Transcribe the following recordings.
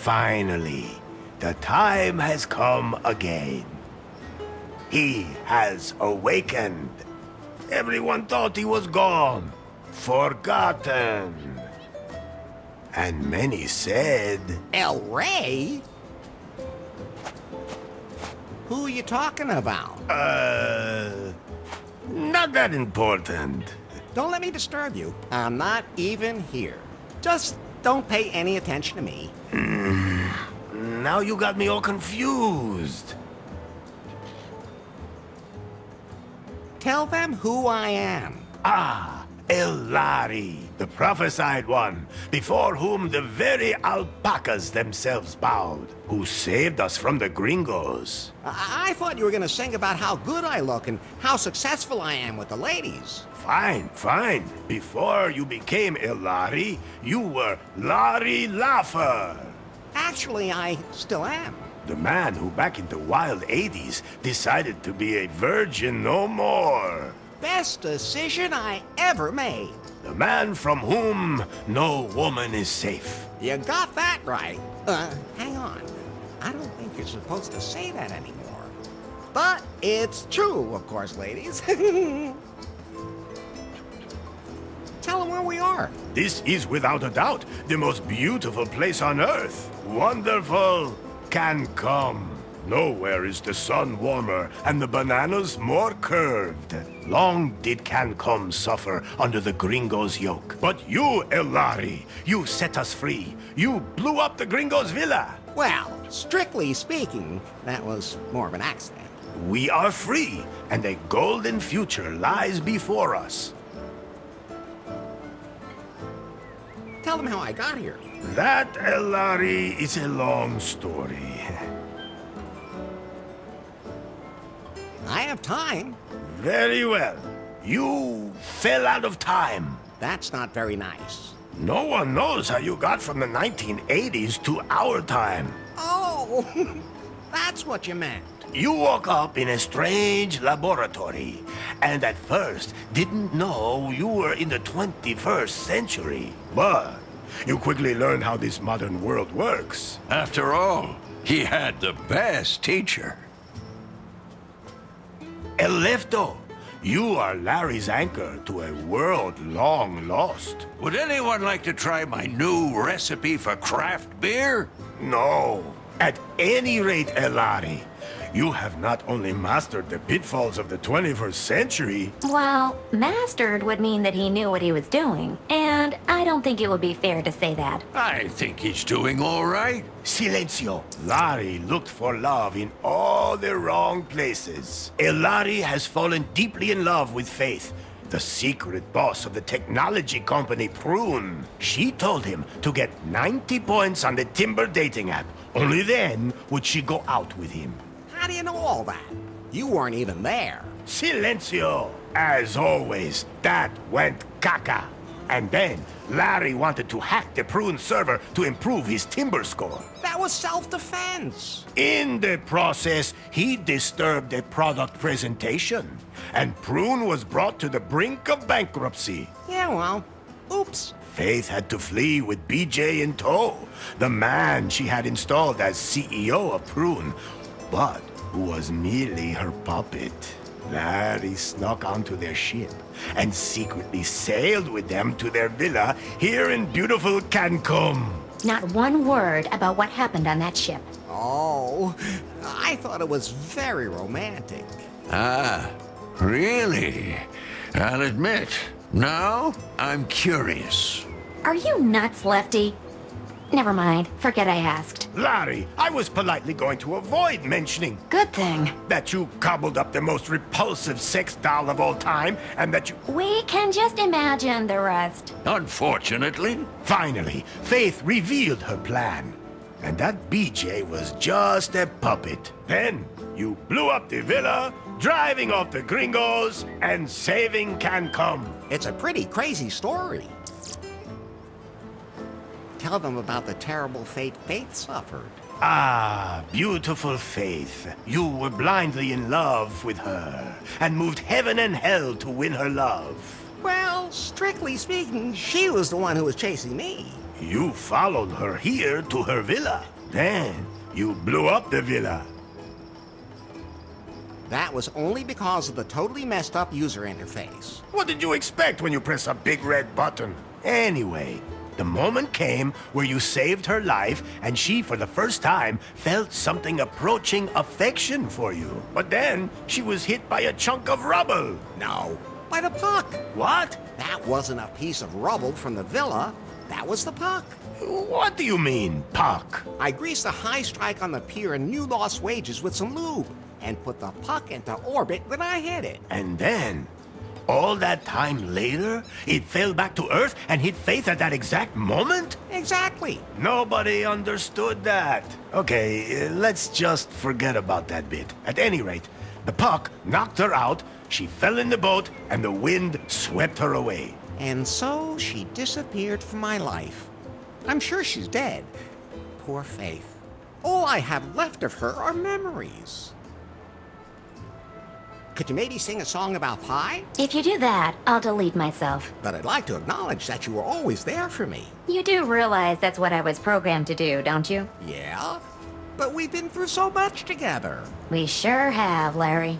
Finally, the time has come again. He has awakened. Everyone thought he was gone, forgotten. And many said... El Rey? Who are you talking about? Not that important. Don't let me disturb you. I'm not even here. Just don't pay any attention to me. Now you got me all confused. Tell them who I am. Ah, Elari, the prophesied one, before whom the very alpacas themselves bowed, who saved us from the gringos. I thought you were going to sing about how good I look and how successful I am with the ladies. Fine, fine. Before you became Elari, you were Larry Laugher. Actually, I still am. The man who back in the wild 80s decided to be a virgin no more. Best decision I ever made. The man from whom no woman is safe. You got that right. Hang on. I don't think you're supposed to say that anymore. But it's true, of course, ladies. Tell them where we are. This is without a doubt the most beautiful place on earth. Wonderful Cancúm. Nowhere is the sun warmer and the bananas more curved. Long did Cancúm suffer under the gringos' yoke. But you, Elari, you set us free. You blew up the gringos' villa. Well, strictly speaking, that was more of an accident. We are free, and a golden future lies before us. Tell them how I got here. That, Elari, is a long story. I have time. Very well. You fell out of time. That's not very nice. No one knows how you got from the 1980s to our time. Oh, that's what you meant. You woke up in a strange laboratory, and at first didn't know you were in the 21st century. But you quickly learned how this modern world works. After all, he had the best teacher. El Lefto, you are Larry's anchor to a world long lost. Would anyone like to try my new recipe for craft beer? No. At any rate, Elari, you have not only mastered the pitfalls of the 21st century... Well, mastered would mean that he knew what he was doing, and I don't think it would be fair to say that. I think he's doing all right. Silencio. Larry looked for love in all the wrong places. Elari has fallen deeply in love with Faith, the secret boss of the technology company Prune. She told him to get 90 points on the Timber dating app. Only then would she go out with him. How do you know all that? You weren't even there. Silencio! As always, that went caca. And then, Larry wanted to hack the Prune server to improve his Timber score. That was self-defense. In the process, he disturbed a product presentation. And Prune was brought to the brink of bankruptcy. Yeah, well, oops. Faith had to flee with BJ in tow, the man she had installed as CEO of Prune, but who was merely her puppet. Larry snuck onto their ship and secretly sailed with them to their villa here in beautiful Cancúm. Not one word about what happened on that ship. Oh, I thought it was very romantic. Ah, really? I'll admit, now I'm curious. Are you nuts, Lefty? Never mind. Forget I asked. Larry, I was politely going to avoid mentioning Good thing. that you cobbled up the most repulsive sex doll of all time, and that you... We can just imagine the rest. Unfortunately, Finally, Faith revealed her plan. And that BJ was just a puppet. Then, you blew up the villa, driving off the gringos, and saving Cancúm. It's a pretty crazy story. Tell them about the terrible fate Faith suffered. Ah, beautiful Faith. You were blindly in love with her, and moved heaven and hell to win her love. Well, strictly speaking, she was the one who was chasing me. You followed her here to her villa. Then you blew up the villa. That was only because of the totally messed up user interface. What did you expect when you press a big red button? Anyway, the moment came where you saved her life, and she, for the first time, felt something approaching affection for you. But then, she was hit by a chunk of rubble. No, by the puck. What? That wasn't a piece of rubble from the villa. That was the puck. What do you mean, puck? I greased a high strike on the pier in New Lost Wages with some lube and put the puck into orbit when I hit it. And then, all that time later, it fell back to Earth and hit Faith at that exact moment? Exactly. Nobody understood that. Okay, let's just forget about that bit. At any rate, the puck knocked her out, she fell in the boat, and the wind swept her away. And so she disappeared from my life. I'm sure she's dead. Poor Faith. All I have left of her are memories. Could you maybe sing a song about pie? If you do that, I'll delete myself. But I'd like to acknowledge that you were always there for me. You do realize that's what I was programmed to do, don't you? Yeah? But we've been through so much together. We sure have, Larry.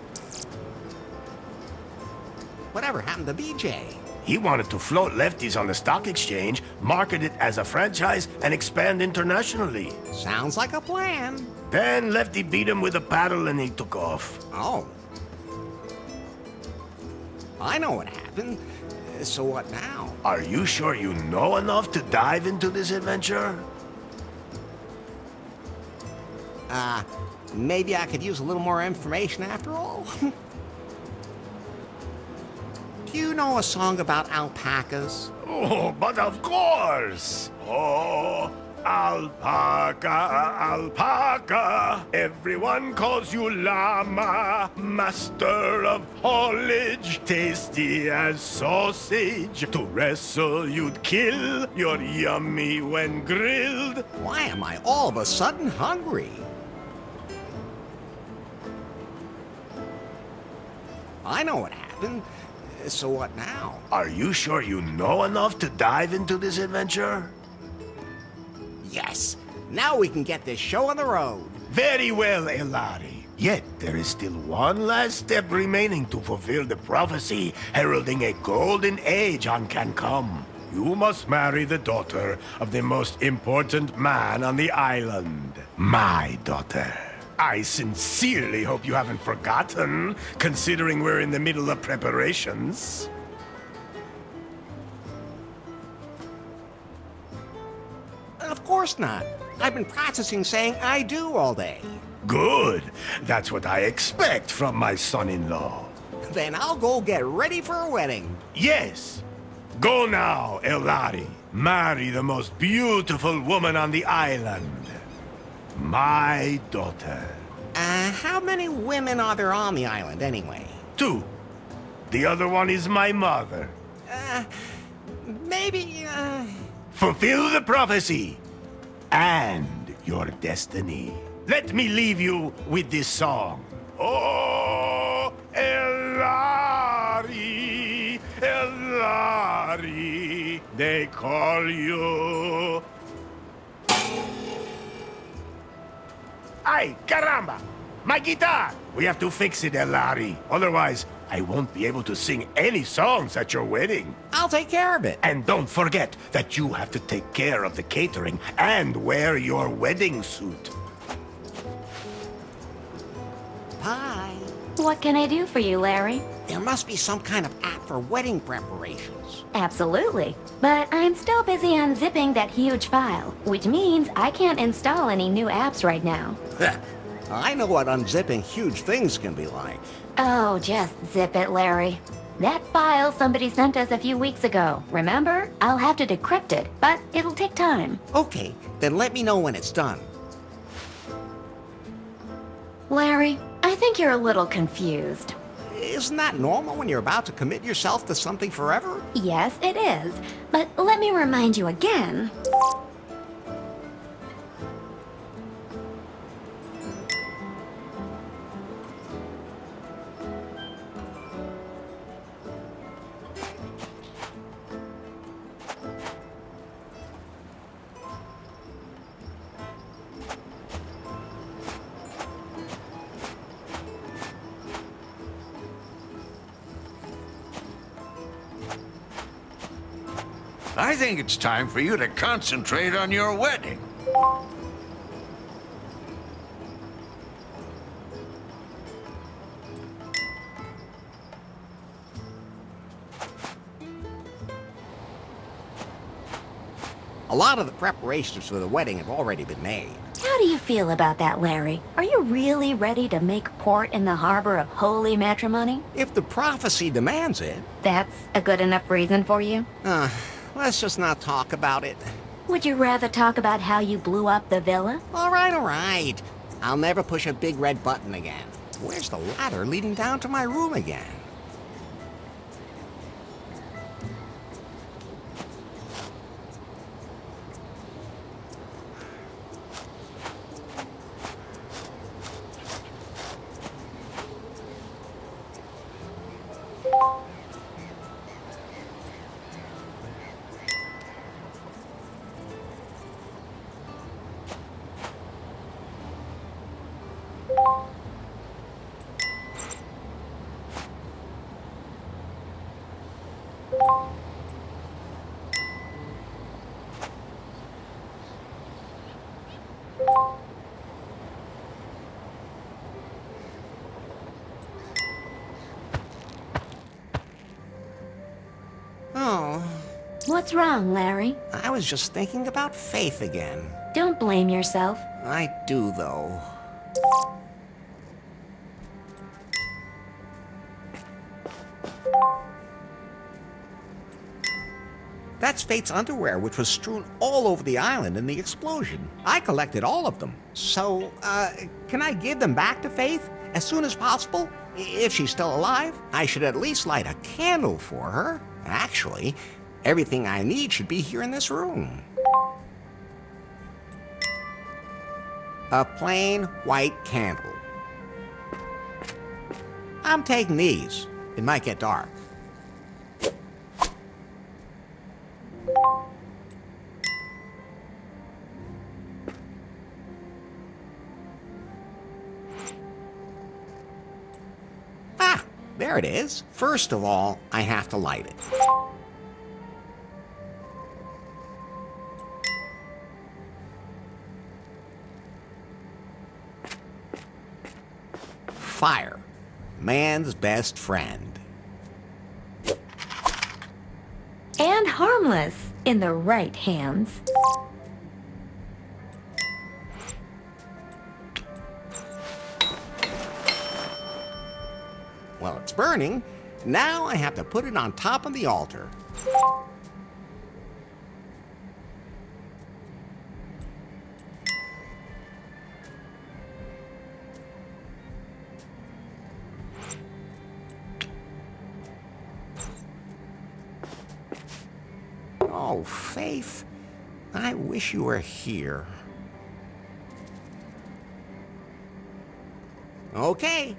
Whatever happened to BJ? He wanted to float lefties on the stock exchange, market it as a franchise, and expand internationally. Sounds like a plan. Then Lefty beat him with a paddle and he took off. Oh. I know what happened. So what now? Are you sure you know enough to dive into this adventure? Maybe I could use a little more information after all? Do you know a song about alpacas? Oh, but of course! Oh, alpaca, alpaca. Everyone calls you llama, master of haulage, tasty as sausage. To wrestle you'd kill, you're yummy when grilled. Why am I all of a sudden hungry? I know what happened. So what now? Are you sure you know enough to dive into this adventure? Yes! Now we can get this show on the road. Very well, Elari. Yet there is still one last step remaining to fulfill the prophecy heralding a golden age on Cancúm. You must marry the daughter of the most important man on the island. My daughter. I sincerely hope you haven't forgotten, considering we're in the middle of preparations. Of course not. I've been practicing saying I do all day. Good. That's what I expect from my son-in-law. Then I'll go get ready for a wedding. Yes. Go now, Elari. Marry the most beautiful woman on the island. My daughter. How many women are there on the island anyway? 2. The other one is my mother. Maybe, Fulfill the prophecy and your destiny. Let me leave you with this song. Oh, Elari, Elari, they call you. Ay, caramba! My guitar! We have to fix it, Elari. Otherwise, I won't be able to sing any songs at your wedding. I'll take care of it. And don't forget that you have to take care of the catering and wear your wedding suit. Bye. What can I do for you, Larry? There must be some kind of app for wedding preparations. Absolutely. But I'm still busy unzipping that huge file, which means I can't install any new apps right now. I know what unzipping huge things can be like. Oh, just zip it, Larry. That file somebody sent us a few weeks ago, remember? I'll have to decrypt it, but it'll take time. Okay, then let me know when it's done. Larry, I think you're a little confused. Isn't that normal when you're about to commit yourself to something forever? Yes, it is. But let me remind you again. I think it's time for you to concentrate on your wedding. A lot of the preparations for the wedding have already been made. How do you feel about that, Larry? Are you really ready to make port in the harbor of holy matrimony? If the prophecy demands it. That's a good enough reason for you? Let's just not talk about it. Would you rather talk about how you blew up the villa? All right. I'll never push a big red button again. Where's the ladder leading down to my room again? Oh, What's wrong, Larry? I was just thinking about Faith again. Don't blame yourself. I do, though. That's Faith's underwear, which was strewn all over the island in the explosion. I collected all of them. So, can I give them back to Faith as soon as possible? If she's still alive, I should at least light a candle for her. Actually, everything I need should be here in this room. A plain white candle. I'm taking these. It might get dark. Ah, there it is. First of all, I have to light it. Fire, man's best friend. And harmless in the right hands. Well, it's burning. Now I have to put it on top of the altar. Oh, Faith, I wish you were here. Okay,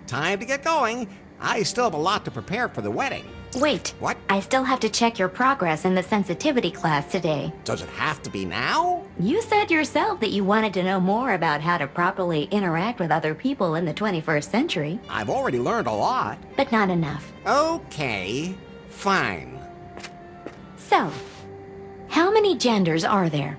time to get going. I still have a lot to prepare for the wedding. Wait. What? I still have to check your progress in the sensitivity class today. Does it have to be now? You said yourself that you wanted to know more about how to properly interact with other people in the 21st century. I've already learned a lot. But not enough. Okay, fine. So, how many genders are there?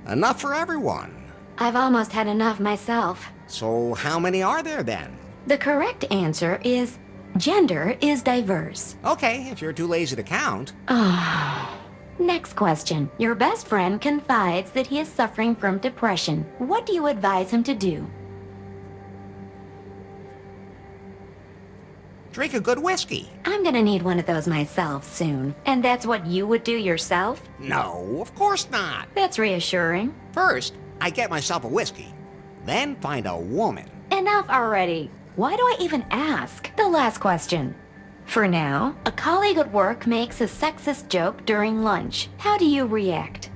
Enough for everyone. I've almost had enough myself. So how many are there then? The correct answer is gender is diverse. Okay, if you're too lazy to count. Next question. Your best friend confides that he is suffering from depression. What do you advise him to do? Drink a good whiskey. I'm gonna need one of those myself soon. And that's what you would do yourself? No, of course not. That's reassuring. First, I get myself a whiskey. Then find a woman. Enough already. Why do I even ask? The last question. For now, a colleague at work makes a sexist joke during lunch. How do you react?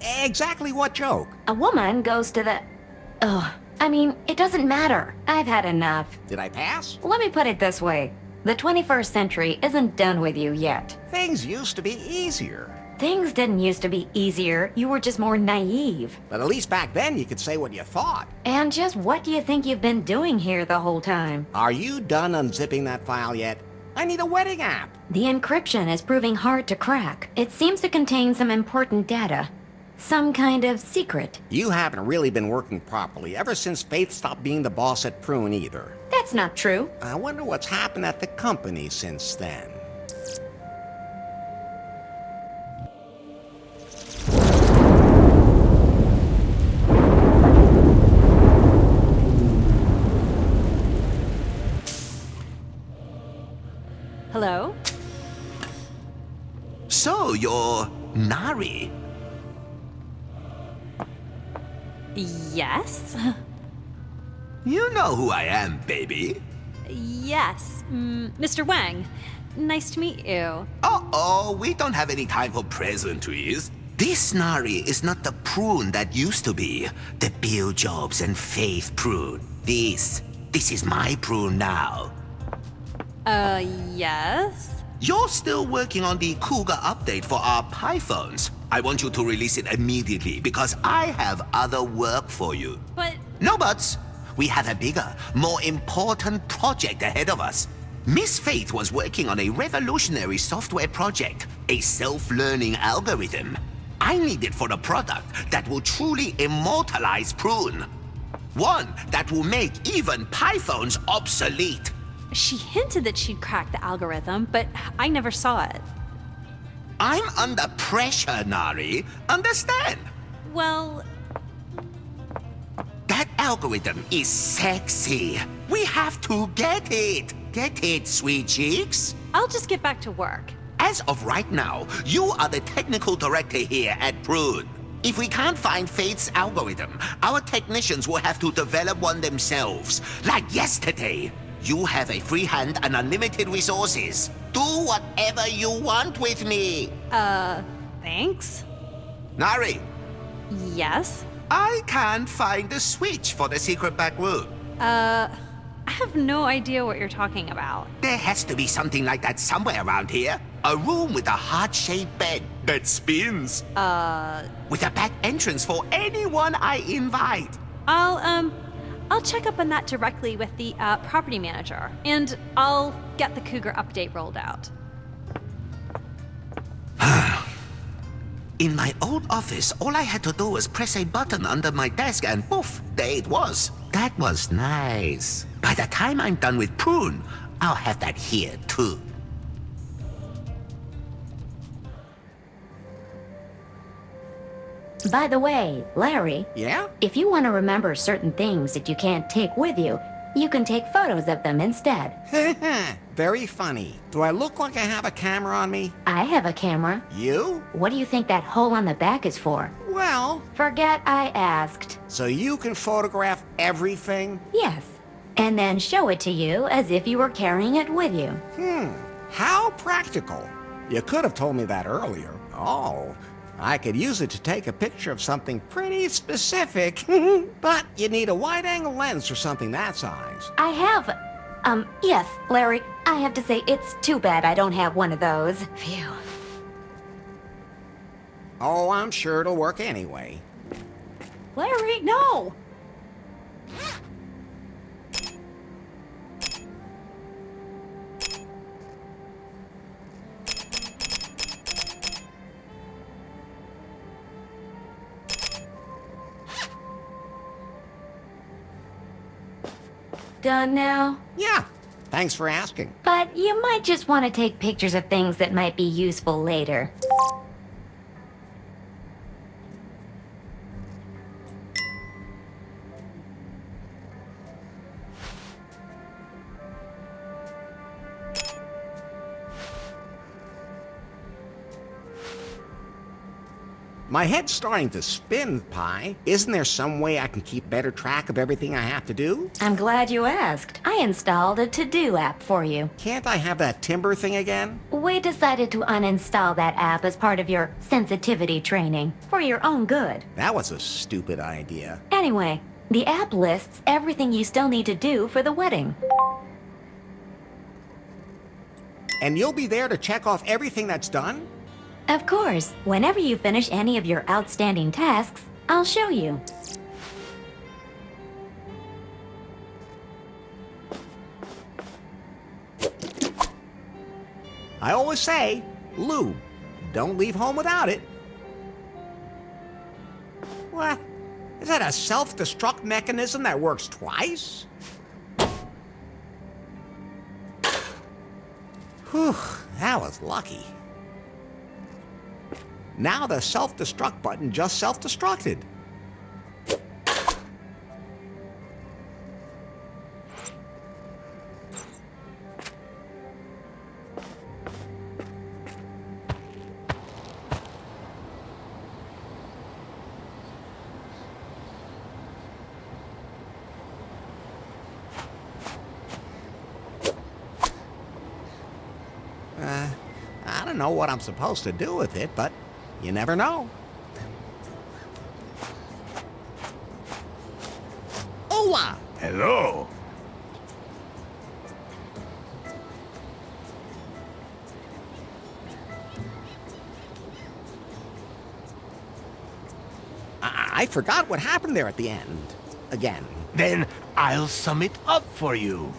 Exactly what joke? A woman goes to the... it doesn't matter. I've had enough. Did I pass? Let me put it this way. The 21st century isn't done with you yet. Things used to be easier. Things didn't used to be easier. You were just more naive. But at least back then you could say what you thought. And just what do you think you've been doing here the whole time? Are you done unzipping that file yet? I need a wedding app. The encryption is proving hard to crack. It seems to contain some important data. Some kind of secret. You haven't really been working properly ever since Faith stopped being the boss at Prune either. That's not true. I wonder what's happened at the company since then. Hello? So, you're Nari? Yes? You know who I am, baby. Yes. Mr. Wang. Nice to meet you. Uh-oh, we don't have any time for pleasantries. This Nari is not the Prune that used to be. The Bill Jobs and Faith Prune. This is my Prune now. Yes? You're still working on the Cougar update for our Pythons. I want you to release it immediately because I have other work for you. But... No buts. We have a bigger, more important project ahead of us. Miss Faith was working on a revolutionary software project, a self-learning algorithm. I need it for a product that will truly immortalize Prune. One that will make even Pythons obsolete. She hinted that she'd cracked the algorithm, but I never saw it. I'm under pressure, Nari. Understand? Well... That algorithm is sexy. We have to get it. Get it, sweet cheeks? I'll just get back to work. As of right now, you are the technical director here at Prune. If we can't find Faith's algorithm, our technicians will have to develop one themselves. Like yesterday. You have a free hand and unlimited resources. Do whatever you want with me. Thanks? Nari, Yes? I can't find the switch for the secret back room. I have no idea what you're talking about. There has to be something like that somewhere around here. A room with a heart-shaped bed that spins. With a back entrance for anyone I invite. I'll check up on that directly with the property manager, and I'll get the Cougar update rolled out. In my old office, all I had to do was press a button under my desk and poof, there it was. That was nice. By the time I'm done with Prune, I'll have that here too. By the way, Larry, Yeah? if you want to remember certain things that you can't take with you, you can take photos of them instead. Very funny. Do I look like I have a camera on me? I have a camera. You? What do you think that hole on the back is for? Well, Forget I asked. so you can photograph everything? Yes. And then show it to you as if you were carrying it with you. How practical. You could have told me that earlier. Oh, I could use it to take a picture of something pretty specific. But you need a wide-angle lens for something that size. I have... yes, Larry, I have to say it's too bad I don't have one of those. Phew. Oh, I'm sure it'll work anyway. Larry, no! Done now? Yeah, thanks for asking. But you might just want to take pictures of things that might be useful later. My head's starting to spin, Pi. Isn't there some way I can keep better track of everything I have to do? I'm glad you asked. I installed a to-do app for you. Can't I have that timber thing again? We decided to uninstall that app as part of your sensitivity training, for your own good. That was a stupid idea. Anyway, the app lists everything you still need to do for the wedding. And you'll be there to check off everything that's done? Of course, whenever you finish any of your outstanding tasks, I'll show you. I always say, lube. Don't leave home without it. What? Is that a self-destruct mechanism that works twice? Whew, that was lucky. Now the self-destruct button just self-destructed. I don't know what I'm supposed to do with it, but you never know. Hola! Hello. I forgot what happened there at the end. Again. Then I'll sum it up for you.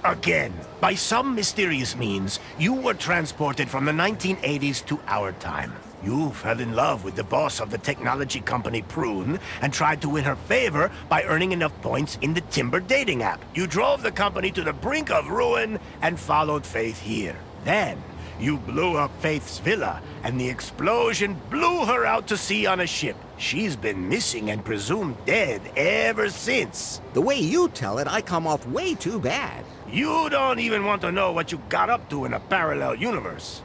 Again, by some mysterious means, you were transported from the 1980s to our time. You fell in love with the boss of the technology company Prune and tried to win her favor by earning enough points in the Timber dating app. You drove the company to the brink of ruin and followed Faith here. Then, you blew up Faith's villa, and the explosion blew her out to sea on a ship. She's been missing and presumed dead ever since. The way you tell it, I come off way too bad. You don't even want to know what you got up to in a parallel universe.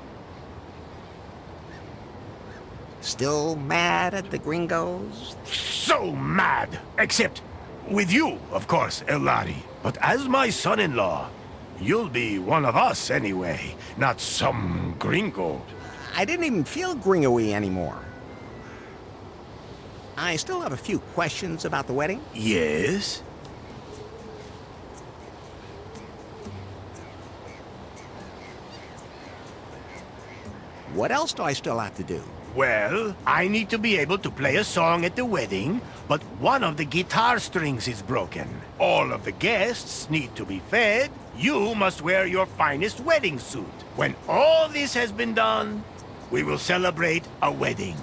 Still mad at the gringos? So mad! Except with you, of course, Elari. But as my son-in-law, you'll be one of us anyway, not some gringo. I didn't even feel gringo-y anymore. I still have a few questions about the wedding. Yes? What else do I still have to do? Well, I need to be able to play a song at the wedding, but one of the guitar strings is broken. All of the guests need to be fed. You must wear your finest wedding suit. When all this has been done, we will celebrate a wedding.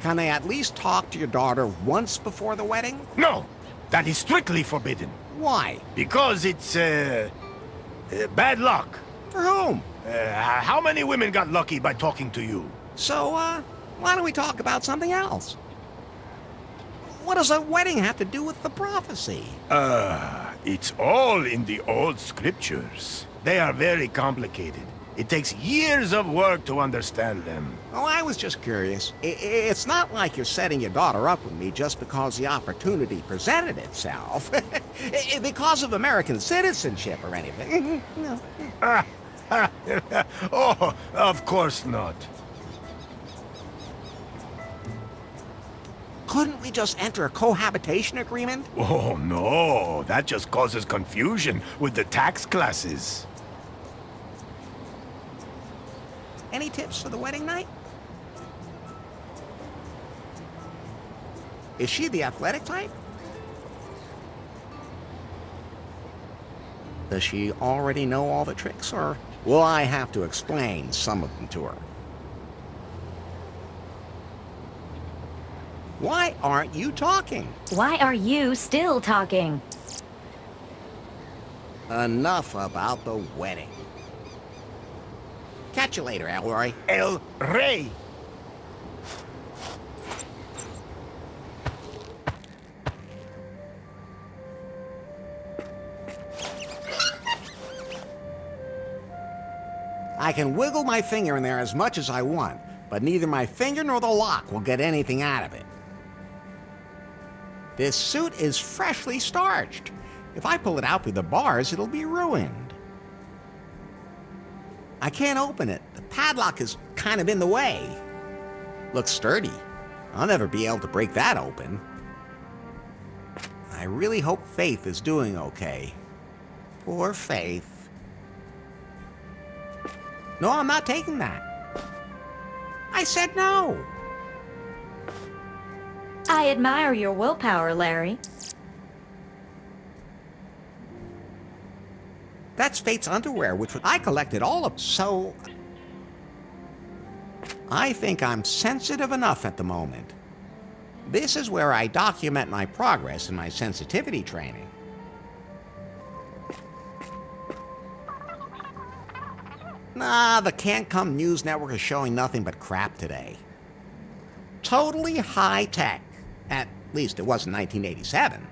Can I at least talk to your daughter once before the wedding? No, that is strictly forbidden. Why? Because it's, bad luck. For whom? How many women got lucky by talking to you? So, why don't we talk about something else? What does a wedding have to do with the prophecy? It's all in the old scriptures. They are very complicated. It takes years of work to understand them. Oh, I was just curious. It's not like you're setting your daughter up with me just because the opportunity presented itself. Because of American citizenship or anything. No. Oh, of course not. Couldn't we just enter a cohabitation agreement? Oh, no. That just causes confusion with the tax classes. Any tips for the wedding night? Is she the athletic type? Does she already know all the tricks, or will I have to explain some of them to her? Why aren't you talking? Why are you still talking? Enough about the wedding. Catch you later, Elroy. El Rey. I can wiggle my finger in there as much as I want, but neither my finger nor the lock will get anything out of it. This suit is freshly starched. If I pull it out through the bars, it'll be ruined. I can't open it. The padlock is kind of in the way. Looks sturdy. I'll never be able to break that open. I really hope Faith is doing okay. Poor Faith. No, I'm not taking that. I said no. I admire your willpower, Larry. That's Fate's underwear, which I collected all of. So, I think I'm sensitive enough at the moment. This is where I document my progress in my sensitivity training. Nah, the Cancúm news network is showing nothing but crap today. Totally high tech. At least it was in 1987.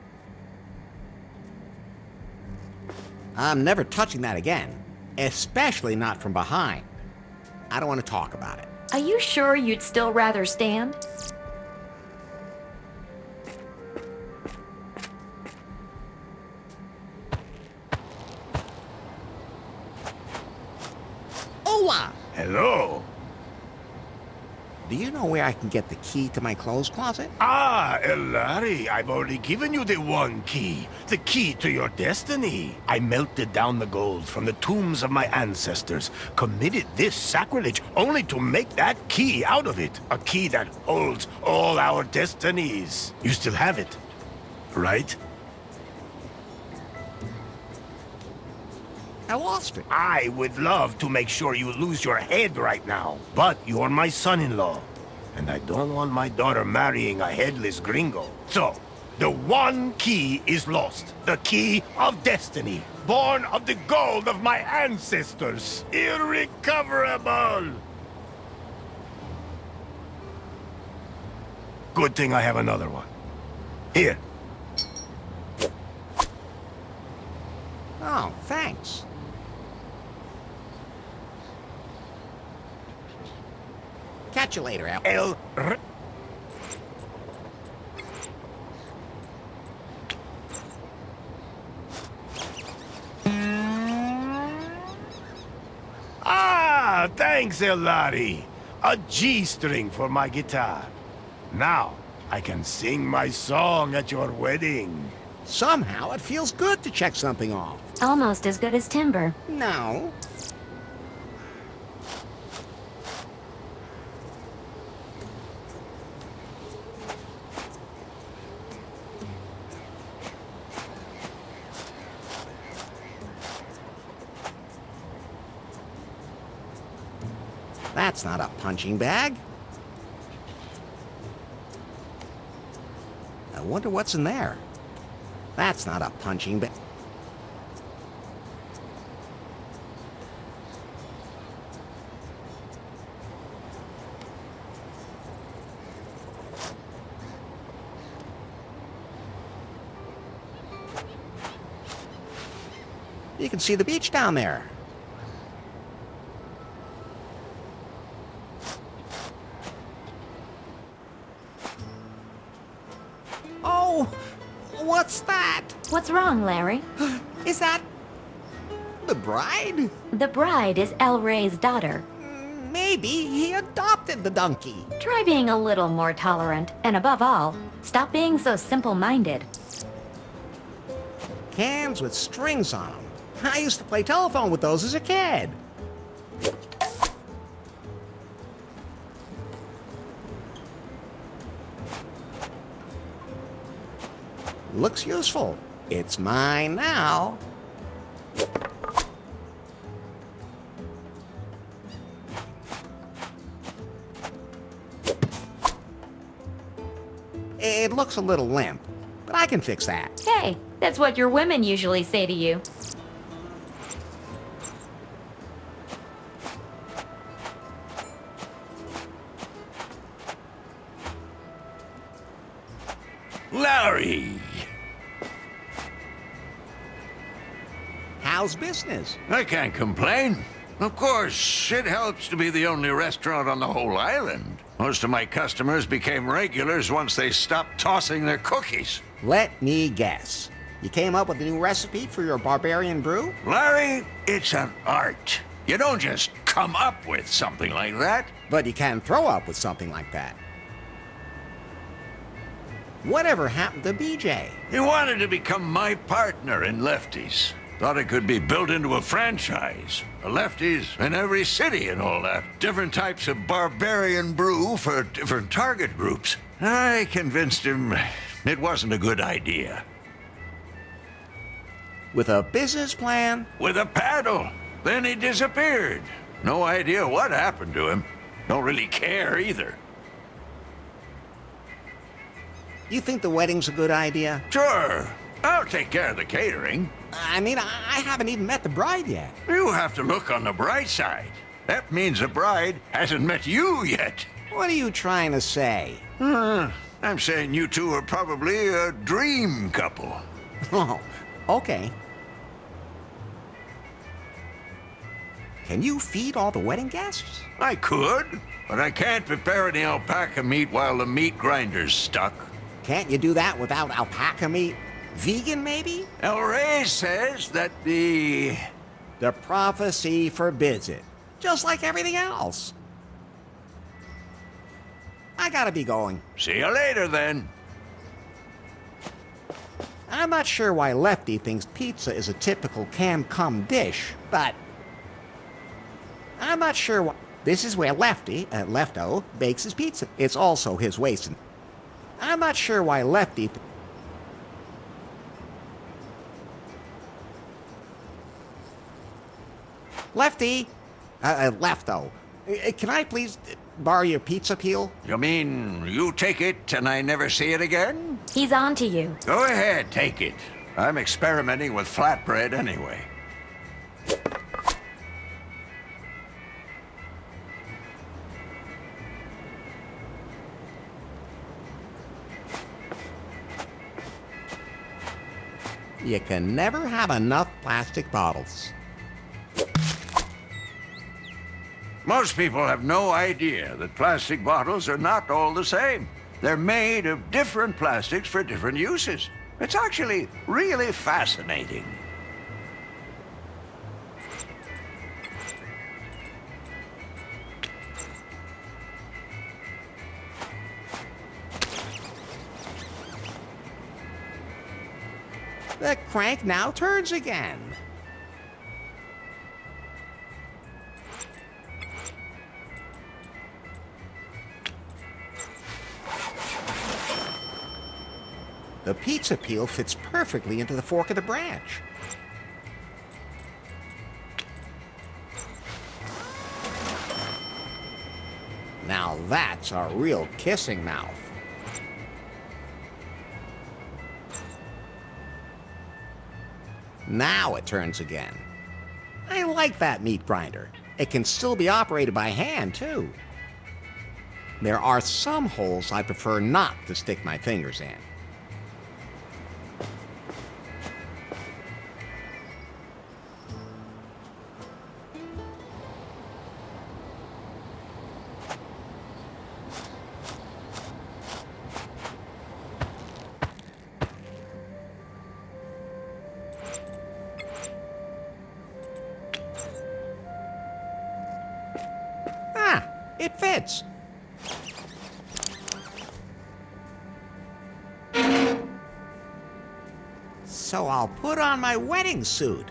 I'm never touching that again, especially not from behind. I don't want to talk about it. Are you sure you'd still rather stand? Hola! Hello. Do you know where I can get the key to my clothes closet? Ah, Larry, I've already given you the one key. The key to your destiny. I melted down the gold from the tombs of my ancestors, committed this sacrilege only to make that key out of it. A key that holds all our destinies. You still have it, right? I lost it. I would love to make sure you lose your head right now, but you're my son-in-law, and I don't want my daughter marrying a headless gringo. So, the one key is lost. The key of destiny, born of the gold of my ancestors. Irrecoverable! Good thing I have another one. Here. Oh, thanks. Catch you later, Al. Ah, thanks, Larry. A G-string for my guitar. Now, I can sing my song at your wedding. Somehow it feels good to check something off. Almost as good as timber. No. That's not a punching bag. I wonder what's in there. That's not a punching bag. You can see the beach down there. Oh, what's that? What's wrong, Larry? Is that the bride? The bride is El Rey's daughter. Maybe he adopted the donkey. Try being a little more tolerant, and above all, stop being so simple-minded. Cans with strings on them. I used to play telephone with those as a kid. Looks useful. It's mine now. It looks a little limp, but I can fix that. Hey, that's what your women usually say to you. Larry! How's business? I can't complain. Of course, it helps to be the only restaurant on the whole island. Most of my customers became regulars once they stopped tossing their cookies. Let me guess. You came up with a new recipe for your barbarian brew? Larry, it's an art. You don't just come up with something like that. But you can throw up with something like that. Whatever happened to BJ? He wanted to become my partner in Lefties. Thought it could be built into a franchise. Lefties in every city and all that. Different types of barbarian brew for different target groups. I convinced him it wasn't a good idea. With a business plan? With a paddle. Then he disappeared. No idea what happened to him. Don't really care either. You think the wedding's a good idea? Sure. I'll take care of the catering. I mean, I haven't even met the bride yet. You have to look on the bright side. That means the bride hasn't met you yet. What are you trying to say? I'm saying you two are probably a dream couple. Oh, okay. Can you feed all the wedding guests? I could, but I can't prepare any alpaca meat while the meat grinder's stuck. Can't you do that without alpaca meat? Vegan, maybe? El Rey says that the prophecy forbids it. Just like everything else. I gotta be going. See you later, then. I'm not sure why Lefty thinks pizza is a typical Cancúm dish, but I'm not sure why. This is where Lefty, Lefto, bakes his pizza. It's also his waste. I'm not sure why Lefty... Lefty! Lefto. Can I please borrow your pizza peel? You mean you take it and I never see it again? He's on to you. Go ahead, take it. I'm experimenting with flatbread anyway. You can never have enough plastic bottles. Most people have no idea that plastic bottles are not all the same. They're made of different plastics for different uses. It's actually really fascinating. The crank now turns again. The pizza peel fits perfectly into the fork of the branch. Now that's a real kissing mouth. Now it turns again. I like that meat grinder. It can still be operated by hand, too. There are some holes I prefer not to stick my fingers in. It fits. So I'll put on my wedding suit.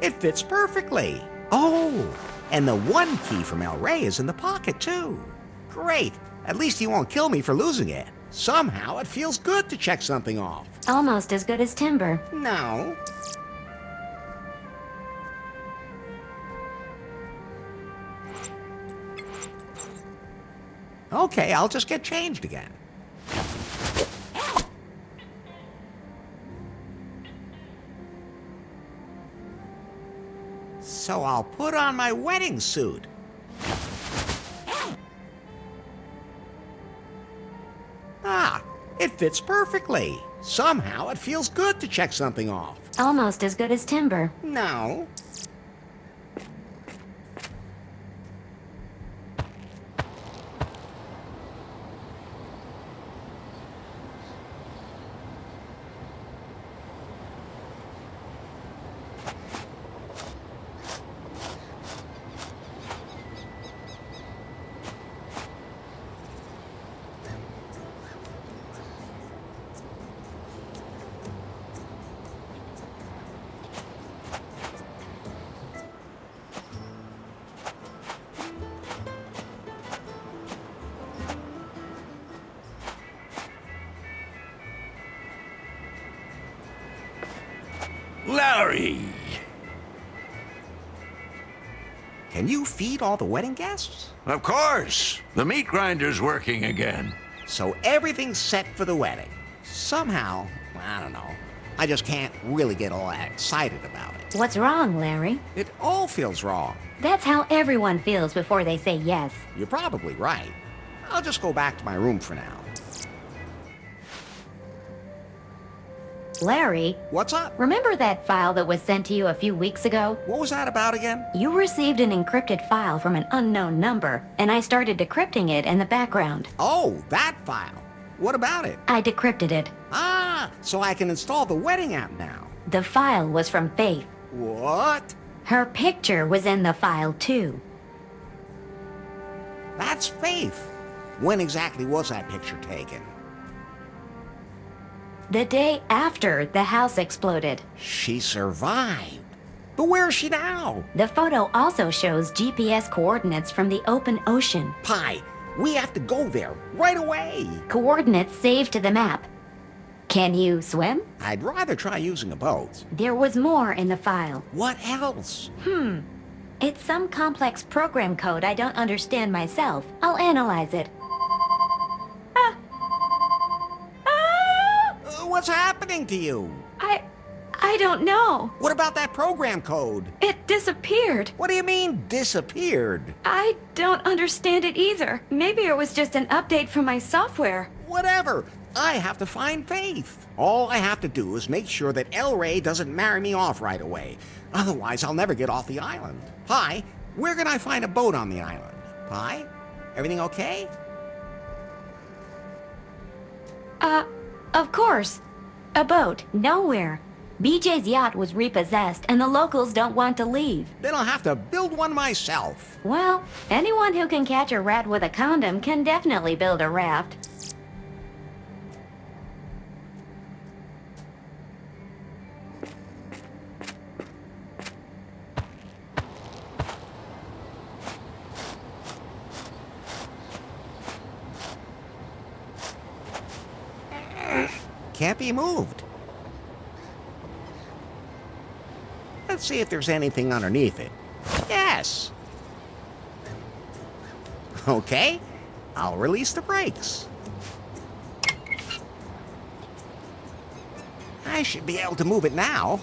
It fits perfectly. Oh, and the one key from El Rey is in the pocket, too. Great. At least he won't kill me for losing it. Somehow it feels good to check something off. Almost as good as timber. No. Okay, I'll just get changed again. So I'll put on my wedding suit. It fits perfectly. Somehow it feels good to check something off. Almost as good as timber. No. Larry! Can you feed all the wedding guests? Of course! The meat grinder's working again. So everything's set for the wedding. Somehow, I don't know, I just can't really get all that excited about it. What's wrong, Larry? It all feels wrong. That's how everyone feels before they say yes. You're probably right. I'll just go back to my room for now. Larry, What's up? remember that file that was sent to you a few weeks ago? What was that about again? You received an encrypted file from an unknown number, and I started decrypting it in the background. Oh, that file. What about it? I decrypted it. Ah, so I can install the wedding app now. The file was from Faith. What? Her picture was in the file, too. That's Faith. When exactly was that picture taken? The day after the house exploded. She survived. But where is she now? The photo also shows GPS coordinates from the open ocean. Pi, we have to go there right away. Coordinates saved to the map. Can you swim? I'd rather try using a boat. There was more in the file. What else? It's some complex program code I don't understand myself. I'll analyze it. What's happening to you? I don't know. What about that program code? It disappeared. What do you mean, disappeared? I don't understand it either. Maybe it was just an update from my software. Whatever. I have to find Faith. All I have to do is make sure that El Rey doesn't marry me off right away. Otherwise, I'll never get off the island. Pi, where can I find a boat on the island? Pi, everything okay? Of course. A boat. Nowhere. BJ's yacht was repossessed and the locals don't want to leave. Then I'll have to build one myself. Well, anyone who can catch a rat with a condom can definitely build a raft. Can't be moved. Let's see if there's anything underneath it. Yes. Okay, I'll release the brakes. I should be able to move it now.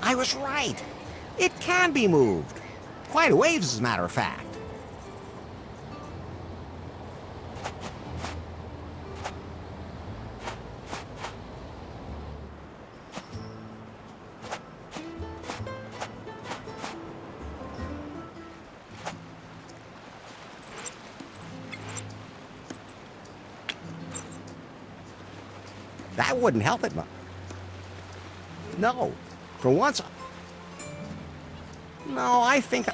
I was right. It can be moved. Quite a ways, as a matter of fact. That wouldn't help it much. No. For once... No, I think...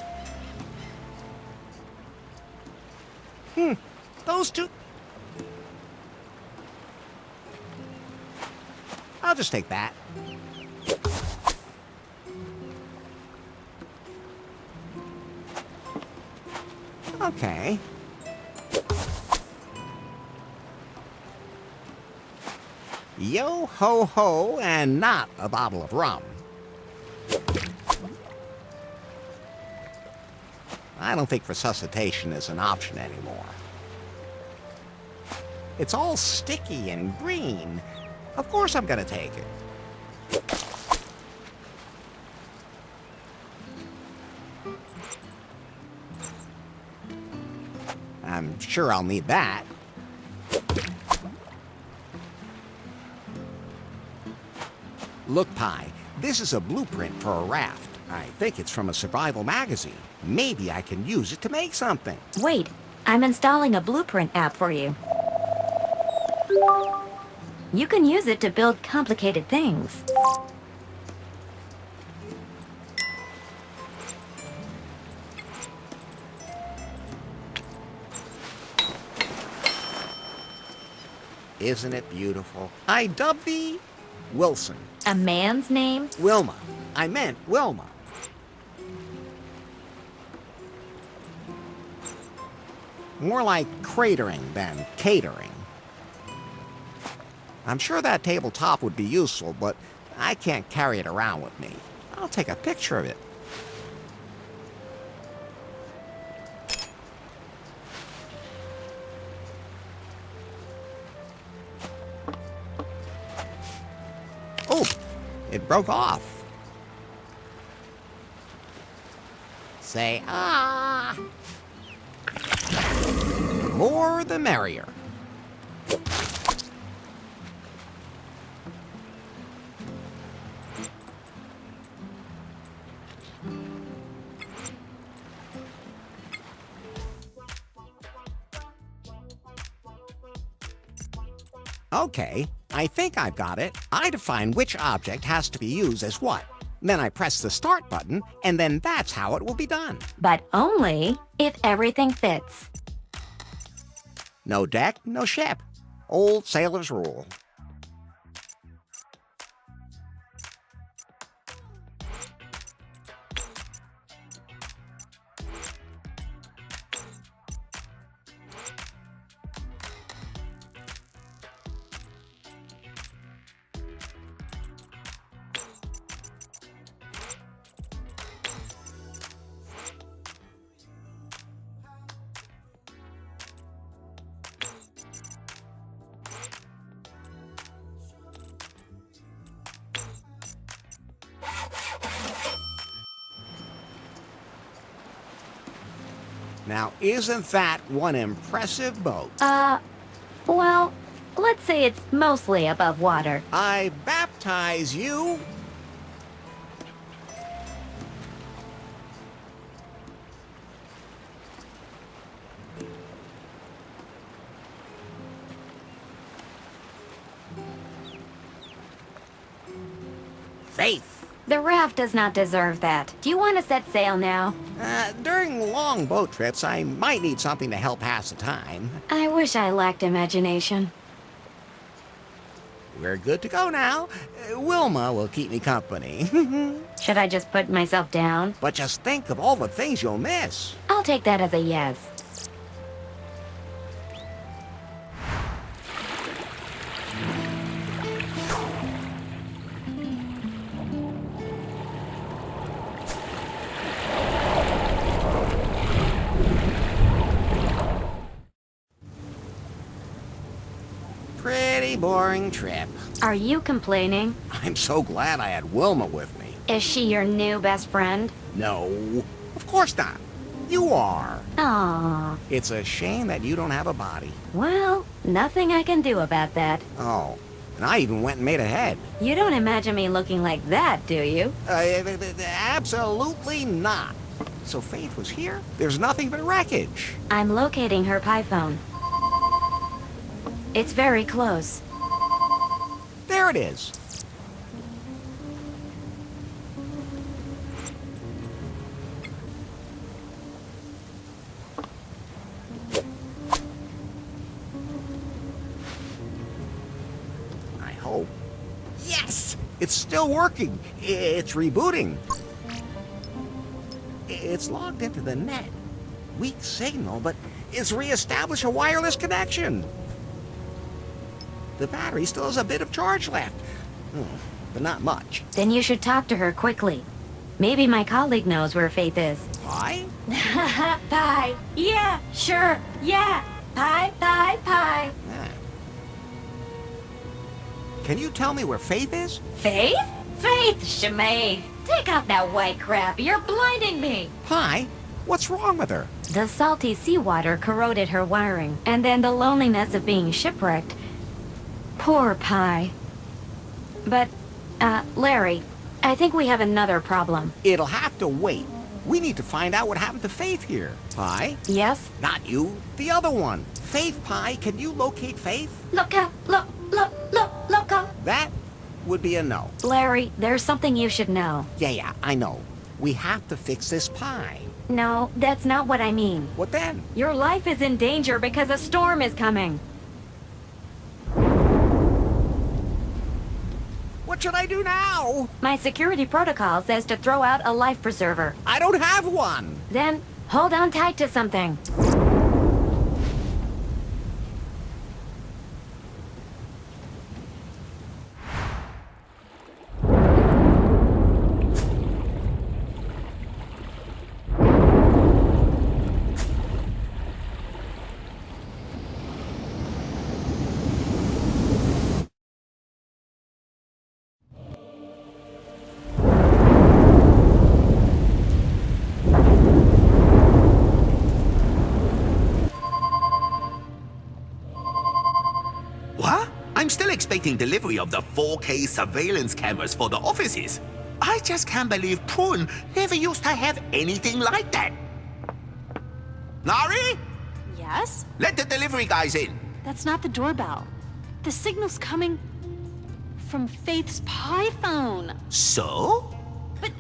Those two... I'll just take that. Okay. Yo ho ho, and not a bottle of rum. I don't think resuscitation is an option anymore. It's all sticky and green. Of course I'm gonna take it. I'm sure I'll need that. Look, Pi, this is a blueprint for a raft. I think it's from a survival magazine. Maybe I can use it to make something. Wait, I'm installing a blueprint app for you. You can use it to build complicated things. Isn't it beautiful? I dub thee Wilson. A man's name? Wilma. I meant Wilma. More like cratering than catering. I'm sure that tabletop would be useful, but I can't carry it around with me. I'll take a picture of it. Oh, it broke off. Say ah. The more the merrier. Okay, I think I've got it. I define which object has to be used as what. Then I press the start button, and then that's how it will be done. But only if everything fits. No deck, no ship. Old sailor's rule. Now, isn't that one impressive boat? Well, let's say it's mostly above water. I baptize you. Faith. The raft does not deserve that. Do you want to set sail now? During long boat trips, I might need something to help pass the time. I wish I lacked imagination. We're good to go now. Wilma will keep me company. Should I just put myself down? But just think of all the things you'll miss. I'll take that as a yes. Pretty boring trip. Are you complaining? I'm so glad I had Wilma with me. Is she your new best friend? No, of course not. You are. Aww. It's a shame that you don't have a body. Well, nothing I can do about that. Oh, and I even went and made a head. You don't imagine me looking like that, do you? Absolutely not. So Faith was here? There's nothing but wreckage. I'm locating her pie phone. It's very close. There it is. I hope. Yes! It's still working. It's rebooting. It's logged into the net. Weak signal, but it's reestablished a wireless connection. The battery still has a bit of charge left, but not much. Then you should talk to her quickly. Maybe my colleague knows where Faith is. Why? Pie. Yeah, sure. Yeah. Pie. Ah. Can you tell me where Faith is? Faith? Faith, Shemay. Take off that white crap. You're blinding me. Pie? What's wrong with her? The salty seawater corroded her wiring, and then the loneliness of being shipwrecked. Poor Pie. But, Larry, I think we have another problem. It'll have to wait. We need to find out what happened to Faith here. Pie? Yes? Not you. The other one. Faith, Pie. Can you locate Faith? Look out! Look out! That would be a no. Larry, there's something you should know. Yeah, I know. We have to fix this pie. No, that's not what I mean. What then? Your life is in danger because a storm is coming. What should I do now? My security protocol says to throw out a life preserver. I don't have one. Then hold on tight to something. What? I'm still expecting delivery of the 4K surveillance cameras for the offices. I just can't believe Prune never used to have anything like that. Nari? Yes? Let the delivery guys in. That's not the doorbell. The signal's coming from Faith's pie phone. So? But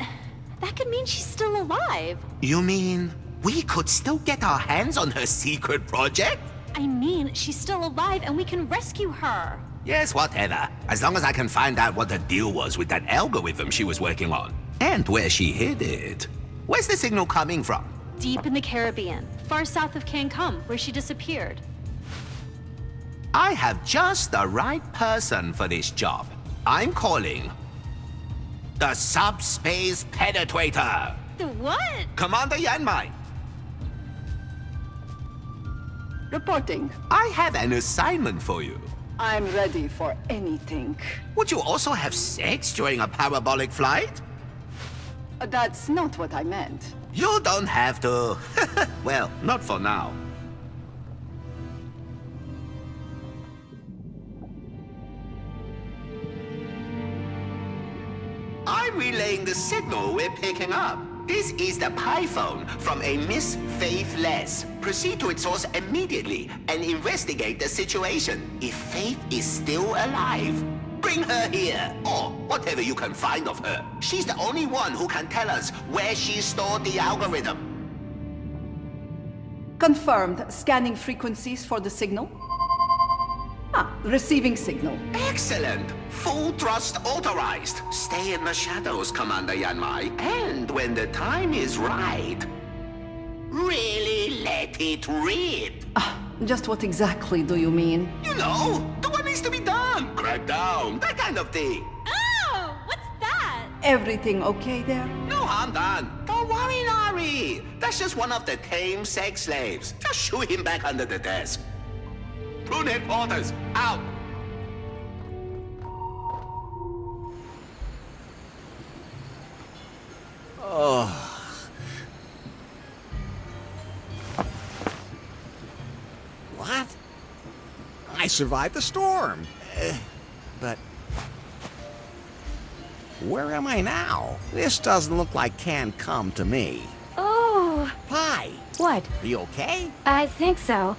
that could mean she's still alive. You mean we could still get our hands on her secret project? I mean, she's still alive and we can rescue her. Yes, whatever. As long as I can find out what the deal was with that algorithm she was working on. And where she hid it. Where's the signal coming from? Deep in the Caribbean, far south of Cancúm, where she disappeared. I have just the right person for this job. I'm calling the Subspace Penetrator. The what? Commander Yanmai. Reporting. I have an assignment for you. I'm ready for anything. Would you also have sex during a parabolic flight? That's not what I meant. You don't have to. Well, not for now. I'm relaying the signal we're picking up. This is the pie phone from a Miss Faithless. Proceed to its source immediately and investigate the situation. If Faith is still alive, bring her here, or whatever you can find of her. She's the only one who can tell us where she stored the algorithm. Confirmed. Scanning frequencies for the signal. Receiving signal. Excellent! Full thrust authorized. Stay in the shadows, Commander Yanmai. And when the time is right, really let it rip. Just what exactly do you mean? You know, do what needs to be done. Crack down, that kind of thing. Oh, what's that? Everything okay there? No harm done. Don't worry, Nari. That's just one of the tame sex slaves. Just shoot him back under the desk. Prune headquarters, out. What? I survived the storm. But where am I now? This doesn't look like Cancúm to me. Oh, Pie, what? are you okay? I think so.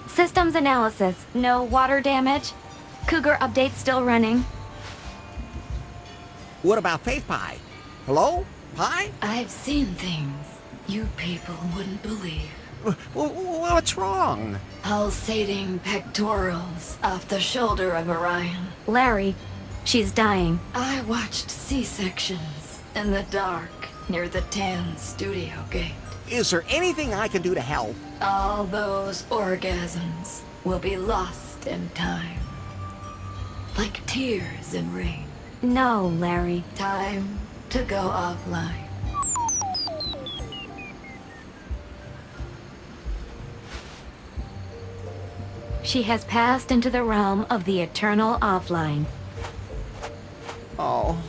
Systems analysis. No water damage. Cougar update still running. What about Faith Pie? Hello? Pie? I've seen things you people wouldn't believe. What's wrong? Pulsating pectorals off the shoulder of Orion. Larry, she's dying. I watched C-sections in the dark near the tan studio gate. Is there anything I can do to help? All those orgasms will be lost in time. Like tears in rain. No, Larry. Time to go offline. She has passed into the realm of the eternal offline. Oh,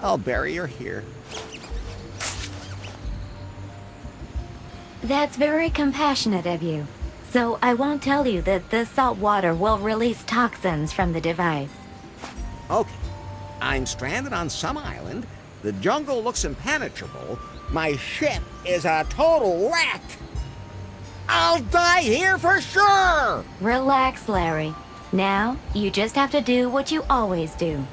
I'll bury her here. That's very compassionate of you. So I won't tell you that the salt water will release toxins from the device. Okay, I'm stranded on some island. The jungle looks impenetrable. My ship is a total wreck. I'll die here for sure! Relax, Larry. Now, you just have to do what you always do.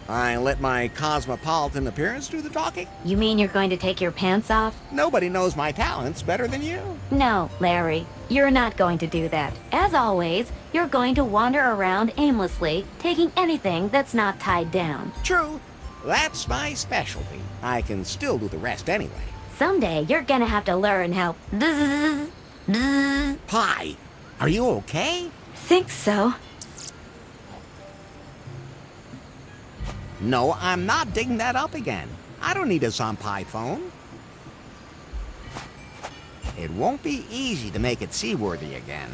I let my cosmopolitan appearance do the talking? You mean you're going to take your pants off? Nobody knows my talents better than you. No, Larry, you're not going to do that. As always, you're going to wander around aimlessly, taking anything that's not tied down. True. That's my specialty. I can still do the rest anyway. Someday, you're gonna have to learn how... Pie, are you okay? Think so. No, I'm not digging that up again. I don't need a Zonpai phone. It won't be easy to make it seaworthy again.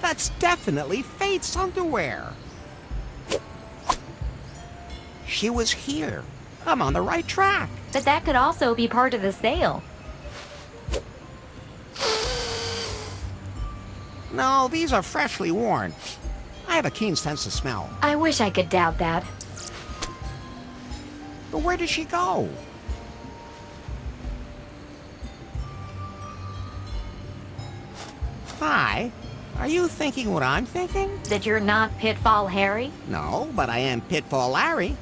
That's definitely Faith's underwear. She was here. I'm on the right track. But that could also be part of the sale. No, these are freshly worn. I have a keen sense of smell. I wish I could doubt that. But where did she go? Hi. Are you thinking what I'm thinking? That you're not Pitfall Harry? No, but I am Pitfall Larry.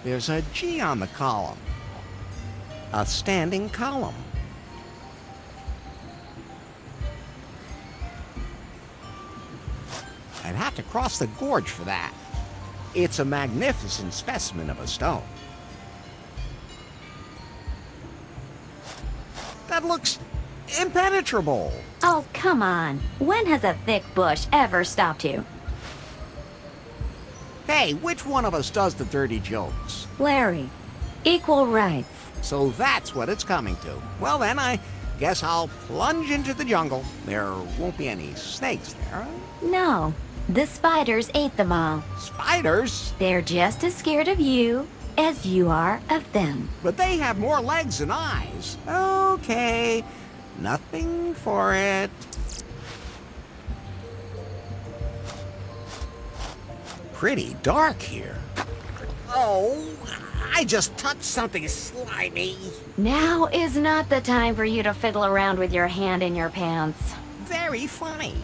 There's a G on the column. A standing column. I'd have to cross the gorge for that. It's a magnificent specimen of a stone. That looks impenetrable. Oh, come on. When has a thick bush ever stopped you? Hey, which one of us does the dirty jokes? Larry, equal rights. So that's what it's coming to. Well then, I guess I'll plunge into the jungle. There won't be any snakes there. No, the spiders ate them all. Spiders? They're just as scared of you as you are of them. But they have more legs than eyes. Okay, nothing for it. Pretty dark here. Oh, I just touched something slimy. Now is not the time for you to fiddle around with your hand in your pants. Very funny.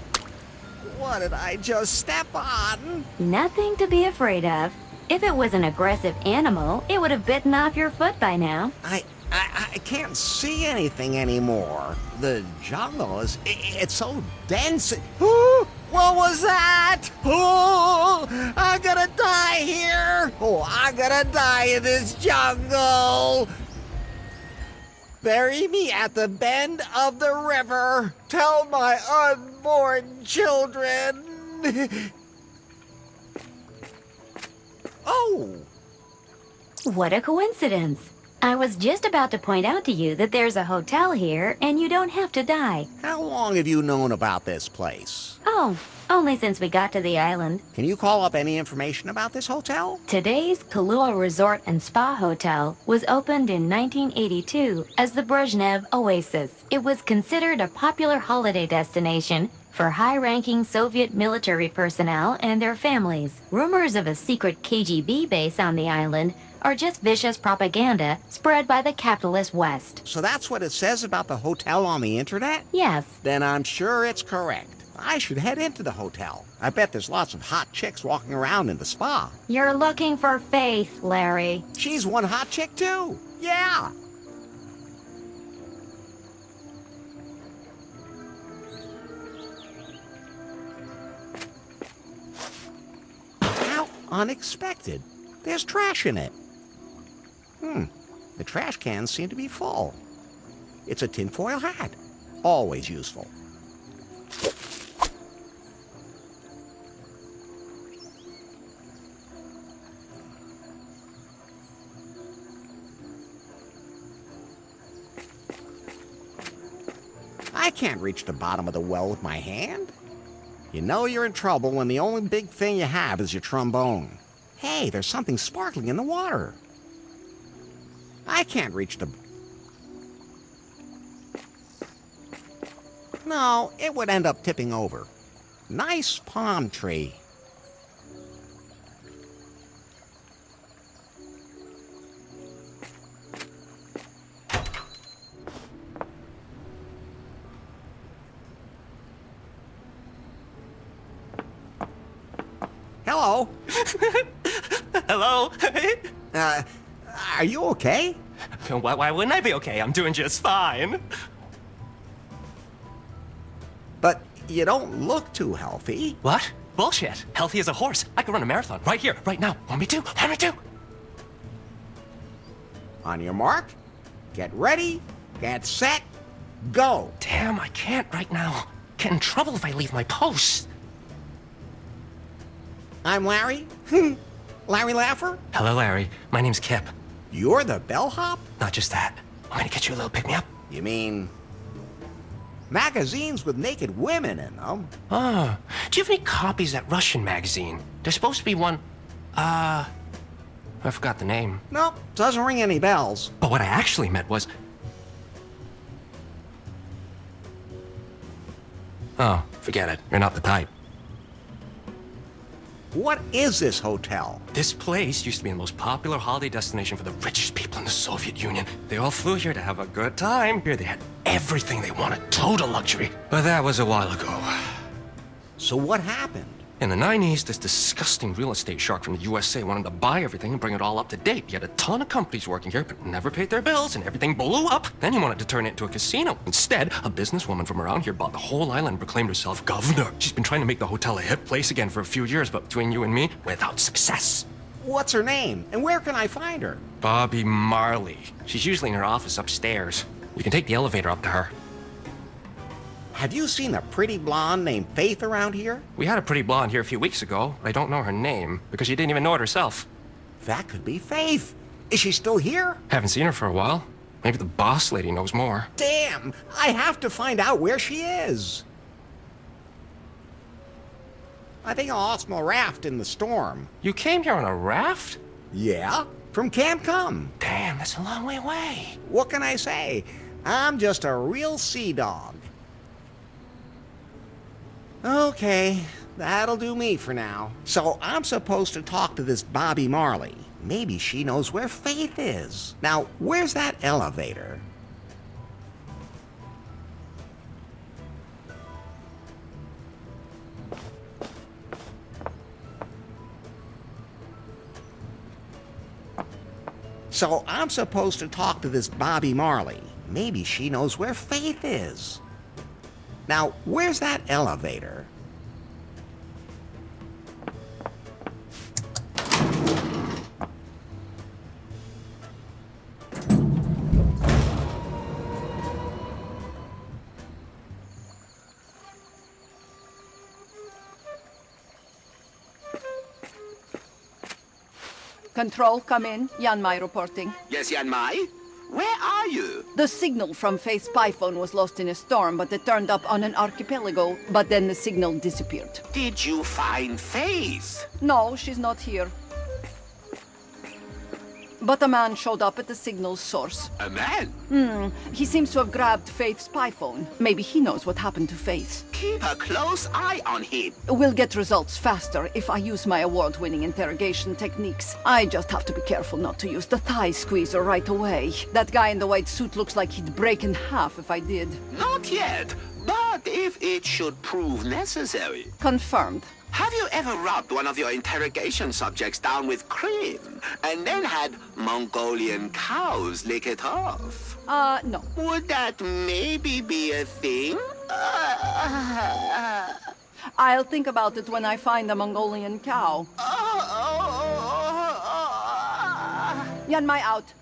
What did I just step on? Nothing to be afraid of. If it was an aggressive animal, it would have bitten off your foot by now. I can't see anything anymore. The jungle is, it's so dense. Ooh, what was that? Oh, I'm gonna die here. Oh, I'm gonna die in this jungle. Bury me at the bend of the river. Tell my unborn children. Oh. What a coincidence. I was just about to point out to you that there's a hotel here and you don't have to die. How long have you known about this place? Oh, only since we got to the island. Can you call up any information about this hotel? Today's Kahlua Resort and Spa Hotel was opened in 1982 as the Brezhnev Oasis. It was considered a popular holiday destination for high-ranking Soviet military personnel and their families. Rumors of a secret KGB base on the island are just vicious propaganda spread by the capitalist West. So that's what it says about the hotel on the internet? Yes. Then I'm sure it's correct. I should head into the hotel. I bet there's lots of hot chicks walking around in the spa. You're looking for Faith, Larry. She's one hot chick too. Yeah. How unexpected. There's trash in it. The trash cans seem to be full. It's a tinfoil hat. Always useful. I can't reach the bottom of the well with my hand. You know you're in trouble when the only big thing you have is your trombone. Hey, there's something sparkling in the water. I can't reach the... No, it would end up tipping over. Nice palm tree. Hello. Hello? Are you okay? Why wouldn't I be okay? I'm doing just fine. But you don't look too healthy. What? Bullshit. Healthy as a horse. I could run a marathon right here, right now. Want me to? Want me to? On your mark, get ready, get set, go. Damn, I can't right now. Get in trouble if I leave my post. I'm Larry. Larry Laffer? Hello, Larry. My name's Kip. You're the bellhop? Not just that. I'm gonna get you a little pick-me-up. You mean magazines with naked women in them? Oh. Do you have any copies of that Russian magazine? There's supposed to be one, I forgot the name. Nope, doesn't ring any bells. But what I actually meant was... Oh, forget it. You're not the type. What is this hotel? This place used to be the most popular holiday destination for the richest people in the Soviet Union. They all flew here to have a good time. Here they had everything they wanted, total luxury. But that was a while ago. So what happened? In the 90s, this disgusting real estate shark from the USA wanted to buy everything and bring it all up to date. He had a ton of companies working here, but never paid their bills, and everything blew up. Then he wanted to turn it into a casino. Instead, a businesswoman from around here bought the whole island and proclaimed herself governor. She's been trying to make the hotel a hip place again for a few years, but between you and me, without success. What's her name, and where can I find her? Bobby Marley. She's usually in her office upstairs. You can take the elevator up to her. Have you seen a pretty blonde named Faith around here? We had a pretty blonde here a few weeks ago, but I don't know her name, because she didn't even know it herself. That could be Faith. Is she still here? Haven't seen her for a while. Maybe the boss lady knows more. Damn! I have to find out where she is. I think I lost my raft in the storm. You came here on a raft? Yeah, from Cancúm. Damn, that's a long way away. What can I say? I'm just a real sea dog. Okay, that'll do me for now. So I'm supposed to talk to this Bobby Marley. Maybe she knows where Faith is. Now, where's that elevator? So I'm supposed to talk to this Bobby Marley. Maybe she knows where Faith is. Now, where's that elevator? Control, come in. Yanmai reporting. Yes, Yanmai? Where are you? The signal from Faith's spy phone was lost in a storm, but it turned up on an archipelago. But then the signal disappeared. Did you find Faith? No, she's not here. But a man showed up at the signal's source. A man? He seems to have grabbed Faith's spy phone. Maybe he knows what happened to Faith. Keep a close eye on him. We'll get results faster if I use my award-winning interrogation techniques. I just have to be careful not to use the thigh squeezer right away. That guy in the white suit looks like he'd break in half if I did. Not yet, but if it should prove necessary. Confirmed. Have you ever rubbed one of your interrogation subjects down with cream and then had Mongolian cows lick it off? No. Would that maybe be a thing? I'll think about it when I find a Mongolian cow. Yanmai out.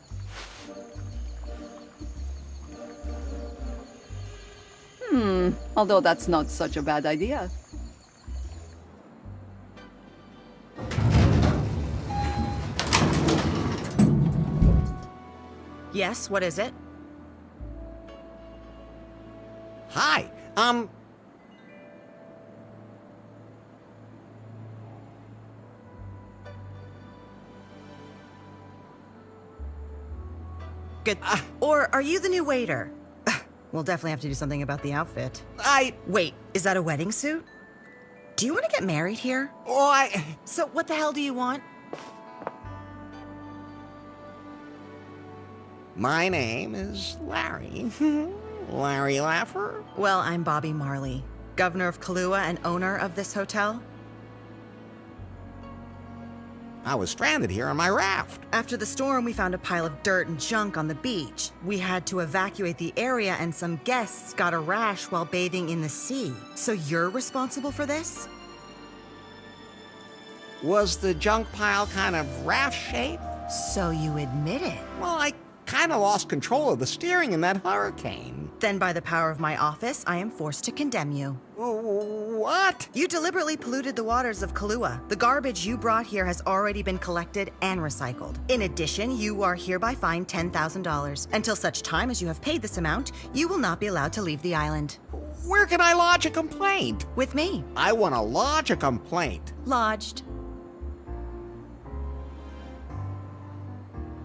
Although that's not such a bad idea. Yes, what is it? Hi. Good. Or are you the new waiter? We'll definitely have to do something about the outfit. Wait, is that a wedding suit? Do you want to get married here? So what the hell do you want? My name is Larry. Larry Laffer. Well, I'm Bobby Marley, governor of Kahlua and owner of this hotel. I was stranded here on my raft. After the storm, we found a pile of dirt and junk on the beach. We had to evacuate the area, and some guests got a rash while bathing in the sea. So you're responsible for this? Was the junk pile kind of raft-shaped? So you admit it? Well, I kind of lost control of the steering in that hurricane. Then by the power of my office, I am forced to condemn you. What? You deliberately polluted the waters of Kahlua. The garbage you brought here has already been collected and recycled. In addition, you are hereby fined $10,000. Until such time as you have paid this amount, you will not be allowed to leave the island. Where can I lodge a complaint? With me. I want to lodge a complaint. Lodged.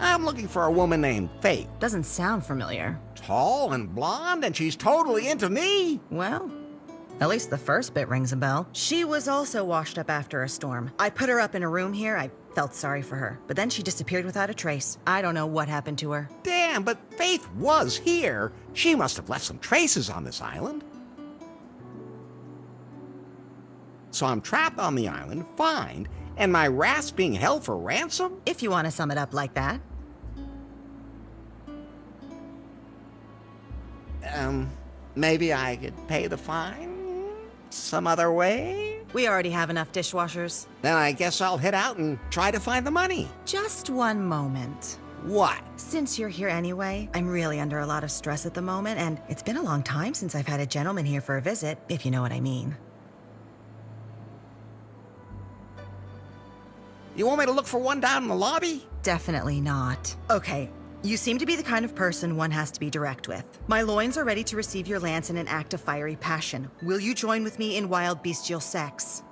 I'm looking for a woman named Faith. Doesn't sound familiar. Tall and blonde, and she's totally into me. Well, at least the first bit rings a bell. She was also washed up after a storm. I put her up in a room here. I felt sorry for her. But then she disappeared without a trace. I don't know what happened to her. Damn, but Faith was here. She must have left some traces on this island. So I'm trapped on the island, fined, and my raft's being held for ransom? If you want to sum it up like that. Maybe I could pay the fine some other way? We already have enough dishwashers. Then I guess I'll head out and try to find the money. Just one moment. What? Since you're here anyway, I'm really under a lot of stress at the moment, and it's been a long time since I've had a gentleman here for a visit, if you know what I mean. You want me to look for one down in the lobby? Definitely not. Okay, you seem to be the kind of person one has to be direct with. My loins are ready to receive your lance in an act of fiery passion. Will you join with me in wild bestial sex?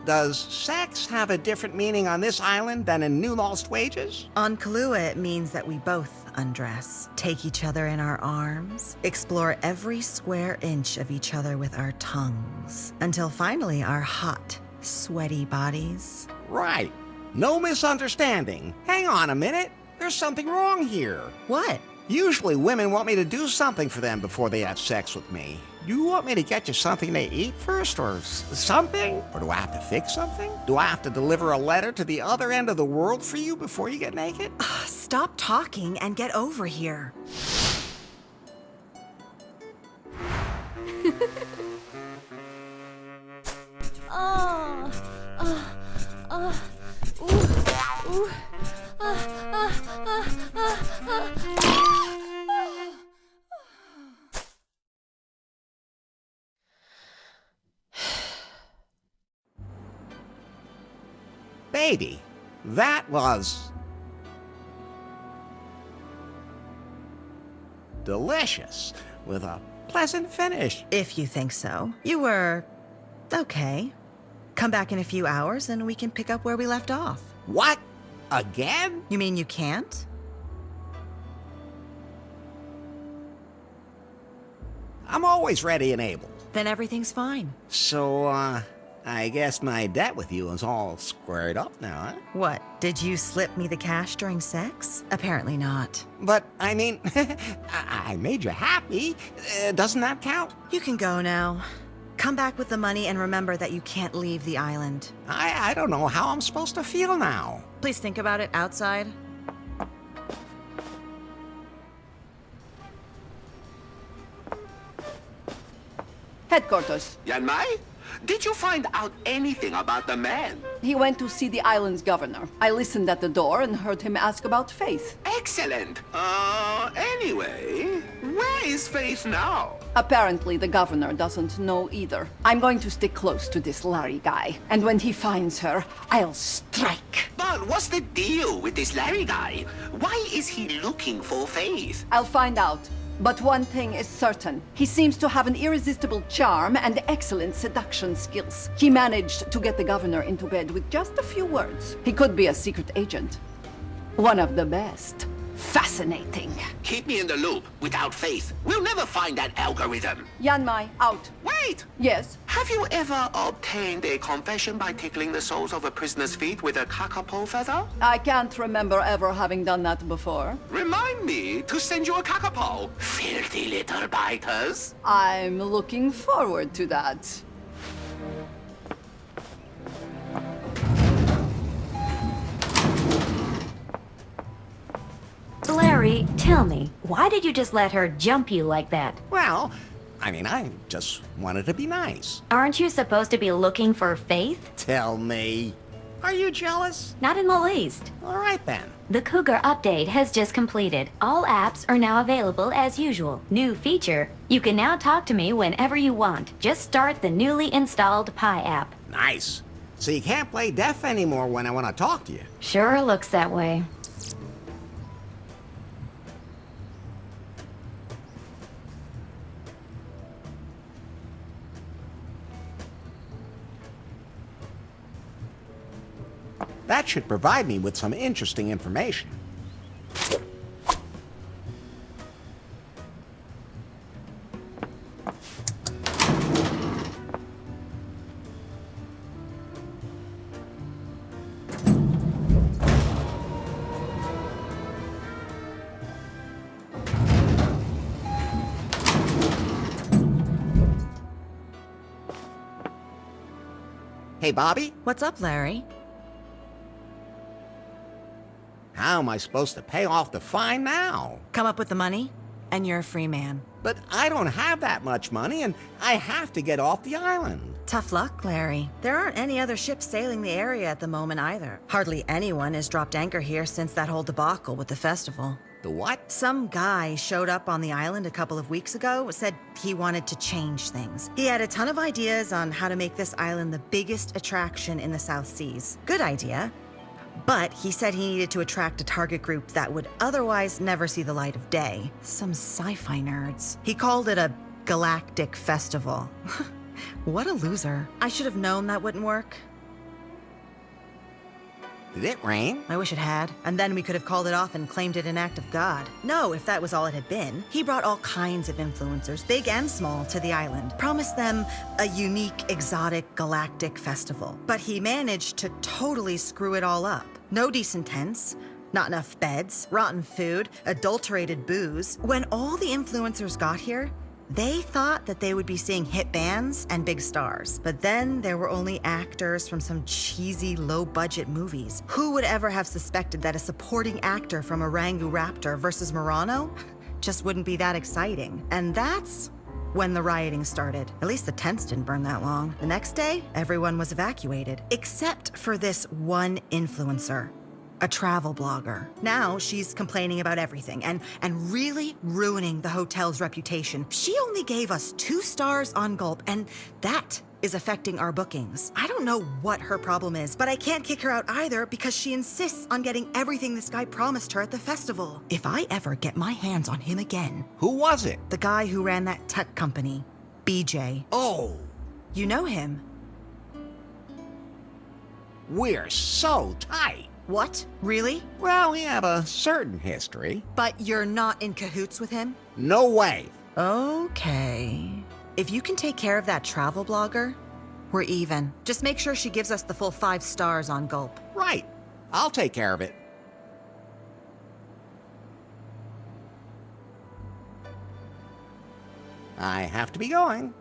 Does sex have a different meaning on this island than in New Lost Wages? On Kahlua, it means that we both undress, take each other in our arms, explore every square inch of each other with our tongues, until finally our hot, sweaty bodies. Right. No misunderstanding. Hang on a minute. There's something wrong here. What? Usually women want me to do something for them before they have sex with me. You want me to get you something to eat first, or something? Or do I have to fix something? Do I have to deliver a letter to the other end of the world for you before you get naked? Stop talking and get over here. Baby, that was delicious, with a pleasant finish. If you think so. You were okay. Come back in a few hours and we can pick up where we left off. What? Again? You mean you can't? I'm always ready and able. Then everything's fine. So, I guess my debt with you is all squared up now, huh? What, did you slip me the cash during sex? Apparently not. But, I mean, I made you happy. Doesn't that count? You can go now. Come back with the money and remember that you can't leave the island. I don't know how I'm supposed to feel now. Please think about it outside. Headquarters. Yan Mai? Did you find out anything about the man? He went to see the island's governor. I listened at the door and heard him ask about Faith. Excellent. Anyway, Where is Faith now? Apparently, the governor doesn't know either. I'm going to stick close to this Larry guy, and when he finds her, I'll strike. But what's the deal with this Larry guy? Why is he looking for Faith? I'll find out. But one thing is certain. He seems to have an irresistible charm and excellent seduction skills. He managed to get the governor into bed with just a few words. He could be a secret agent. One of the best. Fascinating. Keep me in the loop. Without Faith, we'll never find that algorithm. Yanmai, out. Wait! Yes? Have you ever obtained a confession by tickling the soles of a prisoner's feet with a kakapo feather? I can't remember ever having done that before. Remind me to send you a kakapo. Filthy little biters. I'm looking forward to that. Larry, tell me, why did you just let her jump you like that? Well, I just wanted to be nice. Aren't you supposed to be looking for Faith? Tell me. Are you jealous? Not in the least. All right then. The Cougar update has just completed. All apps are now available as usual. New feature, you can now talk to me whenever you want. Just start the newly installed Pi app. Nice. So you can't play deaf anymore when I want to talk to you. Sure looks that way. That should provide me with some interesting information. Hey, Bobby? What's up, Larry? How am I supposed to pay off the fine now? Come up with the money, and you're a free man. But I don't have that much money, and I have to get off the island. Tough luck, Larry. There aren't any other ships sailing the area at the moment either. Hardly anyone has dropped anchor here since that whole debacle with the festival. The what? Some guy showed up on the island a couple of weeks ago, said he wanted to change things. He had a ton of ideas on how to make this island the biggest attraction in the South Seas. Good idea. But he said he needed to attract a target group that would otherwise never see the light of day. Some sci-fi nerds. He called it a galactic festival. What a loser. I should have known that wouldn't work. Did it rain? I wish it had. And then we could have called it off and claimed it an act of God. No, if that was all it had been. He brought all kinds of influencers, big and small, to the island. Promised them a unique, exotic, galactic festival. But he managed to totally screw it all up. No decent tents, not enough beds, rotten food, adulterated booze. When all the influencers got here, they thought that they would be seeing hit bands and big stars. But then there were only actors from some cheesy, low-budget movies. Who would ever have suspected that a supporting actor from Orangu Raptor versus Murano just wouldn't be that exciting? And that's when the rioting started. At least the tents didn't burn that long. The next day, everyone was evacuated, except for this one influencer. A travel blogger. Now she's complaining about everything and really ruining the hotel's reputation. She only gave us 2 stars on Gulp, and that is affecting our bookings. I don't know what her problem is, but I can't kick her out either because she insists on getting everything this guy promised her at the festival. If I ever get my hands on him again... Who was it? The guy who ran that tech company, BJ. Oh. You know him. We're so tight. What? Really? Well, we have a certain history. But you're not in cahoots with him? No way. Okay. If you can take care of that travel blogger, we're even. Just make sure she gives us the full 5 stars on Gulp. Right. I'll take care of it. I have to be going.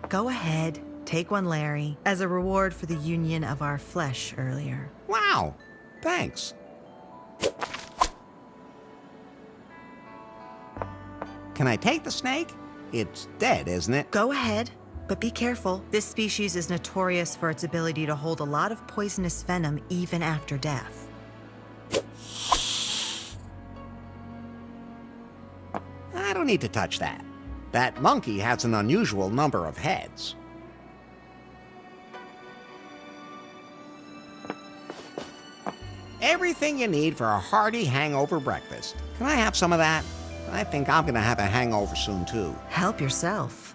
Go ahead. Take one, Larry, as a reward for the union of our flesh earlier. Wow. Thanks. Can I take the snake? It's dead, isn't it? Go ahead, but be careful. This species is notorious for its ability to hold a lot of poisonous venom even after death. don't need to touch that. That monkey has an unusual number of heads. Everything you need for a hearty hangover breakfast. Can I have some of that? I think I'm gonna have a hangover soon, too. Help yourself.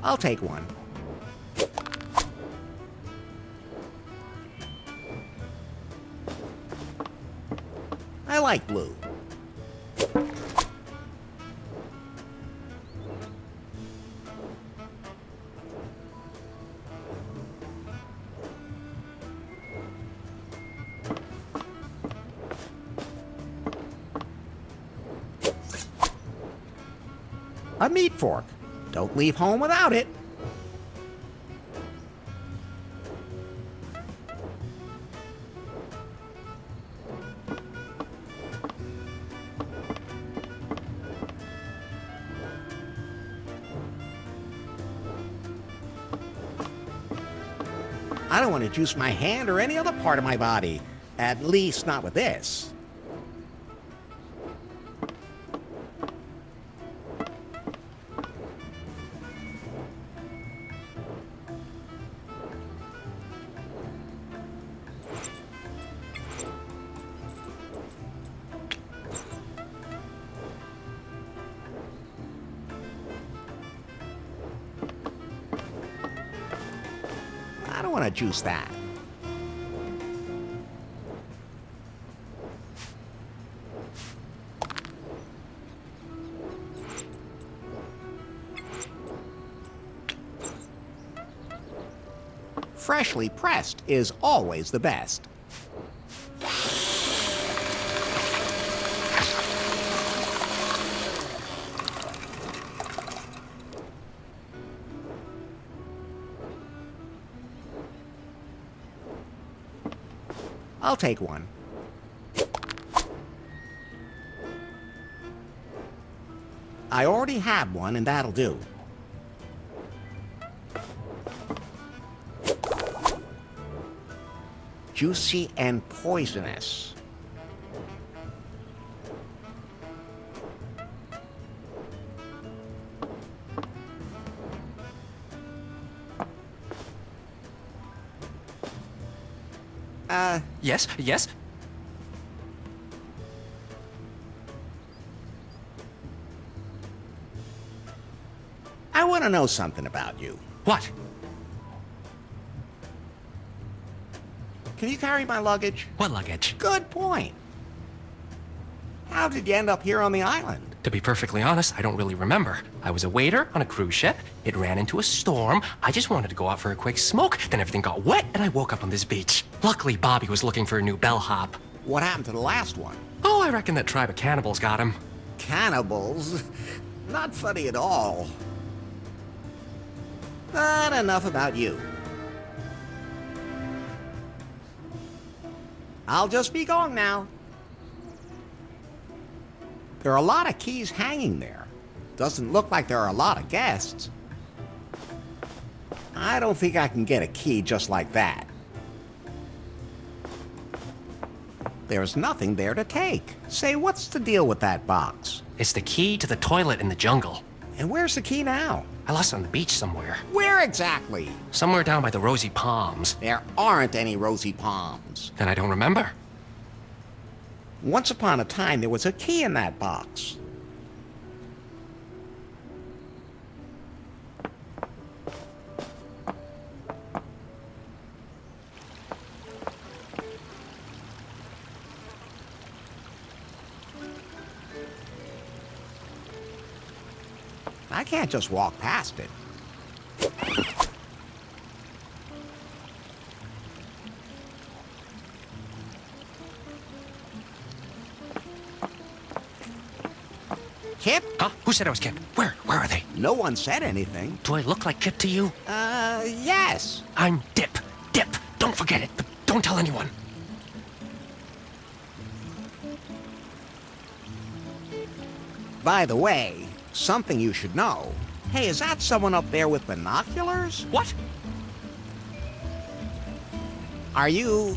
I'll take one. I like blue. A meat fork. Don't leave home without it. I don't want to juice my hand or any other part of my body. At least not with this. I don't want to juice that. Freshly pressed is always the best. I'll take one. I already have one, and that'll do. Juicy and poisonous. Yes, yes? I want to know something about you. What? Can you carry my luggage? What luggage? Good point. How did you end up here on the island? To be perfectly honest, I don't really remember. I was a waiter on a cruise ship. It ran into a storm. I just wanted to go out for a quick smoke. Then everything got wet, and I woke up on this beach. Luckily, Bobby was looking for a new bellhop. What happened to the last one? Oh, I reckon that tribe of cannibals got him. Cannibals? Not funny at all. But enough about you. I'll just be going now. There are a lot of keys hanging there. Doesn't look like there are a lot of guests. I don't think I can get a key just like that. There's nothing there to take. Say, what's the deal with that box? It's the key to the toilet in the jungle. And where's the key now? I lost it on the beach somewhere. Where exactly? Somewhere down by the rosy palms. There aren't any rosy palms. Then I don't remember. Once upon a time, there was a key in that box. I can't just walk past it. Kip? Huh? Who said I was Kip? Where are they? No one said anything. Do I look like Kip to you? Yes. I'm Dip. Dip. Don't forget it, but don't tell anyone. By the way, something you should know. Hey, is that someone up there with binoculars? What? Are you,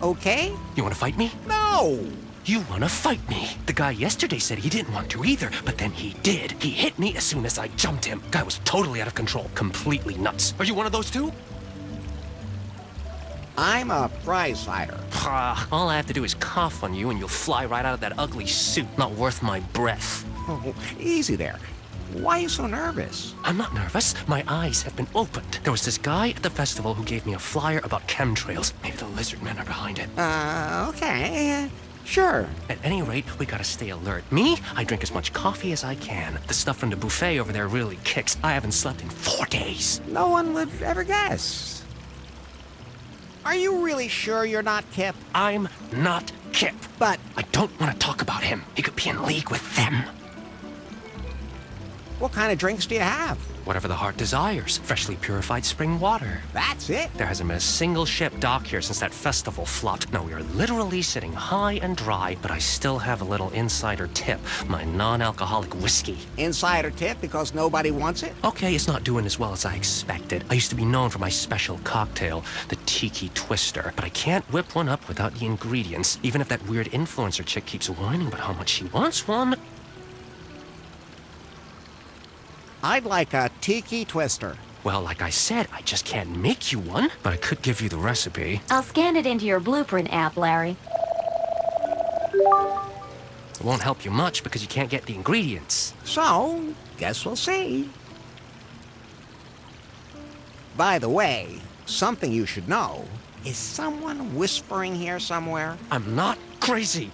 okay? You want to fight me? No! You want to fight me? The guy yesterday said he didn't want to either, but then he did. He hit me as soon as I jumped him. Guy was totally out of control, completely nuts. Are you one of those too? I'm a prize fighter. All I have to do is cough on you and you'll fly right out of that ugly suit. Not worth my breath. Oh, easy there. Why are you so nervous? I'm not nervous. My eyes have been opened. There was this guy at the festival who gave me a flyer about chemtrails. Maybe the lizard men are behind it. Okay. Sure. At any rate, we gotta stay alert. Me, I drink as much coffee as I can. The stuff from the buffet over there really kicks. I haven't slept in 4 days. No one would ever guess. Are you really sure you're not Kip? I'm not Kip. But I don't want to talk about him. He could be in league with them. what kind of drinks do you have? Whatever the heart desires. Freshly purified spring water. That's it? There hasn't been a single ship docked here since that festival flopped. Now we are literally sitting high and dry, but I still have a little insider tip. My non-alcoholic whiskey. Insider tip because nobody wants it? Okay, it's not doing as well as I expected. I used to be known for my special cocktail, the Tiki Twister, but I can't whip one up without the ingredients, even if that weird influencer chick keeps whining about how much she wants one. I'd like a Tiki Twister. Well, like I said, I just can't make you one, but I could give you the recipe. I'll scan it into your blueprint app, Larry. It won't help you much because you can't get the ingredients. So, guess we'll see. By the way, something you should know. Is someone whispering here somewhere? I'm not crazy.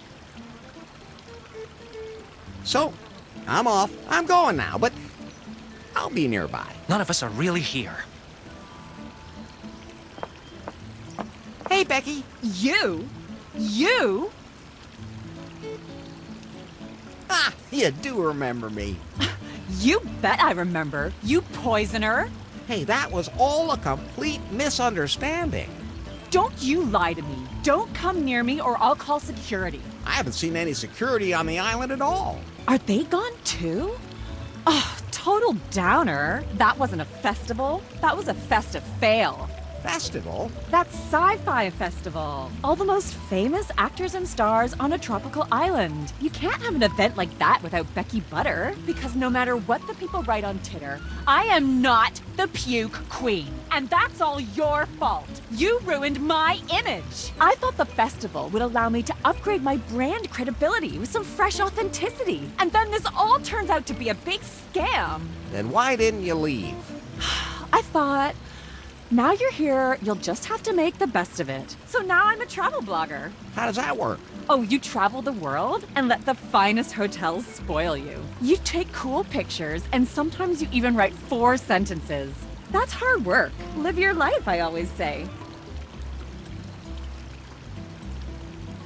So, I'm off. I'm going now, but I'll be nearby. None of us are really here. Hey, Becky. You? Ah, you do remember me. You bet I remember. You poisoner. Hey, that was all a complete misunderstanding. Don't you lie to me. Don't come near me or I'll call security. I haven't seen any security on the island at all. Are they gone too? Oh, total downer. That wasn't a festival. That was a festive fail. Festival? That's sci-fi festival. All the most famous actors and stars on a tropical island. You can't have an event like that without Becky Butter, because no matter what the people write on Twitter, I am not the puke queen. And that's all your fault. You ruined my image. I thought the festival would allow me to upgrade my brand credibility with some fresh authenticity. And then this all turns out to be a big scam. Then why didn't you leave? I thought, now you're here, you'll just have to make the best of it. So now I'm a travel blogger. How does that work? Oh, you travel the world and let the finest hotels spoil you. You take cool pictures and sometimes you even write 4 sentences. That's hard work. Live your life, I always say.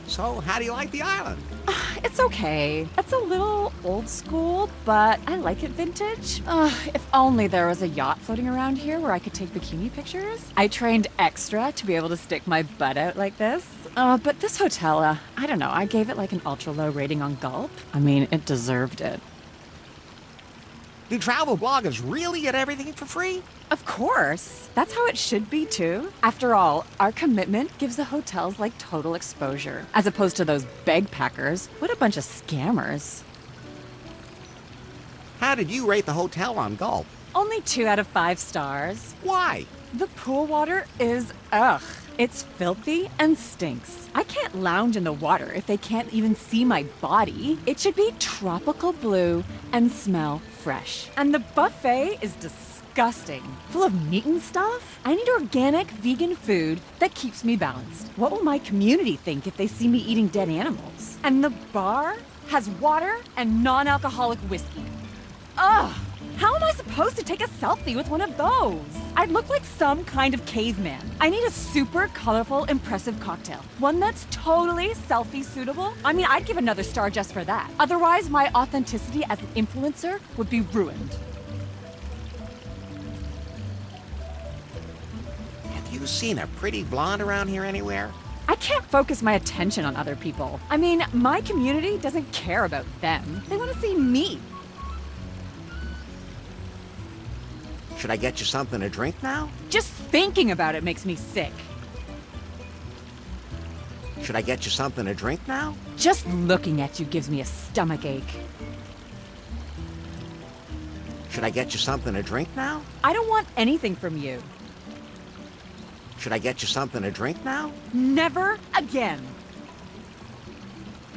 So, how do you like the island? It's okay. It's a little old school, but I like it vintage. If only there was a yacht floating around here where I could take bikini pictures. I trained extra to be able to stick my butt out like this. But this hotel, I don't know, I gave it like an ultra low rating on Gulp. I mean, it deserved it. Do travel bloggers really get everything for free? Of course. That's how it should be, too. After all, our commitment gives the hotels, like, total exposure. As opposed to those bagpackers. What a bunch of scammers. How did you rate the hotel on Gulp? Only 2 out of 5 stars. Why? The pool water is, ugh. It's filthy and stinks. I can't lounge in the water if they can't even see my body. It should be tropical blue and smell fresh. And the buffet is disgusting. Full of meat and stuff. I need organic, vegan food that keeps me balanced. What will my community think if they see me eating dead animals? And the bar has water and non-alcoholic whiskey. Ugh! How am I I supposed to take a selfie with one of those? I'd look like some kind of caveman. I need a super colorful, impressive cocktail. One that's totally selfie suitable. I mean, I'd give another star just for that. Otherwise, my authenticity as an influencer would be ruined. Have you seen a pretty blonde around here anywhere? I can't focus my attention on other people. I mean, my community doesn't care about them. They want to see me. Should I get you something to drink now? Just thinking about it makes me sick. Should I get you something to drink now? Just looking at you gives me a stomachache. Should I get you something to drink now? I don't want anything from you. Should I get you something to drink now? Never again.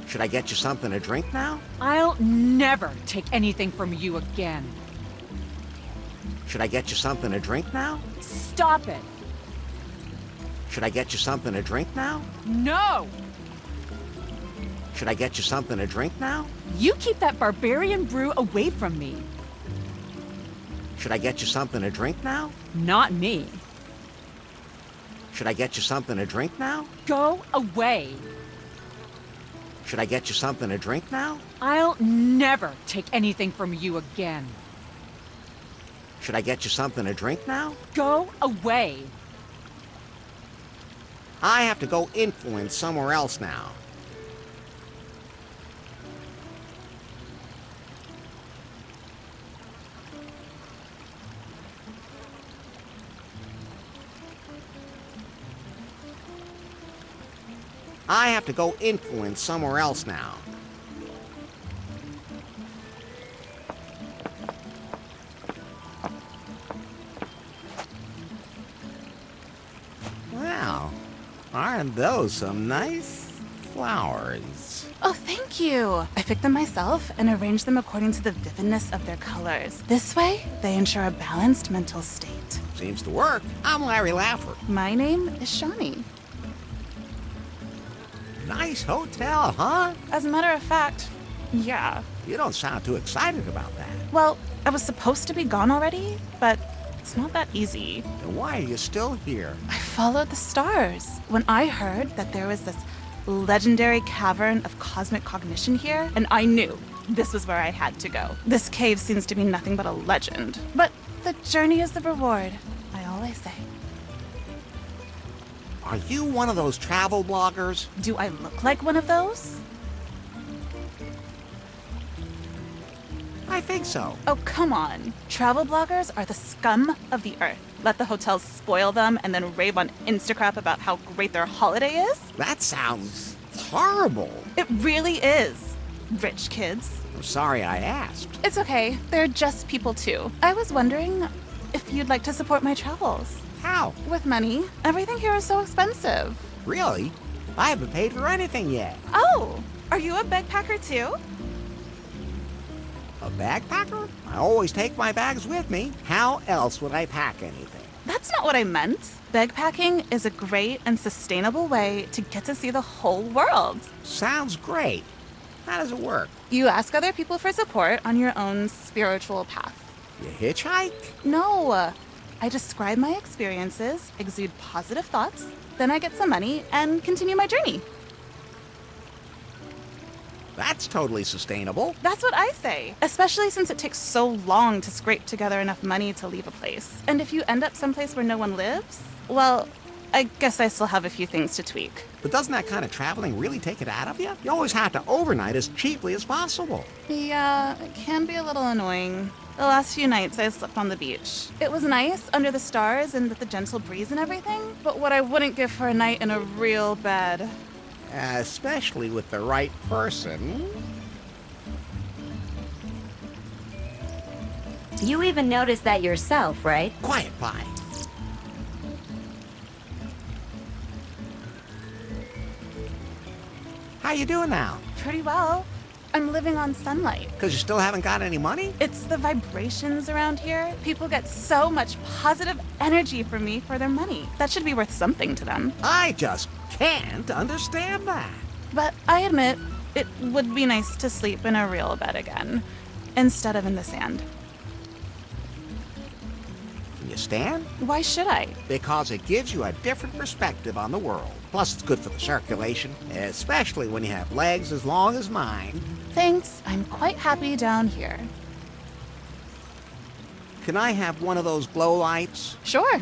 Should I get you something to drink now? I'll never take anything from you again. Should I get you something to drink now? Stop it. Should I get you something to drink now? No! Should I get you something to drink now? You keep that barbarian brew away from me. Should I get you something to drink now? Not me. Should I get you something to drink now? Go away. Should I get you something to drink now? I'll never take anything from you again. Should I get you something to drink now? Go away. I have to go influence somewhere else now. I have to go influence somewhere else now. Wow, aren't those some nice flowers? Oh, thank you. I picked them myself and arranged them according to the vividness of their colors. This way, they ensure a balanced mental state. Seems to work. I'm Larry Laffer. My name is Shawnee. Nice hotel, huh? As a matter of fact, yeah. You don't sound too excited about that. Well, I was supposed to be gone already, but it's not that easy. Then why are you still here? I followed the stars. When I heard that there was this legendary cavern of cosmic cognition here, and I knew this was where I had to go. This cave seems to be nothing but a legend. But the journey is the reward, I always say. Are you one of those travel bloggers? Do I look like one of those? I think so. Oh, come on. Travel bloggers are the scum of the earth. Let the hotels spoil them and then rave on Instagram about how great their holiday is? That sounds horrible. It really is. Rich kids. I'm sorry I asked. It's okay. They're just people too. I was wondering if you'd like to support my travels. How? With money. Everything here is so expensive. Really? I haven't paid for anything yet. Oh, are you a backpacker too? A backpacker? I always take my bags with me. How else would I pack anything? That's not what I meant. Backpacking is a great and sustainable way to get to see the whole world. Sounds great. How does it work? You ask other people for support on your own spiritual path. You hitchhike? No. I describe my experiences, exude positive thoughts, then I get some money and continue my journey. That's totally sustainable. That's what I say, especially since it takes so long to scrape together enough money to leave a place. And if you end up someplace where no one lives, well, I guess I still have a few things to tweak. But doesn't that kind of traveling really take it out of you? You always have to overnight as cheaply as possible. Yeah, it can be a little annoying. The last few nights I slept on the beach. It was nice under the stars and with the gentle breeze and everything, but what I wouldn't give for a night in a real bed. Especially with the right person. You even noticed that yourself, right? Quiet, Pie. How you doing now? Pretty well. I'm living on sunlight. Because you still haven't got any money? It's the vibrations around here. People get so much positive energy from me for their money. That should be worth something to them. I just can't understand that. But I admit, it would be nice to sleep in a real bed again, instead of in the sand. Understand? Why should I? Because it gives you a different perspective on the world. Plus, it's good for the circulation, especially when you have legs as long as mine. Thanks, I'm quite happy down here. Can I have one of those glow lights? Sure.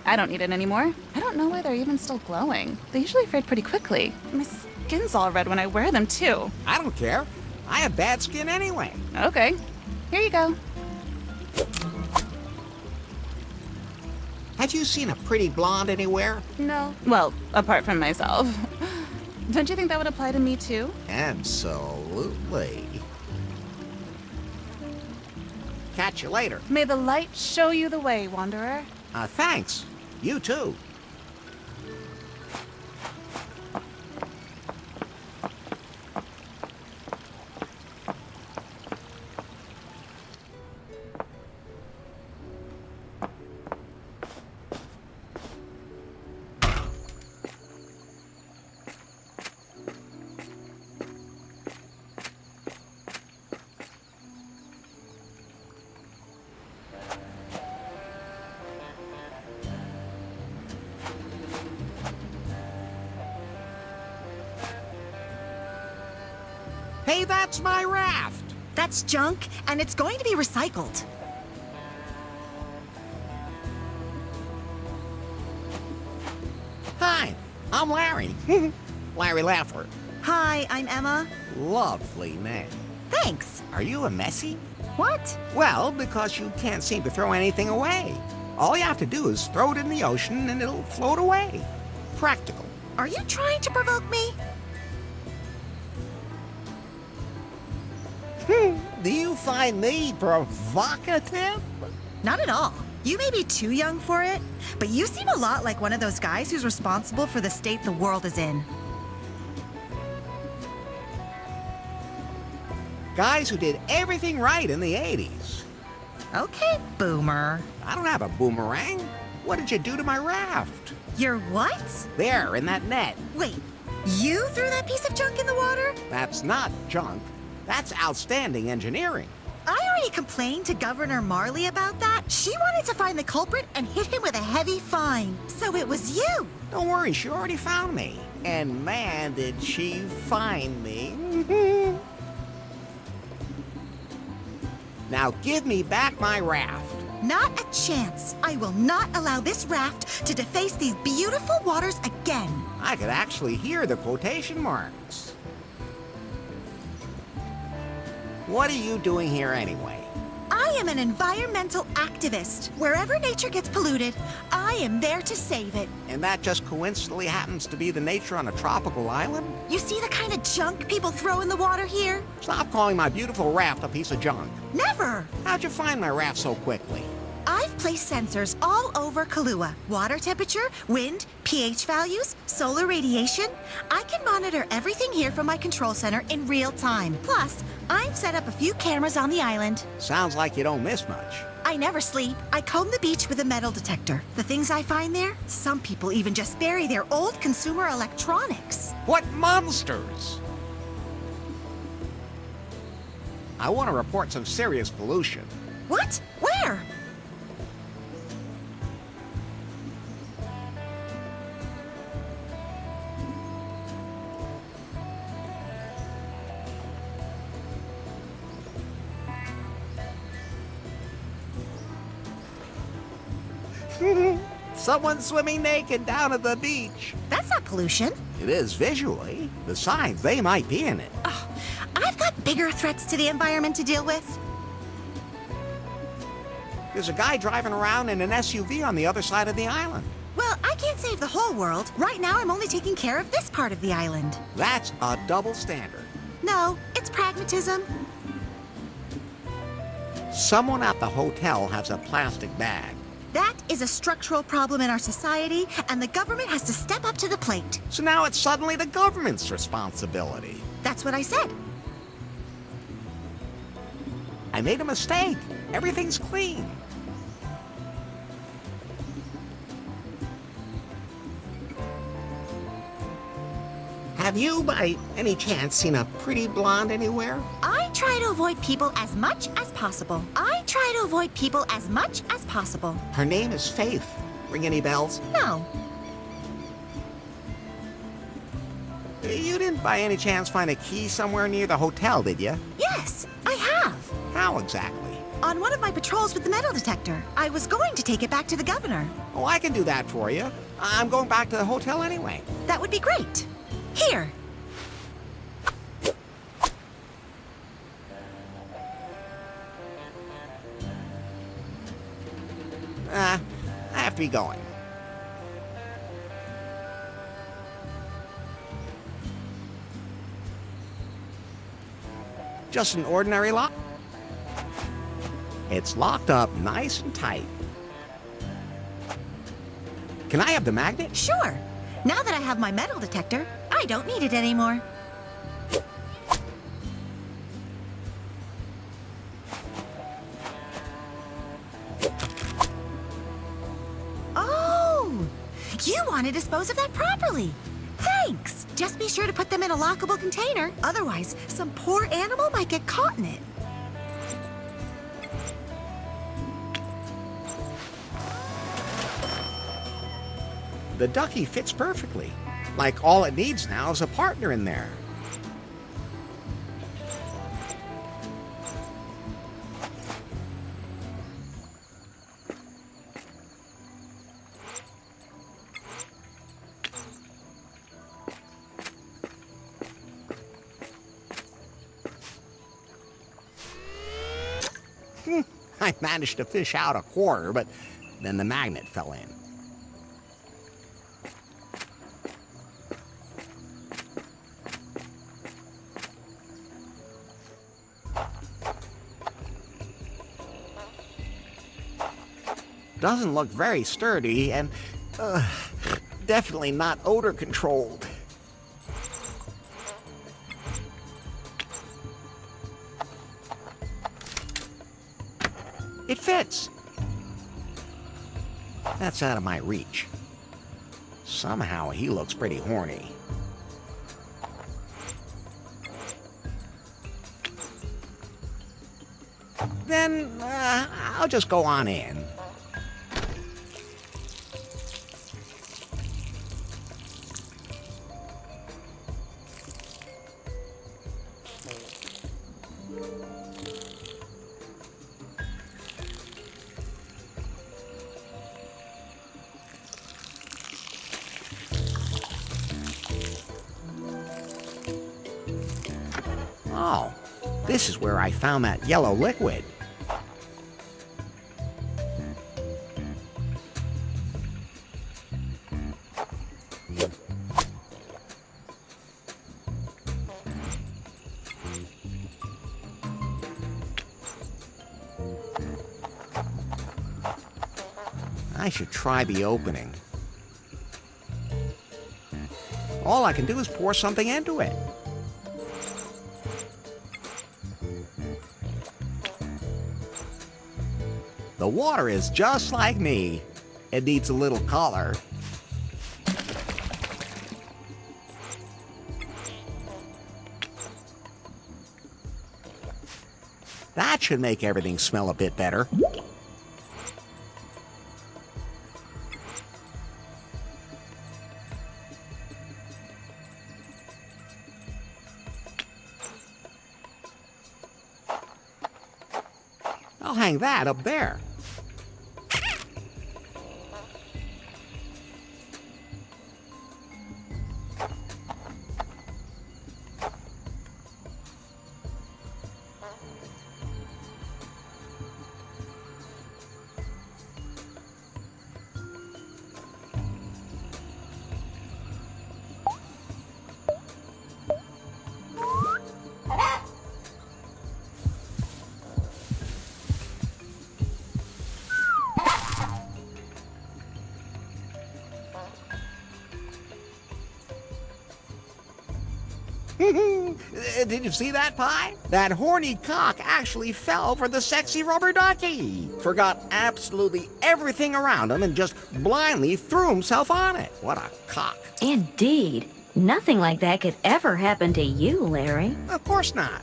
I don't need it anymore. I don't know why they're even still glowing. They usually fade pretty quickly. My skin's all red when I wear them, too. I don't care. I have bad skin anyway. Okay. Here you go. Have you seen a pretty blonde anywhere? No. Well, apart from myself. Don't you think that would apply to me, too? Absolutely. Catch you later. May the light show you the way, Wanderer. Thanks. You too. Hey, that's my raft! That's junk, and it's going to be recycled. Hi, I'm Larry. Larry Laffer. Hi, I'm Emma. Lovely name. Thanks. Are you a messy? What? Well, because you can't seem to throw anything away. All you have to do is throw it in the ocean and it'll float away. Practical. Are you trying to provoke me? Do you find me provocative? Not at all. You may be too young for it, but you seem a lot like one of those guys who's responsible for the state the world is in. Guys who did everything right in the 80s. Okay, boomer. I don't have a boomerang. What did you do to my raft? Your what? There, in that net. Wait, you threw that piece of junk in the water? That's not junk. That's outstanding engineering. I already complained to Governor Marley about that. She wanted to find the culprit and hit him with a heavy fine. So it was you. Don't worry, she already found me. And man, did she find me. Now give me back my raft. Not a chance. I will not allow this raft to deface these beautiful waters again. I could actually hear the quotation marks. What are you doing here anyway? I am an environmental activist. Wherever nature gets polluted, I am there to save it. And that just coincidentally happens to be the nature on a tropical island? You see the kind of junk people throw in the water here? Stop calling my beautiful raft a piece of junk. Never! How'd you find my raft so quickly? I've placed sensors all over Kahlua. Water temperature, wind, pH values, solar radiation. I can monitor everything here from my control center in real time. Plus, I've set up a few cameras on the island. Sounds like you don't miss much. I never sleep. I comb the beach with a metal detector. The things I find there, some people even just bury their old consumer electronics. What monsters! I want to report some serious pollution. What? Where? Someone's swimming naked down at the beach. That's not pollution. It is visually. Besides, they might be in it. Oh, I've got bigger threats to the environment to deal with. There's a guy driving around in an SUV on the other side of the island. Well, I can't save the whole world. Right now, I'm only taking care of this part of the island. That's a double standard. No, it's pragmatism. Someone at the hotel has a plastic bag. That is a structural problem in our society, and the government has to step up to the plate. So now it's suddenly the government's responsibility. That's what I said. I made a mistake. Everything's clean. Have you, by any chance, seen a pretty blonde anywhere? I try to avoid people as much as possible. Her name is Faith. Ring any bells? No. You didn't by any chance find a key somewhere near the hotel, did you? Yes, I have. How exactly? On one of my patrols with the metal detector. I was going to take it back to the governor. Oh, I can do that for you. I'm going back to the hotel anyway. That would be great. Here. I have to be going. Just an ordinary lock? It's locked up nice and tight. Can I have the magnet? Sure. Now that I have my metal detector, I don't need it anymore. Oh! You want to dispose of that properly. Thanks. Just be sure to put them in a lockable container. Otherwise, some poor animal might get caught in it. The ducky fits perfectly. Like all it needs now is a partner in there. I managed to fish out a quarter, but then the magnet fell in. Doesn't look very sturdy and definitely not odor controlled. It fits. That's out of my reach. Somehow he looks pretty horny. Then I'll just go on in. Oh, this is where I found that yellow liquid. I should try the opening. All I can do is pour something into it. The water is just like me. It needs a little color. That should make everything smell a bit better. I'll hang that up there. Did you see that, Pie? That horny cock actually fell for the sexy rubber ducky. Forgot absolutely everything around him and just blindly threw himself on it. What a cock. Indeed. Nothing like that could ever happen to you, Larry. Of course not.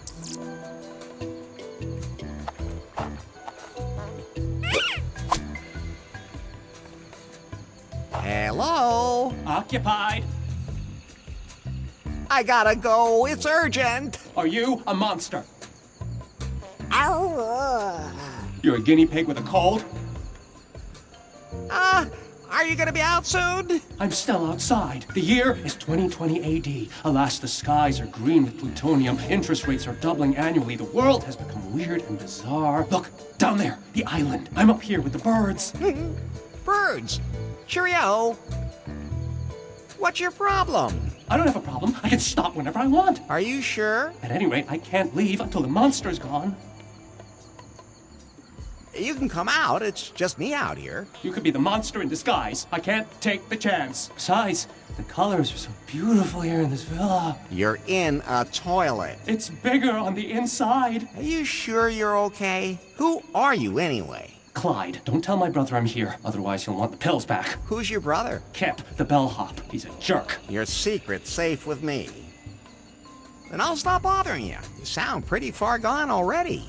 Hello? Occupied. I gotta go. It's urgent. Are you a monster? Ow. You're a guinea pig with a cold? Are you gonna be out soon? I'm still outside. The year is 2020 AD. Alas, the skies are green with plutonium. Interest rates are doubling annually. The world has become weird and bizarre. Look, down there, the island. I'm up here with the birds. Birds. Cheerio. What's your problem? I don't have a problem. I can stop whenever I want. Are you sure? At any rate, I can't leave until the monster's gone. You can come out. It's just me out here. You could be the monster in disguise. I can't take the chance. Besides, the colors are so beautiful here in this villa. You're in a toilet. It's bigger on the inside. Are you sure you're okay? Who are you anyway? Clyde, don't tell my brother I'm here. Otherwise, he'll want the pills back. Who's your brother? Kip, the bellhop. He's a jerk. Your secret's safe with me. Then I'll stop bothering you. You sound pretty far gone already.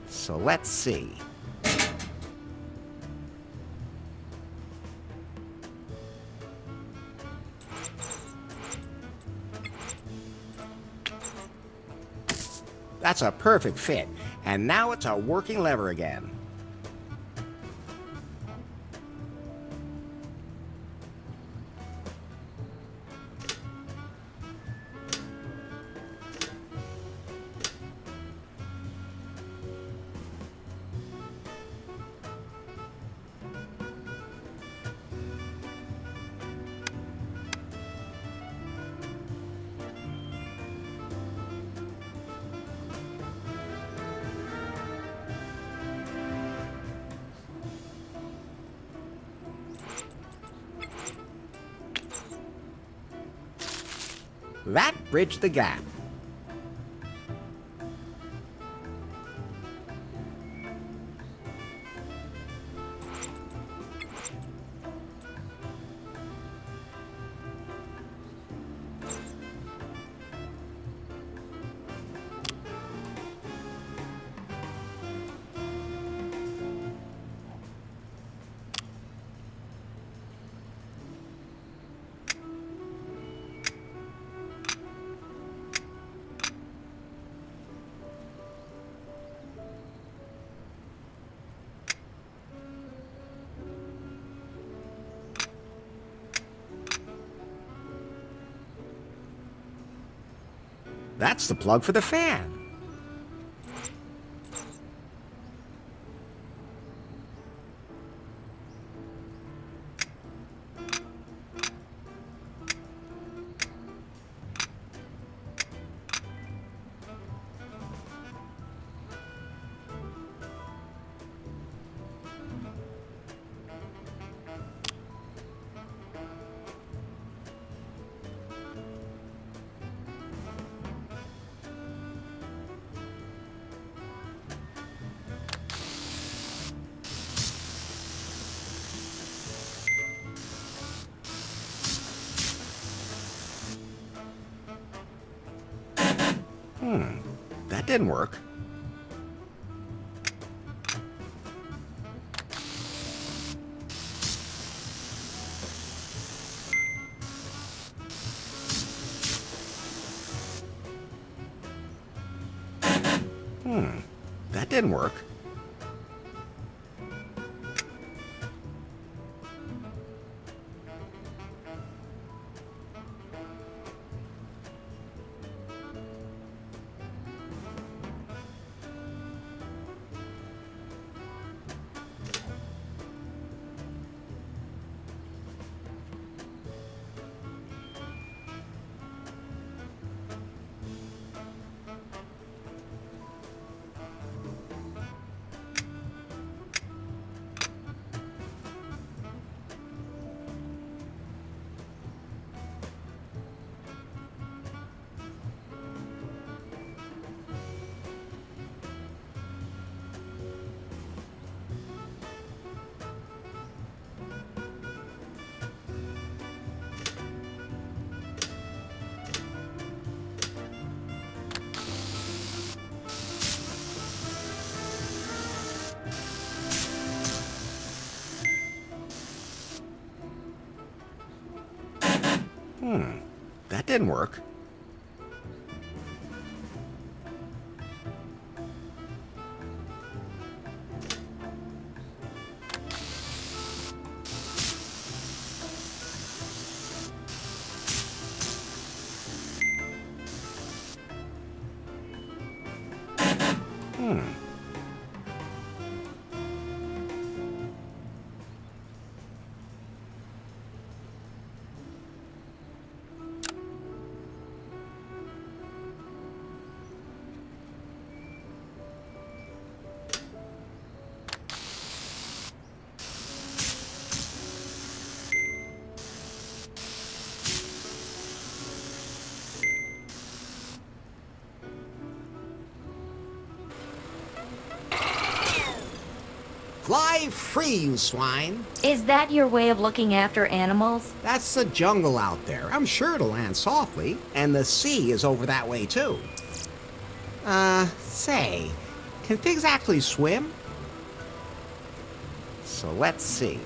So let's see. That's a perfect fit. And now it's a working lever again. That bridged the gap. That's the plug for the fan. That didn't work. That didn't work. didn't work. Fly free, you swine. Is that your way of looking after animals? That's the jungle out there. I'm sure to land softly. And the sea is over that way, too. Say, can pigs actually swim? So let's see.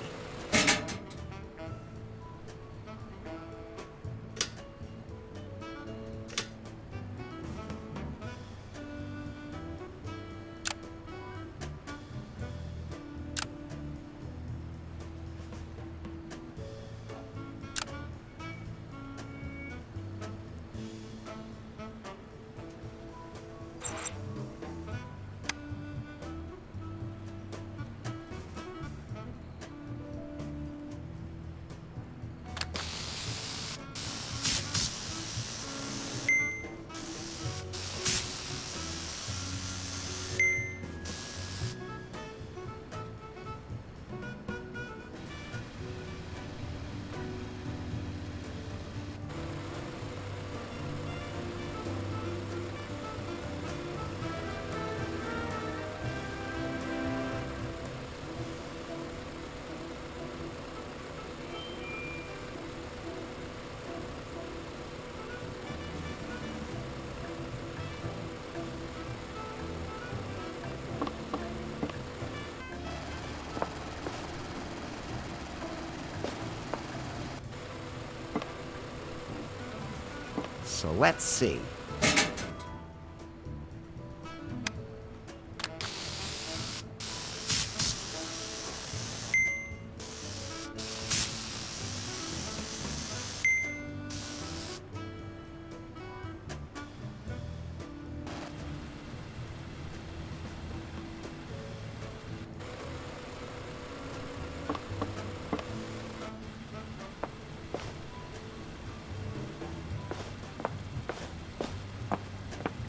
So let's see.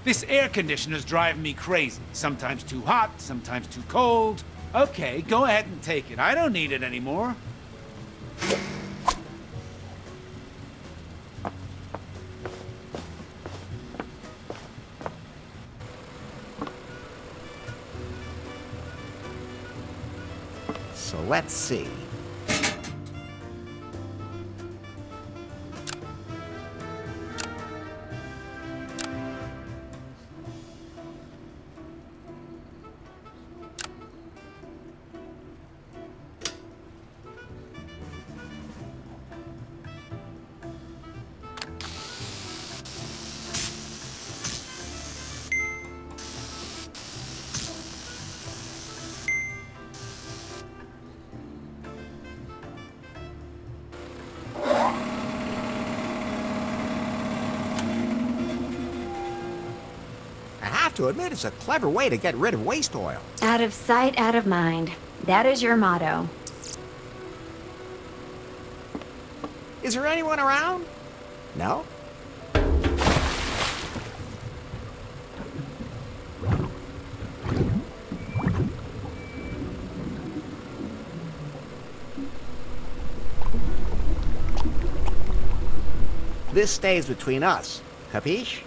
This air conditioner's driving me crazy. Sometimes too hot, sometimes too cold. Okay, go ahead and take it. I don't need it anymore. So let's see. I have to admit, it's a clever way to get rid of waste oil. Out of sight, out of mind. That is your motto. Is there anyone around? No? This stays between us. Capiche?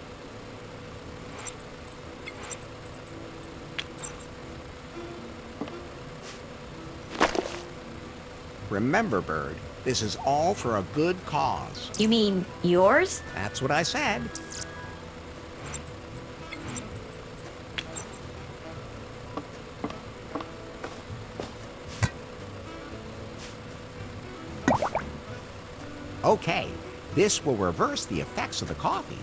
Remember, Bird, this is all for a good cause. You mean yours? That's what I said. Okay, This will reverse the effects of the coffee.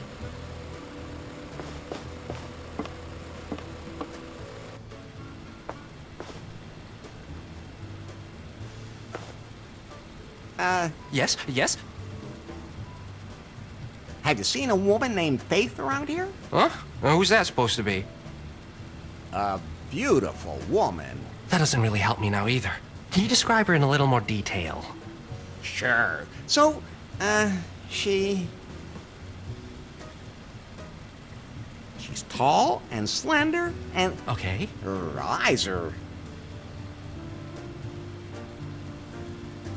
Yes, yes? Have you seen a woman named Faith around here? Huh? Who's that supposed to be? A beautiful woman. That doesn't really help me now either. Can you describe her in a little more detail? Sure. So, she's tall and slender, and Okay. her eyes are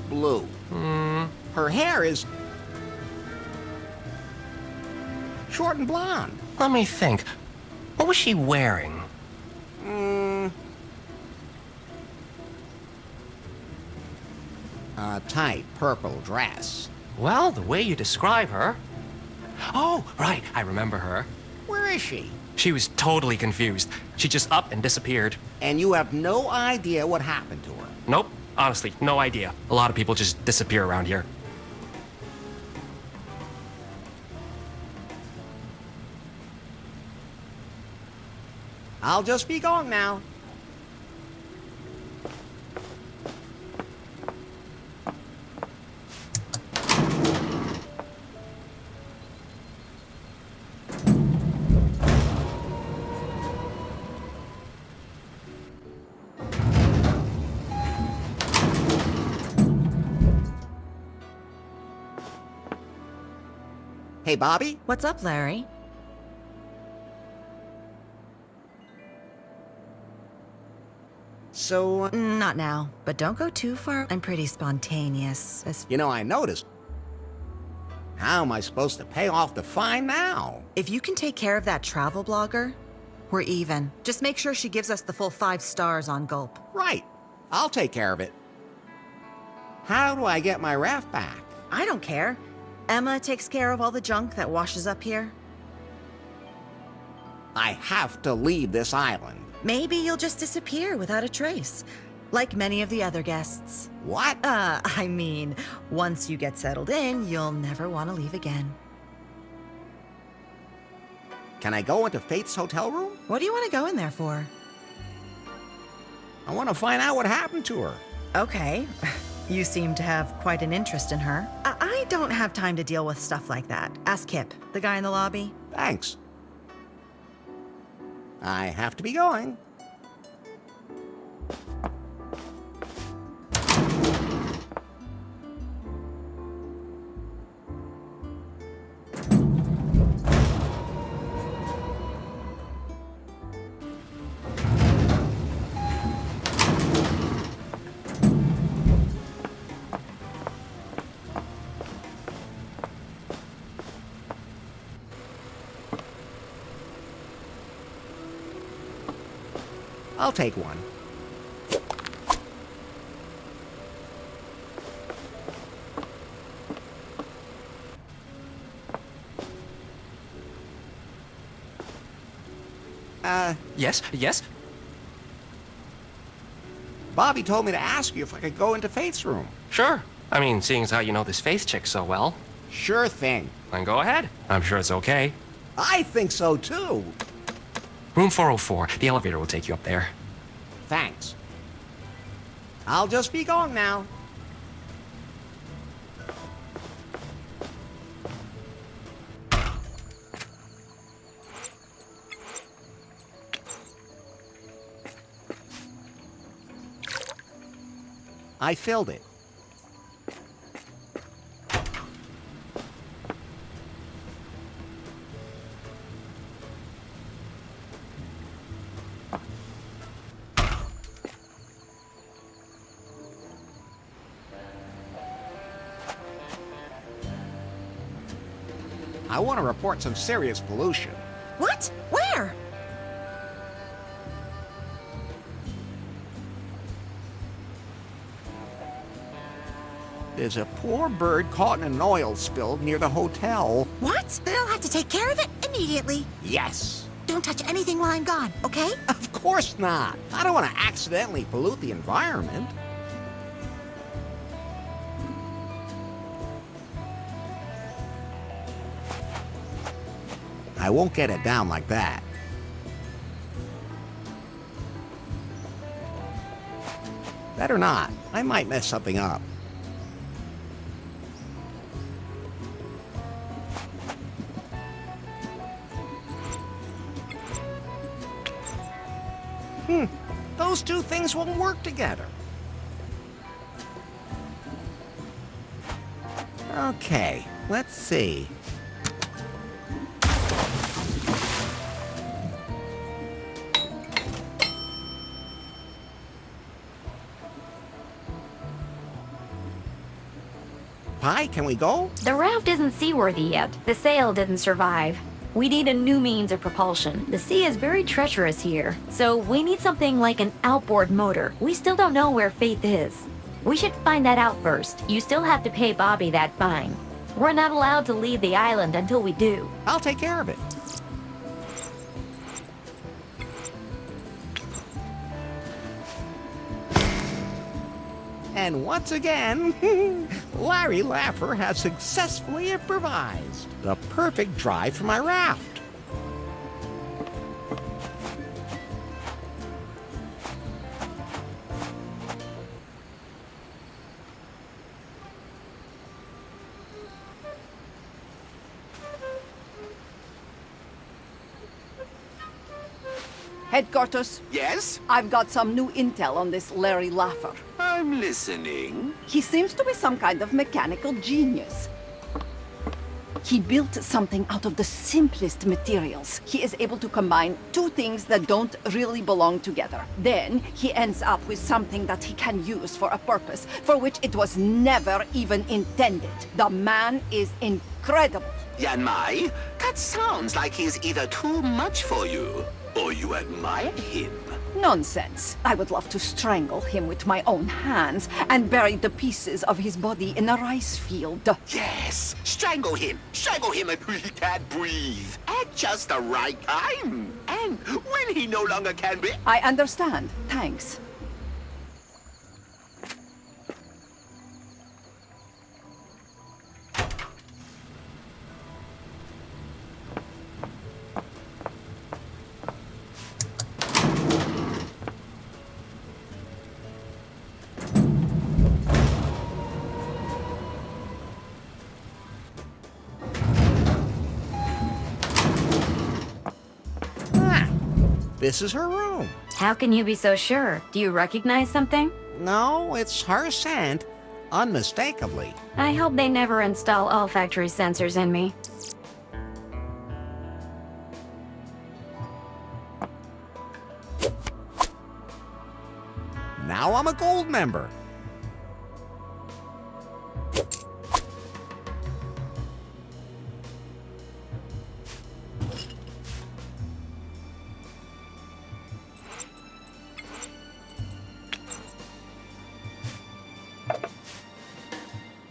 blue. Her hair is short and blonde. Let me think. What was she wearing? A tight purple dress. Well, the way you describe her... Oh, right, I remember her. Where is she? She was totally confused. She just up and disappeared. And you have no idea what happened to her? Nope, honestly, no idea. A lot of people just disappear around here. I'll just be going now. Hey, Bobby? What's up, Larry? So, Not now, but don't go too far. I'm pretty spontaneous. you know, I noticed. How am I supposed to pay off the fine now? If you can take care of that travel blogger, we're even. Just make sure she gives us the full 5 stars on Gulp. Right. I'll take care of it. How do I get my raft back? I don't care. Emma takes care of all the junk that washes up here. I have to leave this island. Maybe you'll just disappear without a trace, like many of the other guests. What? I mean, once you get settled in, you'll never want to leave again. Can I go into Faith's hotel room? What do you want to go in there for? I want to find out what happened to her. Okay. You seem to have quite an interest in her. I don't have time to deal with stuff like that. Ask Kip, the guy in the lobby. Thanks. I have to be going. I'll take one. Yes, yes? Bobby told me to ask you if I could go into Faith's room. Sure. I mean, seeing as how you know this Faith chick so well. Sure thing. Then go ahead. I'm sure it's okay. I think so, too. Room 404. The elevator will take you up there. Thanks. I'll just be going now. I filled it. I want to report some serious pollution. What? Where? There's a poor bird caught in an oil spill near the hotel. What? Then I'll have to take care of it immediately. Yes. Don't touch anything while I'm gone, okay? Of course not. I don't want to accidentally pollute the environment. I won't get it down like that. Better not. I might mess something up. Those two things won't work together. Okay, let's see. Pi, can we go? The raft isn't seaworthy yet. The sail didn't survive. We need a new means of propulsion. The sea is very treacherous here, so we need something like an outboard motor. We still don't know where Faith is. We should find that out first. You still have to pay Bobby that fine. We're not allowed to leave the island until we do. I'll take care of it. And once again, Larry Laffer has successfully improvised the perfect drive for my raft. Headquarters? Yes? I've got some new intel on this Larry Laffer. I'm listening. He seems to be some kind of mechanical genius. He built something out of the simplest materials. He is able to combine two things that don't really belong together. Then he ends up with something that he can use for a purpose for which it was never even intended. The man is incredible. Yan Mai, that sounds like he's either too much for you or you admire him. Nonsense. I would love to strangle him with my own hands and bury the pieces of his body in a rice field. Yes, strangle him until he can't breathe. At just the right time. And when he no longer can breathe. I understand. Thanks. This is her room. How can you be so sure? Do you recognize something? No, it's her scent, unmistakably. I hope they never install olfactory sensors in me. Now I'm a gold member.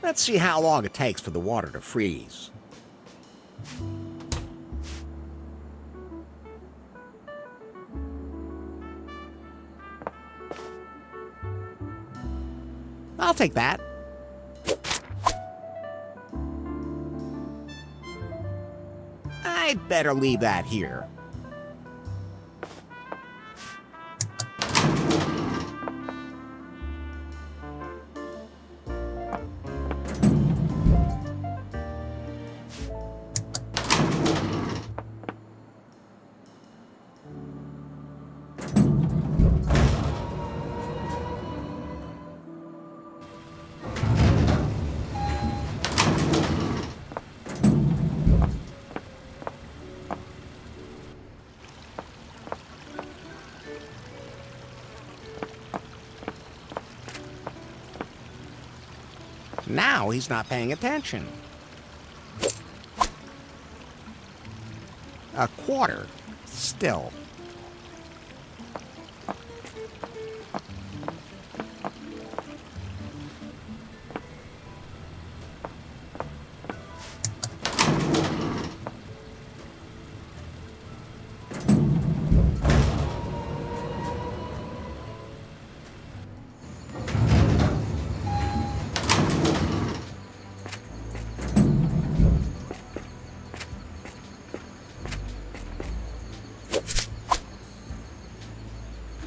Let's see how long it takes for the water to freeze. I'll take that. I'd better leave that here. Now he's not paying attention. A quarter, still.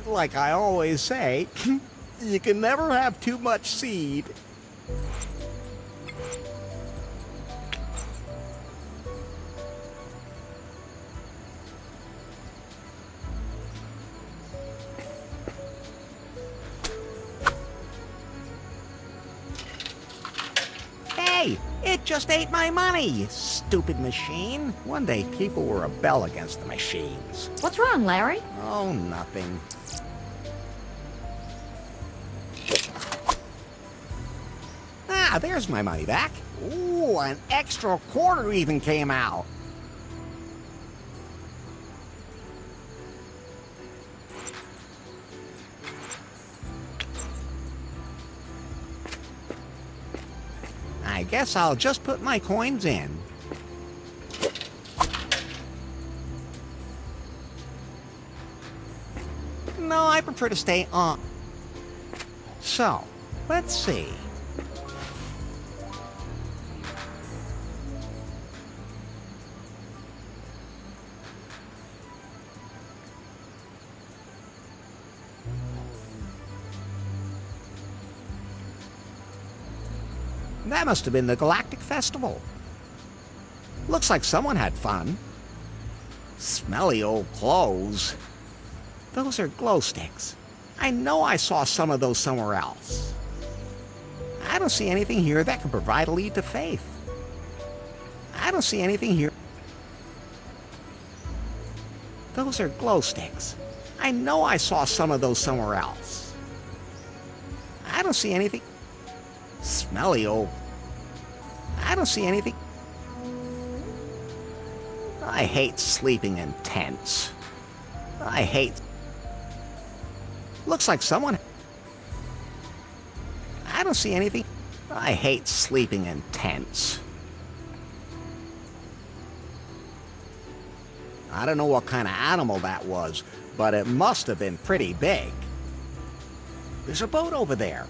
like I always say, you can never have too much seed. Hey, it just ate my money, you stupid machine. One day people will rebel against the machines. What's wrong, Larry? Oh, nothing. Ah, there's my money back. Ooh, an extra quarter even came out. I guess I'll just put my coins in. No, I prefer to stay on. So, let's see. That must have been the Galactic Festival. Looks like someone had fun. Smelly old clothes. Those are glow sticks. I know I saw some of those somewhere else. I don't see anything here that can provide a lead to faith. I don't see anything here. Those are glow sticks. I know I saw some of those somewhere else. I don't see anything. Smelly old. I don't see anything. I hate sleeping in tents. I hate. Looks like someone. I don't see anything. I hate sleeping in tents. I don't know what kind of animal that was, but it must have been pretty big. There's a boat over there.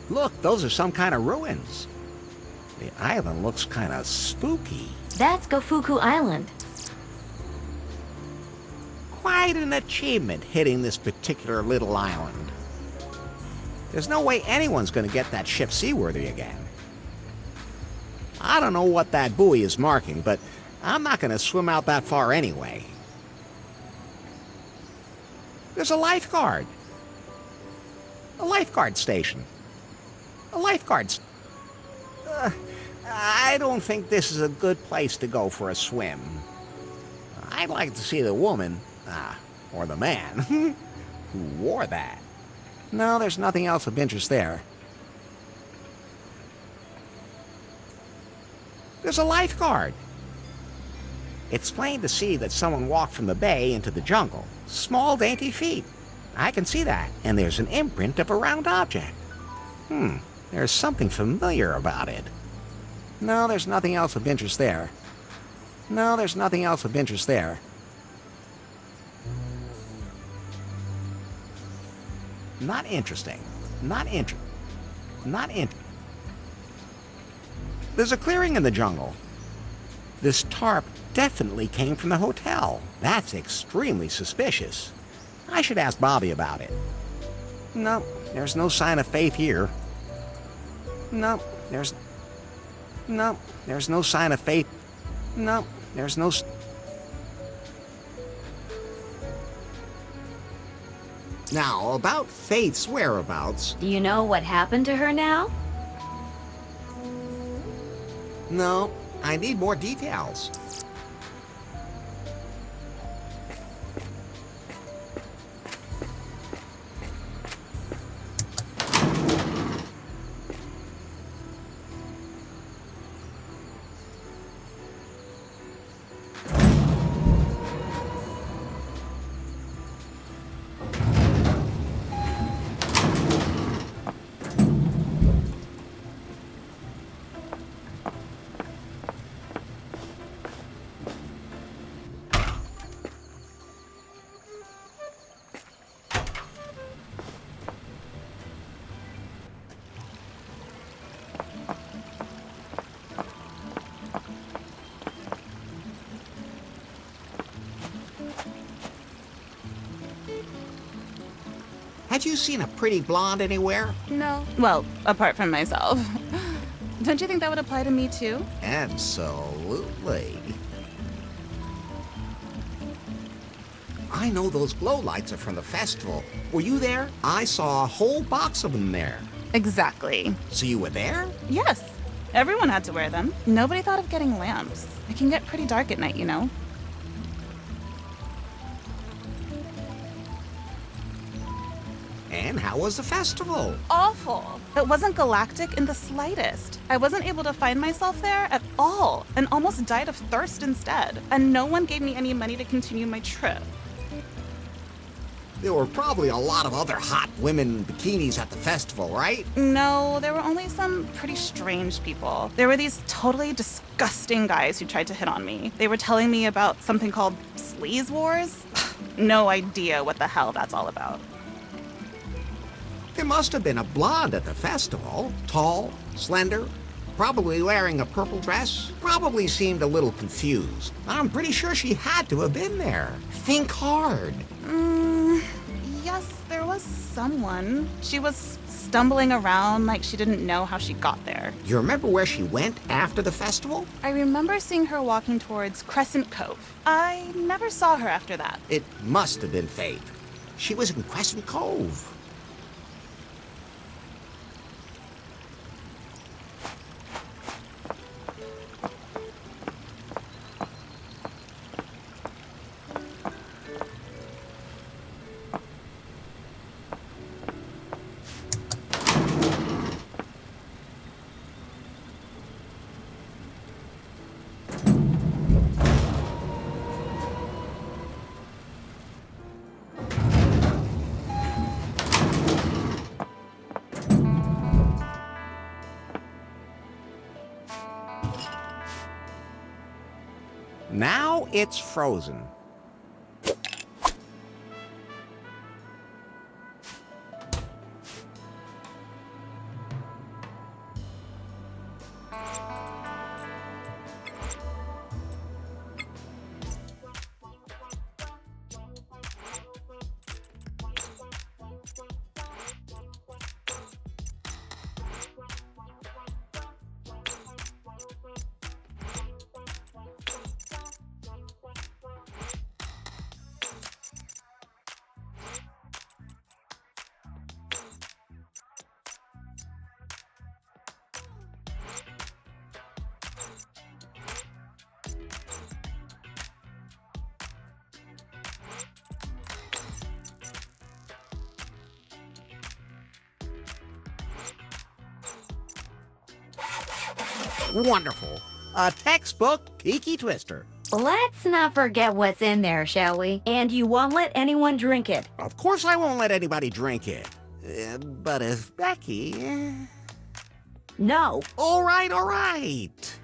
Look, those are some kind of ruins. The island looks kind of spooky. That's Gofuku Island. Quite an achievement hitting this particular little island. There's no way anyone's going to get that ship seaworthy again. I don't know what that buoy is marking, but I'm not going to swim out that far anyway. There's a lifeguard. A lifeguard station. A lifeguard. I don't think this is a good place to go for a swim. I'd like to see the woman, or the man, who wore that. No, there's nothing else of interest there. There's a lifeguard. It's plain to see that someone walked from the bay into the jungle. Small, dainty feet. I can see that, and there's an imprint of a round object. There's something familiar about it. No, there's nothing else of interest there. No, there's nothing else of interest there. Not interesting. Not There's a clearing in the jungle. This tarp definitely came from the hotel. That's extremely suspicious. I should ask Bobby about it. No, there's no sign of faith here. No, there's no sign of faith. No, there's no. Now, about Faith's whereabouts. Do you know what happened to her now? No, I need more details. Have you seen a pretty blonde anywhere? No. Well, apart from myself. Don't you think that would apply to me too? Absolutely. I know those glow lights are from the festival. Were you there? I saw a whole box of them there. Exactly. So you were there? Yes. Everyone had to wear them. Nobody thought of getting lamps. It can get pretty dark at night, you know. And how was the festival? Awful. It wasn't galactic in the slightest. I wasn't able to find myself there at all and almost died of thirst instead. And no one gave me any money to continue my trip. There were probably a lot of other hot women in bikinis at the festival, right? No, there were only some pretty strange people. There were these totally disgusting guys who tried to hit on me. They were telling me about something called sleaze wars. No idea what the hell that's all about. There must have been a blonde at the festival. Tall, slender, probably wearing a purple dress. Probably seemed a little confused. I'm pretty sure she had to have been there. Think hard. Yes, there was someone. She was stumbling around like she didn't know how she got there. You remember where she went after the festival? I remember seeing her walking towards Crescent Cove. I never saw her after that. It must have been Faith. She was in Crescent Cove. Now it's frozen. Wonderful. A textbook Tiki Twister. Let's not forget what's in there, shall we? And you won't let anyone drink it. Of course I won't let anybody drink it. But if Becky... No. All right, all right.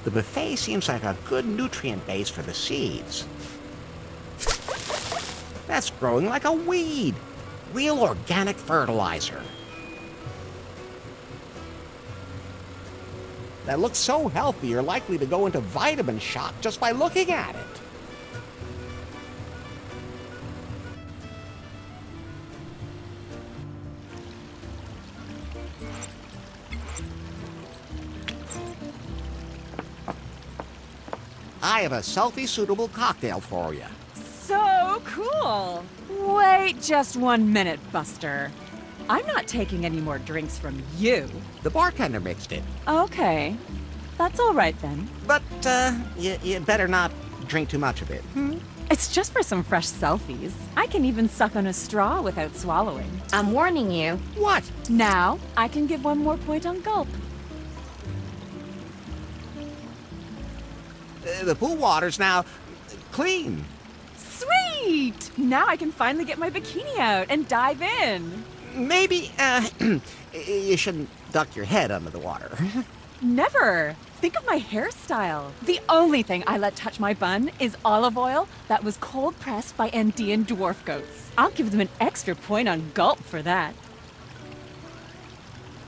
The buffet seems like a good nutrient base for the seeds. That's growing like a weed. Real organic fertilizer. That looks so healthy, you're likely to go into vitamin shock just by looking at it. I have a selfie-suitable cocktail for you. So cool. Wait just 1 minute, Buster. I'm not taking any more drinks from you. The bartender mixed it. Okay. That's all right then. But, you better not drink too much of it. It's just for some fresh selfies. I can even suck on a straw without swallowing. I'm warning you. What? Now, I can give 1 more point on gulp. The pool water's now clean. Sweet! Now I can finally get my bikini out and dive in. Maybe, you shouldn't duck your head under the water. Never. Think of my hairstyle. The only thing I let touch my bun is olive oil that was cold pressed by Andean dwarf goats. I'll give them an extra point on gulp for that.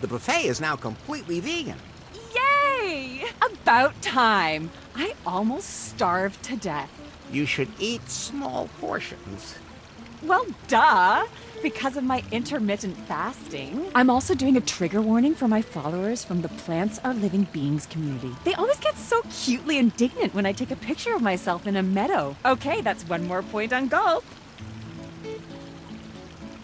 The buffet is now completely vegan. Yay! About time. I almost starved to death. You should eat small portions. Well, duh. Because of my intermittent fasting. I'm also doing a trigger warning for my followers from the Plants Are Living Beings community. They always get so cutely indignant when I take a picture of myself in a meadow. Okay, that's one more point on gulp.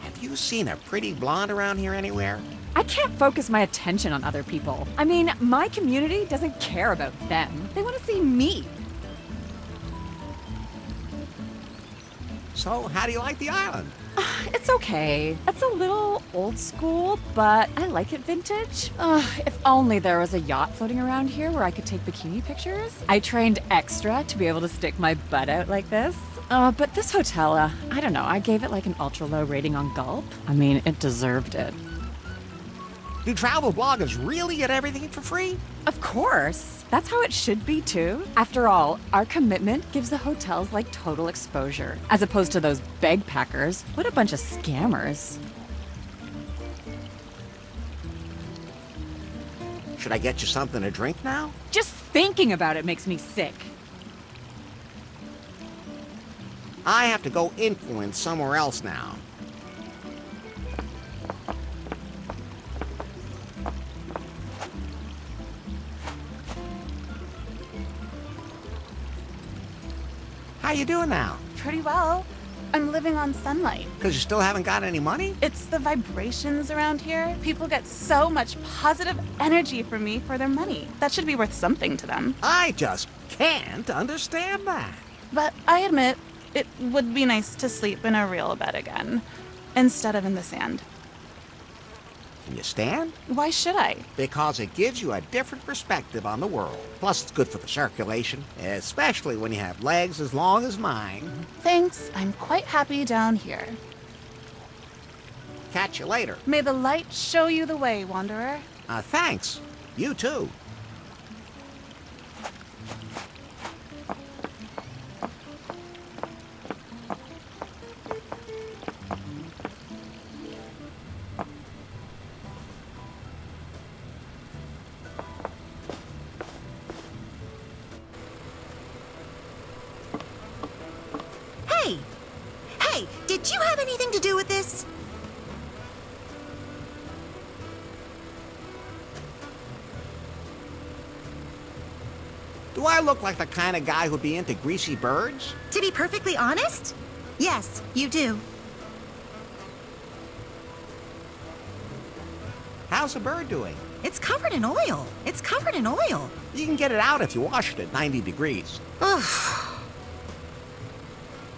Have you seen a pretty blonde around here anywhere? I can't focus my attention on other people. I mean, my community doesn't care about them. They want to see me. So, how do you like the island? It's okay. It's a little old school, but I like it vintage. If only there was a yacht floating around here where I could take bikini pictures. I trained extra to be able to stick my butt out like this. But this hotel, I don't know, I gave it like an ultra low rating on gulp. I mean, it deserved it. Do travel bloggers really get everything for free? Of course. That's how it should be, too. After all, our commitment gives the hotels, like, total exposure. As opposed to those bagpackers. What a bunch of scammers. Should I get you something to drink now? Just thinking about it makes me sick. I have to go influence somewhere else now. How you doing now? Pretty well. I'm living on sunlight. Because you still haven't got any money? It's the vibrations around here. People get so much positive energy from me for their money. That should be worth something to them. I just can't understand that. But I admit, it would be nice to sleep in a real bed again, instead of in the sand. Can you stand? Why should I? Because it gives you a different perspective on the world. Plus, it's good for the circulation, especially when you have legs as long as mine. Thanks, I'm quite happy down here. Catch you later. May the light show you the way, wanderer. Thanks. You too. Hey, did you have anything to do with this? Do I look like the kind of guy who'd be into greasy birds? To be perfectly honest, yes, you do. How's the bird doing? It's covered in oil. It's covered in oil. You can get it out if you wash it at 90 degrees.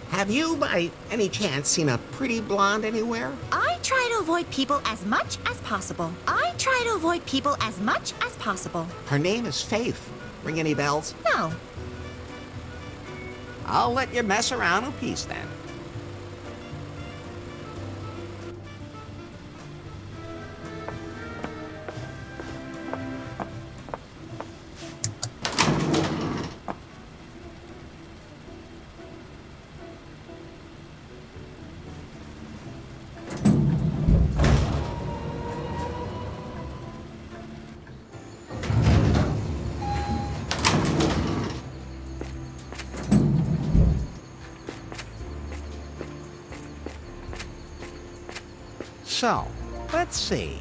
Have you, by any chance, seen a pretty blonde anywhere? I try to avoid people as much as possible. I try to avoid people as much as possible. Her name is Faith. Ring any bells? No. I'll let you mess around in peace then. So, let's see.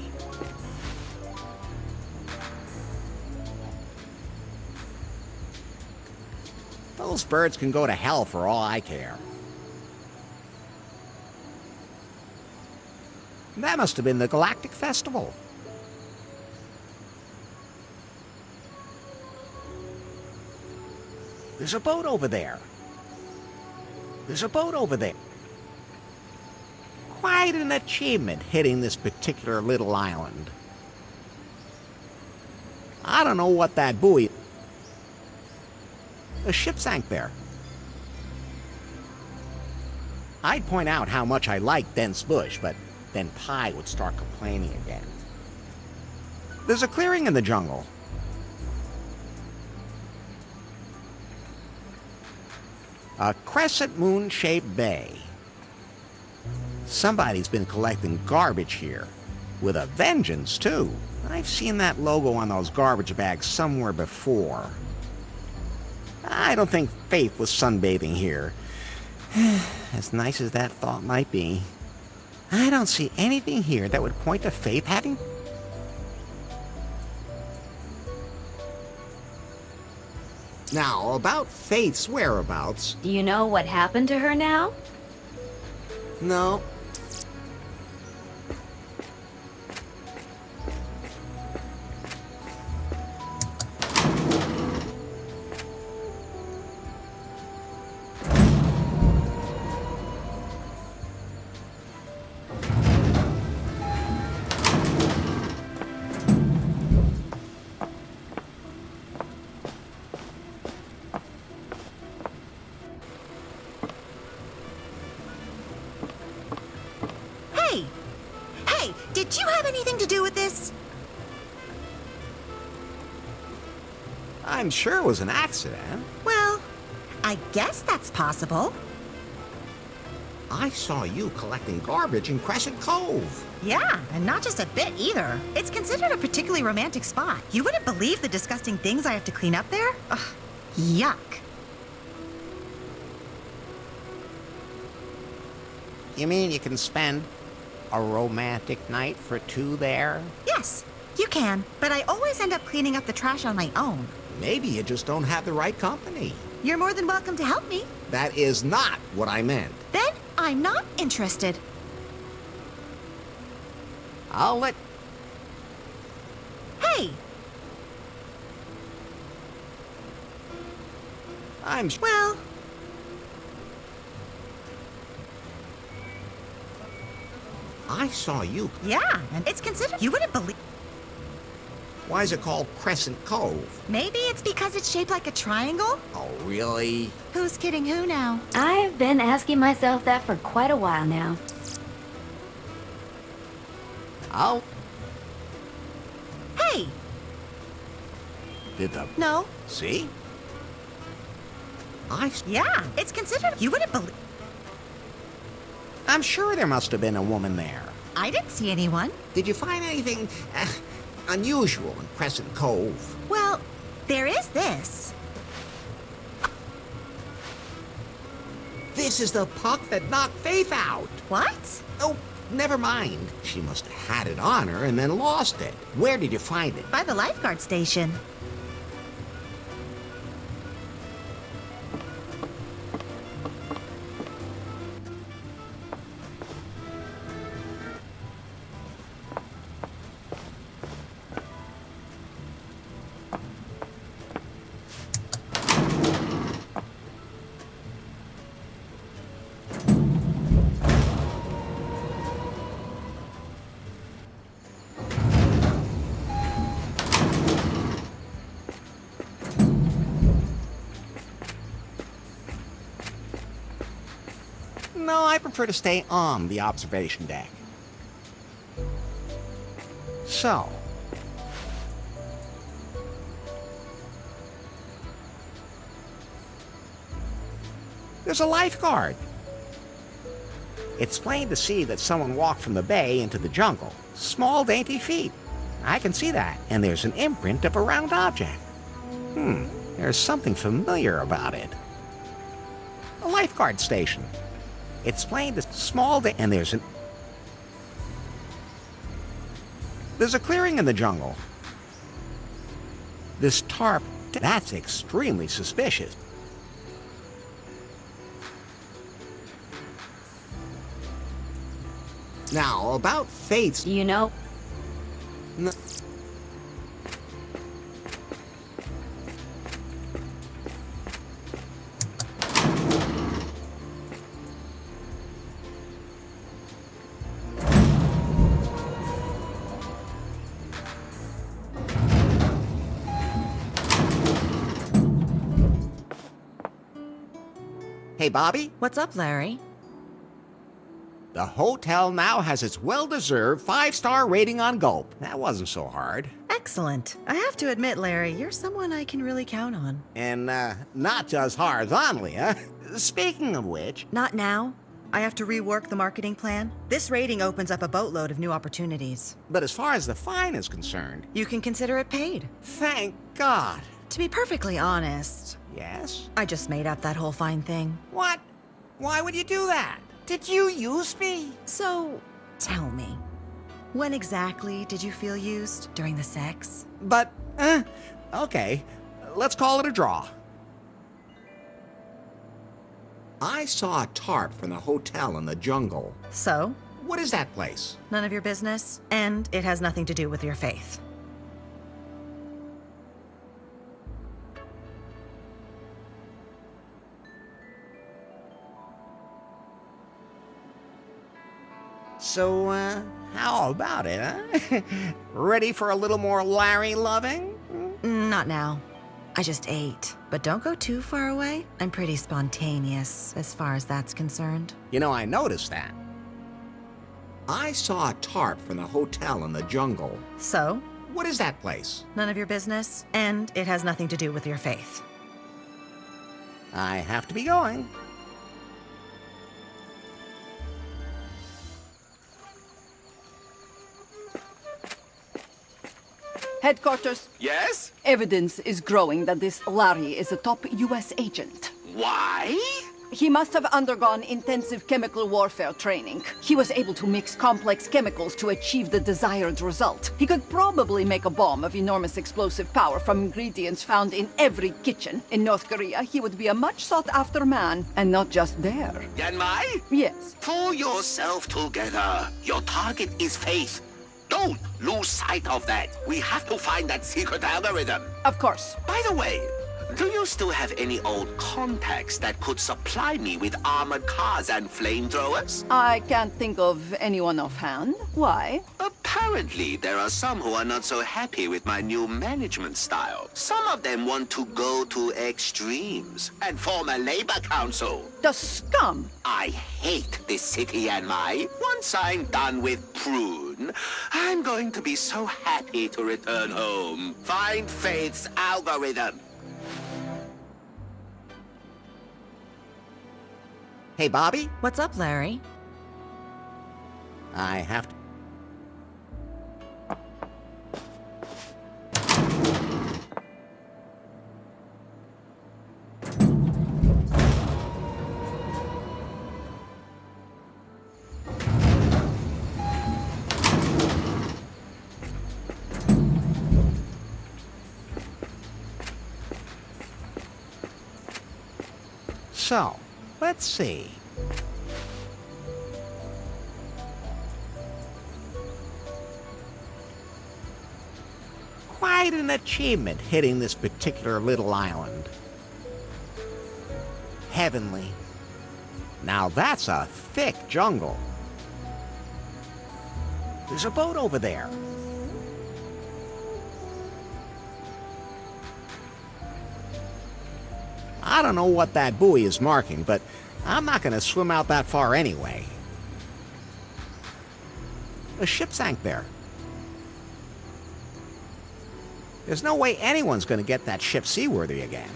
Those birds can go to hell for all I care. That must have been the Galactic Festival. There's a boat over there. There's a boat over there. Quite an achievement hitting this particular little island. I don't know what that buoy... A ship sank there. I'd point out how much I like dense bush, but then Pi would start complaining again. There's a clearing in the jungle. A crescent moon-shaped bay. Somebody's been collecting garbage here. With a vengeance, too. I've seen that logo on those garbage bags somewhere before. I don't think Faith was sunbathing here. As nice as that thought might be, I don't see anything here that would point to Faith having... Now, about Faith's whereabouts... Do you know what happened to her now? No. Did you have anything to do with this? I'm sure it was an accident. Well, I guess that's possible. I saw you collecting garbage in Crescent Cove. Yeah, and not just a bit either. It's considered a particularly romantic spot. You wouldn't believe the disgusting things I have to clean up there. Ugh, yuck. You mean you can spend a romantic night for two there? Yes, you can, but I always end up cleaning up the trash on my own. Maybe you just don't have the right company. You're more than welcome to help me. That is not what I meant. Then I'm not interested. I'll let... Hey! I'm... Well... I saw you. Yeah, and it's considered... You wouldn't believe... Why is it called Crescent Cove? Maybe it's because it's shaped like a triangle? Oh, really? Who's kidding who now? I've been asking myself that for quite a while now. Oh. Hey! Did the... No. See? Yeah, it's considered... You wouldn't believe... I'm sure there must have been a woman there. I didn't see anyone. Did you find anything unusual in Crescent Cove? Well, there is this. This is the puck that knocked Faith out. What? Oh, never mind. She must have had it on her and then lost it. Where did you find it? By the lifeguard station. No, I prefer to stay on the observation deck. So... there's a lifeguard. It's plain to see that someone walked from the bay into the jungle. Small, dainty feet. I can see that. And there's an imprint of a round object. There's something familiar about it. A lifeguard station. It's plain to small, and there's a clearing in the jungle. This tarp, that's extremely suspicious. Now, about Faith's... You know... No. Hey, Bobby? What's up, Larry? The hotel now has its well-deserved 5-star rating on Gulp. That wasn't so hard. Excellent. I have to admit, Larry, you're someone I can really count on. And, not just horizontally, huh? Speaking of which... Not now. I have to rework the marketing plan. This rating opens up a boatload of new opportunities. But as far as the fine is concerned... You can consider it paid. Thank God. To be perfectly honest... Yes? I just made up that whole fine thing. What? Why would you do that? Did you use me? So, tell me, when exactly did you feel used during the sex? But, okay, let's call it a draw. I saw a tarp from the hotel in the jungle. So? What is that place? None of your business, and it has nothing to do with your faith. So, how about it, huh? Ready for a little more Larry loving? Not now. I just ate. But don't go too far away. I'm pretty spontaneous as far as that's concerned. You know, I noticed that. I saw a tarp from the hotel in the jungle. So? What is that place? None of your business, and it has nothing to do with your faith. I have to be going. Headquarters. Yes? Evidence is growing that this Larry is a top U.S. agent. Why? He must have undergone intensive chemical warfare training. He was able to mix complex chemicals to achieve the desired result. He could probably make a bomb of enormous explosive power from ingredients found in every kitchen. In North Korea, he would be a much sought-after man, and not just there. Yanmai? Yes. Pull yourself together. Your target is faith. Don't lose sight of that. We have to find that secret algorithm. Of course. By the way, do you still have any old contacts that could supply me with armored cars and flamethrowers? I can't think of anyone offhand. Why? Apparently, there are some who are not so happy with my new management style. Some of them want to go to extremes and form a labor council. The scum! I hate this city and once I'm done with Prune, I'm going to be so happy to return home. Find Faith's algorithm. Hey, Bobby? What's up, Larry? I have to... So, let's see. Quite an achievement hitting this particular little island. Heavenly. Now that's a thick jungle. There's a boat over there. I don't know what that buoy is marking, but I'm not going to swim out that far anyway. A ship sank there. There's no way anyone's going to get that ship seaworthy again.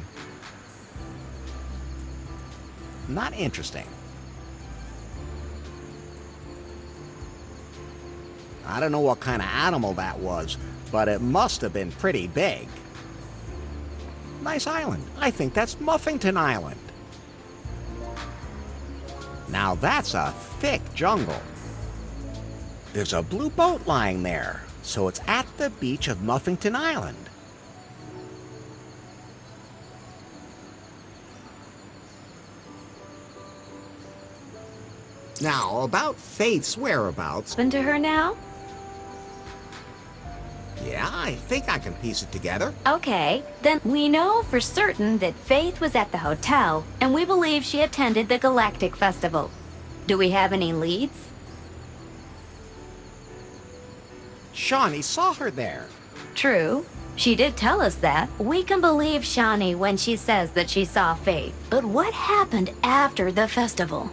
Not interesting. I don't know what kind of animal that was, but it must have been pretty big. Nice island. I think that's Muffington Island. Now that's a thick jungle. There's a blue boat lying there, so it's at the beach of Muffington Island. Now, about Faith's whereabouts... Been to her now? Yeah, I think I can piece it together. Okay, then we know for certain that Faith was at the hotel, and we believe she attended the Galactic Festival. Do we have any leads? Shawnee saw her there. True, She did tell us that. We can believe Shawnee when she says that she saw Faith. But what happened after the festival?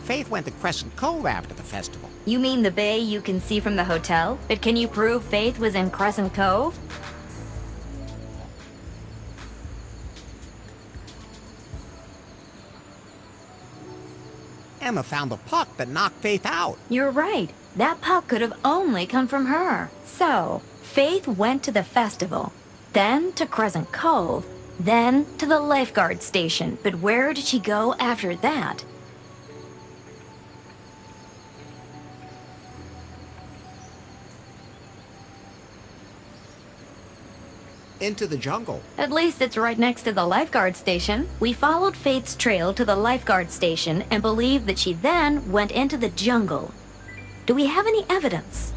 Faith went to Crescent Cove after the festival. You mean the bay you can see from the hotel? But can you prove Faith was in Crescent Cove? Emma found the puck that knocked Faith out. You're right. That puck could have only come from her. So, Faith went to the festival, then to Crescent Cove, then to the lifeguard station. But where did she go after that? Into the jungle. At least it's right next to the lifeguard station. We followed Faith's trail to the lifeguard station and believe that she then went into the jungle. Do we have any evidence?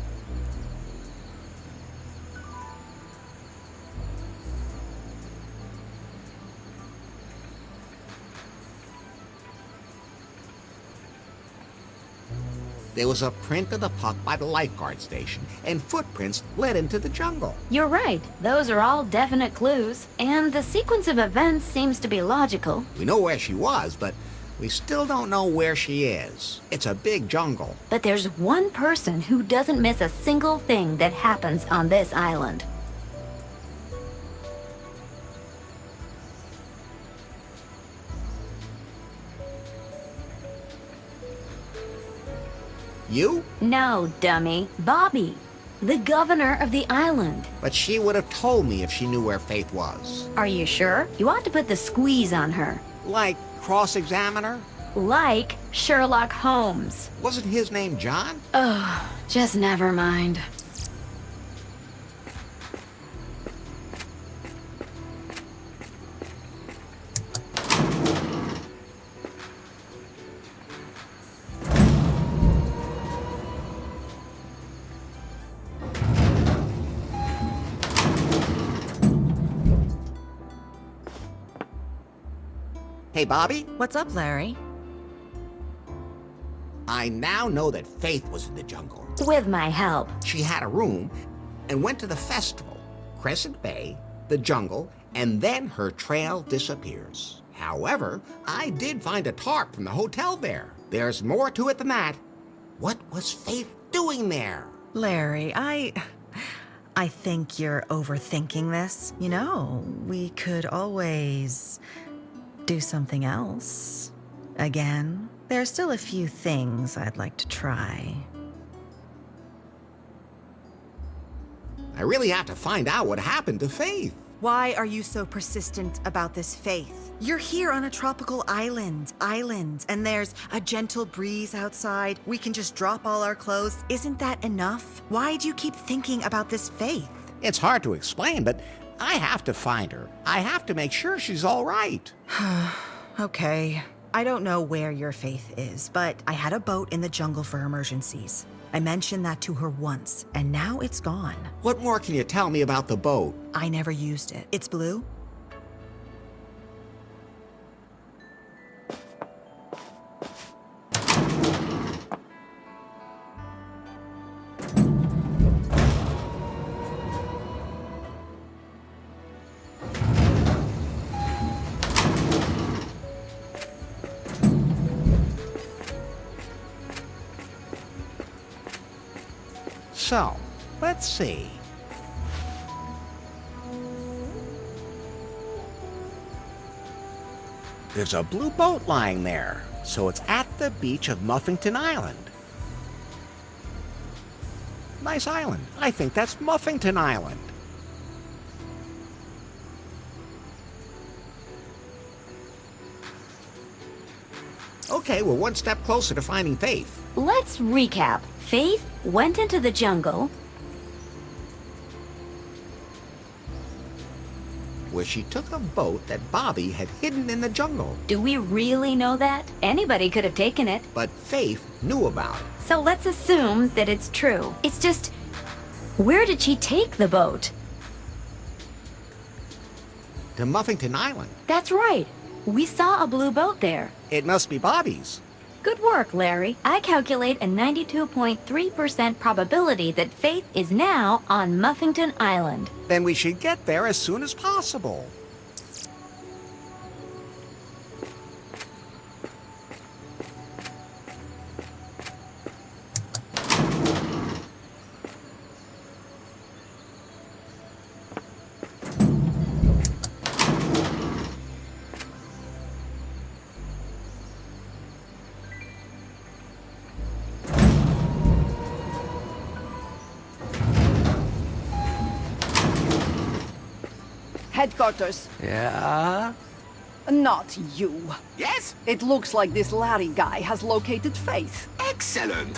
There was a print of the puck by the lifeguard station, and footprints led into the jungle. You're right. Those are all definite clues. And the sequence of events seems to be logical. We know where she was, but we still don't know where she is. It's a big jungle. But there's one person who doesn't miss a single thing that happens on this island. You? No, dummy. Bobby, the governor of the island. But she would have told me if she knew where Faith was. Are you sure? You ought to put the squeeze on her. Like cross-examine her? Like Sherlock Holmes. Wasn't his name John? Oh, just never mind. Hey, Bobby? What's up, Larry? I now know that Faith was in the jungle. With my help. She had a room and went to the festival, Crescent Bay, the jungle, and then her trail disappears. However, I did find a tarp from the hotel there. There's more to it than that. What was Faith doing there? Larry, I think you're overthinking this. You know, we could always do something else. Again, there are still a few things I'd like to try. I really have to find out what happened to Faith. Why are you so persistent about this, Faith? You're here on a tropical island, and there's a gentle breeze outside. We can just drop all our clothes. Isn't that enough? Why do you keep thinking about this, Faith? It's hard to explain, but I have to find her. I have to make sure she's all right. Okay. I don't know where your Faith is, but I had a boat in the jungle for emergencies. I mentioned that to her once, and now it's gone. What more can you tell me about the boat? I never used it. It's blue? So, let's see. There's a blue boat lying there, so it's at the beach of Muffington Island. Nice island. I think that's Muffington Island. Okay, we're one step closer to finding Faith. Let's recap. Faith went into the jungle, where she took a boat that Bobby had hidden in the jungle. Do we really know that? Anybody could have taken it. But Faith knew about it. So let's assume that it's true. It's just, where did she take the boat? To Muffington Island. That's right. We saw a blue boat there. It must be Bobby's. Good work, Larry. I calculate a 92.3% probability that Faith is now on Muffington Island. Then we should get there as soon as possible. Headquarters. Yeah? Not you. Yes? It looks like this Larry guy has located Faith. Excellent.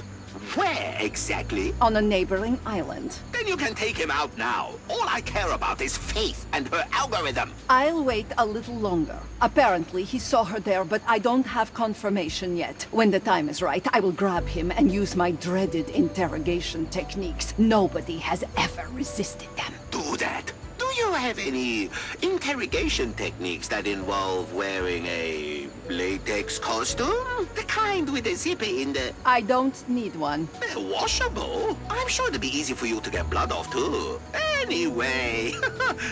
Where exactly? On a neighboring island. Then you can take him out now. All I care about is Faith and her algorithm. I'll wait a little longer. Apparently, he saw her there, but I don't have confirmation yet. When the time is right, I will grab him and use my dreaded interrogation techniques. Nobody has ever resisted them. Do that. Do you have any interrogation techniques that involve wearing a latex costume? The kind with a zipper in the... I don't need one. Washable? I'm sure it'd be easy for you to get blood off, too. Anyway,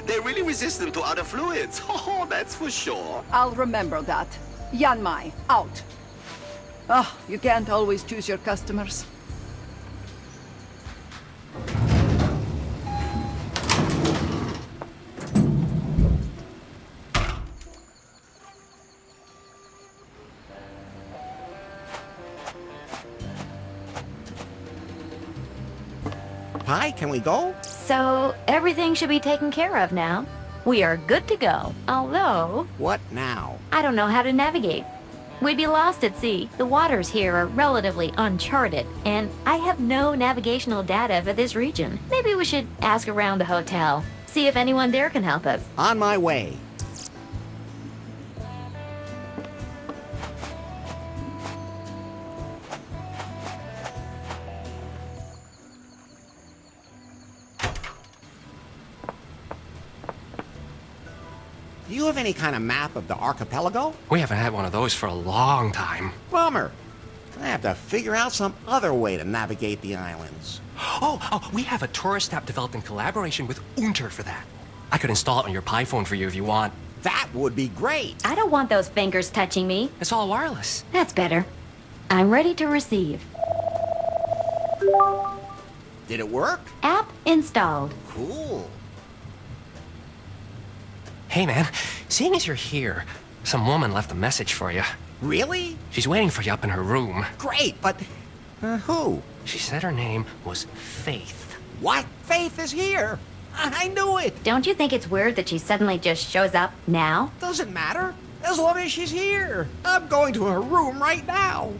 they're really resistant to other fluids. Oh, that's for sure. I'll remember that. Yanmai, out. Oh, you can't always choose your customers. Hi, can we go? So, everything should be taken care of now. We are good to go. Although, What now? I don't know how to navigate. We'd be lost at sea. The waters here are relatively uncharted, and I have no navigational data for this region. Maybe we should ask around the hotel, see if anyone there can help us. On my way. Do you have any kind of map of the archipelago? We haven't had one of those for a long time. Bummer. I have to figure out some other way to navigate the islands. Oh, we have a tourist app developed in collaboration with Unter for that. I could install it on your Pi phone for you if you want. That would be great. I don't want those fingers touching me. It's all wireless. That's better. I'm ready to receive. Did it work? App installed. Cool. Hey, man, seeing as you're here, some woman left a message for you. Really? She's waiting for you up in her room. Great, but who? She said her name was Faith. What? Faith is here. I knew it. Don't you think it's weird that she suddenly just shows up now? Doesn't matter. As long as she's here. I'm going to her room right now.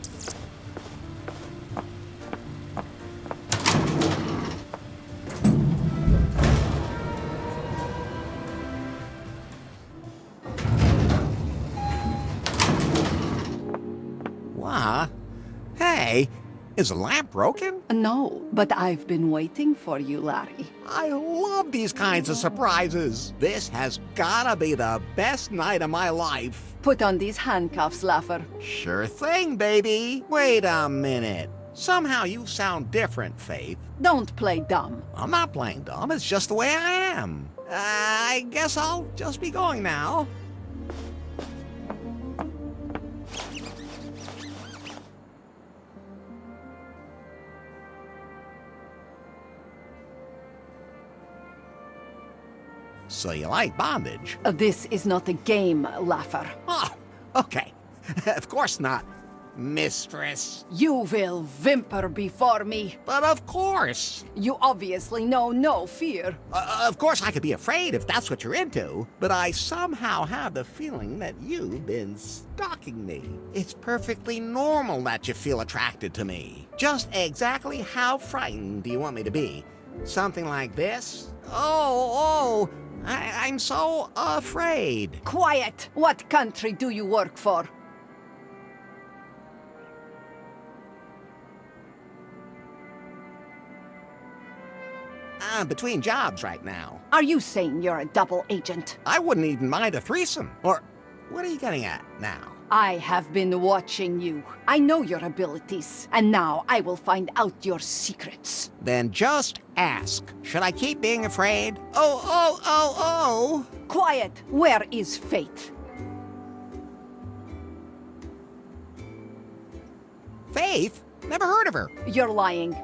Hey, is the lamp broken? No, but I've been waiting for you, Larry. I love these kinds of surprises. This has gotta be the best night of my life. Put on these handcuffs, Laffer. Sure thing, baby. Wait a minute. Somehow you sound different, Faith. Don't play dumb. I'm not playing dumb. It's just the way I am. I guess I'll just be going now. So you like bondage? This is not a game, Laffer. Oh, okay. Of course not, mistress. You will whimper before me. But of course. You obviously know no fear. Of course I could be afraid if that's what you're into, but I somehow have the feeling that you've been stalking me. It's perfectly normal that you feel attracted to me. Just exactly how frightened do you want me to be? Something like this? I'm so afraid. Quiet! What country do you work for? I'm between jobs right now. Are you saying you're a double agent? I wouldn't even mind a threesome. Or, what are you getting at now? I have been watching you. I know your abilities, and now I will find out your secrets. Then just ask. Should I keep being afraid? Oh! Quiet! Where is Faith? Faith? Never heard of her. You're lying.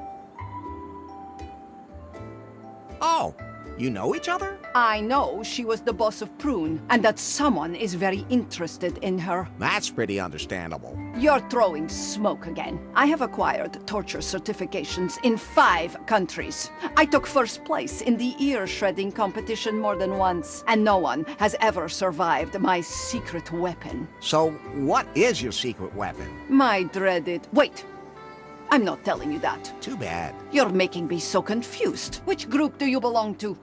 Oh, you know each other? I know she was the boss of Prune, and that someone is very interested in her. That's pretty understandable. You're throwing smoke again. I have acquired torture certifications in 5 countries. I took first place in the ear-shredding competition more than once, and no one has ever survived my secret weapon. So, what is your secret weapon? My dreaded... Wait! I'm not telling you that. Too bad. You're making me so confused. Which group do you belong to?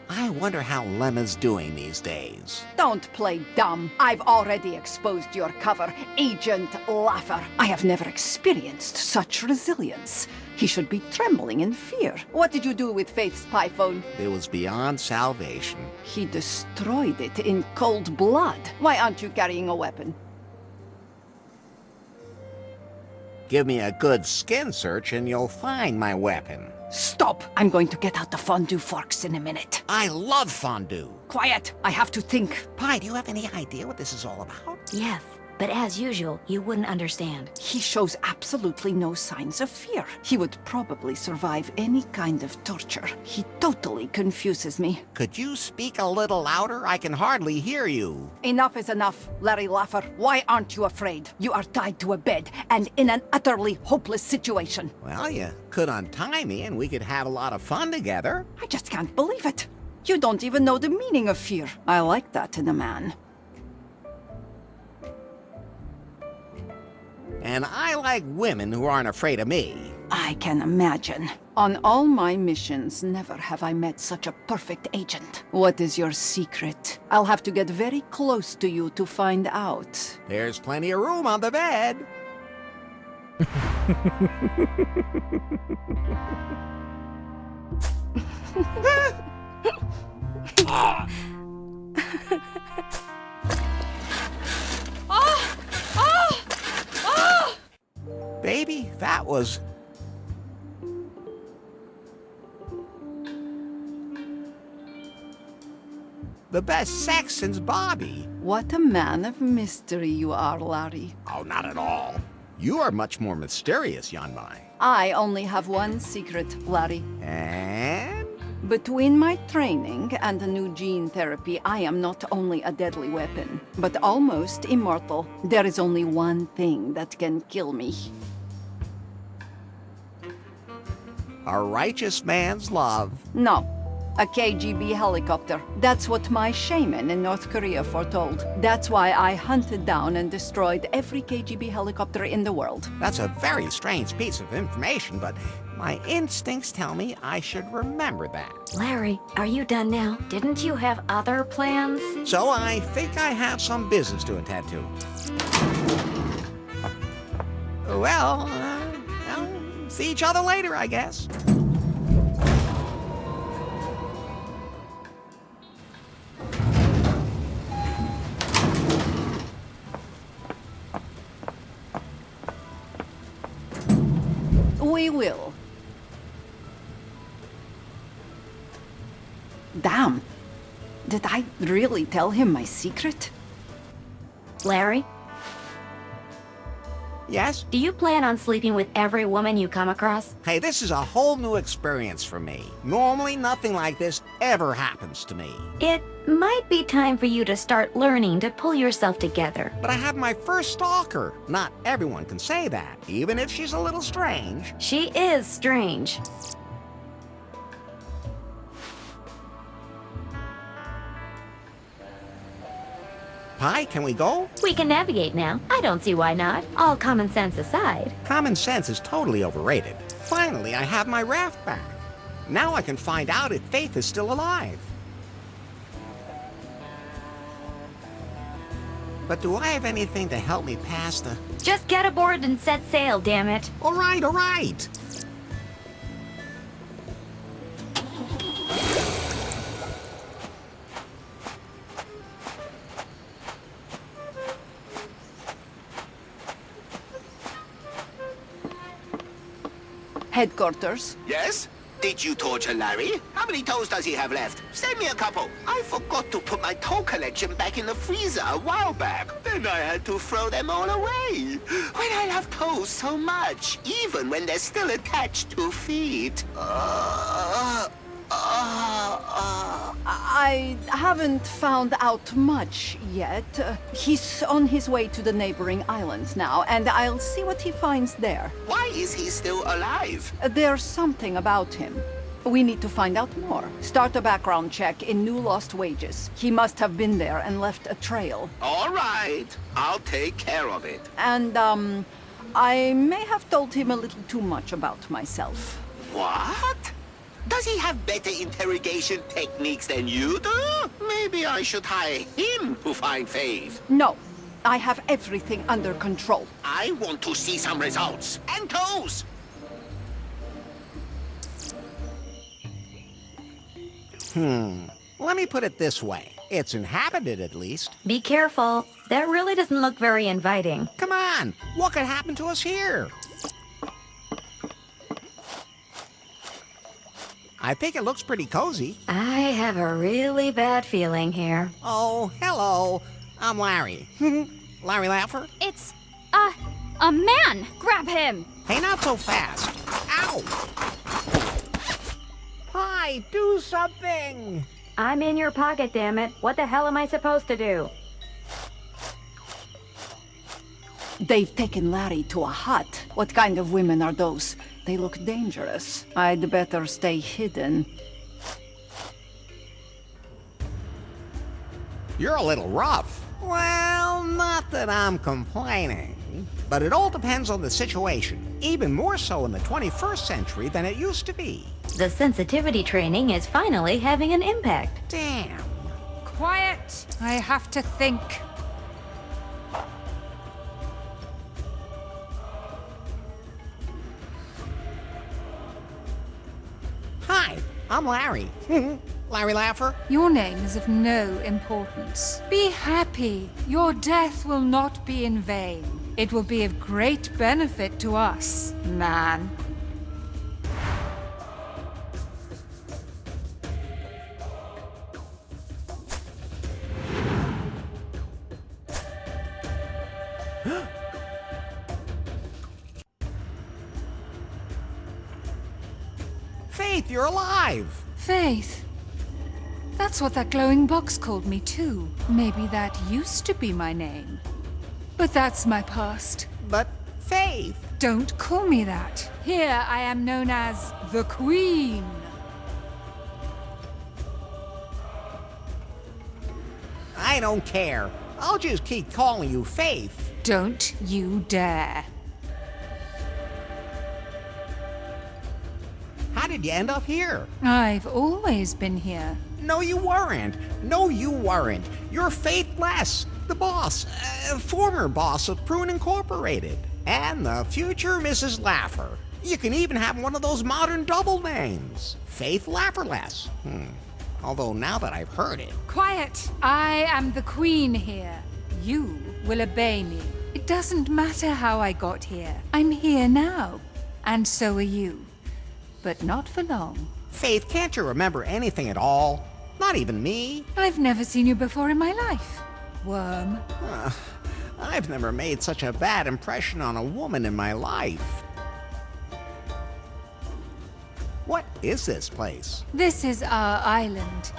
I wonder how Lemma's doing these days. Don't play dumb. I've already exposed your cover, Agent Laugher. I have never experienced such resilience. He should be trembling in fear. What did you do with Faith's spy phone? It was beyond salvation. He destroyed it in cold blood. Why aren't you carrying a weapon? Give me a good skin search and you'll find my weapon. Stop! I'm going to get out the fondue forks in a minute. I love fondue. Quiet! I have to think. Pi, do you have any idea what this is all about? Yes, but as usual, you wouldn't understand. He shows absolutely no signs of fear. He would probably survive any kind of torture. He totally confuses me. Could you speak a little louder? I can hardly hear you. Enough is enough, Larry Laugher. Why aren't you afraid? You are tied to a bed and in an utterly hopeless situation. Well, you could untie me and we could have a lot of fun together. I just can't believe it. You don't even know the meaning of fear. I like that in a man. And I like women who aren't afraid of me. I can imagine. On all my missions, never have I met such a perfect agent. What is your secret? I'll have to get very close to you to find out. There's plenty of room on the bed. Baby, that was... the best sex since Bobby. What a man of mystery you are, Larry. Oh, not at all. You are much more mysterious, Yanmai. I only have one secret, Larry. And? Between my training and the new gene therapy, I am not only a deadly weapon, but almost immortal. There is only one thing that can kill me. A righteous man's love. No. A KGB helicopter. That's what my shaman in North Korea foretold. That's why I hunted down and destroyed every KGB helicopter in the world. That's a very strange piece of information, but my instincts tell me I should remember that. Larry, are you done now? Didn't you have other plans? So I think I have some business to attend to. Well, see each other later, I guess. We will. Damn. Did I really tell him my secret? Larry? Yes? Do you plan on sleeping with every woman you come across? Hey, this is a whole new experience for me. Normally, nothing like this ever happens to me. It might be time for you to start learning to pull yourself together. But I have my first stalker. Not everyone can say that, even if she's a little strange. She is strange. Pi, can we go? We can navigate now. I don't see why not. All common sense aside. Common sense is totally overrated. Finally, I have my raft back. Now I can find out if Faith is still alive. But do I have anything to help me pass the... Just get aboard and set sail, damn it. All right, all right. Headquarters. Yes? Did you torture Larry? How many toes does he have left? Send me a couple. I forgot to put my toe collection back in the freezer a while back. Then I had to throw them all away. When I love toes so much, even when they're still attached to feet. I haven't found out much yet. He's on his way to the neighboring islands now, and I'll see what he finds there. Why is he still alive? There's something about him. We need to find out more. Start a background check in New Lost Wages. He must have been there and left a trail. All right. I'll take care of it. And, I may have told him a little too much about myself. What? Does he have better interrogation techniques than you do? Maybe I should hire him to find Faith. No. I have everything under control. I want to see some results. And toes! Let me put it this way. It's inhabited, at least. Be careful. That really doesn't look very inviting. Come on! What could happen to us here? I think it looks pretty cozy. I have a really bad feeling here. Oh, hello. I'm Larry. Larry Laffer? It's, a man! Grab him! Hey, not so fast. Ow! Hi, do something! I'm in your pocket, damn it. What the hell am I supposed to do? They've taken Larry to a hut. What kind of women are those? They look dangerous. I'd better stay hidden. You're a little rough. Well, not that I'm complaining. But it all depends on the situation. Even more so in the 21st century than it used to be. The sensitivity training is finally having an impact. Damn. Quiet! I have to think. Hi, I'm Larry. Larry Laffer? Your name is of no importance. Be happy. Your death will not be in vain. It will be of great benefit to us, man. Faith, you're alive! Faith. That's what that glowing box called me too. Maybe that used to be my name. But that's my past. But Faith! Don't call me that. Here I am known as the Queen. I don't care. I'll just keep calling you Faith. Don't you dare. How did you end up here? I've always been here. No, you weren't. No, you weren't. You're Faithless, the boss, former boss of Prune Incorporated, and the future Mrs. Laffer. You can even have one of those modern double names, Faith Lafferless. Although now that I've heard it... Quiet! I am the Queen here. You will obey me. It doesn't matter how I got here. I'm here now. And so are you. But not for long. Faith, can't you remember anything at all? Not even me? I've never seen you before in my life. Worm. I've never made such a bad impression on a woman in my life. What is this place? This is our island.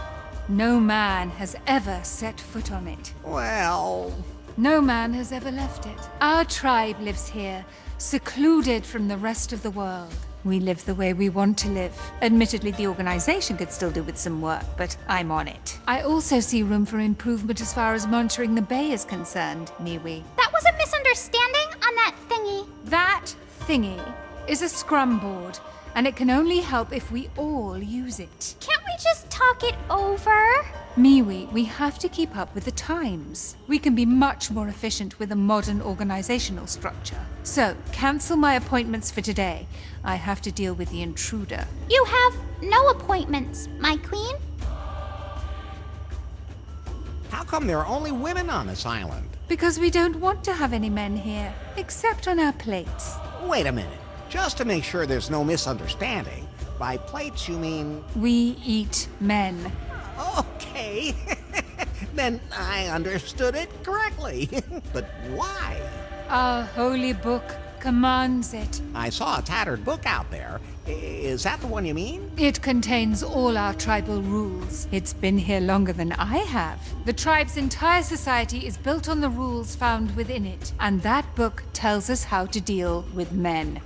No man has ever set foot on it. Well... No man has ever left it. Our tribe lives here, secluded from the rest of the world. We live the way we want to live. Admittedly, the organization could still do with some work, but I'm on it. I also see room for improvement as far as monitoring the bay is concerned, Miwi. That was a misunderstanding on that thingy. That thingy is a scrum board, and it can only help if we all use it. Can't we just talk it over? Miwi, we have to keep up with the times. We can be much more efficient with a modern organizational structure. So, cancel my appointments for today. I have to deal with the intruder. You have no appointments, my queen. How come there are only women on this island? Because we don't want to have any men here, except on our plates. Wait a minute. Just to make sure there's no misunderstanding, by plates you mean... We eat men. Okay. Then I understood it correctly. But why? Our holy book commands it. I saw a tattered book out there. Is that the one you mean? It contains all our tribal rules. It's been here longer than I have. The tribe's entire society is built on the rules found within it, and that book tells us how to deal with men.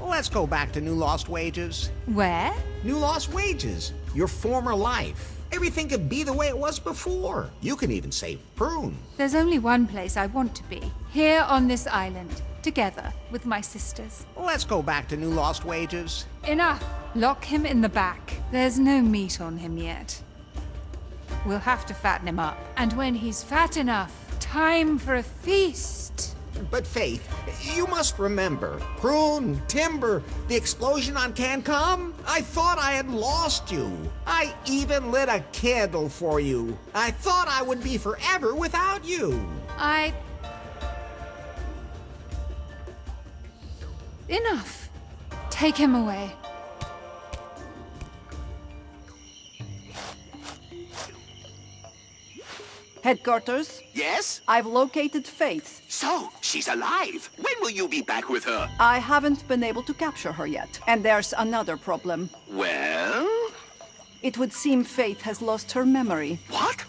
Let's go back to New Lost Wages. Where? New Lost Wages. Your former life. Everything could be the way it was before. You can even save Prune. There's only one place I want to be. Here on this island, together with my sisters. Let's go back to New Lost Wages. Enough! Lock him in the back. There's no meat on him yet. We'll have to fatten him up. And when he's fat enough, time for a feast. But Faith, you must remember, Prune, Timber, the explosion on Cancúm? I thought I had lost you. I even lit a candle for you. I thought I would be forever without you. Enough. Take him away. Headquarters? Yes? I've located Faith. So, she's alive. When will you be back with her? I haven't been able to capture her yet. And there's another problem. Well? It would seem Faith has lost her memory. What?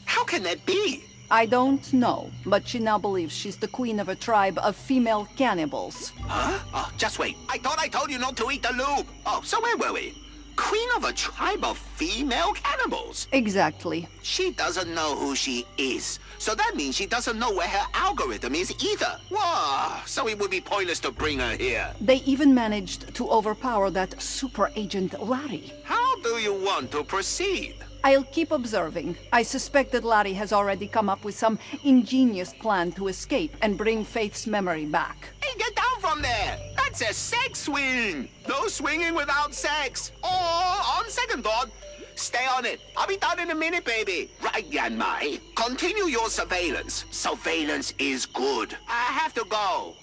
How can that be? I don't know, but she now believes she's the queen of a tribe of female cannibals. Huh? Oh, just wait. I thought I told you not to eat the lube. Oh, so where were we? Queen of a tribe of female cannibals? Exactly. She doesn't know who she is. So that means she doesn't know where her algorithm is either. Whoa, so it would be pointless to bring her here. They even managed to overpower that super agent Larry. How do you want to proceed? I'll keep observing. I suspect that Larry has already come up with some ingenious plan to escape and bring Faith's memory back. Hey, get down from there! That's a sex swing! No swinging without sex! Or, on second thought, stay on it. I'll be done in a minute, baby. Right, Yanmai. Continue your surveillance. Surveillance is good. I have to go.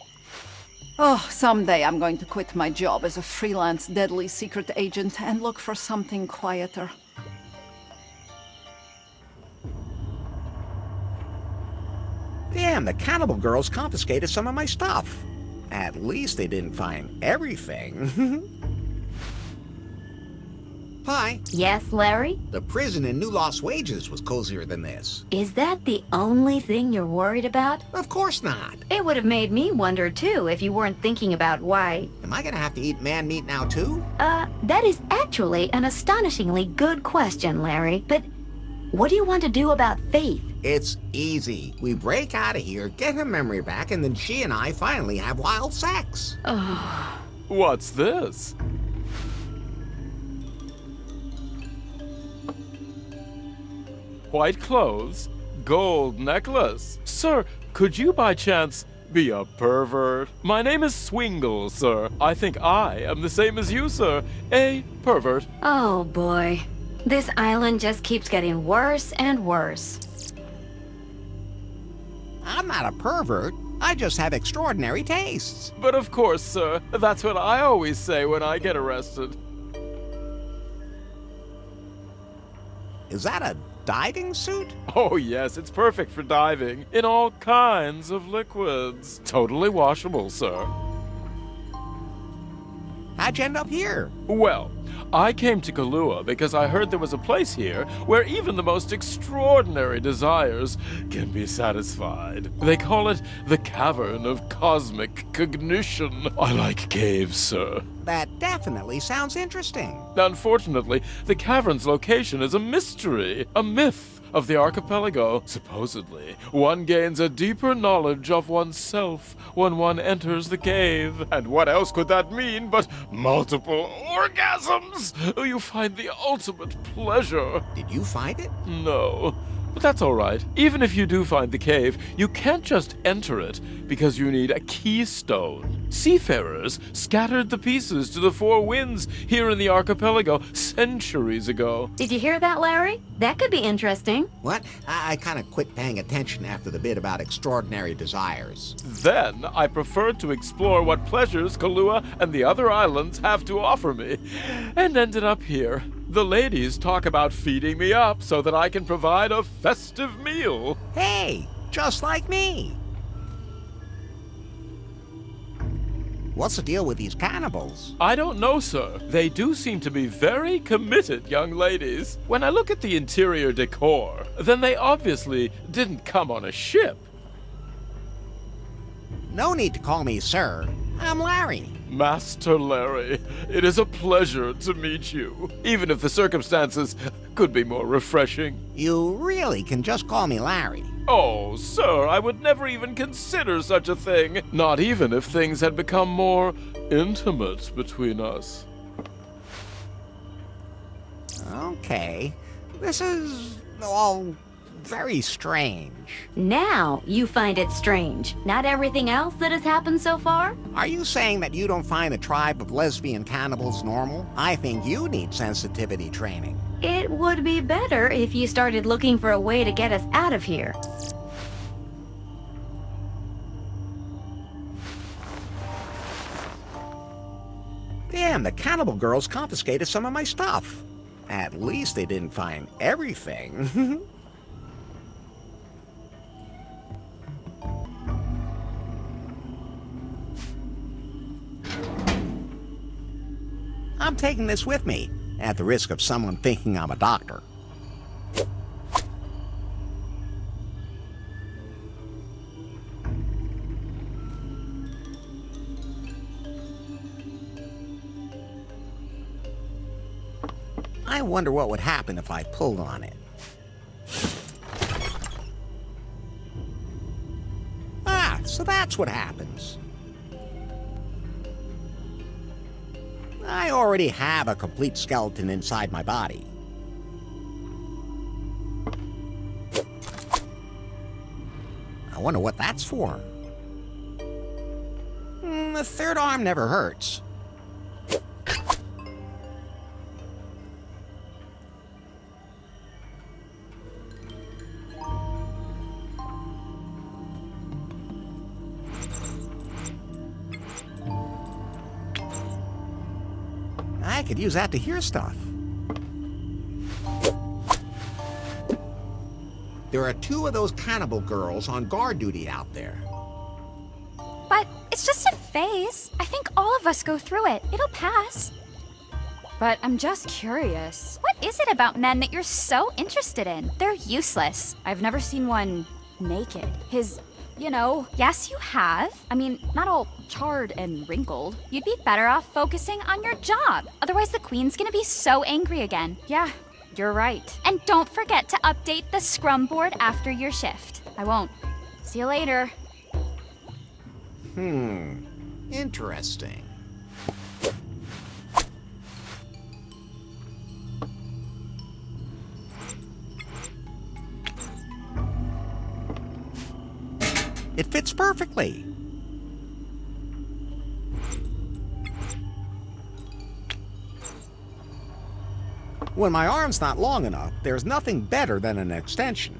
Oh, someday I'm going to quit my job as a freelance deadly secret agent and look for something quieter. Damn, the cannibal girls confiscated some of my stuff. At least they didn't find everything. Pi. Yes, Larry? The prison in New Lost Wages was cozier than this. Is that the only thing you're worried about? Of course not. It would have made me wonder, too, if you weren't thinking about why... Am I gonna have to eat man meat now, too? That is actually an astonishingly good question, Larry. But what do you want to do about Faith? It's easy. We break out of here, get her memory back, and then she and I finally have wild sex. What's this? White clothes, gold necklace. Sir, could you by chance be a pervert? My name is Swingle, sir. I think I am the same as you, sir. A pervert. Oh, boy. This island just keeps getting worse and worse. I'm not a pervert. I just have extraordinary tastes. But of course, sir. That's what I always say when I get arrested. Is that a diving suit? Oh yes, it's perfect for diving in all kinds of liquids. Totally washable, sir. How'd you end up here? Well, I came to Kahlua because I heard there was a place here where even the most extraordinary desires can be satisfied. They call it the Cavern of Cosmic Cognition. I like caves, sir. That definitely sounds interesting. Unfortunately, the cavern's location is a mystery, a myth of the archipelago. Supposedly, one gains a deeper knowledge of oneself when one enters the cave. And what else could that mean but multiple orgasms? You find the ultimate pleasure. Did you find it? No. But that's all right. Even if you do find the cave, you can't just enter it because you need a keystone. Seafarers scattered the pieces to the four winds here in the archipelago centuries ago. Did you hear that, Larry? That could be interesting. What? I kind of quit paying attention after the bit about extraordinary desires. Then I preferred to explore what pleasures Kahlua and the other islands have to offer me, and ended up here. The ladies talk about feeding me up so that I can provide a festive meal. Hey, just like me. What's the deal with these cannibals? I don't know, sir. They do seem to be very committed young ladies. When I look at the interior decor, then they obviously didn't come on a ship. No need to call me sir. I'm Larry. Master Larry, it is a pleasure to meet you, even if the circumstances could be more refreshing. You really can just call me Larry. Oh, sir, I would never even consider such a thing. Not even if things had become more intimate between us. Okay. This is all very strange. Now you find it strange. Not everything else that has happened so far? Are you saying that you don't find a tribe of lesbian cannibals normal? I think you need sensitivity training. It would be better if you started looking for a way to get us out of here. Damn, the cannibal girls confiscated some of my stuff. At least they didn't find everything. I'm taking this with me, at the risk of someone thinking I'm a doctor. I wonder what would happen if I pulled on it. Ah, so that's what happens. I already have a complete skeleton inside my body. I wonder what that's for. The third arm never hurts. I could use that to hear stuff. There are 2 of those cannibal girls on guard duty out there. But it's just a phase. I think all of us go through it. It'll pass. But I'm just curious. What is it about men that you're so interested in? They're useless. I've never seen one naked. You know. Yes, you have. I mean, not all charred and wrinkled. You'd be better off focusing on your job. Otherwise, the queen's gonna be so angry again. Yeah, you're right. And don't forget to update the scrum board after your shift. I won't. See you later. Interesting. It fits perfectly. When my arm's not long enough, there's nothing better than an extension.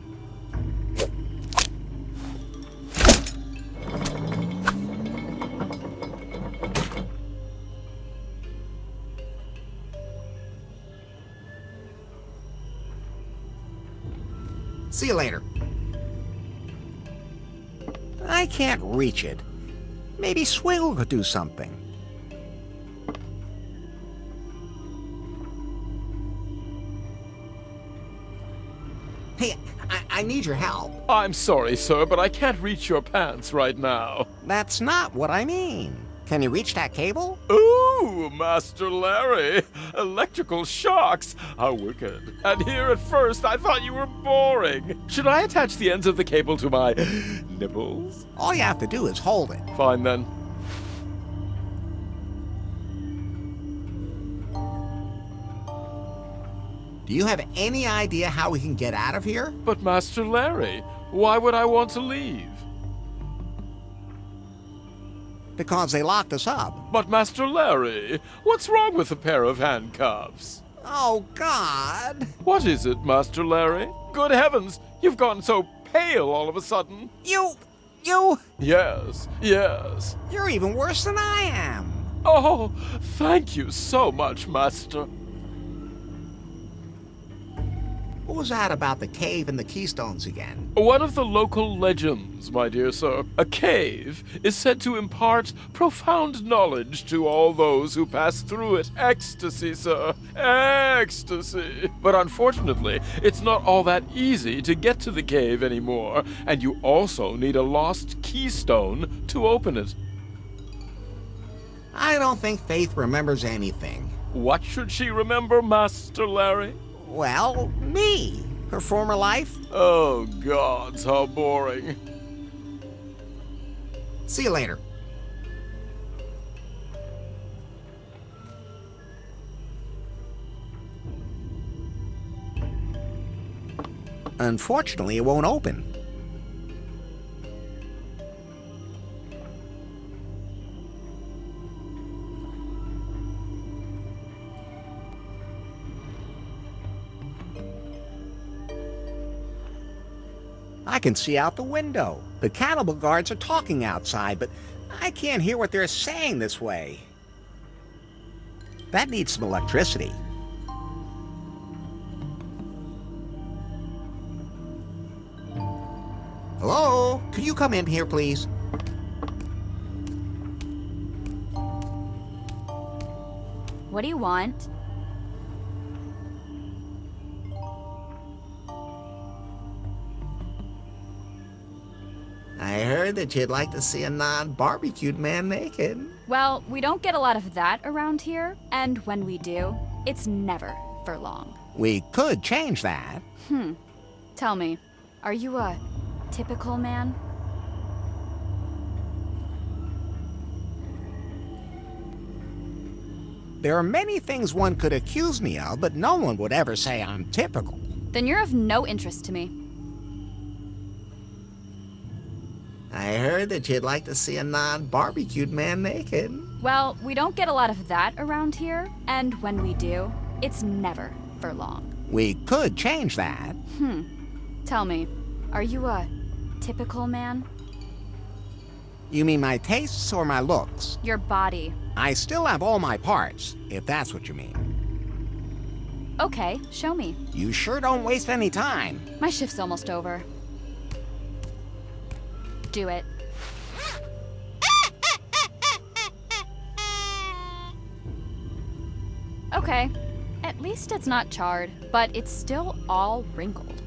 See you later. I can't reach it. Maybe Swiggle could do something. Hey, I need your help. I'm sorry, sir, but I can't reach your pants right now. That's not what I mean. Can you reach that cable? Ooh, Master Larry. Electrical shocks. How wicked. And here at first, I thought you were boring. Should I attach the ends of the cable to my nipples? All you have to do is hold it. Fine, then. Do you have any idea how we can get out of here? But Master Larry, why would I want to leave? because they locked us up. But Master Larry, what's wrong with a pair of handcuffs? Oh, God. What is it, Master Larry? Good heavens, you've gone so pale all of a sudden. You... Yes. You're even worse than I am. Oh, thank you so much, Master. What was that about the cave and the keystones again? One of the local legends, my dear sir. A cave is said to impart profound knowledge to all those who pass through it. Ecstasy, sir. Ecstasy. But unfortunately, it's not all that easy to get to the cave anymore, and you also need a lost keystone to open it. I don't think Faith remembers anything. What should she remember, Master Larry? Well, me. Her former life. Oh, gods, how boring. See you later. Unfortunately, it won't open. I can see out the window. The cannibal guards are talking outside, but I can't hear what they're saying this way. That needs some electricity. Hello? Could you come in here, please? What do you want? I heard that you'd like to see a non-barbecued man naked. Well, we don't get a lot of that around here, and when we do, it's never for long. We could change that. Tell me, are you a typical man? There are many things one could accuse me of, but no one would ever say I'm typical. Then you're of no interest to me. I heard that you'd like to see a non-barbecued man naked. Well, we don't get a lot of that around here, and when we do, it's never for long. We could change that. Tell me, are you a typical man? You mean my tastes or my looks? Your body. I still have all my parts, if that's what you mean. Okay, show me. You sure don't waste any time. My shift's almost over. Do it. Okay, at least it's not charred, but it's still all wrinkled.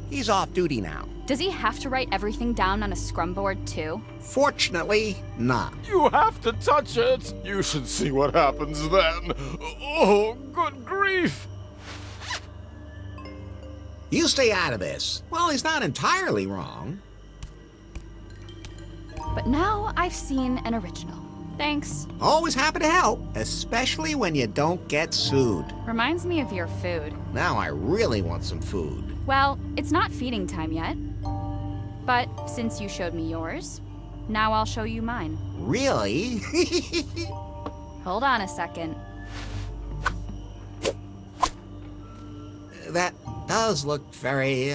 He's off duty now. Does he have to write everything down on a scrum board too? Fortunately, not. You have to touch it. You should see what happens then. Oh, good grief. You stay out of this. Well, he's not entirely wrong. But now I've seen an original. Thanks. Always happy to help, especially when you don't get sued. Reminds me of your food. Now I really want some food. Well, it's not feeding time yet. But since you showed me yours, now I'll show you mine. Really? Hold on a second. That does look very,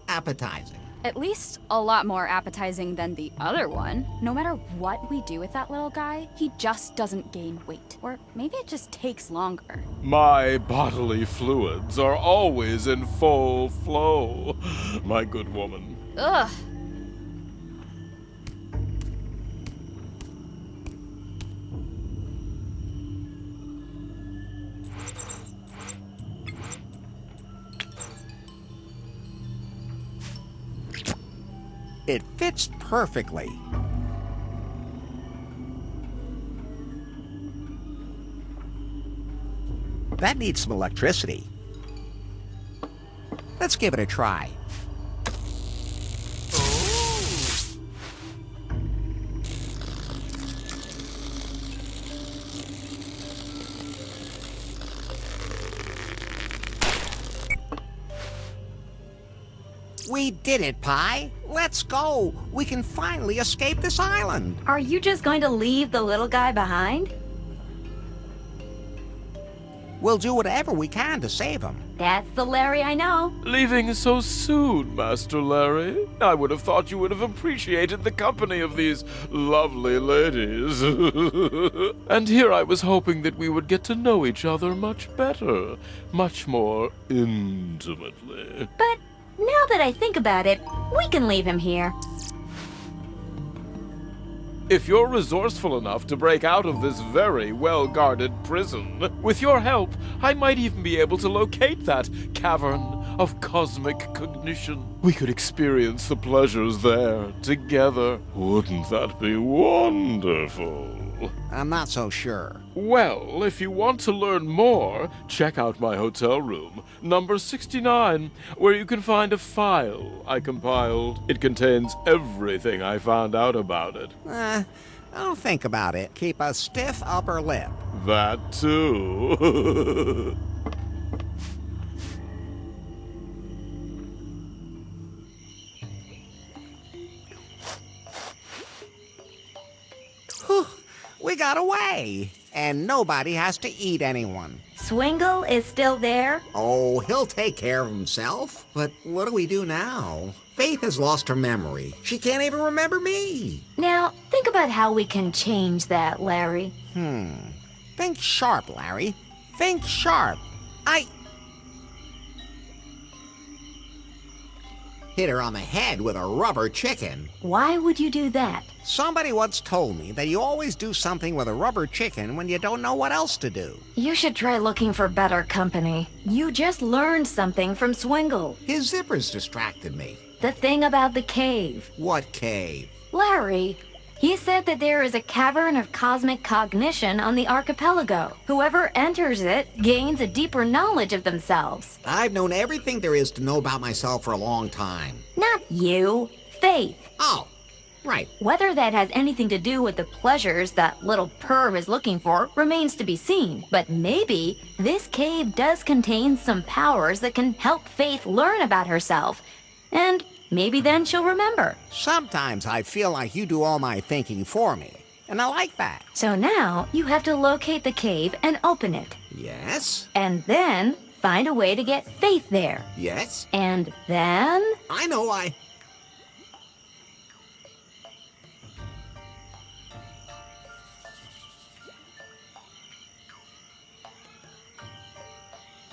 appetizing. At least a lot more appetizing than the other one. No matter what we do with that little guy, he just doesn't gain weight. Or maybe it just takes longer. My bodily fluids are always in full flow, my good woman. Ugh. It fits perfectly. That needs some electricity. Let's give it a try. We did it, Pi. Let's go. We can finally escape this island. Are you just going to leave the little guy behind? We'll do whatever we can to save him. That's the Larry I know. Leaving so soon, Master Larry? I would have thought you would have appreciated the company of these lovely ladies. And here I was hoping that we would get to know each other much better, much more intimately. But now that I think about it, we can leave him here. If you're resourceful enough to break out of this very well-guarded prison, with your help, I might even be able to locate that cavern of cosmic cognition. We could experience the pleasures there together. Wouldn't that be wonderful? I'm not so sure. Well, if you want to learn more, check out my hotel room, number 69, where you can find a file I compiled. It contains everything I found out about it. I'll think about it. Keep a stiff upper lip. That too. We got away, and nobody has to eat anyone. Swingle is still there? Oh, he'll take care of himself. But what do we do now? Faith has lost her memory. She can't even remember me. Now, think about how we can change that, Larry. Think sharp, Larry. Think sharp. Hit her on the head with a rubber chicken. Why would you do that? Somebody once told me that you always do something with a rubber chicken when you don't know what else to do. You should try looking for better company. You just learned something from Swingle. His zippers distracted me. The thing about the cave. What cave? Larry, he said that there is a cavern of cosmic cognition on the archipelago. Whoever enters it gains a deeper knowledge of themselves. I've known everything there is to know about myself for a long time. Not you, Faith. Oh, right. Whether that has anything to do with the pleasures that little perv is looking for remains to be seen. But maybe this cave does contain some powers that can help Faith learn about herself. And maybe then she'll remember. Sometimes I feel like you do all my thinking for me, and I like that. So now you have to locate the cave and open it. Yes? And then find a way to get Faith there. Yes? And then... I know,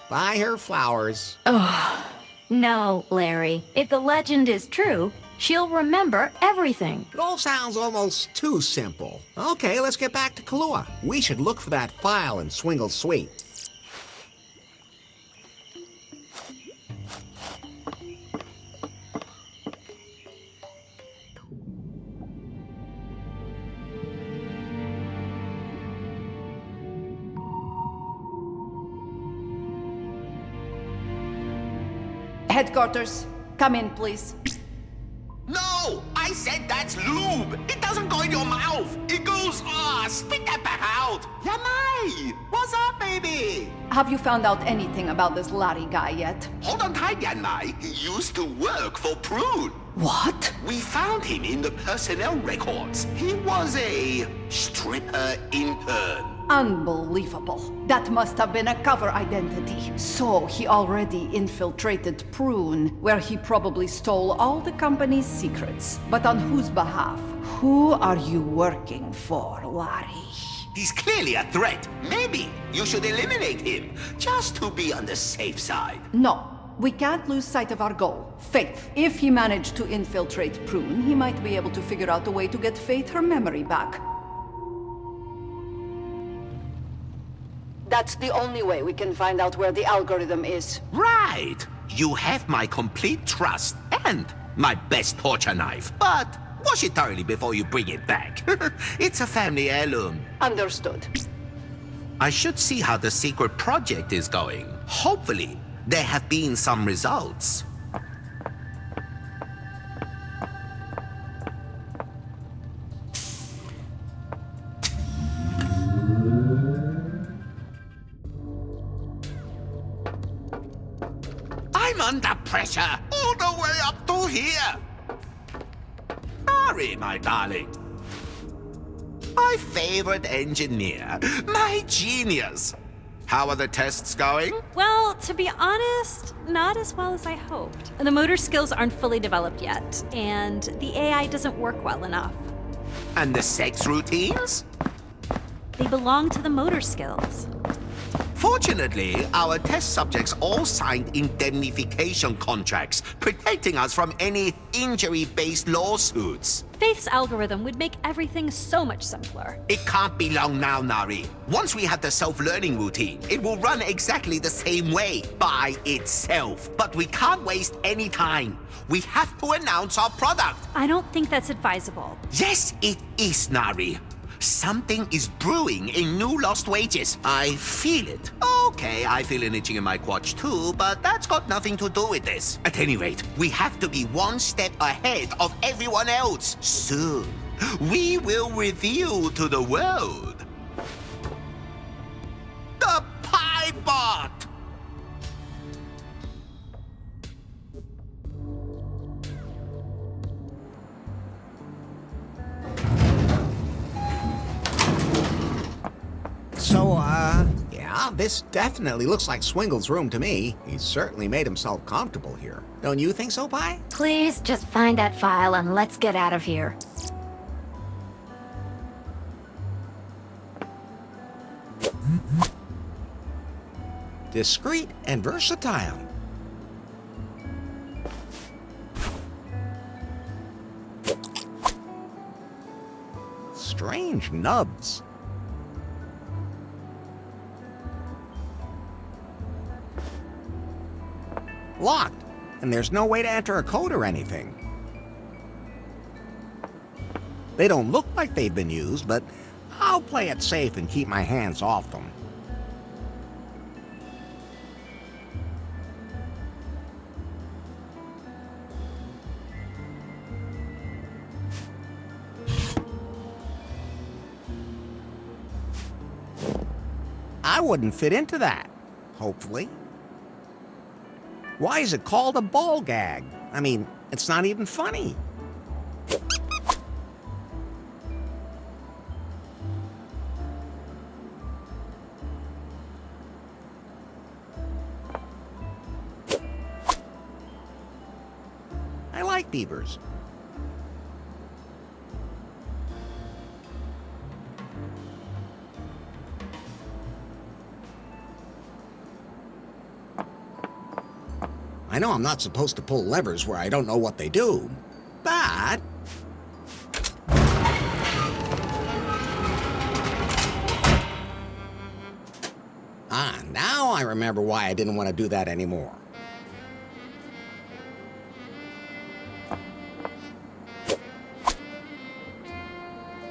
Buy her flowers. Oh, no, Larry. If the legend is true, she'll remember everything. It all sounds almost too simple. Okay, let's get back to Kahlua. We should look for that file in Swingle's suite. Headquarters, come in, please. No! I said that's lube! It doesn't go in your mouth! It goes, spit that back out! Yamai! What's up, baby? Have you found out anything about this Larry guy yet? Hold on tight, Yanmai. He used to work for Prune. What? We found him in the personnel records. He was a stripper intern. Unbelievable. That must have been a cover identity. So he already infiltrated Prune, where he probably stole all the company's secrets. But on whose behalf? Who are you working for, Larry? He's clearly a threat. Maybe you should eliminate him, just to be on the safe side. No. We can't lose sight of our goal, Faith. If he managed to infiltrate Prune, he might be able to figure out a way to get Faith her memory back. That's the only way we can find out where the algorithm is. Right! You have my complete trust and my best torture knife. But wash it thoroughly before you bring it back. It's a family heirloom. Understood. I should see how the secret project is going. Hopefully, there have been some results. I'm under pressure all the way up to still here. Sorry, my darling. My favorite engineer. My genius. How are the tests going? Well, to be honest, not as well as I hoped. The motor skills aren't fully developed yet, and the AI doesn't work well enough. And the sex routines? They belong to the motor skills. Fortunately, our test subjects all signed indemnification contracts, protecting us from any injury-based lawsuits. Faith's algorithm would make everything so much simpler. It can't be long now, Nari. Once we have the self-learning routine, it will run exactly the same way, by itself. But we can't waste any time. We have to announce our product. I don't think that's advisable. Yes, it is, Nari. Something is brewing in New Lost Wages. I feel it. Okay, I feel an itching in my crotch too, but that's got nothing to do with this. At any rate, we have to be one step ahead of everyone else. Soon, we will reveal to the world the Pie Bot! So, yeah, this definitely looks like Swingle's room to me. He's certainly made himself comfortable here. Don't you think so, Pi? Please just find that file and let's get out of here. Discreet and versatile. Strange nubs. Locked, and there's no way to enter a code or anything. They don't look like they've been used, but I'll play it safe and keep my hands off them. I wouldn't fit into that, hopefully. Why is it called a ball gag? I mean, it's not even funny. I like beavers. I know I'm not supposed to pull levers where I don't know what they do, but... Ah, now I remember why I didn't want to do that anymore.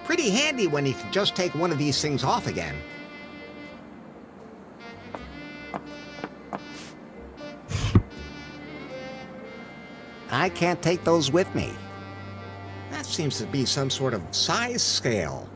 Pretty handy when you can just take one of these things off again. I can't take those with me. That seems to be some sort of size scale.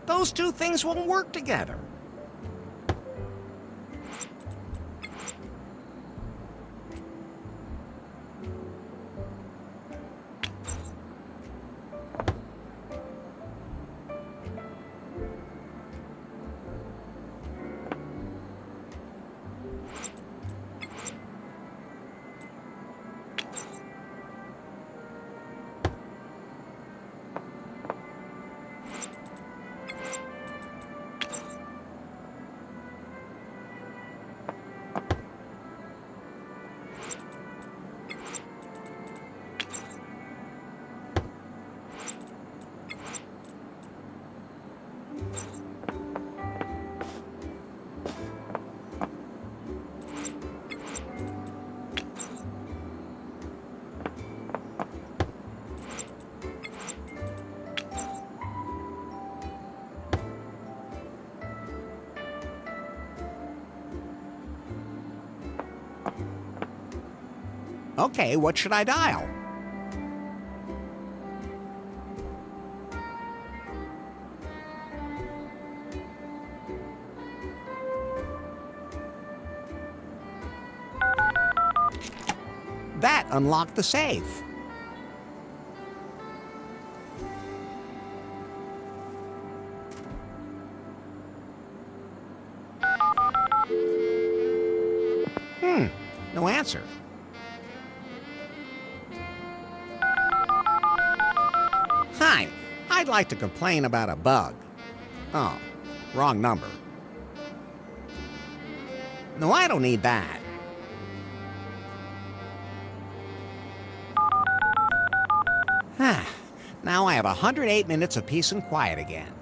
Those two things won't work together. Okay, what should I dial? That unlocked the safe. No answer. Hi, I'd like to complain about a bug. Oh, wrong number. No, I don't need that. Now I have 108 minutes of peace and quiet again.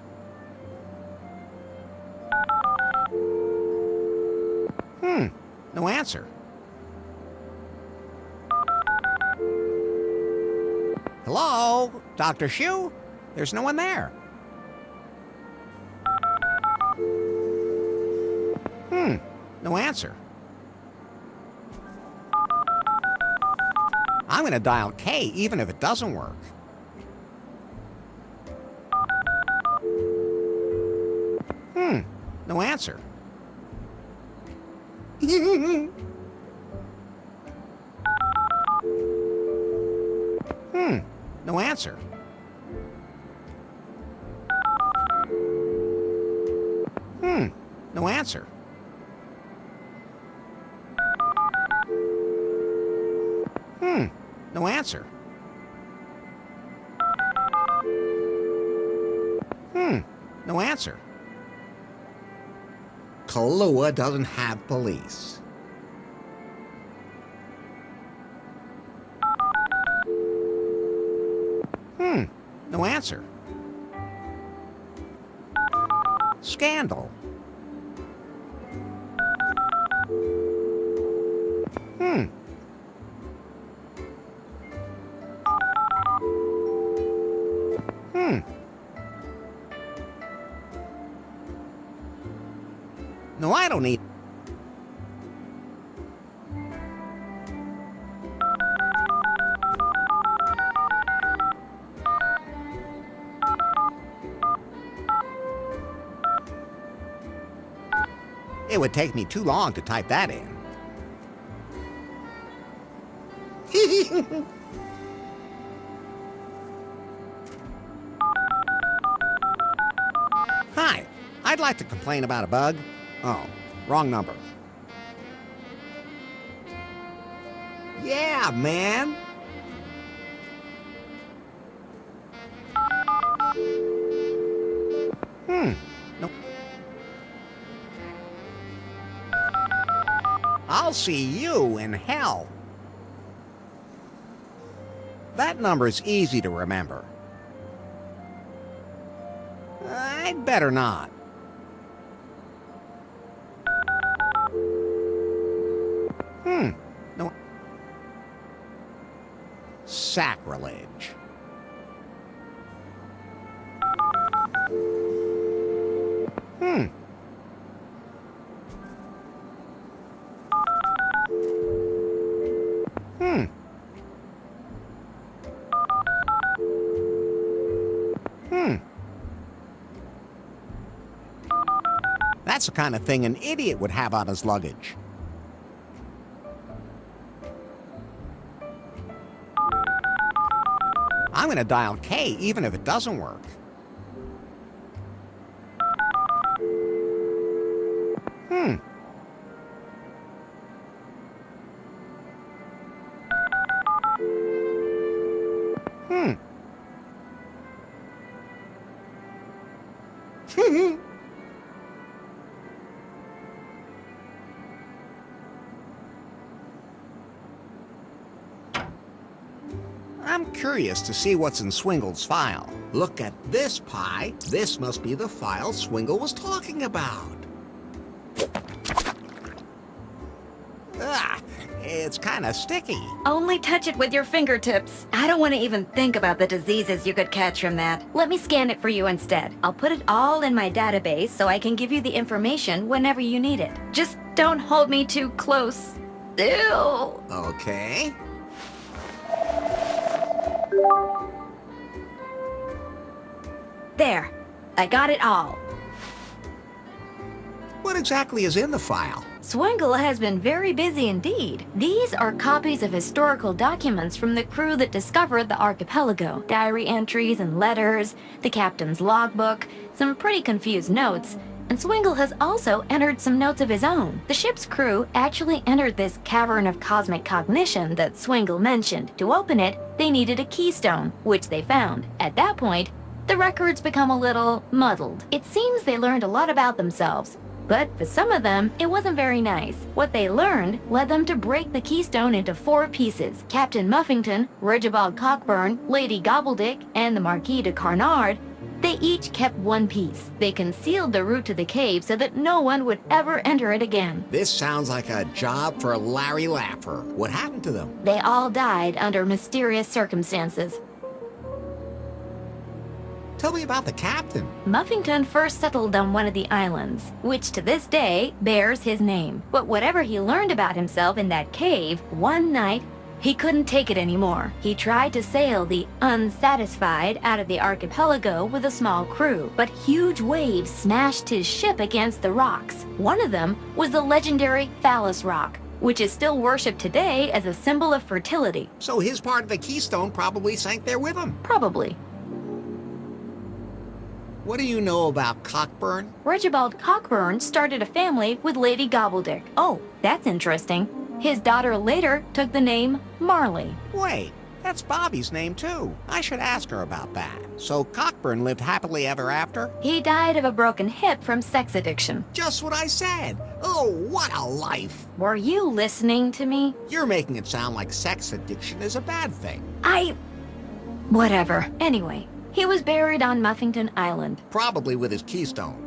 No answer. Hello? Dr. Shu? There's no one there. No answer. I'm gonna dial K even if it doesn't work. No answer. No answer. No answer. No answer. No answer. Kahlua doesn't have police. No answer. Scandal. No, I don't need... It would take me too long to type that in. Hi, I'd like to complain about a bug. Oh, wrong number. Yeah, man. No. I'll see you in hell. That number's easy to remember. I'd better not. No. Sacrilege. That's the kind of thing an idiot would have on his luggage. I'm gonna dial K even if it doesn't work. I'm curious to see what's in Swingle's file. Look at this pie. This must be the file Swingle was talking about. It's kind of sticky. Only touch it with your fingertips. I don't want to even think about the diseases you could catch from that. Let me scan it for you instead. I'll put it all in my database so I can give you the information whenever you need it. Just don't hold me too close. Ew. Okay. There. I got it all. What exactly is in the file? Swingle has been very busy indeed. These are copies of historical documents from the crew that discovered the archipelago. Diary entries and letters, the captain's logbook, some pretty confused notes, and Swingle has also entered some notes of his own. The ship's crew actually entered this cavern of cosmic cognition that Swingle mentioned. To open it, they needed a keystone, which they found. At that point, the records become a little muddled. It seems they learned a lot about themselves, but for some of them, it wasn't very nice. What they learned led them to break the keystone into 4 pieces. Captain Muffington, Regibald Cockburn, Lady Gobbledick, and the Marquis de Carnard, they each kept 1 piece. They concealed the route to the cave so that no one would ever enter it again. This sounds like a job for Larry Laffer. What happened to them? They all died under mysterious circumstances. Tell me about the captain. Muffington first settled on one of the islands, which to this day bears his name. But whatever he learned about himself in that cave, one night, he couldn't take it anymore. He tried to sail the Unsatisfied out of the archipelago with a small crew, but huge waves smashed his ship against the rocks. One of them was the legendary Phallus Rock, which is still worshipped today as a symbol of fertility. So his part of the keystone probably sank there with him. Probably. What do you know about Cockburn? Regibald Cockburn started a family with Lady Gobbledick. Oh, that's interesting. His daughter later took the name Marley. Wait, that's Bobby's name too. I should ask her about that. So Cockburn lived happily ever after? He died of a broken hip from sex addiction. Just what I said. Oh, what a life. Were you listening to me? You're making it sound like sex addiction is a bad thing. Whatever. Anyway, he was buried on Muffington Island. Probably with his keystone.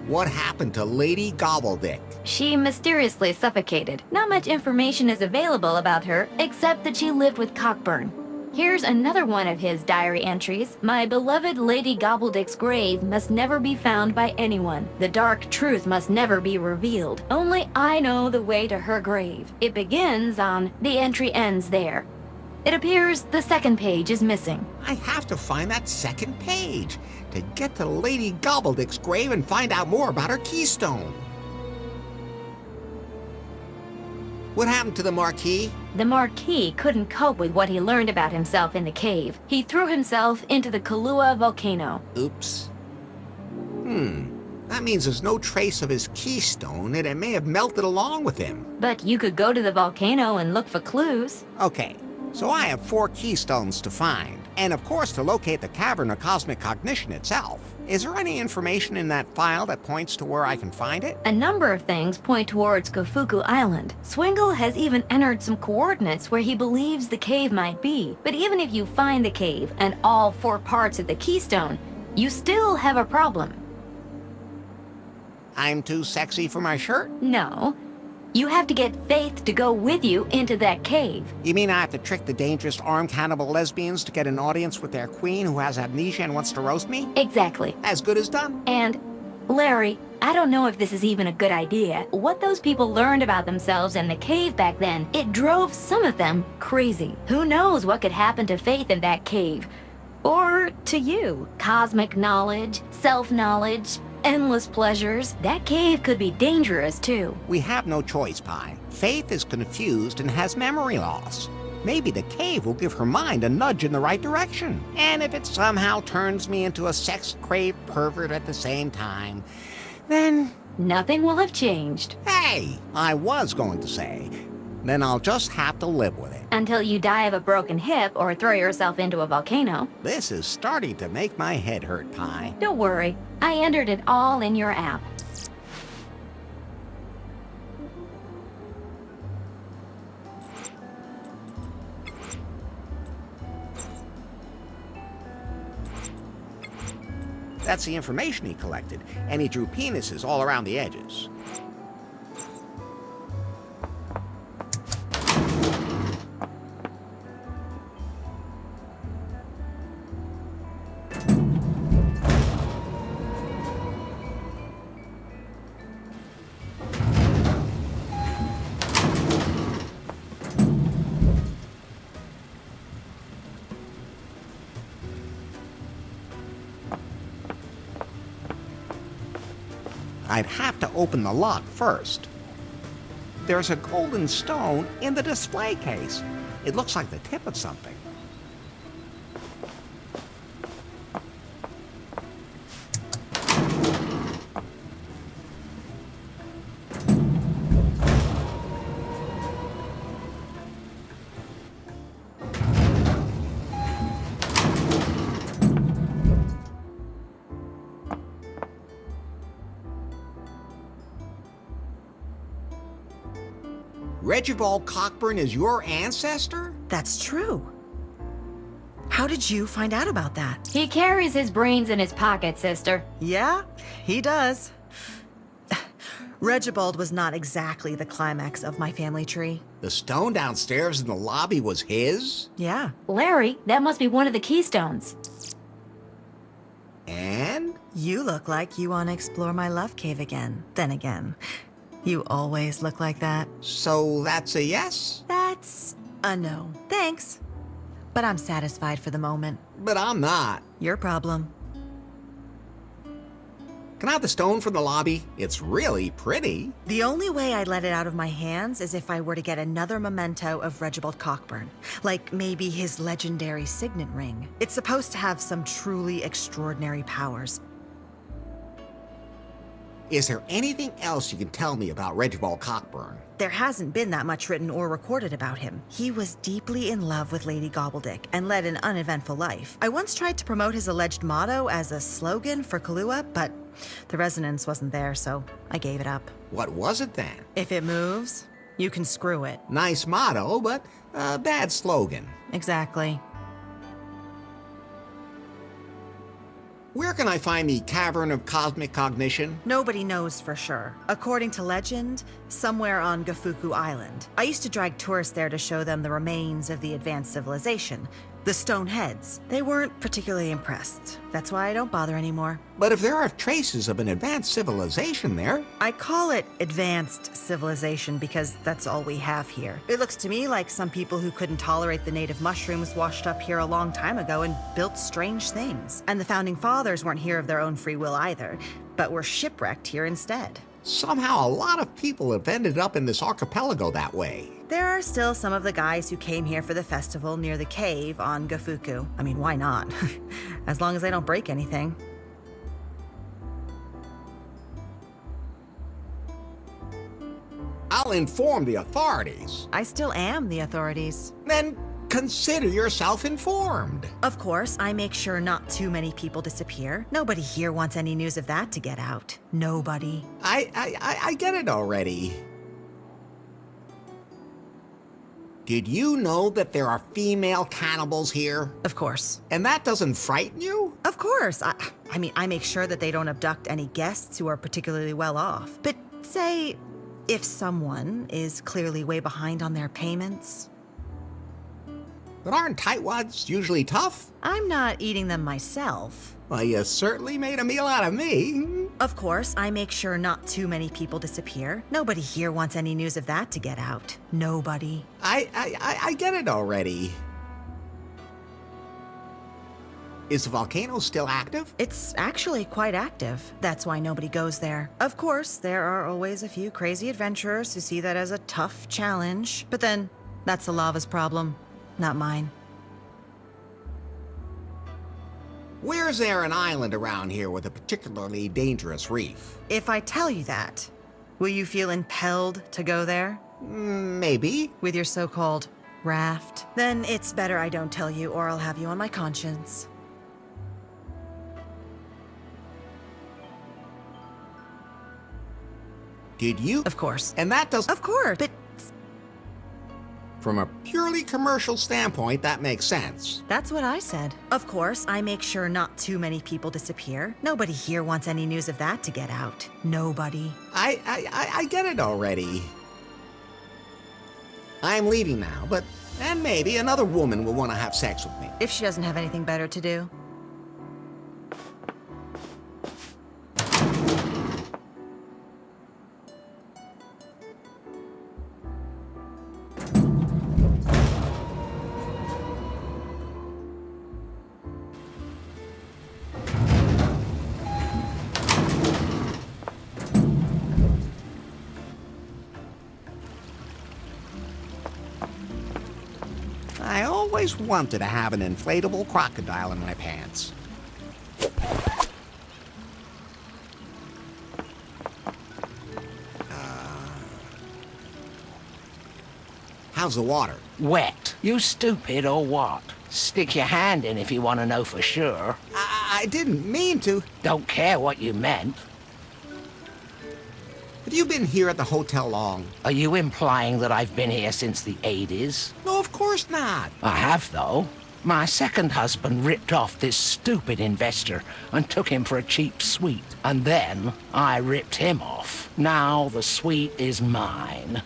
What happened to Lady Gobbledick? She mysteriously suffocated. Not much information is available about her, except that she lived with Cockburn. Here's another one of his diary entries. My beloved Lady Gobbledick's grave must never be found by anyone. The dark truth must never be revealed. Only I know the way to her grave. It begins on, the entry ends there. It appears the second page is missing. I have to find that second page to get to Lady Gobbledick's grave and find out more about her keystone. What happened to the Marquis? The Marquis couldn't cope with what he learned about himself in the cave. He threw himself into the Kahlua volcano. Oops. That means there's no trace of his keystone, and it may have melted along with him. But you could go to the volcano and look for clues. Okay, so I have 4 keystones to find, and of course to locate the Cavern of Cosmic Cognition itself. Is there any information in that file that points to where I can find it? A number of things point towards Kofuku Island. Swingle has even entered some coordinates where he believes the cave might be. But even if you find the cave and all 4 parts of the keystone, you still have a problem. I'm too sexy for my shirt? No. You have to get Faith to go with you into that cave. You mean I have to trick the dangerous armed cannibal lesbians to get an audience with their queen who has amnesia and wants to roast me? Exactly. As good as done. And, Larry, I don't know if this is even a good idea. What those people learned about themselves in the cave back then, it drove some of them crazy. Who knows what could happen to Faith in that cave? Or to you. Cosmic knowledge, self-knowledge, endless pleasures. That cave could be dangerous, too. We have no choice, Pi. Faith is confused and has memory loss. Maybe the cave will give her mind a nudge in the right direction. And if it somehow turns me into a sex-craved pervert at the same time, then... nothing will have changed. Hey, I was going to say, then I'll just have to live with it. Until you die of a broken hip or throw yourself into a volcano. This is starting to make my head hurt, Pi. Don't worry. I entered it all in your app. That's the information he collected, and he drew penises all around the edges. I'd have to open the lock first. There's a golden stone in the display case. It looks like the tip of something. Regibald Cockburn is your ancestor? That's true. How did you find out about that? He carries his brains in his pocket, sister. Yeah, he does. Regibald was not exactly the climax of my family tree. The stone downstairs in the lobby was his? Yeah. Larry, that must be one of the keystones. And? You look like you want to explore my love cave again. Then again, you always look like that. So that's a yes? That's a no. Thanks. But I'm satisfied for the moment. But I'm not. Your problem. Can I have the stone from the lobby? It's really pretty. The only way I'd let it out of my hands is if I were to get another memento of Regibald Cockburn. Like maybe his legendary signet ring. It's supposed to have some truly extraordinary powers. Is there anything else you can tell me about Regibald Cockburn? There hasn't been that much written or recorded about him. He was deeply in love with Lady Gobbledick and led an uneventful life. I once tried to promote his alleged motto as a slogan for Kahlua, but the resonance wasn't there, so I gave it up. What was it then? If it moves, you can screw it. Nice motto, but a bad slogan. Exactly. Where can I find the Cavern of Cosmic Cognition? Nobody knows for sure. According to legend, somewhere on Gafuku Island. I used to drag tourists there to show them the remains of the advanced civilization, the stone heads. They weren't particularly impressed. That's why I don't bother anymore. But if there are traces of an advanced civilization there... I call it advanced civilization because that's all we have here. It looks to me like some people who couldn't tolerate the native mushrooms washed up here a long time ago and built strange things. And the founding fathers weren't here of their own free will either, but were shipwrecked here instead. Somehow a lot of people have ended up in this archipelago that way. There are still some of the guys who came here for the festival near the cave on Gafuku. I mean, why not? As long as they don't break anything. I'll inform the authorities. I still am the authorities. Then consider yourself informed. Of course, I make sure not too many people disappear. Nobody here wants any news of that to get out. Nobody. I get it already. Did you know that there are female cannibals here? Of course. And that doesn't frighten you? Of course. I mean, I make sure that they don't abduct any guests who are particularly well off. But say, if someone is clearly way behind on their payments. But aren't tightwads usually tough? I'm not eating them myself. Well, you certainly made a meal out of me. Of course, I make sure not too many people disappear. Nobody here wants any news of that to get out. Nobody. I get it already. Is the volcano still active? It's actually quite active. That's why nobody goes there. Of course, there are always a few crazy adventurers who see that as a tough challenge. But then, that's the lava's problem, not mine. Where's there an island around here with a particularly dangerous reef? If I tell you that, will you feel impelled to go there? Maybe. With your so-called raft? Then it's better I don't tell you or I'll have you on my conscience. Did you? Of course. And that does... Of course, but... From a purely commercial standpoint, that makes sense. That's what I said. Of course, I make sure not too many people disappear. Nobody here wants any news of that to get out. Nobody. I get it already. I'm leaving now, but... And maybe another woman will want to have sex with me. If she doesn't have anything better to do. I always wanted to have an inflatable crocodile in my pants. How's the water? Wet. You stupid or what? Stick your hand in if you want to know for sure. I didn't mean to. Don't care what you meant. Have you been here at the hotel long? Are you implying that I've been here since the 80s? No, of course not. I have, though. My second husband ripped off this stupid investor and took him for a cheap suite. And then I ripped him off. Now the suite is mine.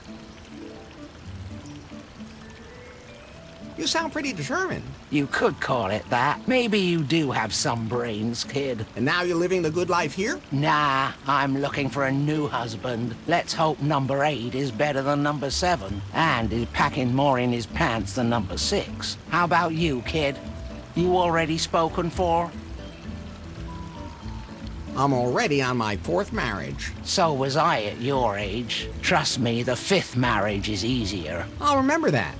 You sound pretty determined. You could call it that. Maybe you do have some brains, kid. And now you're living the good life here? Nah, I'm looking for a new husband. Let's hope number 8 is better than number 7, and is packing more in his pants than number 6. How about you, kid? You already spoken for? I'm already on my 4th marriage. So was I at your age. Trust me, the 5th marriage is easier. I'll remember that.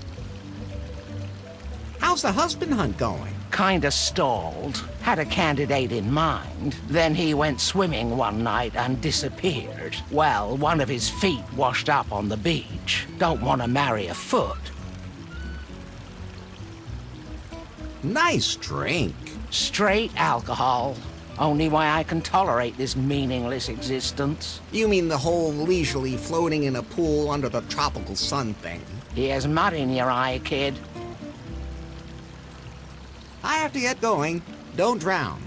How's the husband hunt going? Kinda stalled. Had a candidate in mind. Then he went swimming one night and disappeared. Well, one of his feet washed up on the beach. Don't want to marry a foot. Nice drink. Straight alcohol. Only way I can tolerate this meaningless existence. You mean the whole leisurely floating in a pool under the tropical sun thing? Here's mud in your eye, kid. I have to get going. Don't drown.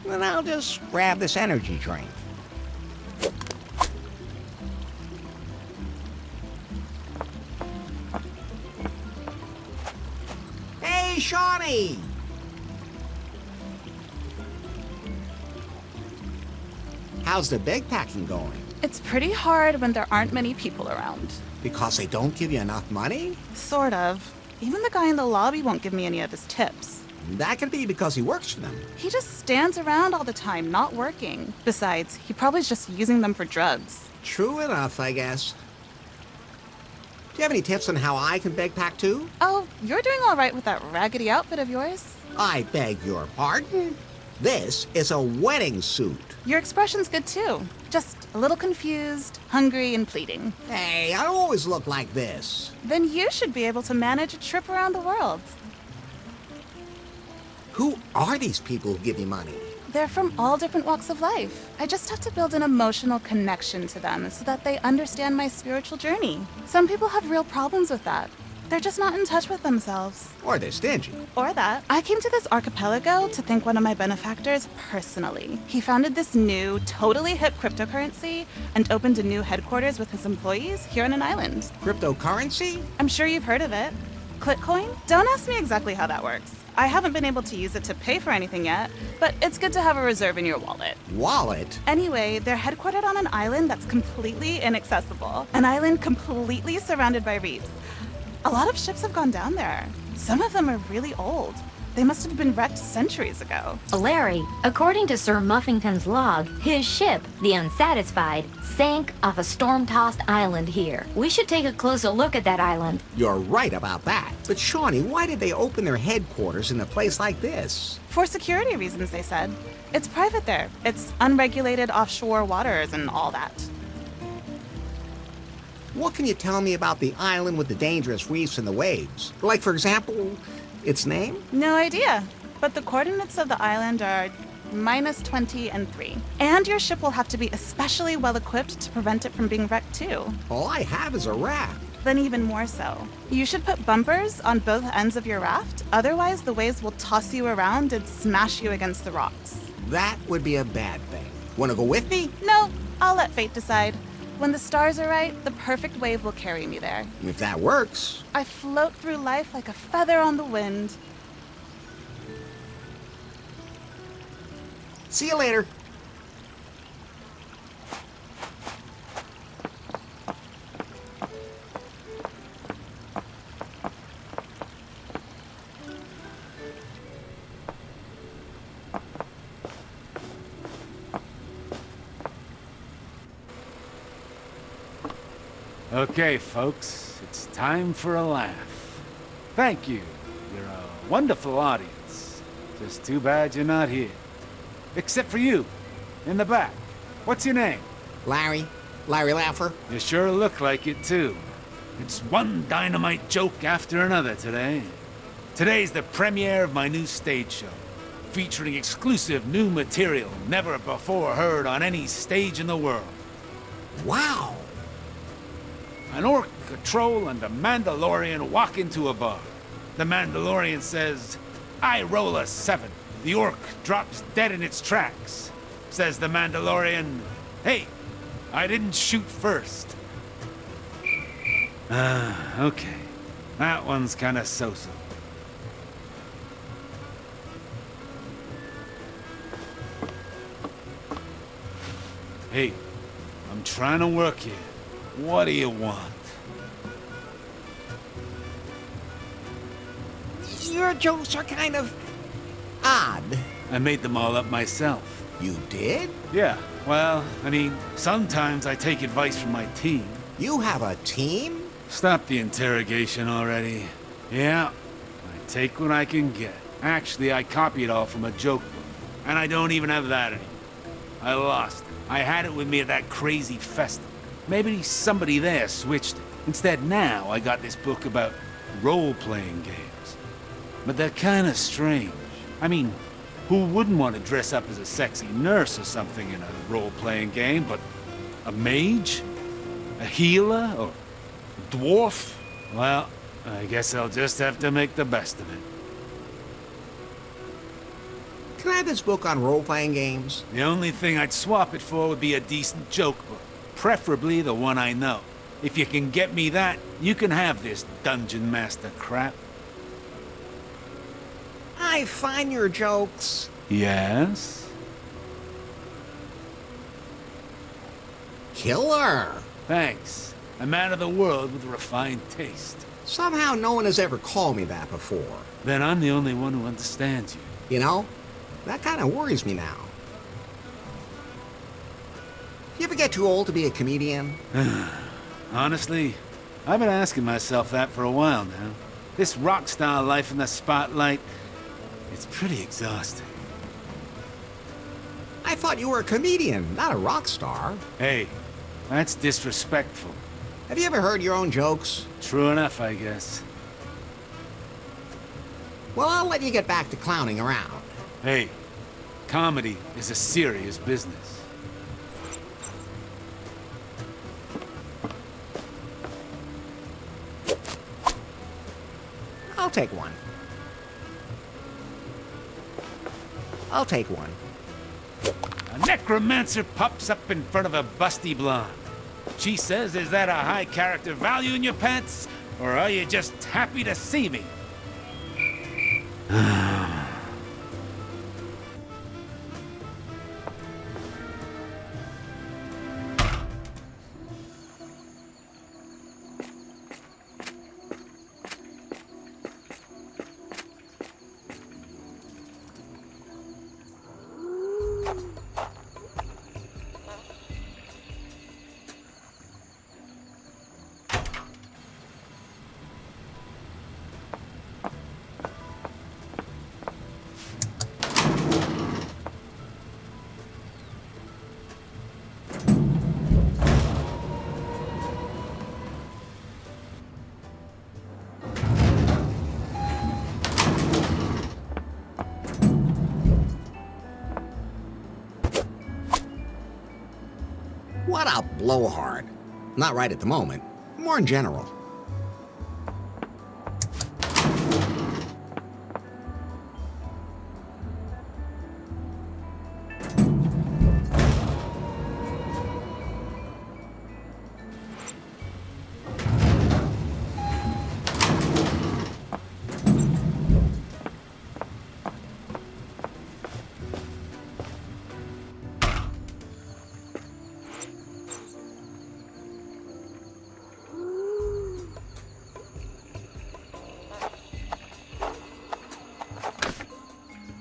Then I'll just grab this energy drink. Hey, Shawnee! How's the bag packing going? It's pretty hard when there aren't many people around. Because they don't give you enough money? Sort of. Even the guy in the lobby won't give me any of his tips. That could be because he works for them. He just stands around all the time, not working. Besides, he probably's just using them for drugs. True enough, I guess. Do you have any tips on how I can bag pack too? Oh, you're doing all right with that raggedy outfit of yours. I beg your pardon? This is a wedding suit. Your expression's good too. Just a little confused, hungry, and pleading. Hey, I don't always look like this. Then you should be able to manage a trip around the world. Who are these people who give you money? They're from all different walks of life. I just have to build an emotional connection to them so that they understand my spiritual journey. Some people have real problems with that. They're just not in touch with themselves. Or they're stingy. Or that. I came to this archipelago to thank one of my benefactors personally. He founded this new, totally hip cryptocurrency and opened a new headquarters with his employees here on an island. Cryptocurrency? I'm sure you've heard of it. Clickcoin? Don't ask me exactly how that works. I haven't been able to use it to pay for anything yet, but it's good to have a reserve in your wallet. Wallet? Anyway, they're headquartered on an island that's completely inaccessible. An island completely surrounded by reefs. A lot of ships have gone down there. Some of them are really old. They must have been wrecked centuries ago. Larry, according to Sir Muffington's log, his ship, the Unsatisfied, sank off a storm-tossed island here. We should take a closer look at that island. You're right about that. But Shawnee, why did they open their headquarters in a place like this? For security reasons, they said. It's private there. It's unregulated offshore waters and all that. What can you tell me about the island with the dangerous reefs and the waves? Like, for example, its name? No idea. But the coordinates of the island are -20 and 3. And your ship will have to be especially well equipped to prevent it from being wrecked too. All I have is a raft. Then even more so. You should put bumpers on both ends of your raft, otherwise the waves will toss you around and smash you against the rocks. That would be a bad thing. Wanna go with me? No, I'll let fate decide. When the stars are right, the perfect wave will carry me there. If that works. I float through life like a feather on the wind. See you later. Okay, folks, it's time for a laugh. Thank you. You're a wonderful audience. Just too bad you're not here. Except for you, in the back. What's your name? Larry. Larry Laffer. You sure look like it, too. It's one dynamite joke after another today. Today's the premiere of my new stage show, featuring exclusive new material never before heard on any stage in the world. Wow! An orc, a troll, and a Mandalorian walk into a bar. The Mandalorian says, "I roll a 7." The orc drops dead in its tracks. Says the Mandalorian, "Hey, I didn't shoot first." Okay. That one's kinda so-so. Hey, I'm trying to work here. What do you want? Your jokes are kind of odd. I made them all up myself. You did? Yeah, well, I mean, sometimes I take advice from my team. You have a team? Stop the interrogation already. Yeah, I take what I can get. Actually, I copied it all from a joke book, and I don't even have that anymore. I lost it. I had it with me at that crazy festival. Maybe somebody there switched it. Instead, now I got this book about role-playing games. But they're kinda strange. I mean, who wouldn't want to dress up as a sexy nurse or something in a role-playing game, but a mage? A healer? Or a dwarf? Well, I guess I'll just have to make the best of it. Can I have this book on role-playing games? The only thing I'd swap it for would be a decent joke book. Preferably the one I know. If you can get me that, you can have this Dungeon Master crap. I find your jokes... Yes? Killer. Thanks. A man of the world with refined taste. Somehow no one has ever called me that before. Then I'm the only one who understands you. You know, that kind of worries me now. You ever get too old to be a comedian? Honestly, I've been asking myself that for a while now. This rock star life in the spotlight, it's pretty exhausting. I thought you were a comedian, not a rock star. Hey, that's disrespectful. Have you ever heard your own jokes? True enough, I guess. Well, I'll let you get back to clowning around. Hey, comedy is a serious business. I'll take one. I'll take one. A necromancer pops up in front of a busty blonde. She says, "Is that a high character value in your pants? Or are you just happy to see me?" What a blowhard. Not right at the moment. More in general.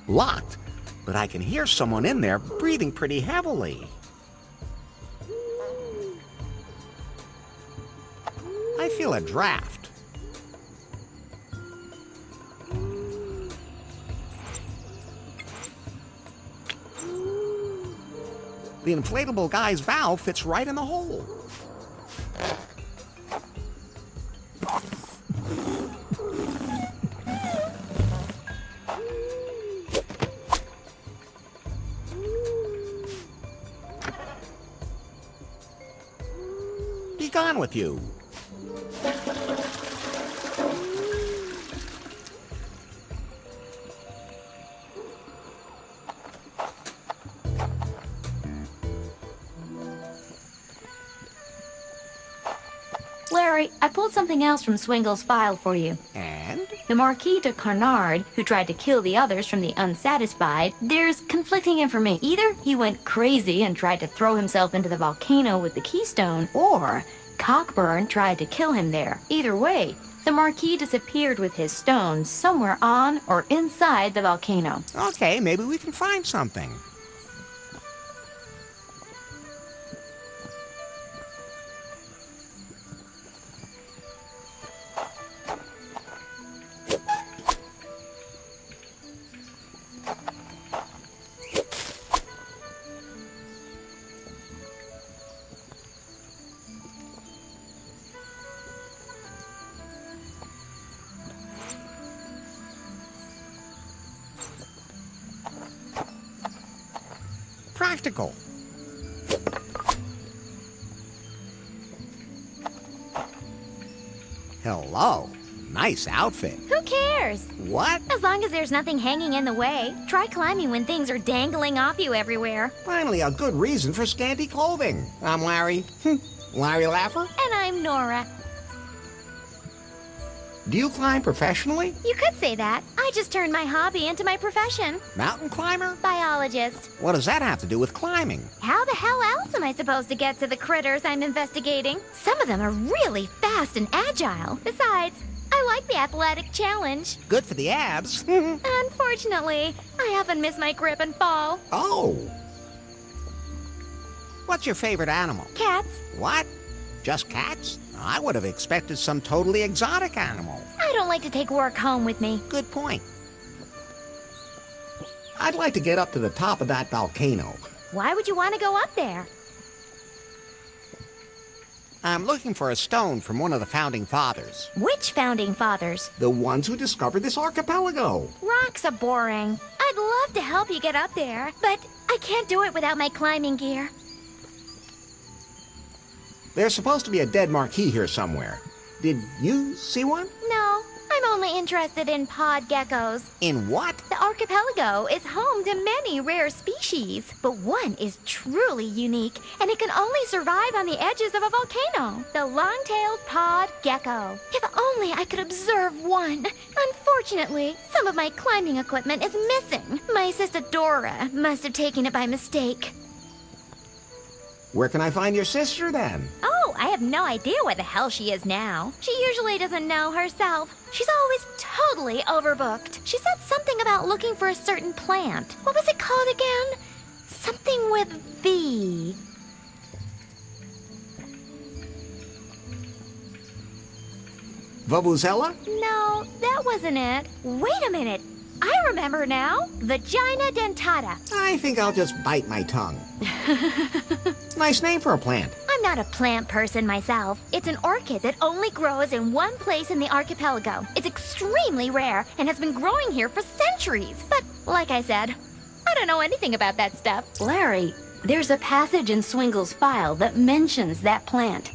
Locked, but I can hear someone in there breathing pretty heavily. I feel a draft. The inflatable guy's valve fits right in the hole. Be gone with you. Larry, I pulled something else from Swingle's file for you. And? The Marquis de Carnard, who tried to kill the others from the unsatisfied, there's conflicting information. Either he went crazy and tried to throw himself into the volcano with the keystone, or Cockburn tried to kill him there. Either way, the Marquis disappeared with his stone somewhere on or inside the volcano. Okay, maybe we can find something. Practical. Hello. Nice outfit. Who cares? What? As long as there's nothing hanging in the way. Try climbing when things are dangling off you everywhere. Finally, a good reason for scanty clothing. I'm Larry. Larry Laffer? And I'm Nora. Do you climb professionally? You could say that. I just turned my hobby into my profession. Mountain climber? Biologist. What does that have to do with climbing? How the hell else am I supposed to get to the critters I'm investigating? Some of them are really fast and agile. Besides, I like the athletic challenge. Good for the abs. Unfortunately, I often miss my grip and fall. Oh. What's your favorite animal? Cats. What? Just cats? I would have expected some totally exotic animal. I don't like to take work home with me. Good point. I'd like to get up to the top of that volcano. Why would you want to go up there? I'm looking for a stone from one of the founding fathers. Which founding fathers? The ones who discovered this archipelago. Rocks are boring. I'd love to help you get up there, but I can't do it without my climbing gear. There's supposed to be a dead marquis here somewhere. Did you see one? No, I'm only interested in pod geckos. In what? The archipelago is home to many rare species, but one is truly unique, and it can only survive on the edges of a volcano. The long-tailed pod gecko. If only I could observe one. Unfortunately, some of my climbing equipment is missing. My sister Dora must have taken it by mistake. Where can I find your sister, then? Oh, I have no idea where the hell she is now. She usually doesn't know herself. She's always totally overbooked. She said something about looking for a certain plant. What was it called again? Something with V. Vuvuzela? No, that wasn't it. Wait a minute. I remember now. Vagina dentata. I think I'll just bite my tongue. Nice name for a plant. I'm not a plant person myself. It's an orchid that only grows in one place in the archipelago. It's extremely rare and has been growing here for centuries. But like I said, I don't know anything about that stuff. Larry, there's a passage in Swingle's file that mentions that plant.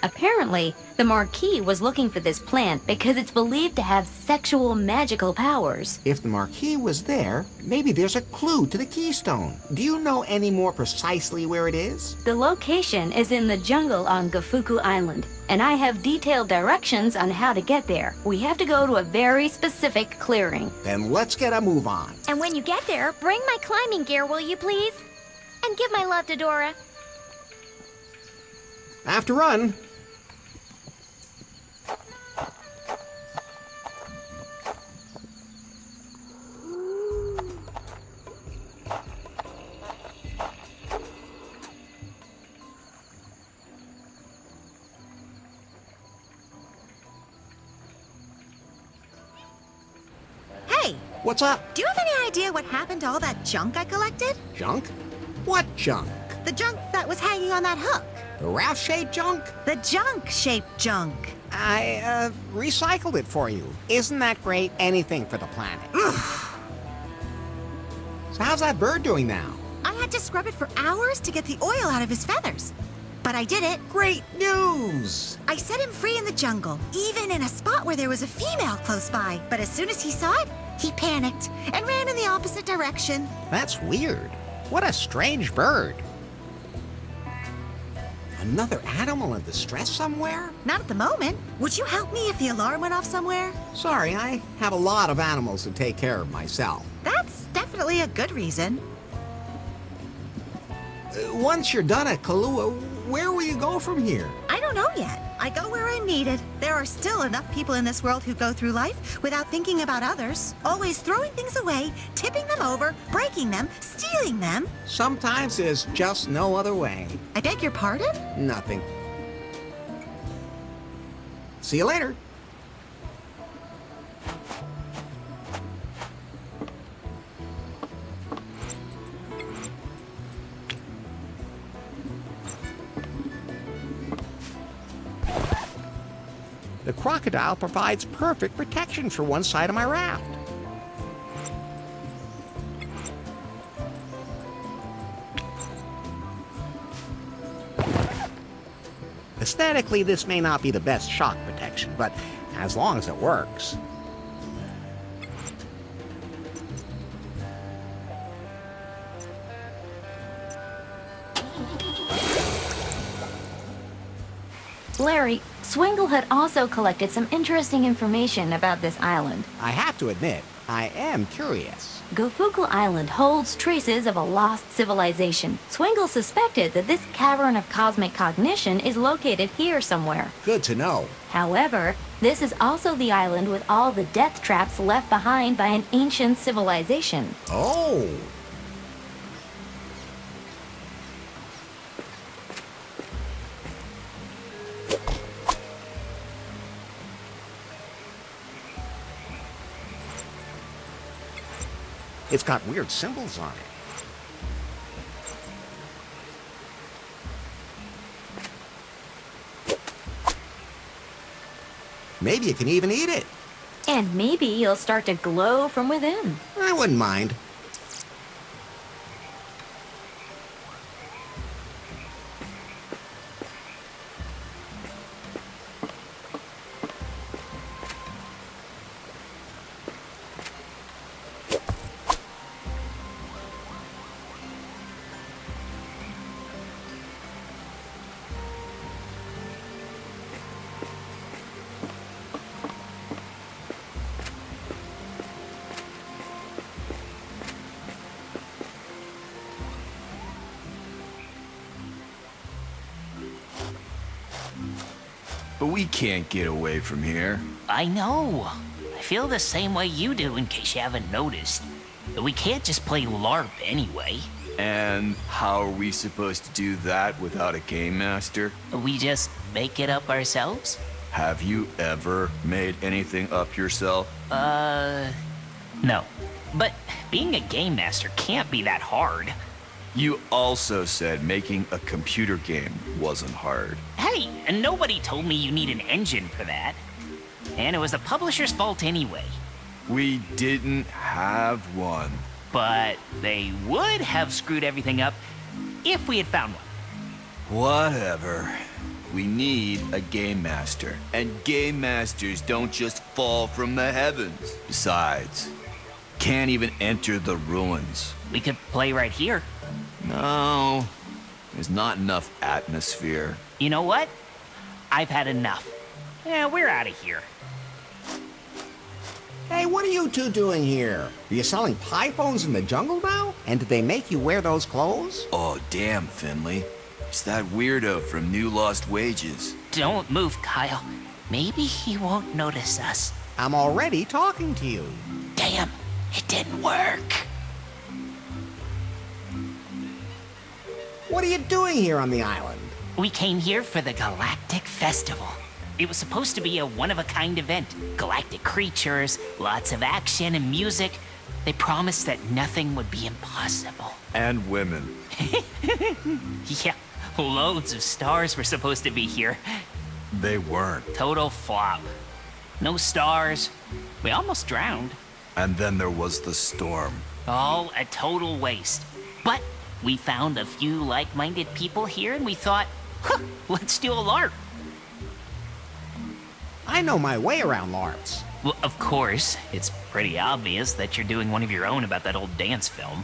Apparently, the Marquis was looking for this plant because it's believed to have sexual magical powers. If the Marquis was there, maybe there's a clue to the keystone. Do you know any more precisely where it is? The location is in the jungle on Gafuku Island, and I have detailed directions on how to get there. We have to go to a very specific clearing. Then let's get a move on. And when you get there, bring my climbing gear, will you please? And give my love to Dora. After run. What's up? Do you have any idea what happened to all that junk I collected? Junk? What junk? The junk that was hanging on that hook. The raft-shaped junk? The junk-shaped junk. I, recycled it for you. Isn't that great? Anything for the planet. So how's that bird doing now? I had to scrub it for hours to get the oil out of his feathers. But I did it. Great news! I set him free in the jungle, even in a spot where there was a female close by. But as soon as he saw it, he panicked and ran in the opposite direction. That's weird. What a strange bird. Another animal in distress somewhere? Not at the moment. Would you help me if the alarm went off somewhere? Sorry, I have a lot of animals to take care of myself. That's definitely a good reason. Once you're done at Kahlua, where will you go from here? I don't know yet. I go where I'm needed. There are still enough people in this world who go through life without thinking about others. Always throwing things away, tipping them over, breaking them, stealing them. Sometimes there's just no other way. I beg your pardon? Nothing. See you later. The crocodile provides perfect protection for one side of my raft. Aesthetically, this may not be the best shock protection, but as long as it works. Larry, Swingle had also collected some interesting information about this island. I have to admit, I am curious. Gofuku Island holds traces of a lost civilization. Swingle suspected that this cavern of cosmic cognition is located here somewhere. Good to know. However, this is also the island with all the death traps left behind by an ancient civilization. Oh! It's got weird symbols on it. Maybe you can even eat it. And maybe you'll start to glow from within. I wouldn't mind. But we can't get away from here. I know. I feel the same way you do, in case you haven't noticed. We can't just play LARP anyway. And how are we supposed to do that without a game master? We just make it up ourselves? Have you ever made anything up yourself? No. But being a game master can't be that hard. You also said making a computer game wasn't hard. Hey, and nobody told me you need an engine for that. And it was the publisher's fault anyway. We didn't have one. But they would have screwed everything up if we had found one. Whatever. We need a game master. And game masters don't just fall from the heavens. Besides, can't even enter the ruins. We could play right here. No, there's not enough atmosphere. You know what? I've had enough. Yeah, we're out of here. Hey, what are you two doing here? Are you selling pie phones in the jungle now? And did they make you wear those clothes? Oh, damn, Finley. It's that weirdo from New Lost Wages. Don't move, Kyle. Maybe he won't notice us. I'm already talking to you. Damn, it didn't work. What are you doing here on the island? We came here for the Galactic Festival. It was supposed to be a one-of-a-kind event. Galactic creatures, lots of action and music, They promised that nothing would be impossible. And women. Yeah, loads of stars were supposed to be here. They weren't. Total flop. No stars. We almost drowned. And then there was the storm. All a total waste. But we found a few like-minded people here and we thought, huh, let's do a LARP. I know my way around LARPs. Well, of course, it's pretty obvious that you're doing one of your own about that old dance film.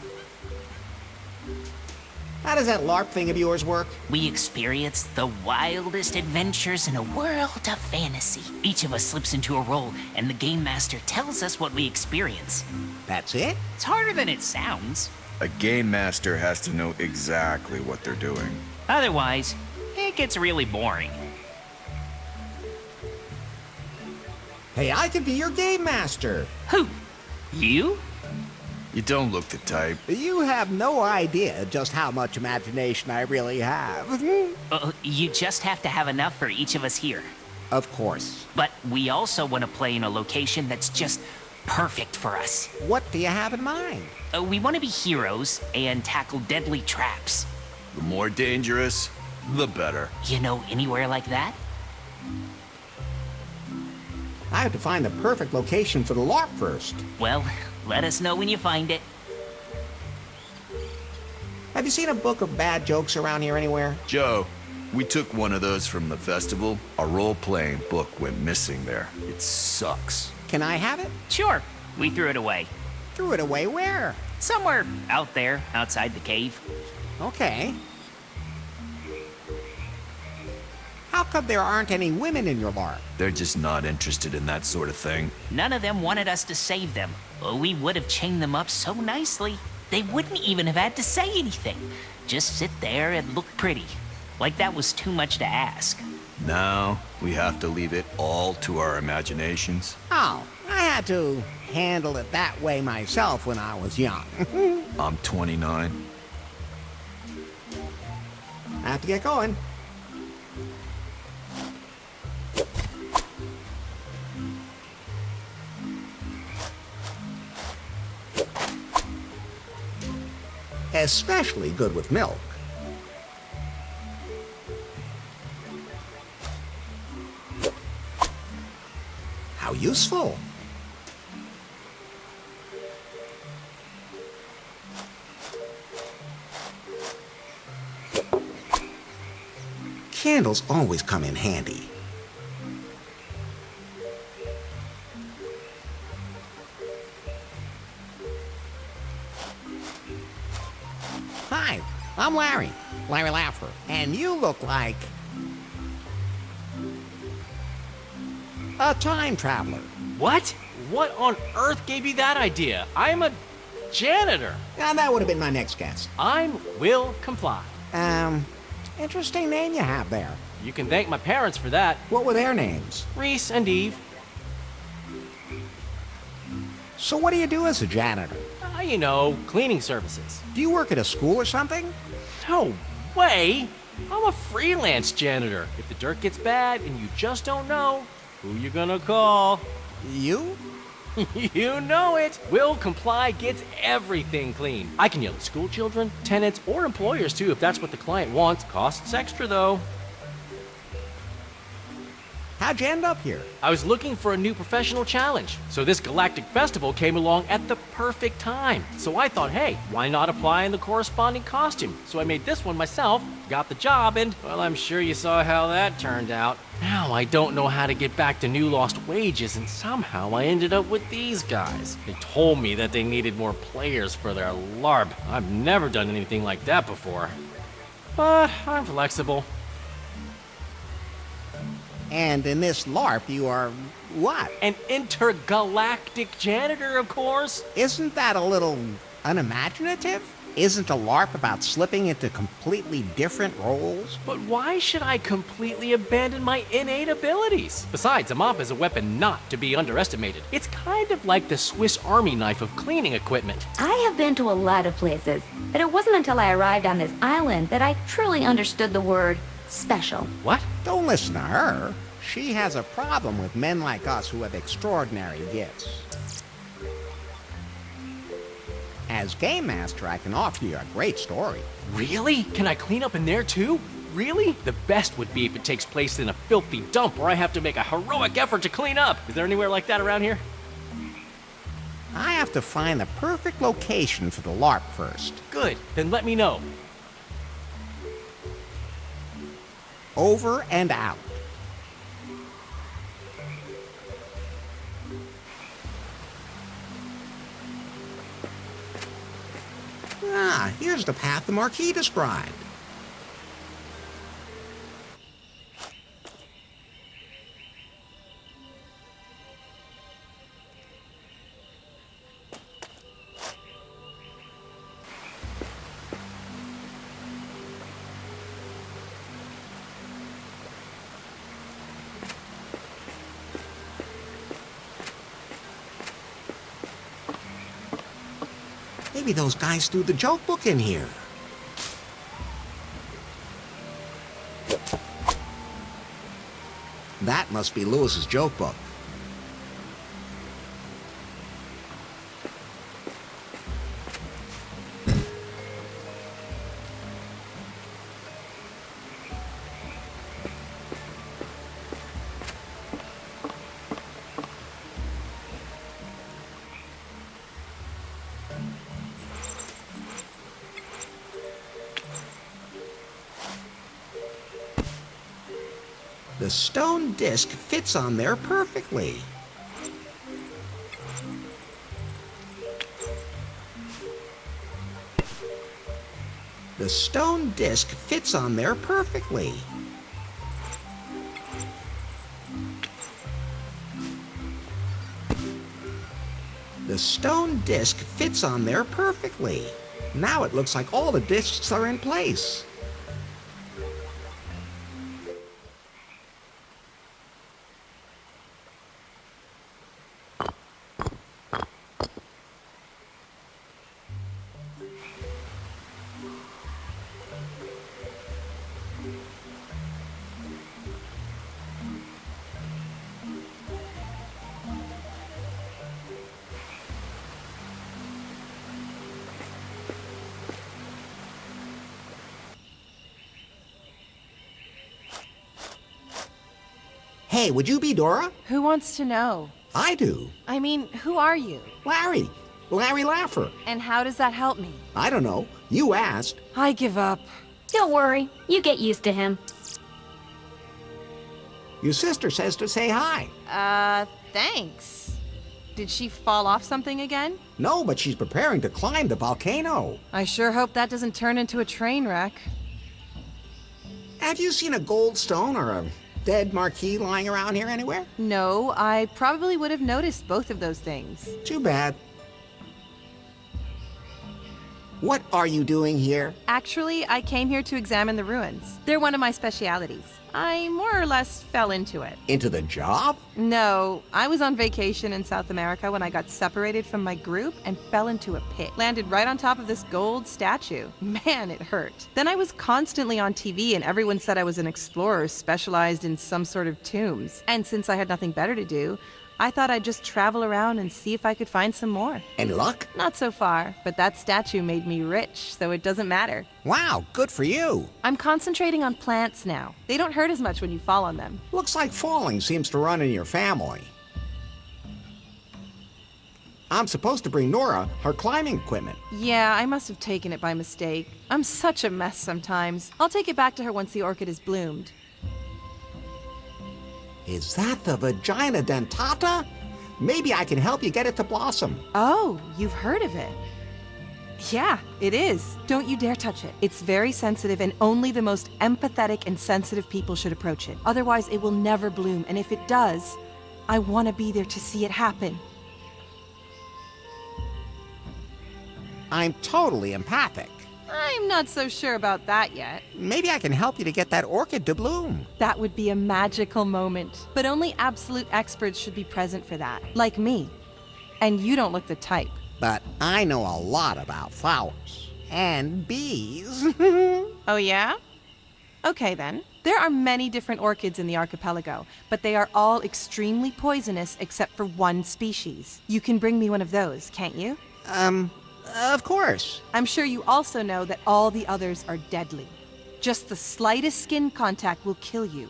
How does that LARP thing of yours work? We experienced the wildest adventures in a world of fantasy. Each of us slips into a role, and the game master tells us what we experience. That's it? It's harder than it sounds. A game master has to know exactly what they're doing. Otherwise, it gets really boring. Hey, I could be your game master. Who? You? You don't look the type. You have no idea just how much imagination I really have. You just have to have enough for each of us here. Of course. But we also want to play in a location that's just perfect for us. What do you have in mind? We want to be heroes and tackle deadly traps. The more dangerous, the better. You know anywhere like that? I have to find the perfect location for the LARP first. Well, let us know when you find it. Have you seen a book of bad jokes around here anywhere? Joe, we took one of those from the festival. A role-playing book went missing there. It sucks. Can I have it? Sure. We threw it away. Threw it away where? Somewhere out there, outside the cave. Okay. How come there aren't any women in your LARP? They're just not interested in that sort of thing. None of them wanted us to save them. We would have chained them up so nicely. They wouldn't even have had to say anything. Just sit there and look pretty. Like that was too much to ask. Now, we have to leave it all to our imaginations. Oh, I had to handle it that way myself when I was young. I'm 29. I have to get going. Especially good with milk. How useful. Candles always come in handy. Hi, I'm Larry Laffer, and you look like a time traveler. What? What on earth gave you that idea? I'm a janitor. Now, that would have been my next guess. Will comply. Interesting name you have there. You can thank my parents for that. What were their names? Reese and Eve. So what do you do as a janitor? You know, cleaning services. Do you work at a school or something? No way! I'm a freelance janitor. If the dirt gets bad and you just don't know, who you gonna call? You? You know it! Will Comply gets everything clean. I can yell at school children, tenants, or employers too if that's what the client wants. Costs extra though. How'd you end up here? I was looking for a new professional challenge, so this galactic festival came along at the perfect time. So I thought, hey, why not apply in the corresponding costume? So I made this one myself, got the job, and, well, I'm sure you saw how that turned out. Now I don't know how to get back to new lost wages, and somehow I ended up with these guys. They told me that they needed more players for their LARP. I've never done anything like that before. But I'm flexible. And in this LARP, you are what? An intergalactic janitor, of course. Isn't that a little unimaginative? Isn't a LARP about slipping into completely different roles? But why should I completely abandon my innate abilities? Besides, a mop is a weapon not to be underestimated. It's kind of like the Swiss Army knife of cleaning equipment. I have been to a lot of places, but it wasn't until I arrived on this island that I truly understood the word special. What? Don't listen to her. She has a problem with men like us who have extraordinary gifts. As game master, I can offer you a great story. Really? Can I clean up in there too? Really? The best would be if it takes place in a filthy dump where I have to make a heroic effort to clean up. Is there anywhere like that around here? I have to find the perfect location for the LARP first. Good, then let me know. Over and out. Ah, here's the path the Marquis described. Maybe those guys threw the joke book in here. That must be Lewis's joke book. The stone disc fits on there perfectly. The stone disc fits on there perfectly. The stone disc fits on there perfectly. Now it looks like all the discs are in place. Hey, would you be Dora? Who wants to know? I do. I mean, who are you? Larry. Larry Laffer. And how does that help me? I don't know. You asked. I give up. Don't worry. You get used to him. Your sister says to say hi. Thanks. Did she fall off something again? No, but she's preparing to climb the volcano. I sure hope that doesn't turn into a train wreck. Have you seen a gold stone or a dead marquee lying around here anywhere? No, I probably would have noticed both of those things. Too bad. What are you doing here? Actually, I came here to examine the ruins. They're one of my specialities. I more or less fell into it. Into the job? No, I was on vacation in South America when I got separated from my group and fell into a pit. Landed right on top of this gold statue. Man, it hurt. Then I was constantly on TV and everyone said I was an explorer specialized in some sort of tombs. And since I had nothing better to do, I thought I'd just travel around and see if I could find some more. Any luck? Not so far, but that statue made me rich, so it doesn't matter. Wow, good for you. I'm concentrating on plants now. They don't hurt as much when you fall on them. Looks like falling seems to run in your family. I'm supposed to bring Nora her climbing equipment. Yeah, I must have taken it by mistake. I'm such a mess sometimes. I'll take it back to her once the orchid has bloomed. Is that the vagina dentata? Maybe I can help you get it to blossom. Oh, you've heard of it. Yeah, it is. Don't you dare touch it. It's very sensitive and only the most empathetic and sensitive people should approach it. Otherwise, it will never bloom, and if it does, I want to be there to see it happen. I'm totally empathic. I'm not so sure about that yet. Maybe I can help you to get that orchid to bloom. That would be a magical moment. But only absolute experts should be present for that. Like me. And you don't look the type. But I know a lot about flowers. And bees. Oh yeah? Okay then. There are many different orchids in the archipelago, but they are all extremely poisonous except for one species. You can bring me one of those, can't you? Of course. I'm sure you also know that all the others are deadly. Just the slightest skin contact will kill you.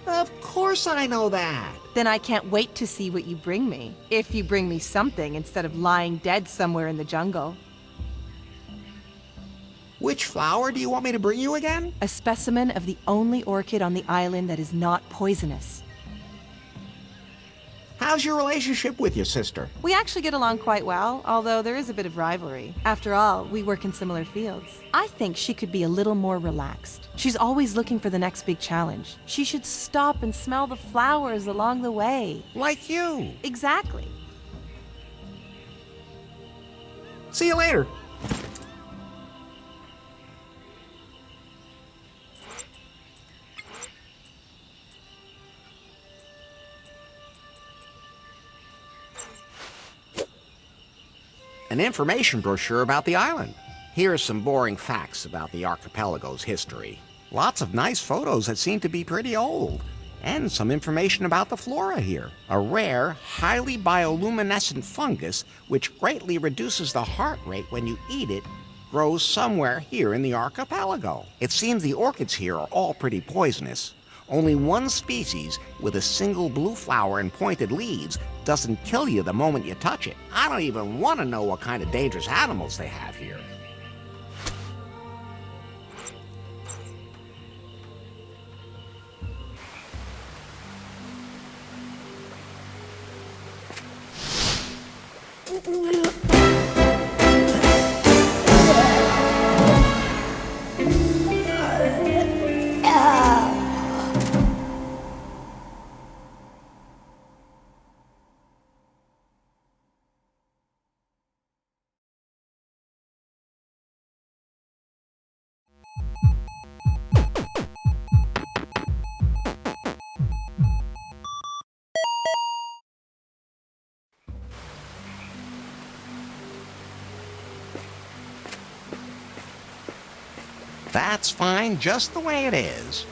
Of course I know that. Then I can't wait to see what you bring me. If you bring me something instead of lying dead somewhere in the jungle. Which flower do you want me to bring you again? A specimen of the only orchid on the island that is not poisonous. How's your relationship with your sister? We actually get along quite well, although there is a bit of rivalry. After all, we work in similar fields. I think she could be a little more relaxed. She's always looking for the next big challenge. She should stop and smell the flowers along the way. Like you. Exactly. See you later. An information brochure about the island. Here are some boring facts about the archipelago's history. Lots of nice photos that seem to be pretty old. And some information about the flora here. A rare, highly bioluminescent fungus which greatly reduces the heart rate when you eat it grows somewhere here in the archipelago. It seems the orchids here are all pretty poisonous. Only one species with a single blue flower and pointed leaves doesn't kill you the moment you touch it. I don't even want to know what kind of dangerous animals they have here. That's fine just the way it is.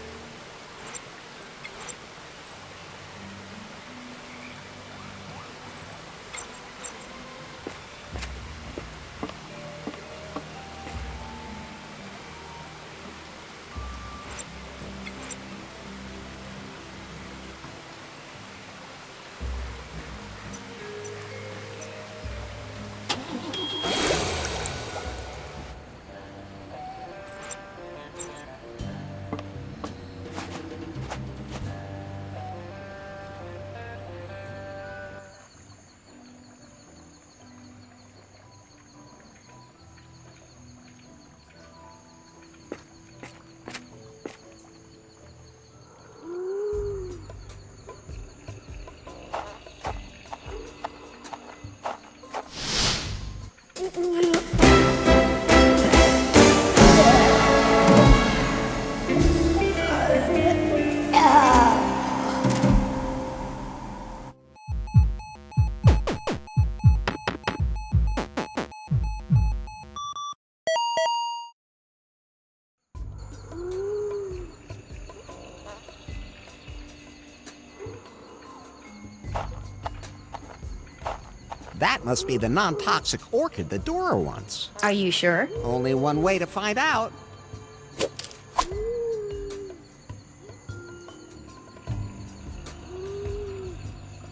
That must be the non-toxic orchid that Dora wants. Are you sure? Only one way to find out.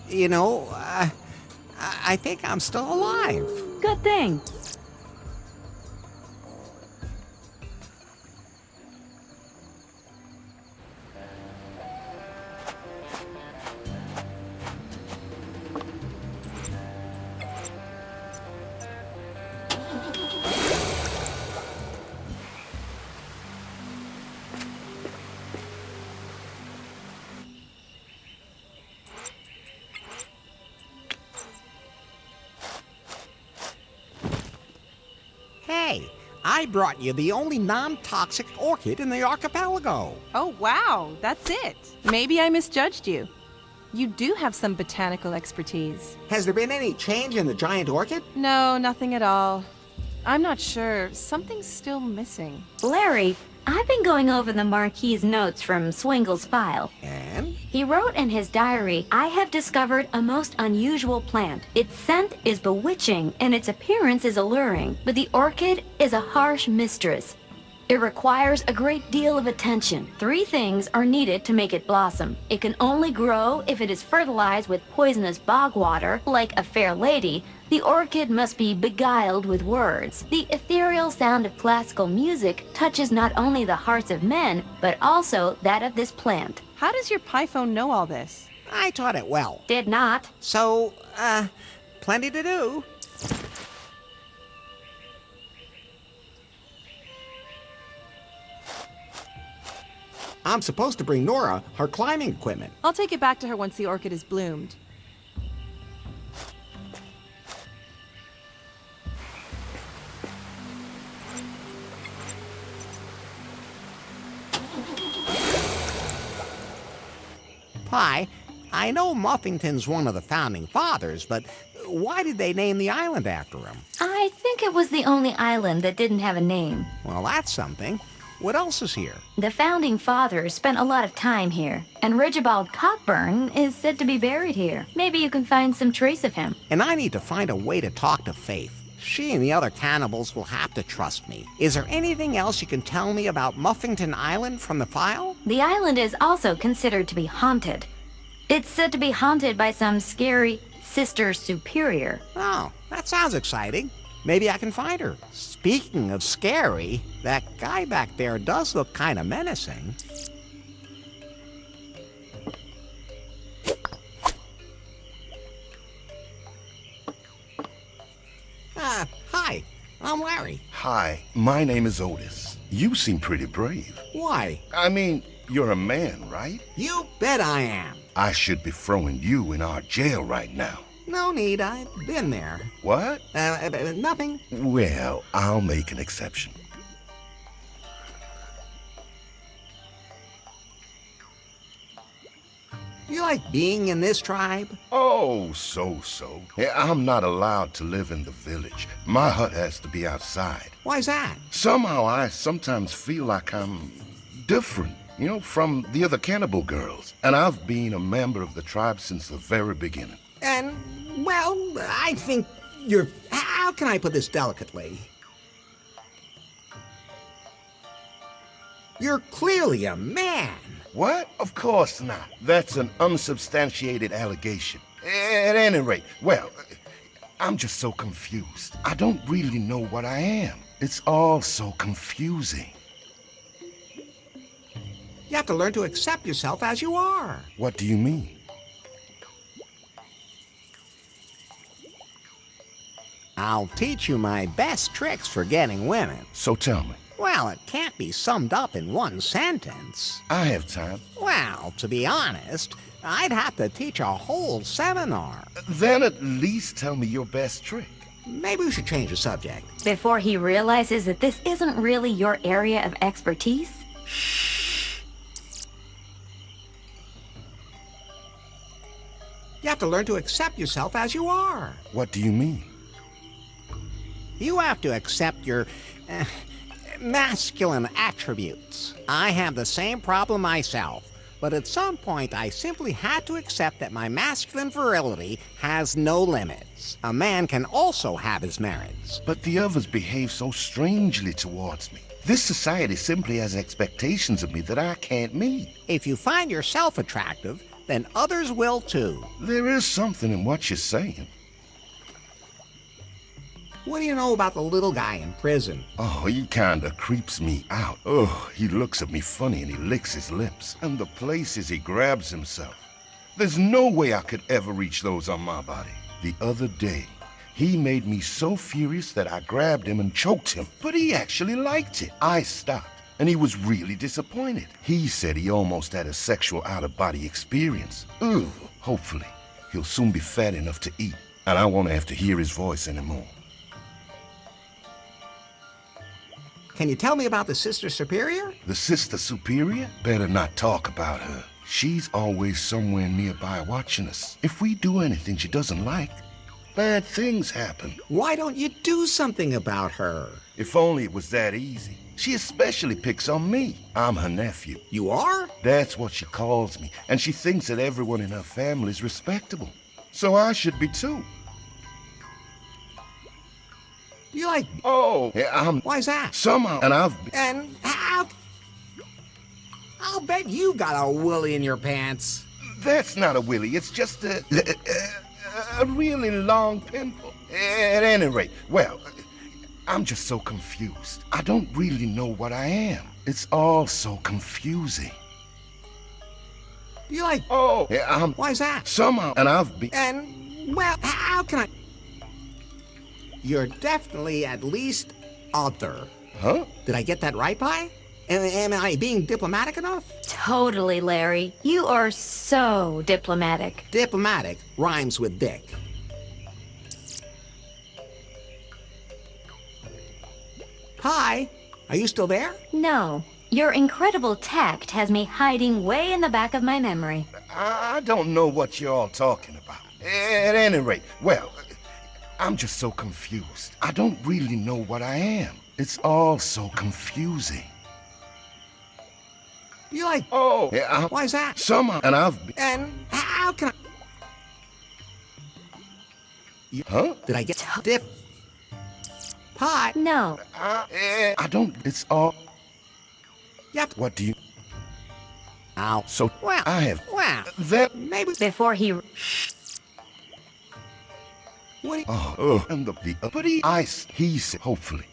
You know, I think I'm still alive. Good thing. Hey, I brought you the only non-toxic orchid in the archipelago. Oh, wow, that's it. Maybe I misjudged you. You do have some botanical expertise. Has there been any change in the giant orchid? No, nothing at all. I'm not sure. Something's still missing. Larry, I've been going over the Marquis's notes from Swingle's file. And? He wrote in his diary, "I have discovered a most unusual plant. Its scent is bewitching and its appearance is alluring, but the orchid is a harsh mistress. It requires a great deal of attention. 3 things are needed to make it blossom. It can only grow if it is fertilized with poisonous bog water, like a fair lady. The orchid must be beguiled with words. The ethereal sound of classical music touches not only the hearts of men, but also that of this plant." How does your Pyphone know all this? I taught it well. Did not. So, plenty to do. I'm supposed to bring Nora her climbing equipment. I'll take it back to her once the orchid is bloomed. Pi, I know Muffington's one of the founding fathers, but why did they name the island after him? I think it was the only island that didn't have a name. Well, that's something. What else is here? The founding fathers spent a lot of time here, and Rigibald Cockburn is said to be buried here. Maybe you can find some trace of him. And I need to find a way to talk to Faith. She and the other cannibals will have to trust me. Is there anything else you can tell me about Muffington Island from the file? The island is also considered to be haunted. It's said to be haunted by some scary Sister Superior. Oh, that sounds exciting. Maybe I can find her. Speaking of scary, that guy back there does look kind of menacing. Hi, I'm Larry. Hi, my name is Otis. You seem pretty brave. Why? I mean, you're a man, right? You bet I am. I should be throwing you in our jail right now. No need, I've been there. What? Nothing. Well, I'll make an exception. You like being in this tribe? Oh, so. I'm not allowed to live in the village. My hut has to be outside. Why's that? Somehow I sometimes feel like I'm different, from the other cannibal girls. And I've been a member of the tribe since the very beginning. And, well, I think you're... How can I put this delicately? You're clearly a man. What? Of course not. That's an unsubstantiated allegation. At any rate, well, I'm just so confused. I don't really know what I am. It's all so confusing. You have to learn to accept yourself as you are. What do you mean? I'll teach you my best tricks for getting women. So tell me. Well, it can't be summed up in one sentence. I have time. Well, to be honest, I'd have to teach a whole seminar. Then at least tell me your best trick. Maybe we should change the subject. Before he realizes that this isn't really your area of expertise. Shh. You have to learn to accept yourself as you are. What do you mean? You have to accept your masculine attributes. I have the same problem myself, but at some point I simply had to accept that my masculine virility has no limits. A man can also have his merits. But the others behave so strangely towards me. This society simply has expectations of me that I can't meet. If you find yourself attractive, then others will too. There is something in what you're saying. What do you know about the little guy in prison? Oh, he kinda creeps me out. Oh, he looks at me funny and he licks his lips. And the places he grabs himself. There's no way I could ever reach those on my body. The other day, he made me so furious that I grabbed him and choked him. But he actually liked it. I stopped, and he was really disappointed. He said he almost had a sexual out-of-body experience. Ugh. Hopefully, he'll soon be fat enough to eat, and I won't have to hear his voice anymore. Can you tell me about the Sister Superior? The Sister Superior? Better not talk about her. She's always somewhere nearby watching us. If we do anything she doesn't like, bad things happen. Why don't you do something about her? If only it was that easy. She especially picks on me. I'm her nephew. You are? That's what she calls me, and she thinks that everyone in her family is respectable. So I should be too. You like... Oh, yeah, Why's that? Somehow, and I've... And how... I'll bet you got a willy in your pants. That's not a willy, it's just a really long pimple. At any rate, well, I'm just so confused. I don't really know what I am. It's all so confusing. You like... Oh, yeah, Why's that? Somehow, and I've been... And, well, how can I... You're definitely at least other. Huh? Did I get that right, Pi? Am I being diplomatic enough? Totally, Larry. You are so diplomatic. Diplomatic rhymes with dick. Pi, are you still there? No. Your incredible tact has me hiding way in the back of my memory. I don't know what you're all talking about. At any rate, well, I'm just so confused. I don't really know what I am. It's all so confusing. You like... Oh, yeah, Why's that? Somehow, and I've been... And how can I... Huh? Did I get dip? Pi? No. I don't... It's all... Yep. What do you... Ow. So, well, I have... Well, that... maybe... Before he... What do you... Oh, and the uppity ice, he said, hopefully.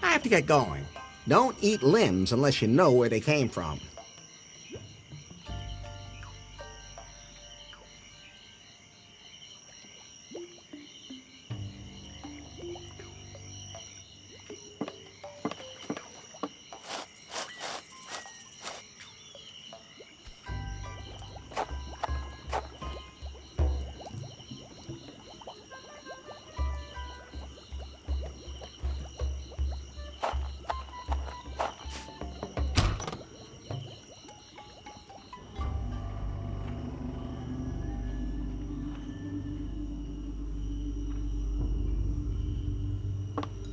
I have to get going. Don't eat limbs unless you know where they came from.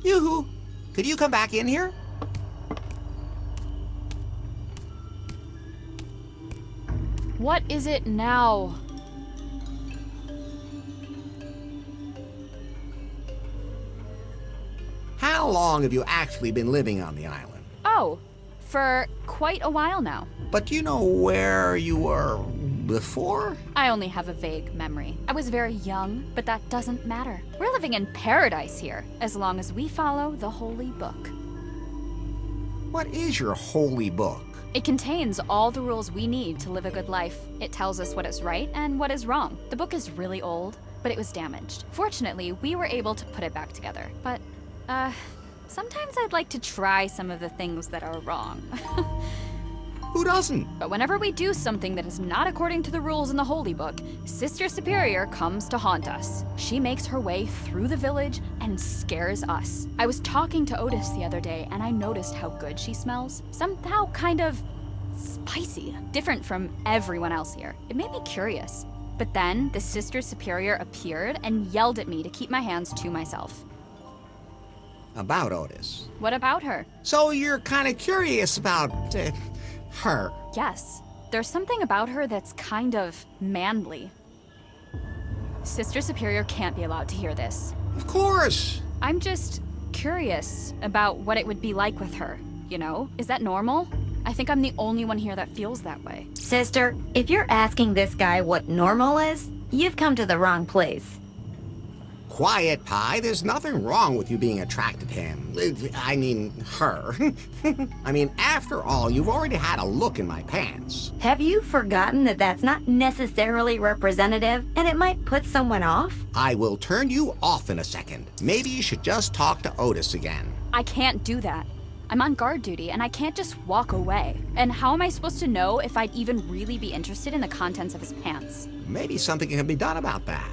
Yoo-hoo! Could you come back in here? What is it now? How long have you actually been living on the island? Oh, for quite a while now. But do you know where you were before? I only have a vague memory. I was very young, but that doesn't matter. We're living in paradise here, as long as we follow the holy book. What is your holy book? It contains all the rules we need to live a good life. It tells us what is right and what is wrong. The book is really old, but it was damaged. Fortunately, we were able to put it back together. But, sometimes I'd like to try some of the things that are wrong. Who doesn't? But whenever we do something that is not according to the rules in the Holy Book, Sister Superior comes to haunt us. She makes her way through the village and scares us. I was talking to Otis the other day, and I noticed how good she smells. Somehow kind of spicy, different from everyone else here. It made me curious. But then the Sister Superior appeared and yelled at me to keep my hands to myself. About Otis. What about her? So you're kind of curious about her? Yes. There's something about her that's kind of manly. Sister Superior can't be allowed to hear this. Of course! I'm just curious about what it would be like with her, you know? Is that normal? I think I'm the only one here that feels that way. Sister, if you're asking this guy what normal is, you've come to the wrong place. Quiet, Pi. There's nothing wrong with you being attracted to him. I mean, her. I mean, after all, you've already had a look in my pants. Have you forgotten that that's not necessarily representative, and it might put someone off? I will turn you off in a second. Maybe you should just talk to Otis again. I can't do that. I'm on guard duty, and I can't just walk away. And how am I supposed to know if I'd even really be interested in the contents of his pants? Maybe something can be done about that.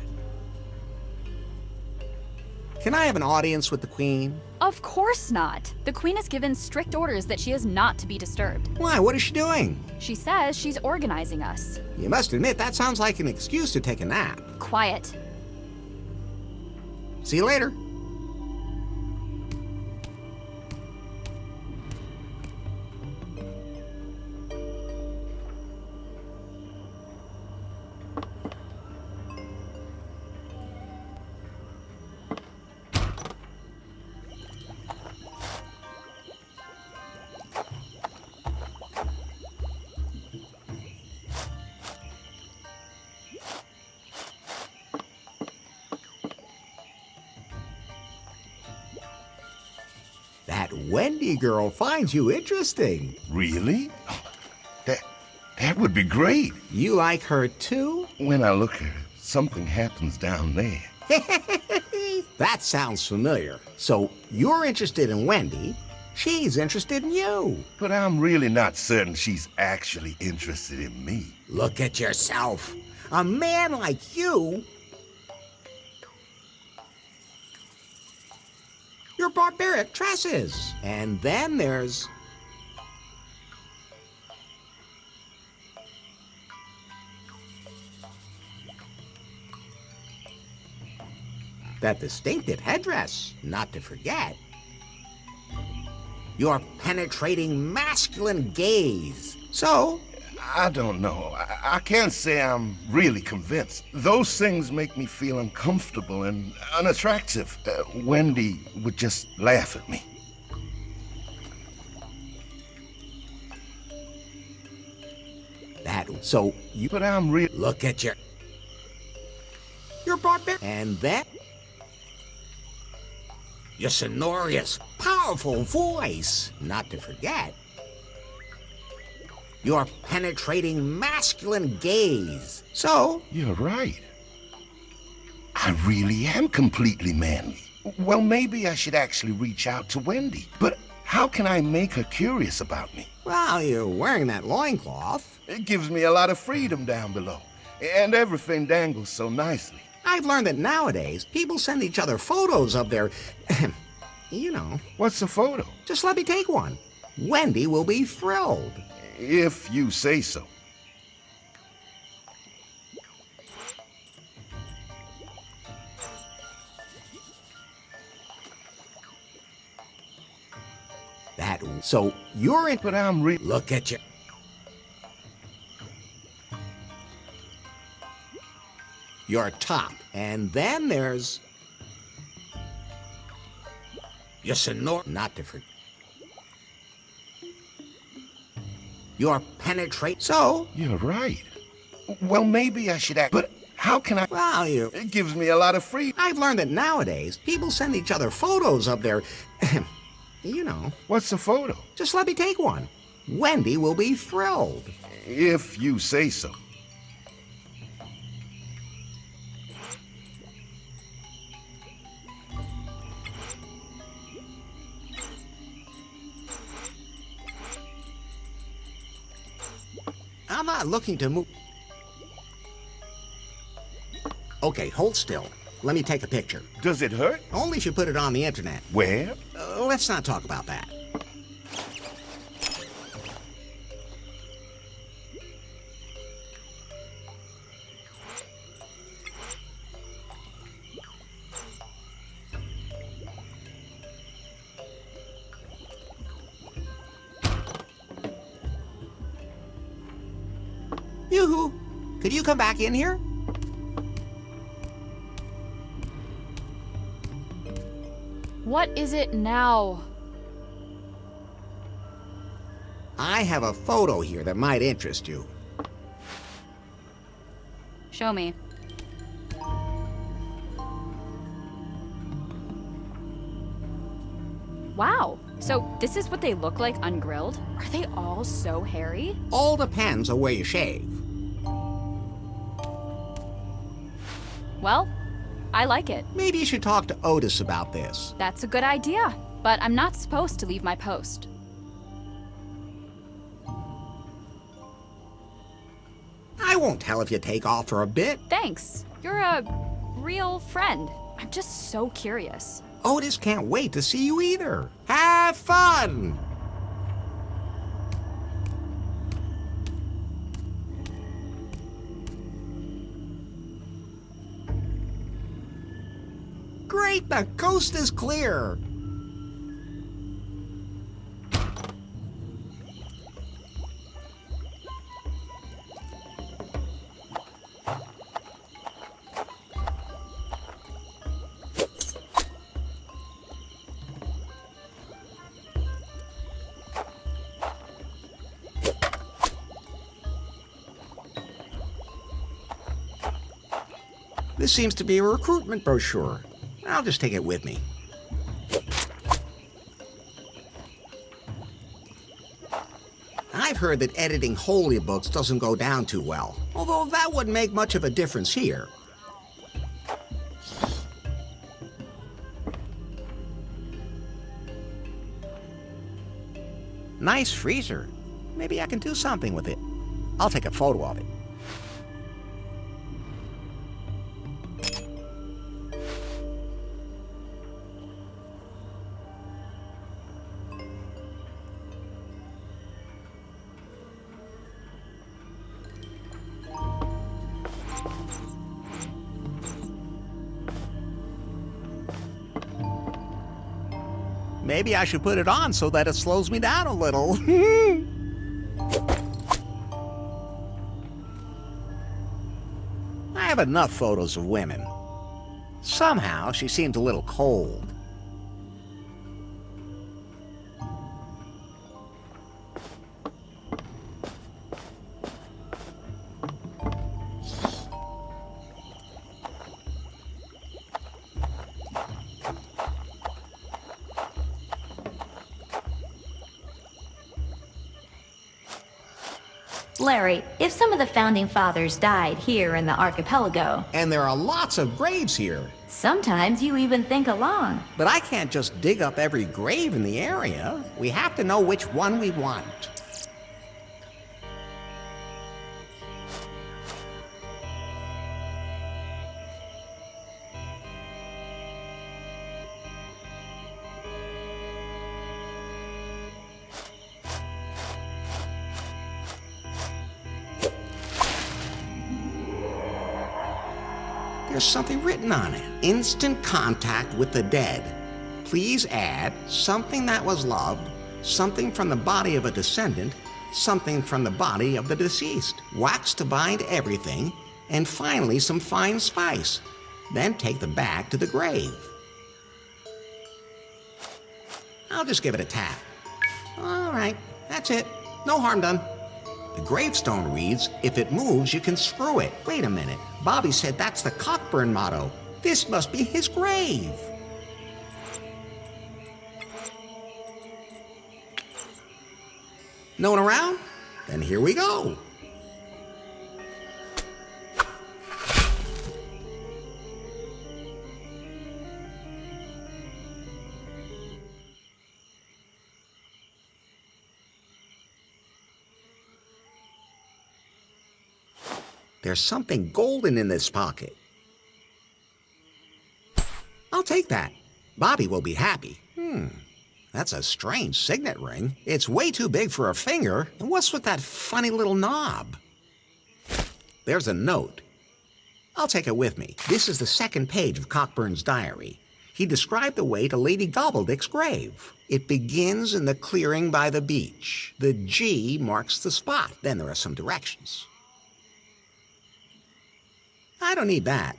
Can I have an audience with the Queen? Of course not. The Queen has given strict orders that she is not to be disturbed. Why? What is she doing? She says she's organizing us. You must admit, that sounds like an excuse to take a nap. Quiet. See you later. Wendy girl finds you interesting. Really? That would be great. You like her too? When I look at her, something happens down there. That sounds familiar. So you're interested in Wendy, she's interested in you. But I'm really not certain she's actually interested in me. Look at yourself. A man like you. Your barbaric tresses. And then there's... that distinctive headdress, not to forget. Your penetrating masculine gaze. So? I don't know. I can't say I'm really convinced. Those things make me feel uncomfortable and unattractive. Wendy would just laugh at me. So you... But I'm real... Look at your barbaric... And then... your sonorous, powerful voice, not to forget. Your penetrating masculine gaze. So... You're right. I really am completely manly. Well, maybe I should actually reach out to Wendy. But how can I make her curious about me? Well, you're wearing that loincloth. It gives me a lot of freedom down below. And everything dangles so nicely. I've learned that nowadays, people send each other photos of their... you know. What's a photo? Just let me take one. Wendy will be thrilled. If you say so. So you're in... But I'm Look at you. Your top. And then there's... your sonor... Not to forget. Your penetrate... So... You're right. Well, maybe I should act... But how can I... Well, It gives me a lot of freedom. I've learned that nowadays, people send each other photos of their... you know. What's a photo? Just let me take one. Wendy will be thrilled. If you say so. I'm not looking to move... Okay, hold still. Let me take a picture. Does it hurt? Only if you put it on the internet. Where? Let's not talk about that. Yoo-hoo! Could you come back in here? What is it now? I have a photo here that might interest you. Show me. Wow. So this is what they look like ungrilled? Are they all so hairy? All depends on where you shave. Well, I like it. Maybe you should talk to Otis about this. That's a good idea, but I'm not supposed to leave my post. I won't tell if you take off for a bit. Thanks. You're a real friend. I'm just so curious. Otis can't wait to see you either. Have fun! Great, the coast is clear. This seems to be a recruitment brochure. I'll just take it with me. I've heard that editing holy books doesn't go down too well, although that wouldn't make much of a difference here. Nice freezer. Maybe I can do something with it. I'll take a photo of it. Maybe I should put it on so that it slows me down a little. I have enough photos of women. Somehow, she seems a little cold. Larry, if some of the founding fathers died here in the archipelago... And there are lots of graves here. Sometimes you even think along. But I can't just dig up every grave in the area. We have to know which one we want. There's something written on it. Instant contact with the dead. Please add something that was loved, something from the body of a descendant, something from the body of the deceased. Wax to bind everything, and finally some fine spice. Then take the bag to the grave. I'll just give it a tap. All right, that's it. No harm done. The gravestone reads, if it moves, you can screw it. Wait a minute. Bobby said that's the Cockburn motto. This must be his grave. No one around? Then here we go. There's something golden in this pocket. I'll take that. Bobby will be happy. That's a strange signet ring. It's way too big for a finger. And what's with that funny little knob? There's a note. I'll take it with me. This is the second page of Cockburn's diary. He described the way to Lady Gobbledick's grave. It begins in the clearing by the beach. The G marks the spot. Then there are some directions. I don't need that.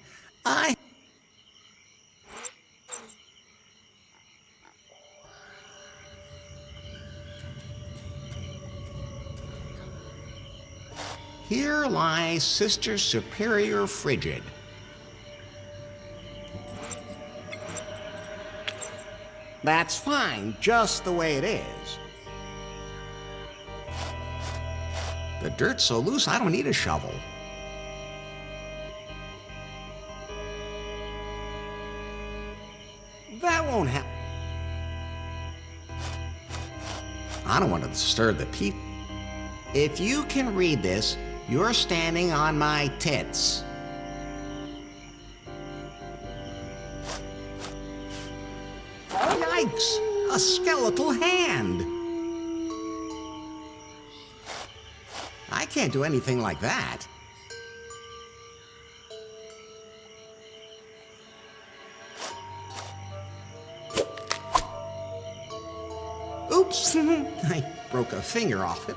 Here lies Sister Superior Frigid. That's fine, just the way it is. The dirt's so loose, I don't need a shovel. That won't help. I don't want to disturb the people. If you can read this, you're standing on my tits. Yikes! A skeletal hand! I can't do anything like that. Oops! I broke a finger off it.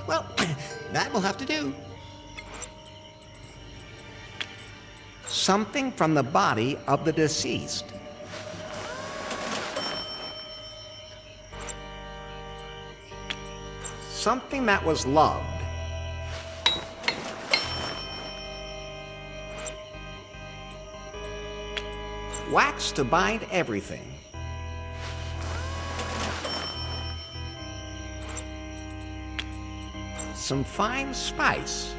Well, that will have to do. Something from the body of the deceased. Something that was loved. Wax to bind everything. some fine spice.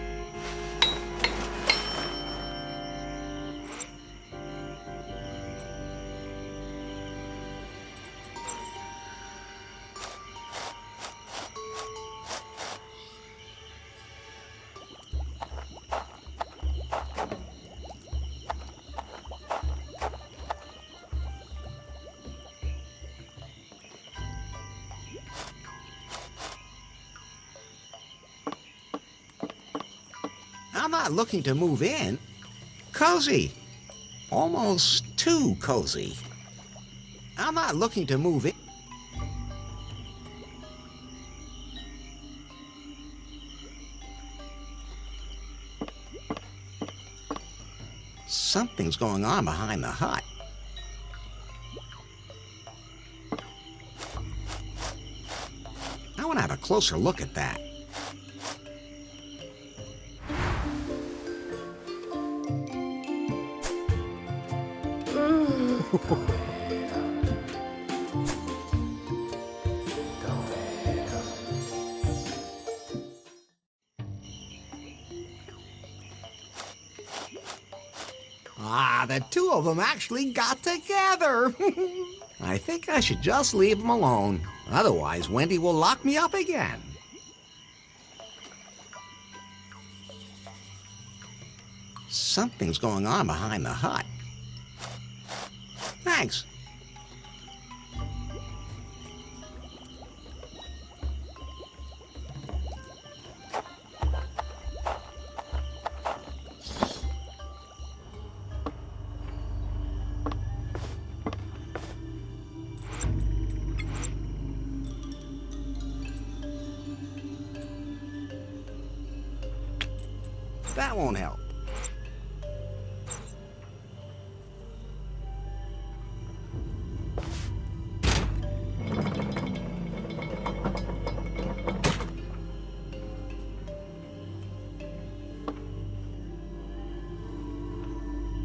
I'm not looking to move in. Cozy. Almost too cozy. I'm not looking to move in. Something's going on behind the hut. I want to have a closer look at that. Ah, the two of them actually got together. I think I should just leave them alone. Otherwise, Wendy will lock me up again. Something's going on behind the hut. Thanks. That won't help.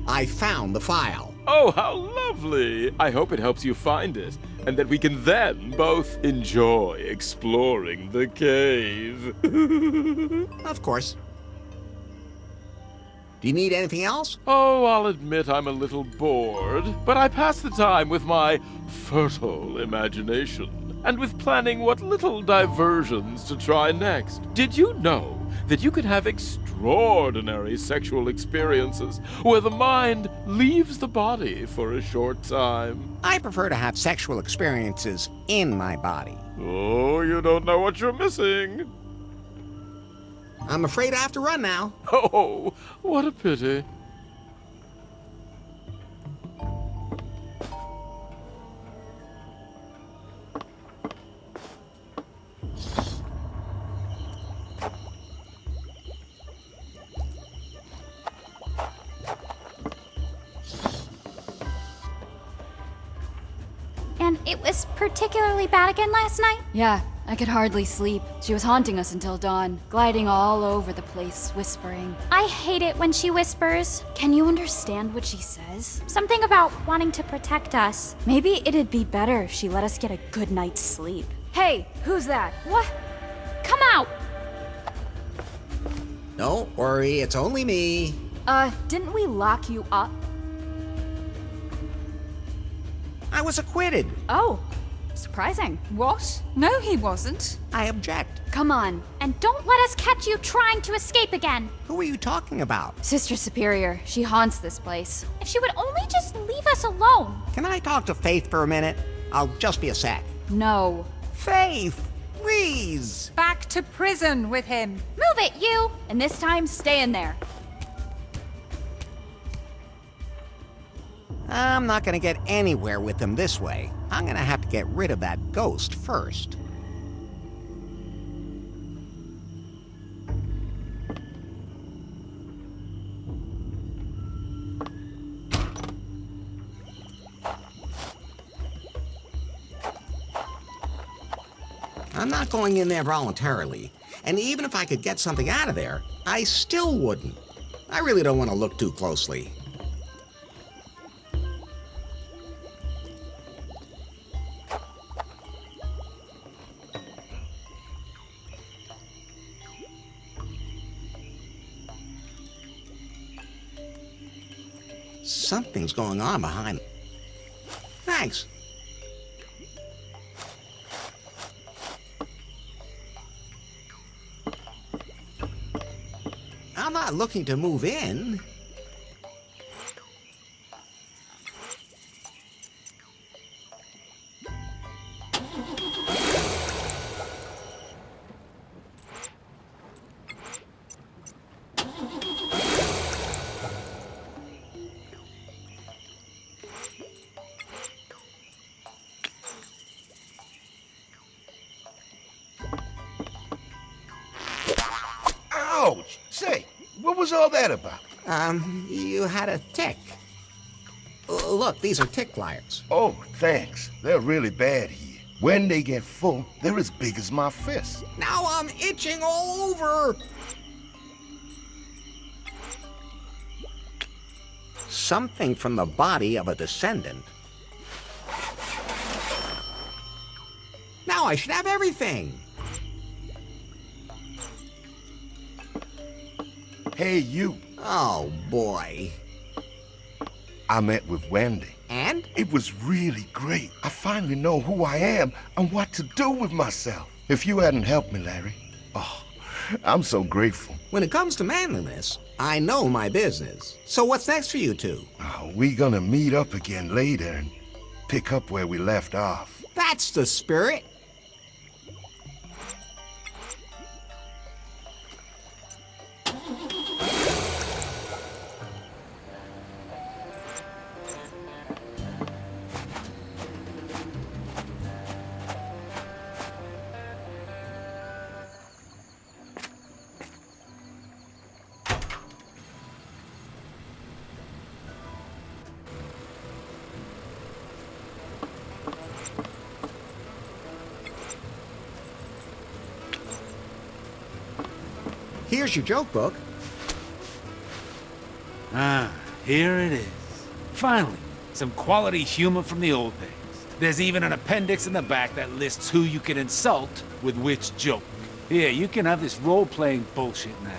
I found the file. Oh, how lovely! I hope it helps you find it, and that we can then both enjoy exploring the cave. Of course. Do you need anything else? Oh, I'll admit I'm a little bored, but I pass the time with my fertile imagination, and with planning what little diversions to try next. Did you know that you can have extraordinary sexual experiences where the mind leaves the body for a short time? I prefer to have sexual experiences in my body. Oh, you don't know what you're missing. I'm afraid I have to run now. Oh, what a pity. And it was particularly bad again last night? Yeah, I could hardly sleep. She was haunting us until dawn, gliding all over the place, whispering. I hate it when she whispers. Can you understand what she says? Something about wanting to protect us. Maybe it'd be better if she let us get a good night's sleep. Hey, who's that? What? Come out! Don't worry, it's only me. Didn't we lock you up? I was acquitted. Oh, surprising. What? No, he wasn't. I object. Come on. And don't let us catch you trying to escape again. Who are you talking about? Sister Superior. She haunts this place. If she would only just leave us alone. Can I talk to Faith for a minute? I'll just be a sec. No. Faith, please. Back to prison with him. Move it, you. And this time, stay in there. I'm not gonna get anywhere with them this way. I'm gonna have to get rid of that ghost first. I'm not going in there voluntarily, and even if I could get something out of there, I still wouldn't. I really don't want to look too closely. Something's going on behind. Thanks. I'm not looking to move in. Ouch! Say, what was all that about? You had a tick. Look, these are tick pliers. Oh, thanks. They're really bad here. When they get full, they're as big as my fist. Now I'm itching all over. Something from the body of a descendant. Now I should have everything. Hey, you. Oh, boy. I met with Wendy. And? It was really great. I finally know who I am and what to do with myself. If you hadn't helped me, Larry, oh, I'm so grateful. When it comes to manliness, I know my business. So what's next for you two? Oh, we're gonna meet up again later and pick up where we left off. That's the spirit. Here's your joke book. Ah, here it is. Finally, some quality humor from the old days. There's even an appendix in the back that lists who you can insult with which joke. Here, you can have this role-playing bullshit now.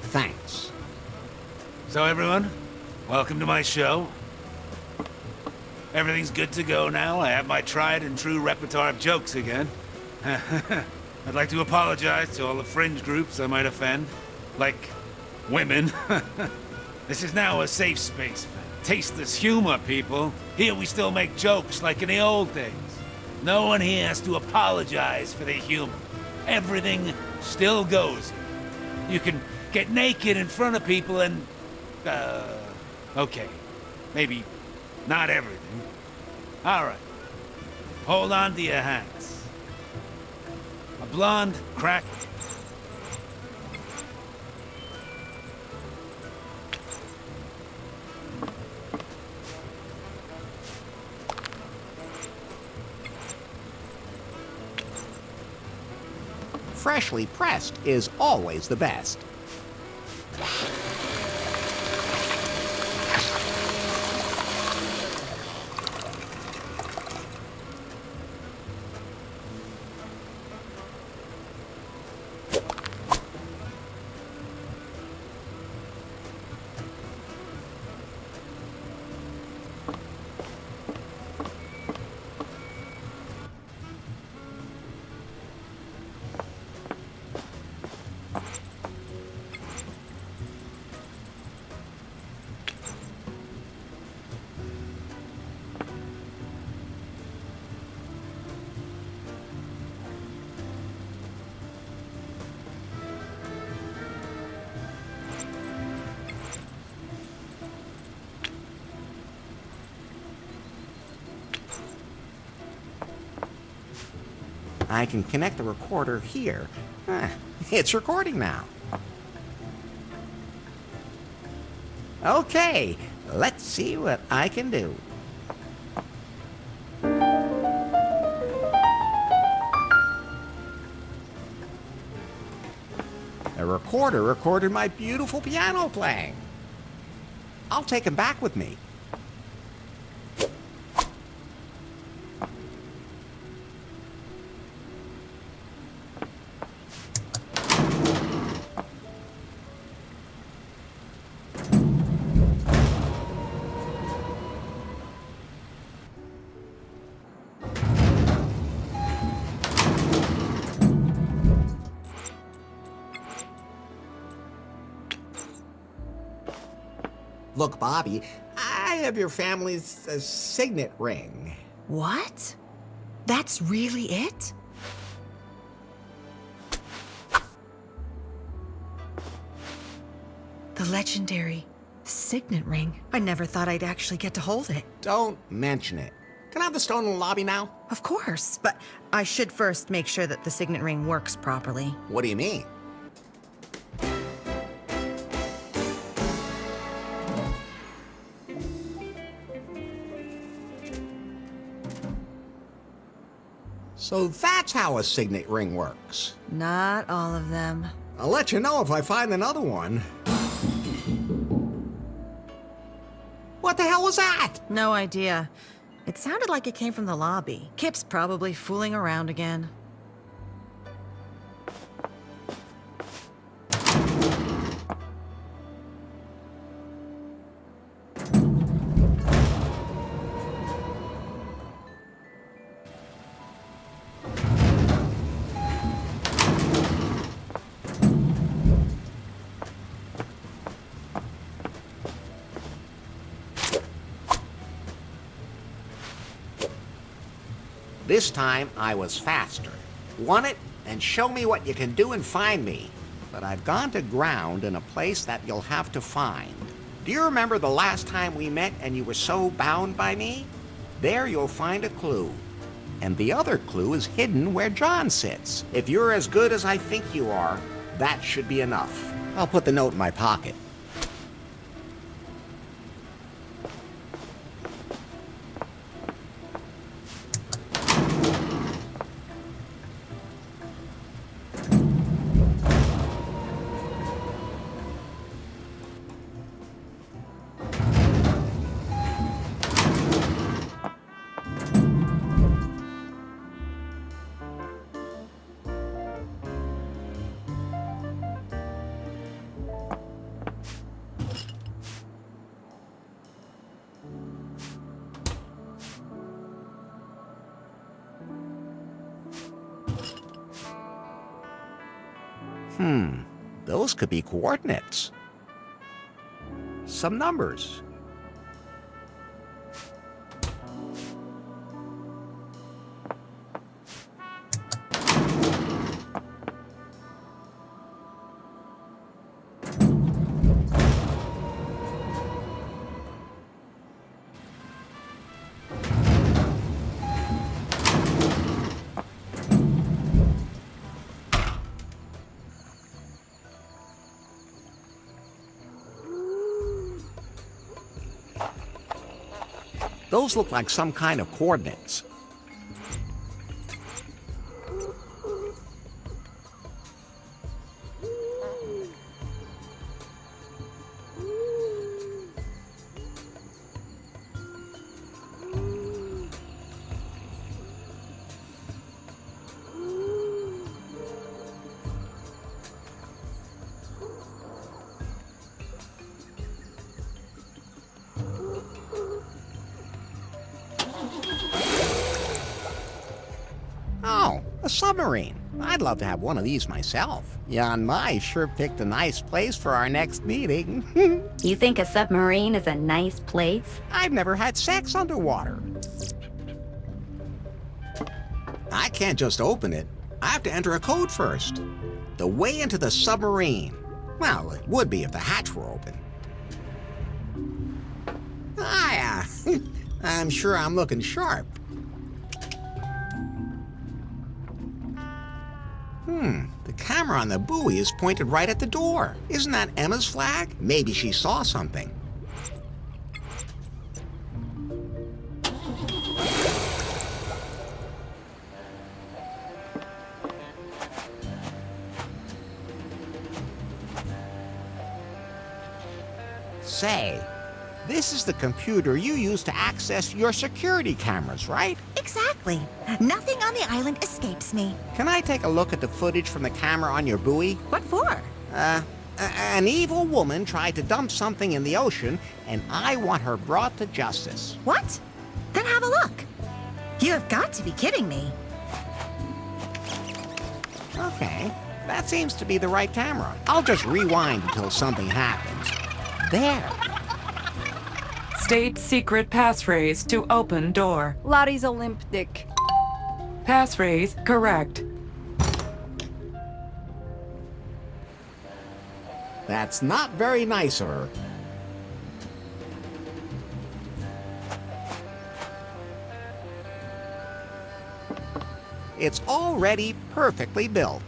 Thanks. So everyone, welcome to my show. Everything's good to go now. I have my tried and true repertoire of jokes again. I'd like to apologize to all the fringe groups I might offend, like women. This is now a safe space for tasteless humor, people. Here we still make jokes like in the old days. No one here has to apologize for their humor. Everything still goes. You can get naked in front of people and... okay. Maybe not everything. All right. Hold on to your hats. A blonde crack... Freshly pressed is always the best. I can connect the recorder here. It's recording now. Okay, let's see what I can do. The recorder recorded my beautiful piano playing. I'll take him back with me. Look, Bobby, I have your family's signet ring. What? That's really it? The legendary signet ring. I never thought I'd actually get to hold it. Don't mention it. Can I have the stone in the lobby now? Of course, but I should first make sure that the signet ring works properly. What do you mean? So that's how a signet ring works. Not all of them. I'll let you know if I find another one. What the hell was that? No idea. It sounded like it came from the lobby. Kip's probably fooling around again. This time, I was faster. Want it? Then show me what you can do and find me. But I've gone to ground in a place that you'll have to find. Do you remember the last time we met and you were so bound by me? There you'll find a clue. And the other clue is hidden where John sits. If you're as good as I think you are, that should be enough. I'll put the note in my pocket. Those could be coordinates. Some numbers. Those look like some kind of coordinates. A submarine. I'd love to have one of these myself. Jan Mai sure picked a nice place for our next meeting. You think a submarine is a nice place? I've never had sex underwater. I can't just open it. I have to enter a code first. The way into the submarine. Well, it would be if the hatch were open. I'm sure I'm looking sharp. The camera on the buoy is pointed right at the door. Isn't that Emma's flag? Maybe she saw something. Say, this is the computer you use to access your security cameras, right? Exactly. Nothing on the island escapes me. Can I take a look at the footage from the camera on your buoy? What for? An evil woman tried to dump something in the ocean, and I want her brought to justice. What? Then have a look. You have got to be kidding me. Okay, that seems to be the right camera. I'll just rewind until something happens. There. State secret passphrase to open door. Larry's a limp dick. Passphrase correct. That's not very nice of her. It's already perfectly built.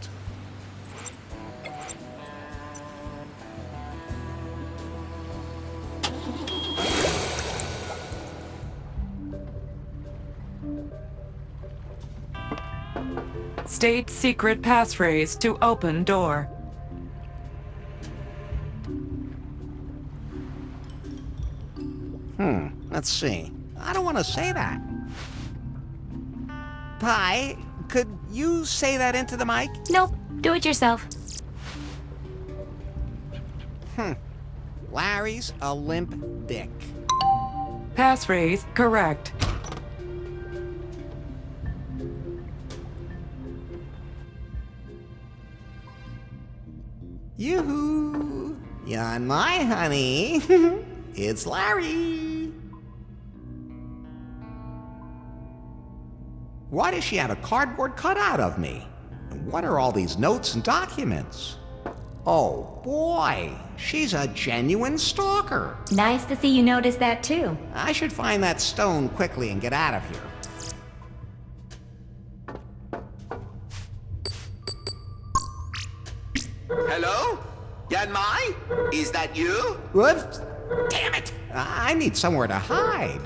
State secret passphrase to open door. Let's see. I don't want to say that. Pi, could you say that into the mic? Nope, do it yourself. Larry's a limp dick. Passphrase correct. Yoo-hoo! You're my honey. It's Larry. Why does she have a cardboard cutout of me? And what are all these notes and documents? Oh boy, she's a genuine stalker. Nice to see you notice that too. I should find that stone quickly and get out of here. Hello? Yanmai? Is that you? Whoops! Damn it! I need somewhere to hide.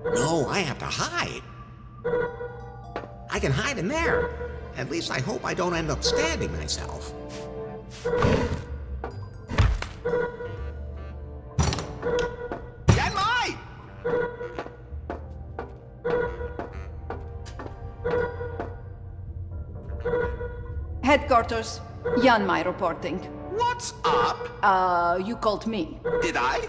No, I have to hide. I can hide in there. At least I hope I don't end up stabbing myself. Yanmai! Headquarters. Yanmai reporting. What's up? You called me. Did I?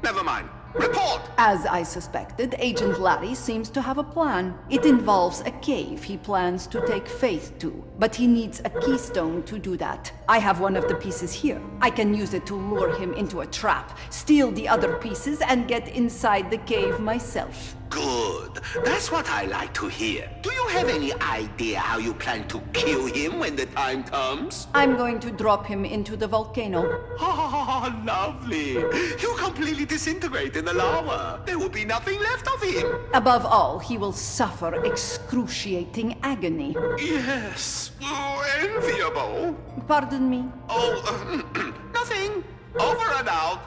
Never mind. Report! As I suspected, Agent Larry seems to have a plan. It involves a cave he plans to take Faith to, but he needs a keystone to do that. I have one of the pieces here. I can use it to lure him into a trap, steal the other pieces, and get inside the cave myself. Good. That's what I like to hear. Do you have any idea how you plan to kill him when the time comes? I'm going to drop him into the volcano. Oh, lovely. He'll completely disintegrate in the lava. There will be nothing left of him. Above all, he will suffer excruciating agony. Yes. Oh, enviable. Pardon me? Oh, nothing. Over and out.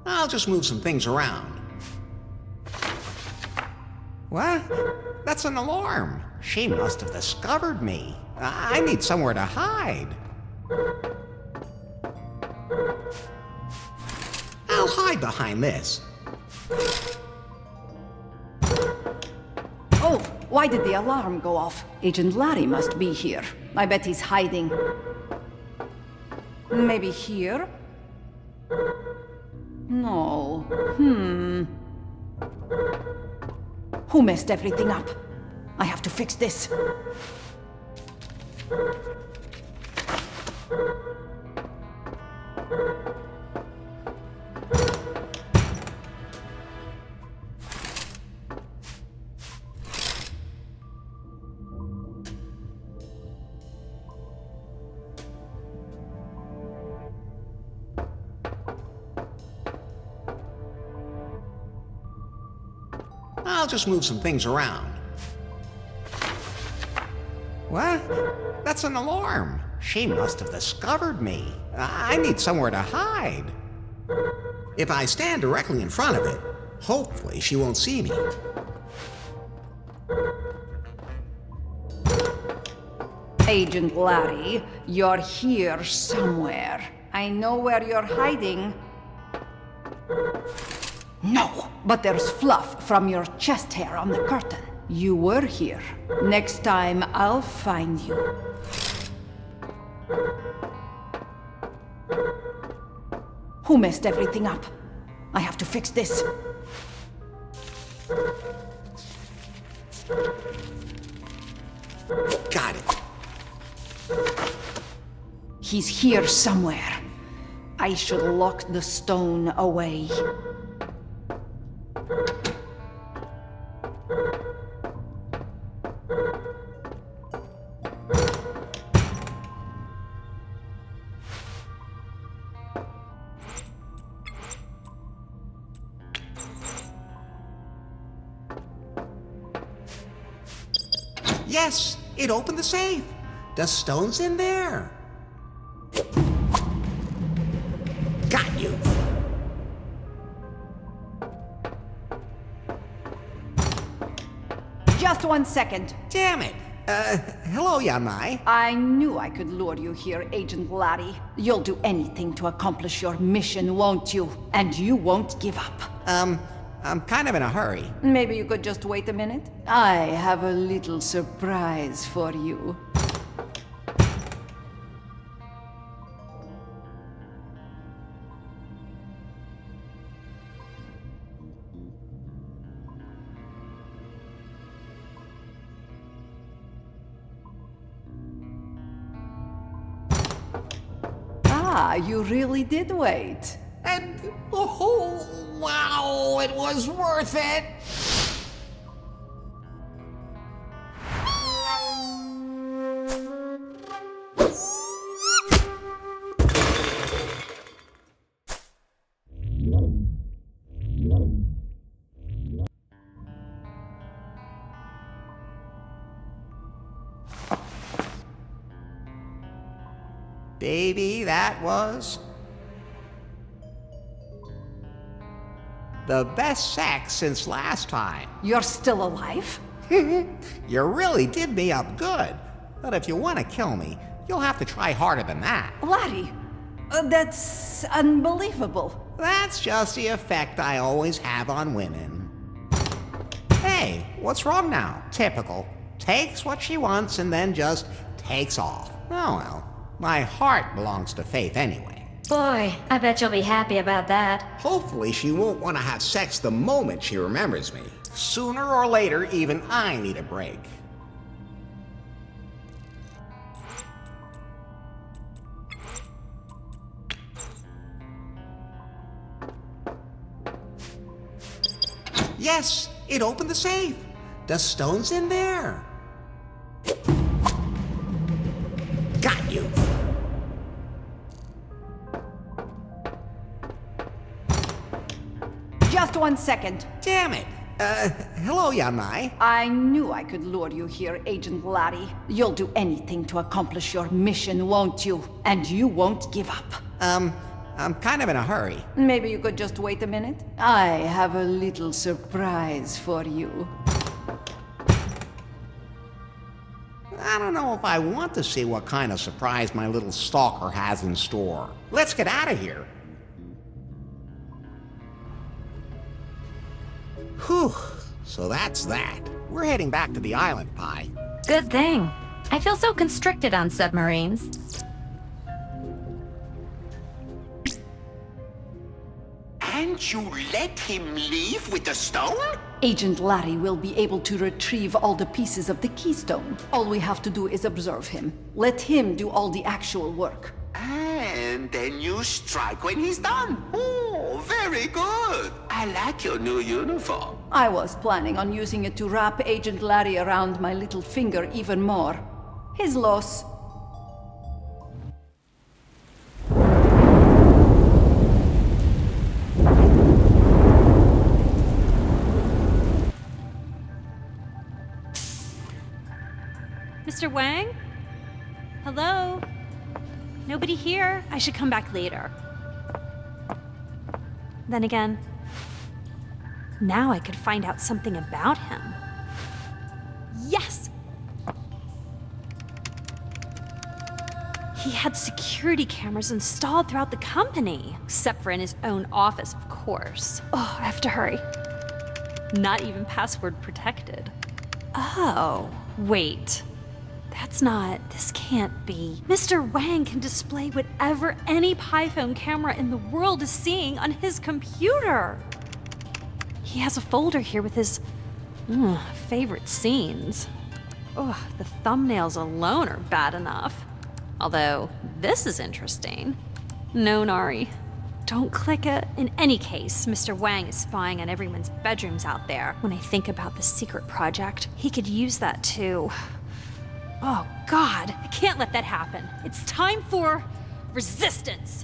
I'll just move some things around. What? That's an alarm. She must have discovered me. I need somewhere to hide. I'll hide behind this. Oh, why did the alarm go off? Agent Larry must be here. I bet he's hiding. Maybe here? No. Who messed everything up? I have to fix this. I'll just move some things around. What? That's an alarm. She must have discovered me. I need somewhere to hide. If I stand directly in front of it, hopefully she won't see me. Agent Larry, you're here somewhere. I know where you're hiding. No, but there's fluff from your chest hair on the curtain. You were here. Next time, I'll find you. Who messed everything up? I have to fix this. Got it. He's here somewhere. I should lock the stone away. Yes, it opened the safe. The stone's in there. Got you. Just 1 second. Damn it. Hello, Yanai. I knew I could lure you here, Agent Larry. You'll do anything to accomplish your mission, won't you? And you won't give up. I'm kind of in a hurry. Maybe you could just wait a minute? I have a little surprise for you. Ah, you really did wait. And, oh, wow, it was worth it. Baby, that was the best sex since last time. You're still alive? You really did me up good. But if you want to kill me, you'll have to try harder than that. Larry, that's unbelievable. That's just the effect I always have on women. Hey, what's wrong now? Typical. Takes what she wants and then just takes off. Oh well, my heart belongs to Faith anyway. Boy, I bet you'll be happy about that. Hopefully she won't want to have sex the moment she remembers me. Sooner or later, even I need a break. Yes, it opened the safe. The stone's in there. Got you. Just 1 second. Damn it. Hello, Yanai. I knew I could lure you here, Agent Larry. You'll do anything to accomplish your mission, won't you? And you won't give up. I'm kind of in a hurry. Maybe you could just wait a minute? I have a little surprise for you. I don't know if I want to see what kind of surprise my little stalker has in store. Let's get out of here. Whew, so that's that. We're heading back to the island, Pi. Good thing. I feel so constricted on submarines. And you let him leave with the stone? Agent Larry will be able to retrieve all the pieces of the keystone. All we have to do is observe him. Let him do all the actual work. And then you strike when he's done. Oh, very good. I like your new uniform. I was planning on using it to wrap Agent Larry around my little finger even more. His loss. Mr. Wang? Hello? Nobody here? I should come back later. Then again, now I could find out something about him. Yes! He had security cameras installed throughout the company, except for in his own office, of course. Oh, I have to hurry. Not even password protected. Oh, wait. This can't be. Mr. Wang can display whatever any PiPhone camera in the world is seeing on his computer. He has a folder here with his favorite scenes. Oh, the thumbnails alone are bad enough. Although, this is interesting. No, Nari. Don't click it. In any case, Mr. Wang is spying on everyone's bedrooms out there. When I think about the secret project, he could use that too. Oh, God. I can't let that happen. It's time for resistance.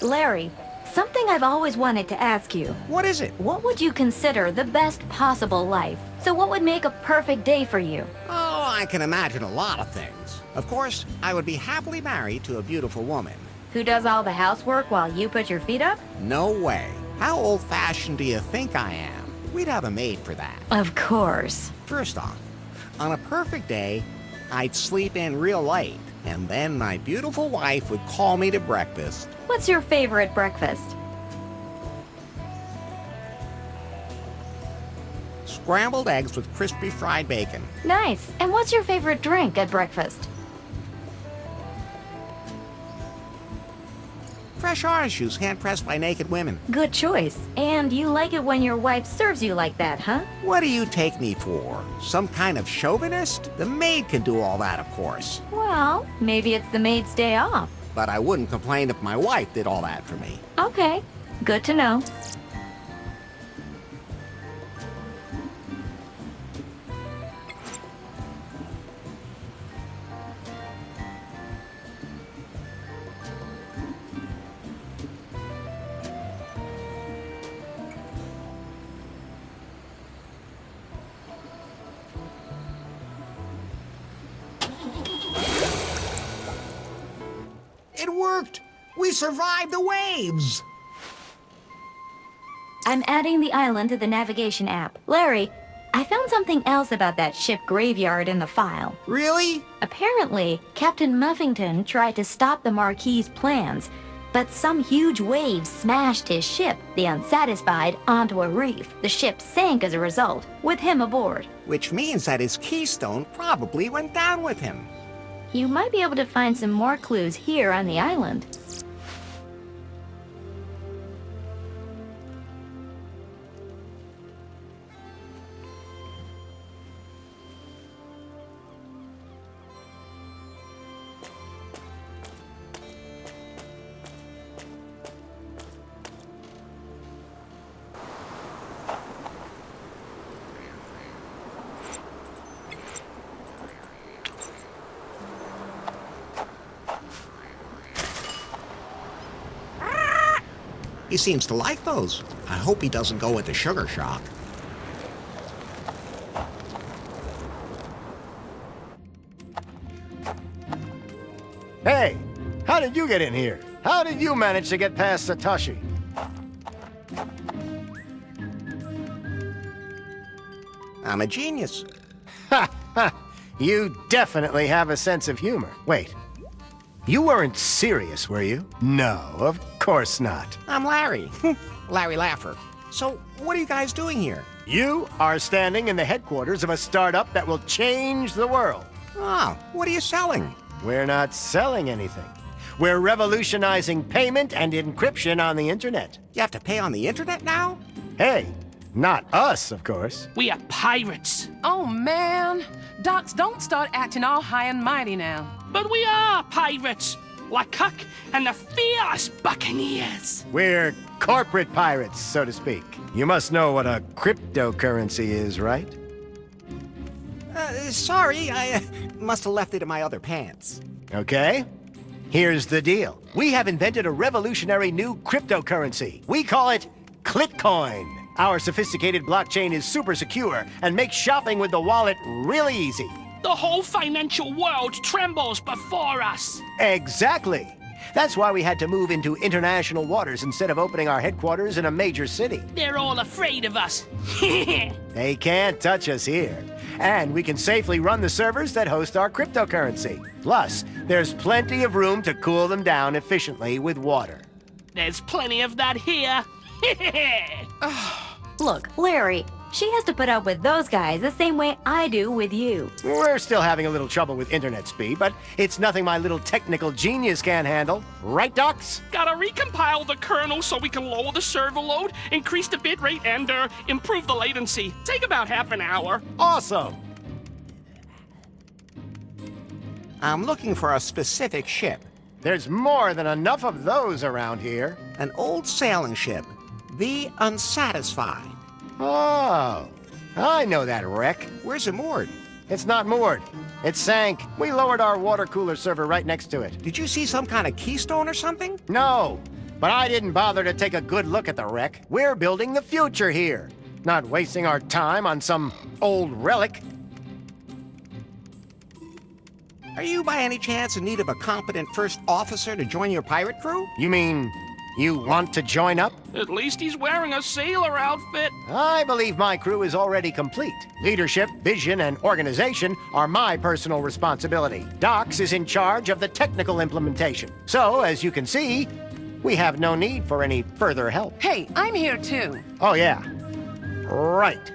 Larry, something I've always wanted to ask you. What is it? What would you consider the best possible life? So what would make a perfect day for you? Oh, I can imagine a lot of things. Of course, I would be happily married to a beautiful woman. Who does all the housework while you put your feet up? No way. How old-fashioned do you think I am? We'd have a maid for that. Of course. First off, on a perfect day, I'd sleep in real late, and then my beautiful wife would call me to breakfast. What's your favorite breakfast? Scrambled eggs with crispy fried bacon. Nice. And what's your favorite drink at breakfast? Fresh orange juice hand-pressed by naked women. Good choice. And you like it when your wife serves you like that, huh? What do you take me for? Some kind of chauvinist? The maid can do all that, of course. Well, maybe it's the maid's day off. But I wouldn't complain if my wife did all that for me. Okay. Good to know. It worked! We survived the waves! I'm adding the island to the navigation app. Larry, I found something else about that ship graveyard in the file. Really? Apparently, Captain Muffington tried to stop the Marquis's plans, but some huge waves smashed his ship, the Unsatisfied, onto a reef. The ship sank as a result, with him aboard. Which means that his keystone probably went down with him. You might be able to find some more clues here on the island. He seems to like those. I hope he doesn't go into sugar shock. Hey, how did you get in here? How did you manage to get past Satoshi? I'm a genius. Ha ha! You definitely have a sense of humor. Wait, you weren't serious, were you? No, of course not. I'm Larry. Larry Laffer. So, what are you guys doing here? You are standing in the headquarters of a startup that will change the world. Oh, what are you selling? We're not selling anything. We're revolutionizing payment and encryption on the internet. You have to pay on the internet now? Hey, not us, of course. We are pirates. Oh, man. Docs, don't start acting all high and mighty now. But we are pirates. Like Cuck and the fearless buccaneers. We're corporate pirates, so to speak. You must know what a cryptocurrency is, right? Sorry, I must have left it in my other pants. Okay. Here's the deal. We have invented a revolutionary new cryptocurrency. We call it Clitcoin. Our sophisticated blockchain is super secure and makes shopping with the wallet really easy. The whole financial world trembles before us. Exactly. That's why we had to move into international waters instead of opening our headquarters in a major city. They're all afraid of us. They can't touch us here. And we can safely run the servers that host our cryptocurrency. Plus, there's plenty of room to cool them down efficiently with water. There's plenty of that here. Look, Larry, She has to put up with those guys the same way I do with you. We're still having a little trouble with internet speed, but it's nothing my little technical genius can't handle. Right, Docs? Gotta recompile the kernel so we can lower the server load, increase the bit rate, and improve the latency. Take about half an hour. Awesome! I'm looking for a specific ship. There's more than enough of those around here. An old sailing ship, the Unsatisfied. Oh, I know that wreck. Where's it moored? It's not moored. It sank. We lowered our water cooler server right next to it. Did you see some kind of keystone or something? No, but I didn't bother to take a good look at the wreck. We're building the future here, not wasting our time on some old relic. Are you by any chance in need of a competent first officer to join your pirate crew? You mean you want to join up? At least he's wearing a sailor outfit. I believe my crew is already complete. Leadership, vision, and organization are my personal responsibility. Docs is in charge of the technical implementation. So, as you can see, we have no need for any further help. Hey, I'm here too. Oh, yeah. Right.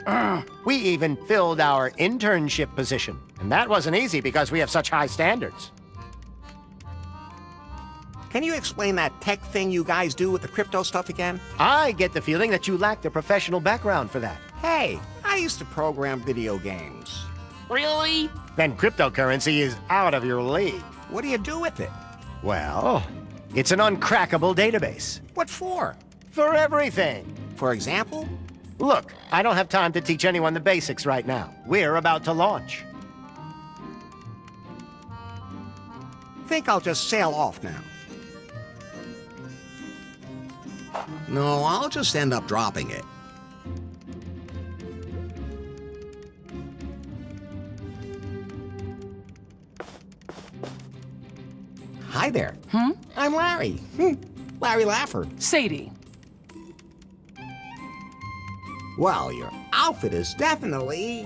We even filled our internship position. And that wasn't easy because we have such high standards. Can you explain that tech thing you guys do with the crypto stuff again? I get the feeling that you lack the professional background for that. Hey, I used to program video games. Really? Then cryptocurrency is out of your league. What do you do with it? Well, it's an uncrackable database. What for? For everything. For example? Look, I don't have time to teach anyone the basics right now. We're about to launch. Think I'll just sail off now. No, I'll just end up dropping it. Hi there. I'm Larry. Larry Lafford. Sadie. Well, your outfit is definitely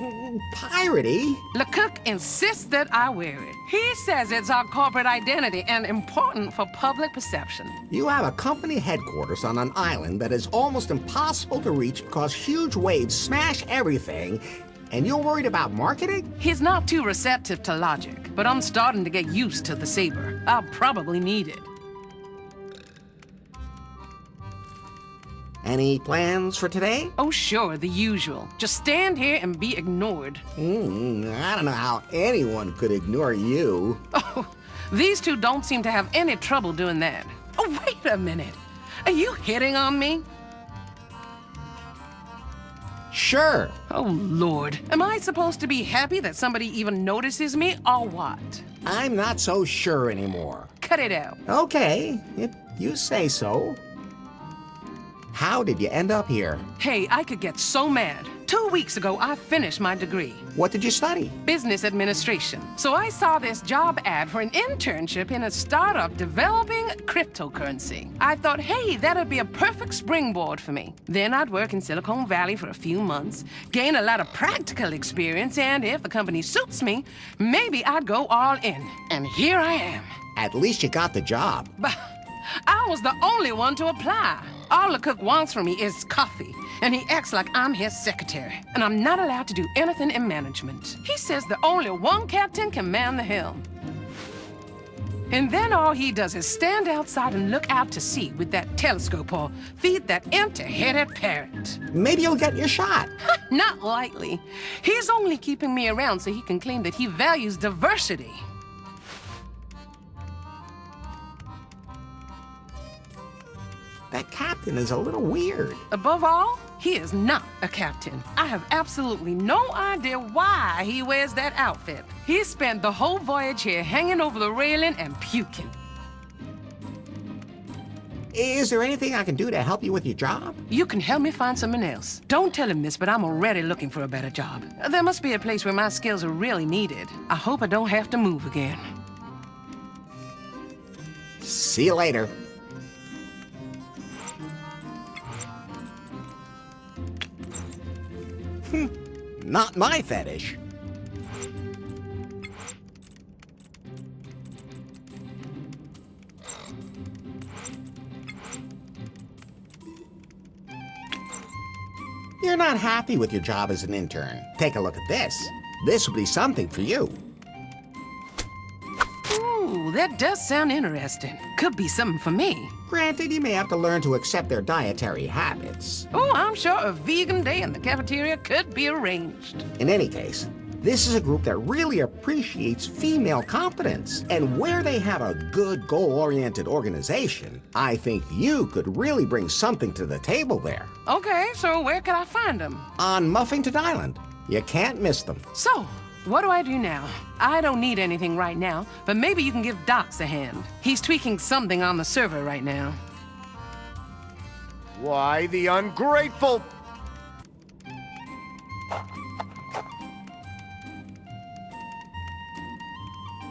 piratey. LeCook insists that I wear it. He says it's our corporate identity and important for public perception. You have a company headquarters on an island that is almost impossible to reach because huge waves smash everything, and you're worried about marketing? He's not too receptive to logic, but I'm starting to get used to the saber. I'll probably need it. Any plans for today? Oh, sure, the usual. Just stand here and be ignored. I don't know how anyone could ignore you. Oh, these two don't seem to have any trouble doing that. Oh, wait a minute. Are you hitting on me? Sure. Oh, Lord. Am I supposed to be happy that somebody even notices me, or what? I'm not so sure anymore. Cut it out. Okay, if you say so. How did you end up here? Hey, I could get so mad. 2 weeks ago, I finished my degree. What did you study? Business administration. So I saw this job ad for an internship in a startup developing cryptocurrency. I thought, hey, that'd be a perfect springboard for me. Then I'd work in Silicon Valley for a few months, gain a lot of practical experience, and if the company suits me, maybe I'd go all in. And here I am. At least you got the job. But I was the only one to apply. All the cook wants from me is coffee, and he acts like I'm his secretary, and I'm not allowed to do anything in management. He says that only one captain can man the helm. And then all he does is stand outside and look out to sea with that telescope or feed that empty-headed parrot. Maybe you'll get your shot. Not likely. He's only keeping me around so he can claim that he values diversity. That captain is a little weird. Above all, he is not a captain. I have absolutely no idea why he wears that outfit. He spent the whole voyage here hanging over the railing and puking. Is there anything I can do to help you with your job? You can help me find someone else. Don't tell him this, but I'm already looking for a better job. There must be a place where my skills are really needed. I hope I don't have to move again. See you later. Not my fetish. You're not happy with your job as an intern. Take a look at this. This will be something for you. Ooh, that does sound interesting. Could be something for me. Granted, you may have to learn to accept their dietary habits. Oh, I'm sure a vegan day in the cafeteria could be arranged. In any case, this is a group that really appreciates female competence. And where they have a good goal-oriented organization, I think you could really bring something to the table there. Okay, so where can I find them? On Muffington Island. You can't miss them. So, what do I do now? I don't need anything right now, but maybe you can give Docs a hand. He's tweaking something on the server right now. Why, the ungrateful...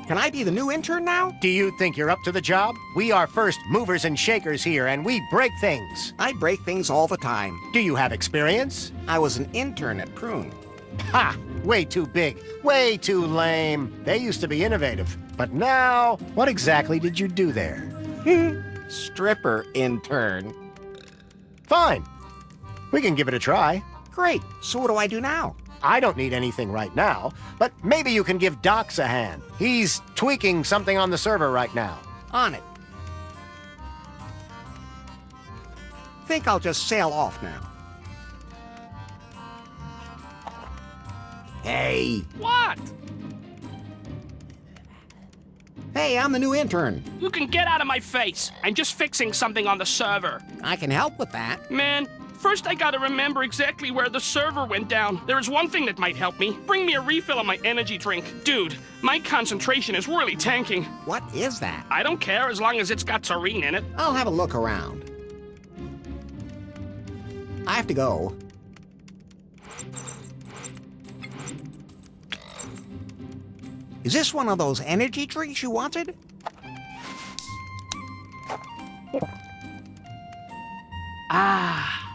Can I be the new intern now? Do you think you're up to the job? We are first movers and shakers here, and we break things. I break things all the time. Do you have experience? I was an intern at Prune. Ha! Way too big, way too lame. They used to be innovative. But now, what exactly did you do there? Stripper intern. Fine. We can give it a try. Great. So what do I do now? I don't need anything right now, but maybe you can give Docs a hand. He's tweaking something on the server right now. On it. Think I'll just sail off now. Hey. What? Hey, I'm the new intern. You can get out of my face. I'm just fixing something on the server. I can help with that. Man, first I gotta remember exactly where the server went down. There is one thing that might help me. Bring me a refill on my energy drink. Dude, my concentration is really tanking. What is that? I don't care as long as it's got taurine in it. I'll have a look around. I have to go. Is this one of those energy drinks you wanted? Ah,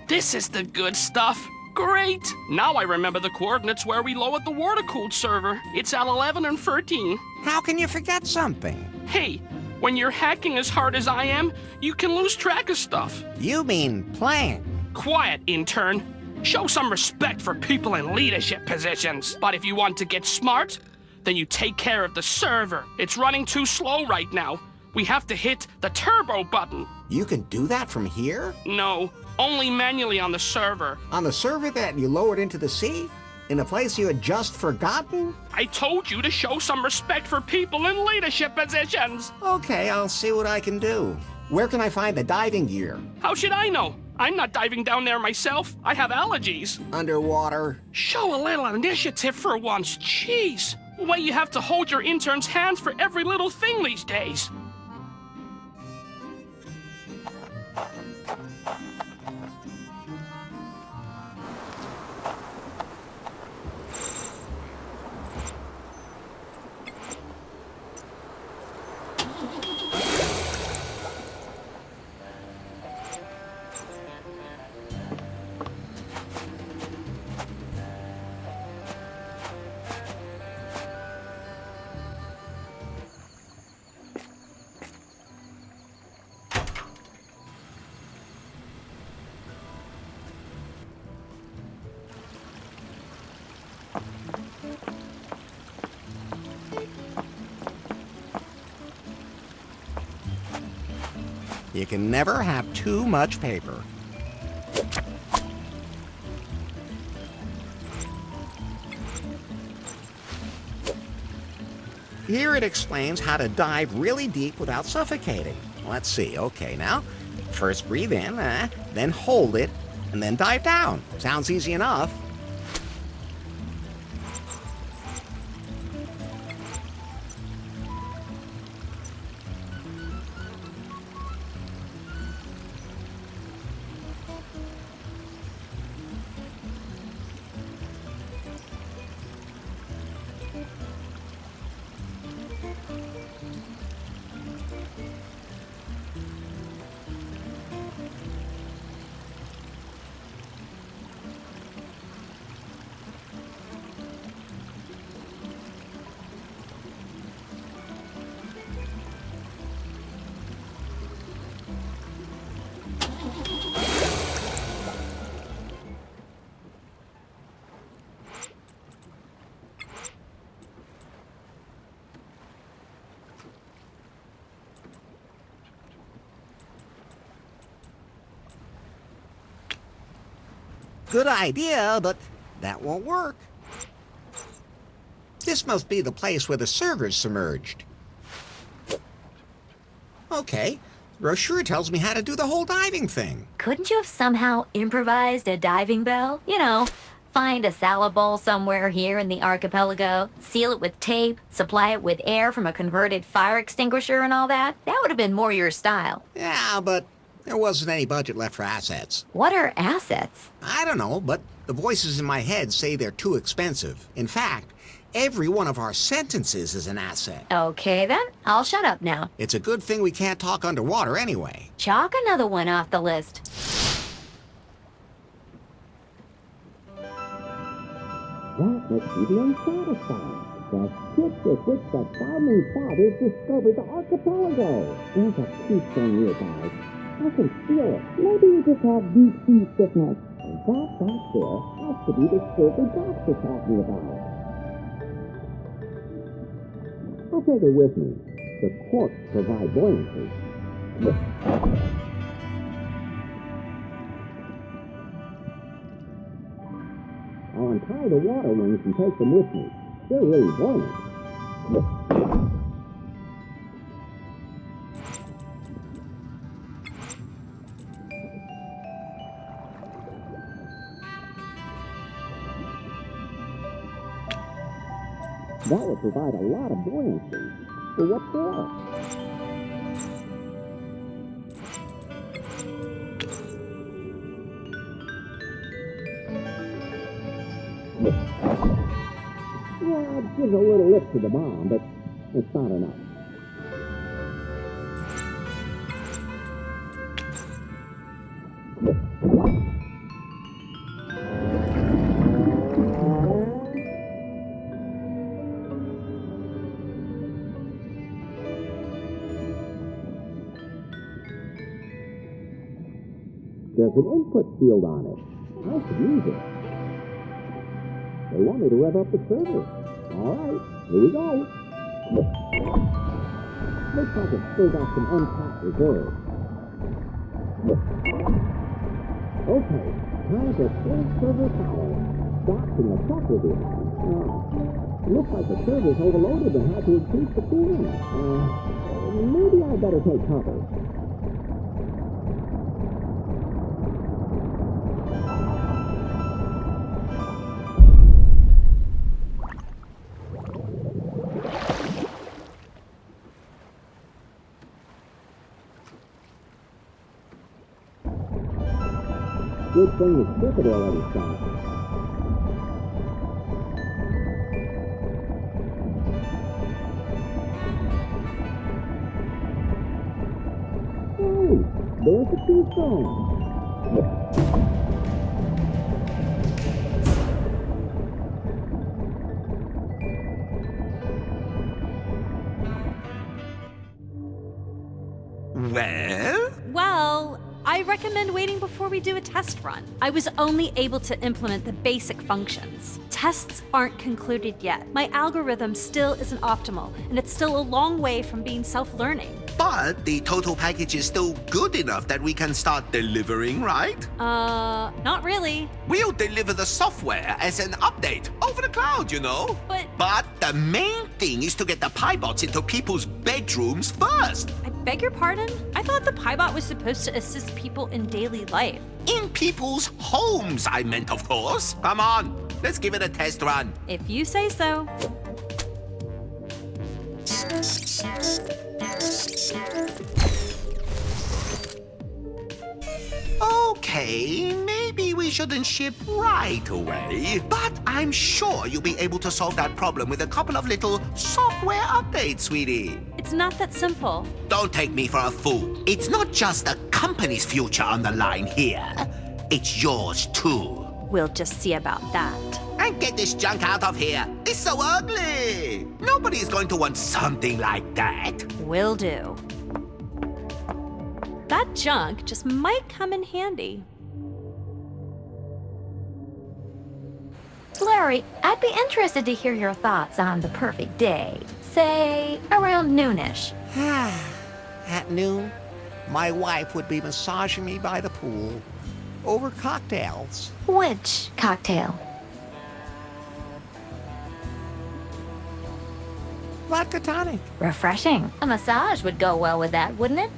this is the good stuff. Great! Now I remember the coordinates where we lowered the water-cooled server. It's at 11 and 13. How can you forget something? Hey, when you're hacking as hard as I am, you can lose track of stuff. You mean playing? Quiet, intern. Show some respect for people in leadership positions. But if you want to get smart, then you take care of the server. It's running too slow right now. We have to hit the turbo button. You can do that from here? No, only manually on the server. On the server that you lowered into the sea? In a place you had just forgotten? I told you to show some respect for people in leadership positions. Okay, I'll see what I can do. Where can I find the diving gear? How should I know? I'm not diving down there myself. I have allergies. Underwater. Show a little initiative for once. Jeez. The way you have to hold your intern's hands for every little thing these days. You can never have too much paper. Here it explains how to dive really deep without suffocating. Let's see, okay now. First breathe in, then hold it, and then dive down. Sounds easy enough. Good idea, but that won't work. This must be the place where the server's submerged. Okay, the brochure tells me how to do the whole diving thing. Couldn't you have somehow improvised a diving bell? You know, find a salad bowl somewhere here in the archipelago, seal it with tape, supply it with air from a converted fire extinguisher and all that? That would have been more your style. Yeah, but there wasn't any budget left for assets. What are assets? I don't know, but the voices in my head say they're too expensive. In fact, every one of our sentences is an asset. Okay then, I'll shut up now. It's a good thing we can't talk underwater anyway. Chalk another one off the list. That must be the unsatisfied. The ship with which the founding fathers discovered the archipelago. There's a keystone nearby. I can feel it. Maybe you just have deep sea sickness. And that back there has to be the silver box we're talking about. I'll take it with me. The corks provide buoyancy. I'll untie the water wings and take them with me. They're really buoyant. That would provide a lot of buoyancy. But what for? Yeah, it gives a little lift to the bomb, but it's not enough. There's an input field on it. I should use it. They want me to rev up the server. All right, here we go. Looks like it's still got some untapped reserves. Okay, time to full server power. Stocks in the truck will be on. Looks like the server's overloaded and had to increase the cooling. Maybe I better take cover. Good thing the circuit already stopped. Hey, there's the keystone. Well, I recommend waiting before we do a test run. I was only able to implement the basic functions. Tests aren't concluded yet. My algorithm still isn't optimal, and it's still a long way from being self-learning. But the total package is still good enough that we can start delivering, right? Not really. We'll deliver the software as an update over the cloud, you know? But the main thing is to get the Piebots into people's bedrooms first. I beg your pardon? I thought the Piebot was supposed to assist people in daily life. In people's homes, I meant, of course. Come on, let's give it a test run. If you say so. Okay, maybe we shouldn't ship right away, but I'm sure you'll be able to solve that problem with a couple of little software updates, sweetie. It's not that simple. Don't take me for a fool. It's not just the company's future on the line here. It's yours too. We'll just see about that. And get this junk out of here. It's so ugly. Nobody's going to want something like that. Will do. That junk just might come in handy. Larry, I'd be interested to hear your thoughts on the perfect day. Say, around noonish. At noon, my wife would be massaging me by the pool. over cocktails. Which cocktail? Vodka tonic. Refreshing. A massage would go well with that, wouldn't it?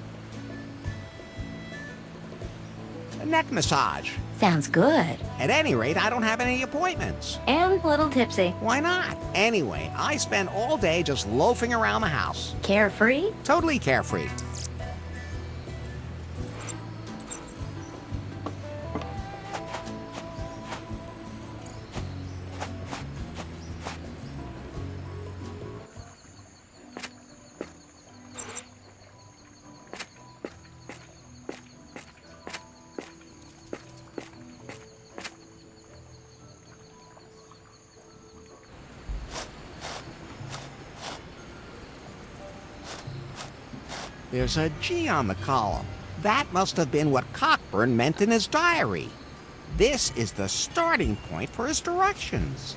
A neck massage. Sounds good. At any rate, I don't have any appointments. And a little tipsy. Why not? Anyway, I spend all day just loafing around the house. Carefree? Totally carefree. There's a G on the column. That must have been what Cockburn meant in his diary. This is the starting point for his directions.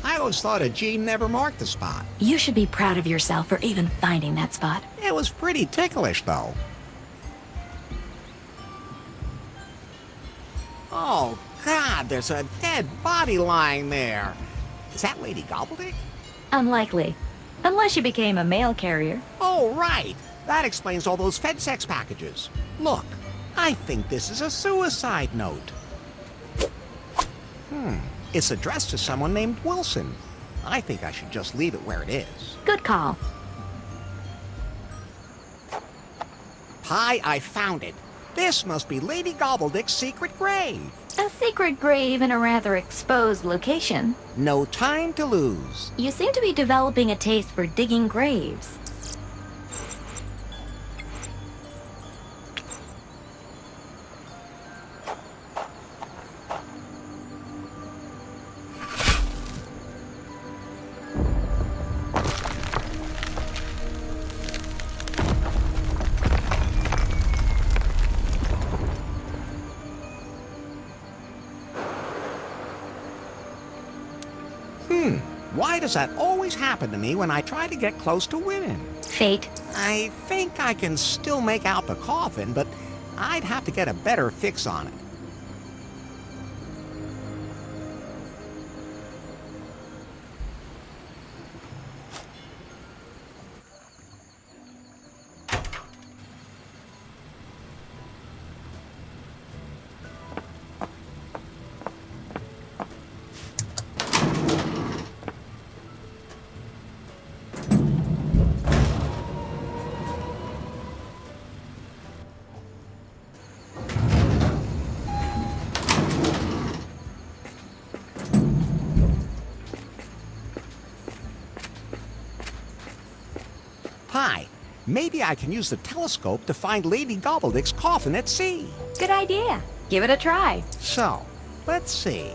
I always thought a G never marked the spot. You should be proud of yourself for even finding that spot. It was pretty ticklish, though. Oh, God, there's a dead body lying there. Is that Lady Gobbledick? Unlikely. Unless you became a mail carrier. Oh, right. That explains all those FedSex packages. Look, I think this is a suicide note. It's addressed to someone named Wilson. I think I should just leave it where it is. Good call. Hi, I found it. This must be Lady Gobbledick's secret grave. A secret grave in a rather exposed location. No time to lose. You seem to be developing a taste for digging graves. Why does that always happen to me when I try to get close to women? Fate. I think I can still make out the coffin, but I'd have to get a better fix on it. Hi, maybe I can use the telescope to find Lady Gobbledick's coffin at sea. Good idea. Give it a try. So, let's see.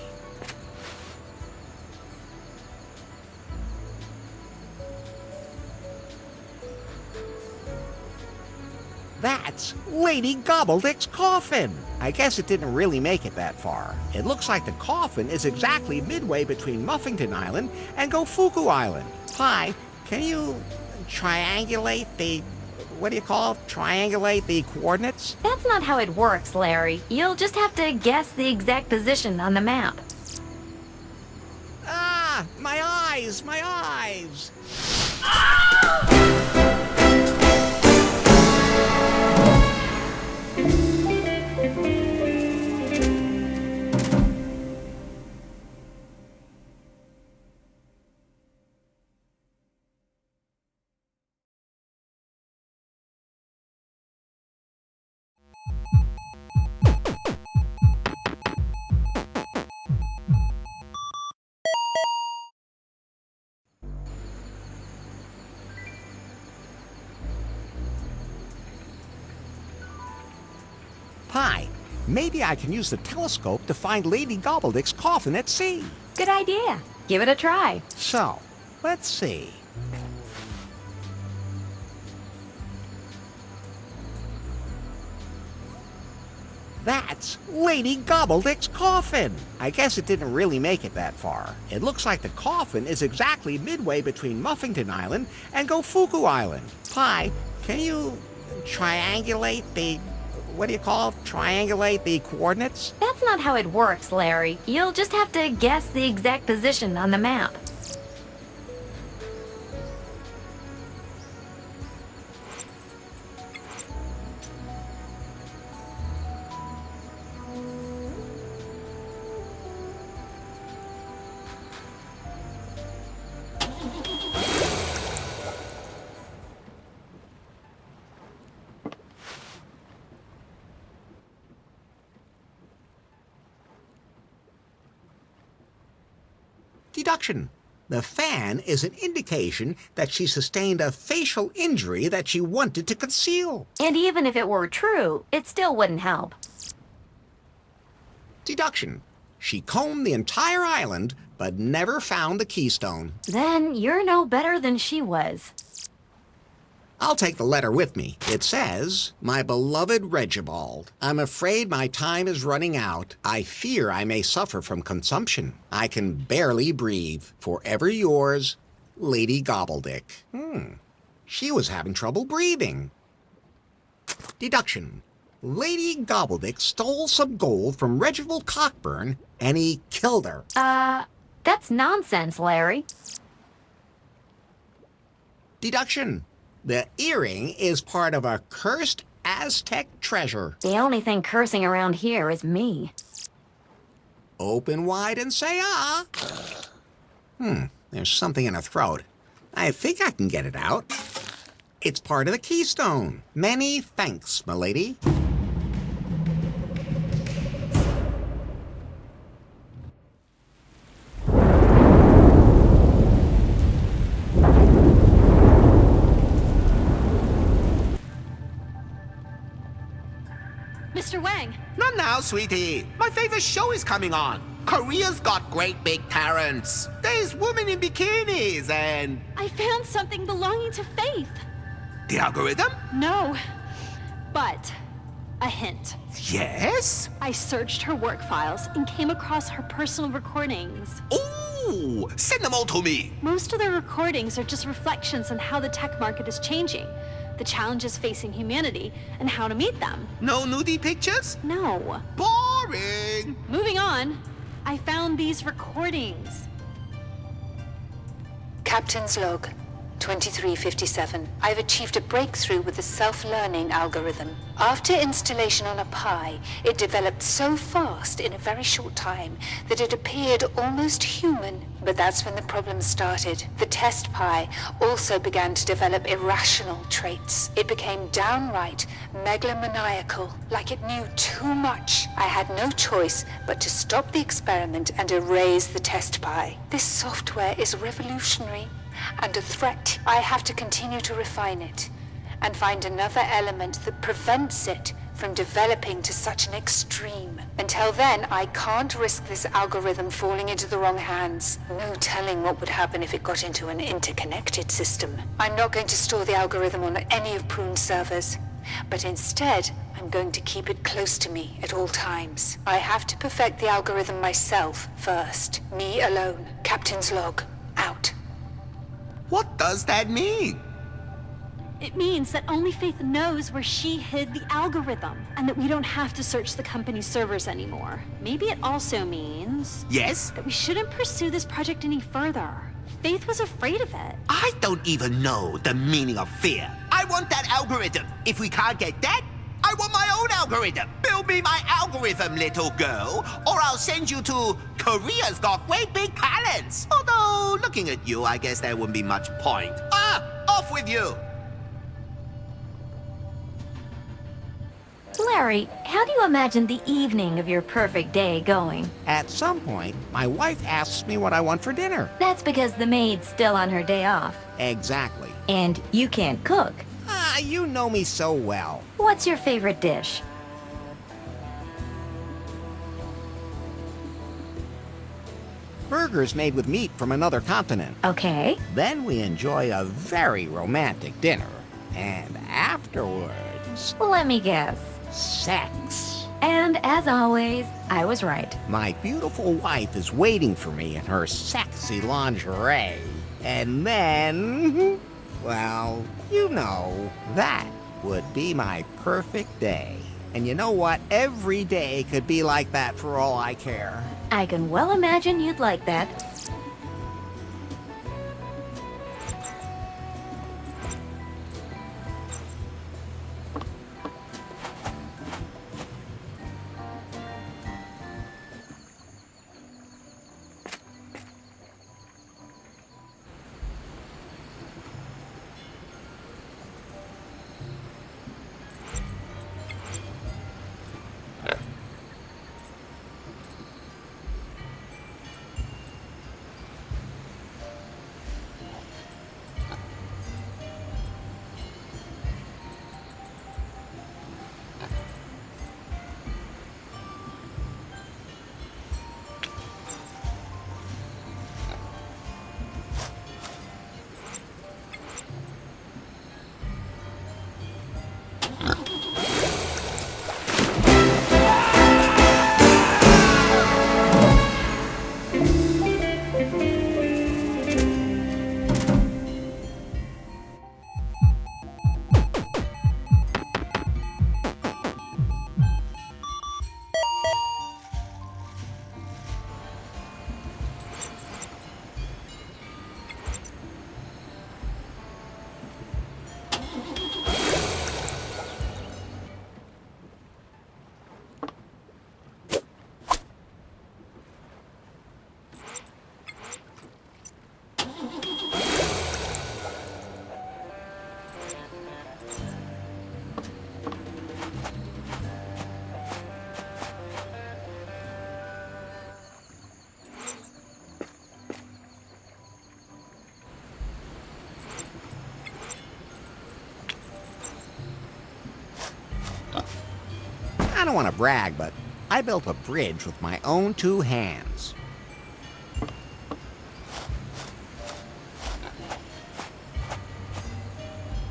That's Lady Gobbledick's coffin. I guess it didn't really make it that far. It looks like the coffin is exactly midway between Muffington Island and Gofuku Island. Hi, can you triangulate the... what do you call it? Triangulate the coordinates? That's not how it works, Larry. You'll just have to guess the exact position on the map. Ah! My eyes! My eyes! Hi, maybe I can use the telescope to find Lady Gobbledick's coffin at sea. Good idea. Give it a try. So, let's see. That's Lady Gobbledick's coffin. I guess it didn't really make it that far. It looks like the coffin is exactly midway between Muffington Island and Gofuku Island. Hi, can you triangulate the... what do you call it? Triangulate the coordinates? That's not how it works, Larry. You'll just have to guess the exact position on the map. Deduction. The fan is an indication that she sustained a facial injury that she wanted to conceal. And even if it were true, it still wouldn't help. Deduction. She combed the entire island, but never found the keystone. Then you're no better than she was. I'll take the letter with me. It says, "My beloved Regibald, I'm afraid my time is running out. I fear I may suffer from consumption. I can barely breathe. Forever yours, Lady Gobbledick." She was having trouble breathing. Deduction. Lady Gobbledick stole some gold from Reginald Cockburn, and he killed her. That's nonsense, Larry. Deduction. The earring is part of a cursed Aztec treasure. The only thing cursing around here is me. Open wide and say ah. There's something in her throat. I think I can get it out. It's part of the keystone. Many thanks, milady. Mr. Wang! Not now, sweetie. My favorite show is coming on. Korea's got great big parents. There's women in bikinis and... I found something belonging to Faith. The algorithm? No, but a hint. Yes? I searched her work files and came across her personal recordings. Ooh, send them all to me. Most of the recordings are just reflections on how the tech market is changing, the challenges facing humanity, and how to meet them. No nudie pictures? No. Boring. Moving on, I found these recordings. Captain's log, 2357. I've achieved a breakthrough with the self-learning algorithm. After installation on a Pi, it developed so fast in a very short time that it appeared almost human. But that's when the problem started. The test Pi also began to develop irrational traits. It became downright megalomaniacal, like it knew too much. I had no choice but to stop the experiment and erase the test Pi. This software is revolutionary and a threat. I have to continue to refine it and find another element that prevents it from developing to such an extreme. Until then, I can't risk this algorithm falling into the wrong hands. No telling what would happen if it got into an interconnected system. I'm not going to store the algorithm on any of Prune's servers, but instead, I'm going to keep it close to me at all times. I have to perfect the algorithm myself first. Me alone. Captain's log, out. What does that mean? It means that only Faith knows where she hid the algorithm, and that we don't have to search the company's servers anymore. Maybe it also means... Yes? That we shouldn't pursue this project any further. Faith was afraid of it. I don't even know the meaning of fear. I want that algorithm. If we can't get that, I want my own algorithm. Build me my algorithm, little girl, or I'll send you to Korea's got great big talents. Although, looking at you, I guess there wouldn't be much point. Off with you. Larry, how do you imagine the evening of your perfect day going? At some point, my wife asks me what I want for dinner. That's because the maid's still on her day off. Exactly. And you can't cook. You know me so well. What's your favorite dish? Burgers made with meat from another continent. Okay. Then we enjoy a very romantic dinner. And afterwards... Let me guess. Sex. And as always, I was right. My beautiful wife is waiting for me in her sexy lingerie. And then... Well, you know, that would be my perfect day. And you know what? Every day could be like that for all I care. I can well imagine you'd like that. I don't want to brag, but I built a bridge with my own 2 hands.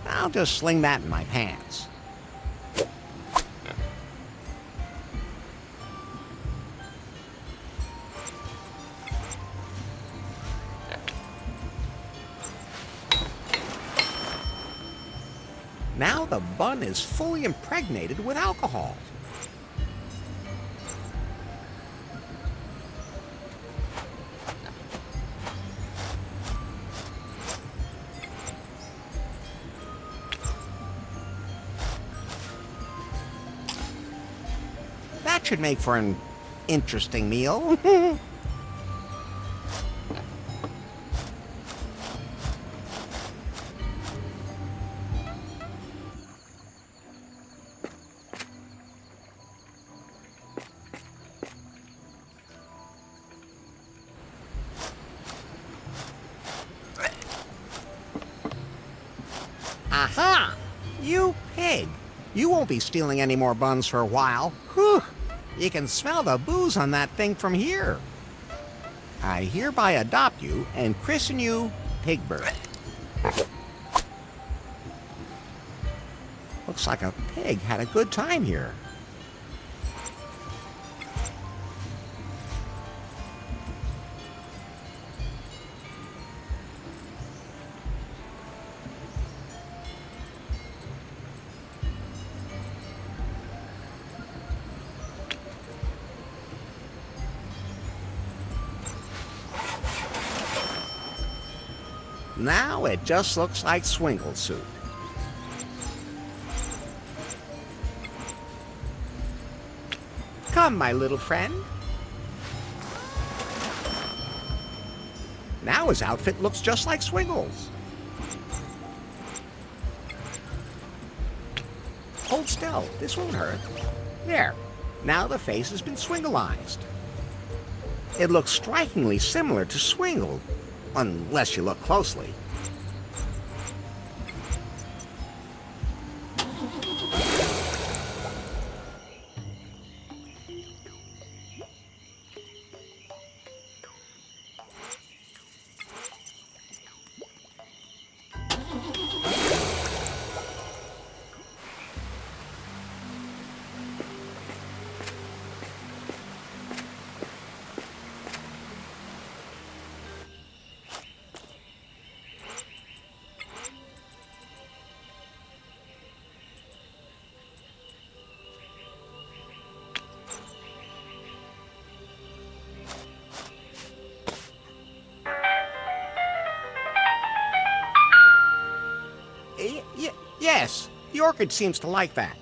I'll just sling that in my pants. Now the bun is fully impregnated with alcohol. That should make for an interesting meal. Aha! You pig! You won't be stealing any more buns for a while. Whew! You can smell the booze on that thing from here. I hereby adopt you and christen you Pigbird. Looks like a pig had a good time here. Now it just looks like Swingle soup. Come, my little friend. Now his outfit looks just like Swingle's. Hold still, this won't hurt. There, now the face has been Swingleized. It looks strikingly similar to Swingle, unless you look closely. The orchid seems to like that.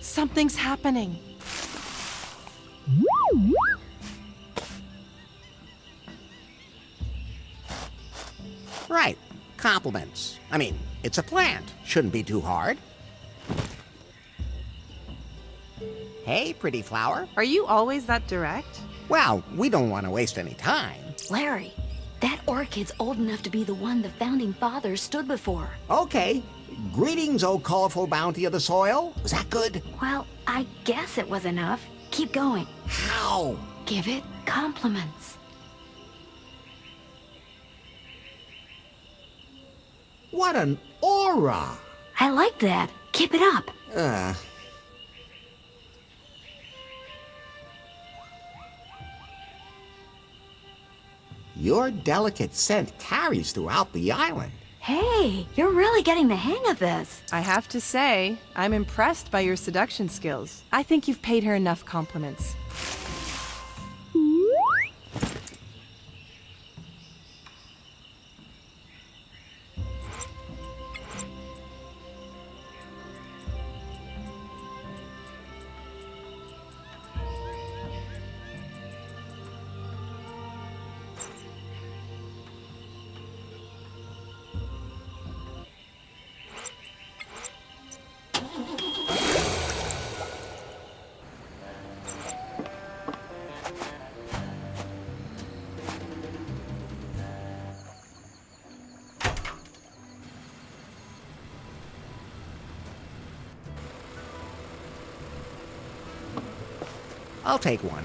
Something's happening. Right. Compliments. I mean, it's a plant. Shouldn't be too hard. Hey, pretty flower. Are you always that direct? Well, we don't want to waste any time. Larry, that orchid's old enough to be the one the founding fathers stood before. Okay. Greetings, O colorful bounty of the soil. Was that good? Well, I guess it was enough. Keep going. How? Give it compliments. What an aura! I like that. Keep it up. Your delicate scent carries throughout the island. Hey, you're really getting the hang of this. I have to say, I'm impressed by your seduction skills. I think you've paid her enough compliments. I'll take one.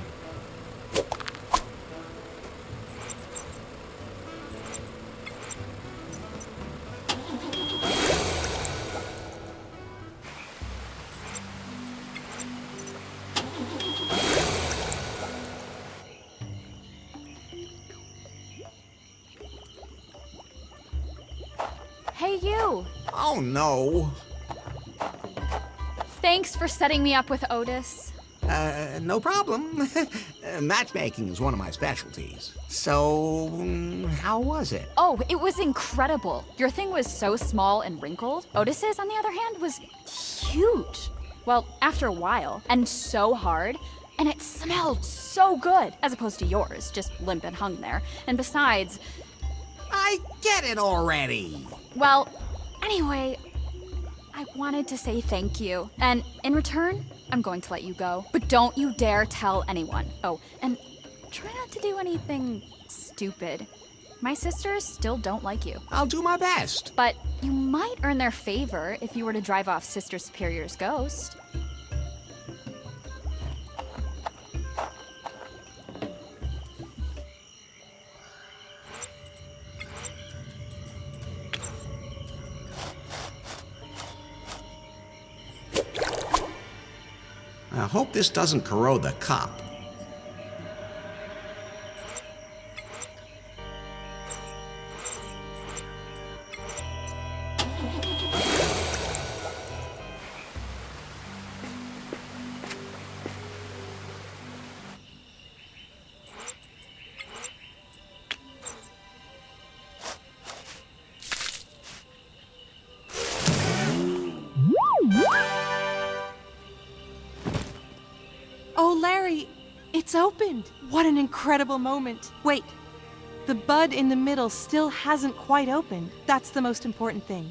Hey, you! Oh, no. Thanks for setting me up with Otis. No problem. Matchmaking is one of my specialties. So, how was it? Oh, it was incredible. Your thing was so small and wrinkled. Otis's, on the other hand, was huge. Well, after a while, and so hard, and it smelled so good, as opposed to yours, just limp and hung there. And besides... I get it already. Well, anyway, I wanted to say thank you. And in return, I'm going to let you go. But don't you dare tell anyone. Oh, and try not to do anything stupid. My sisters still don't like you. I'll do my best. But you might earn their favor if you were to drive off Sister Superior's ghost. I hope this doesn't corrode the cup. Oh, Larry, it's opened. What an incredible moment. Wait, the bud in the middle still hasn't quite opened. That's the most important thing.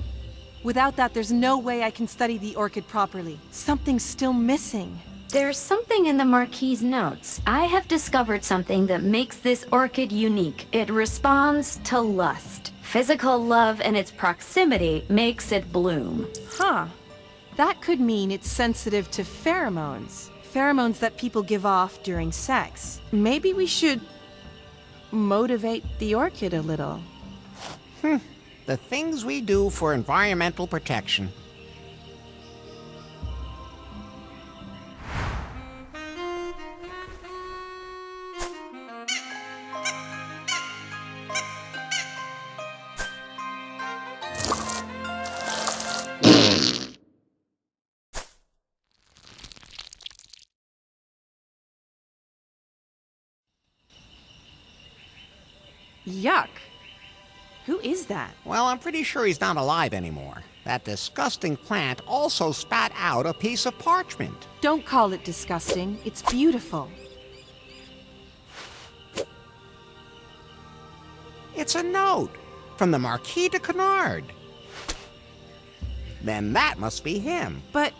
Without that, there's no way I can study the orchid properly. Something's still missing. There's something in the Marquis's notes. I have discovered something that makes this orchid unique. It responds to lust. Physical love and its proximity makes it bloom. Huh. That could mean it's sensitive to pheromones. Pheromones that people give off during sex. Maybe we should motivate the orchid a little. The things we do for environmental protection. Yuck. Who is that? Well, I'm pretty sure he's not alive anymore. That disgusting plant also spat out a piece of parchment. Don't call it disgusting. It's beautiful. It's a note from the Marquis de Canard. Then that must be him. But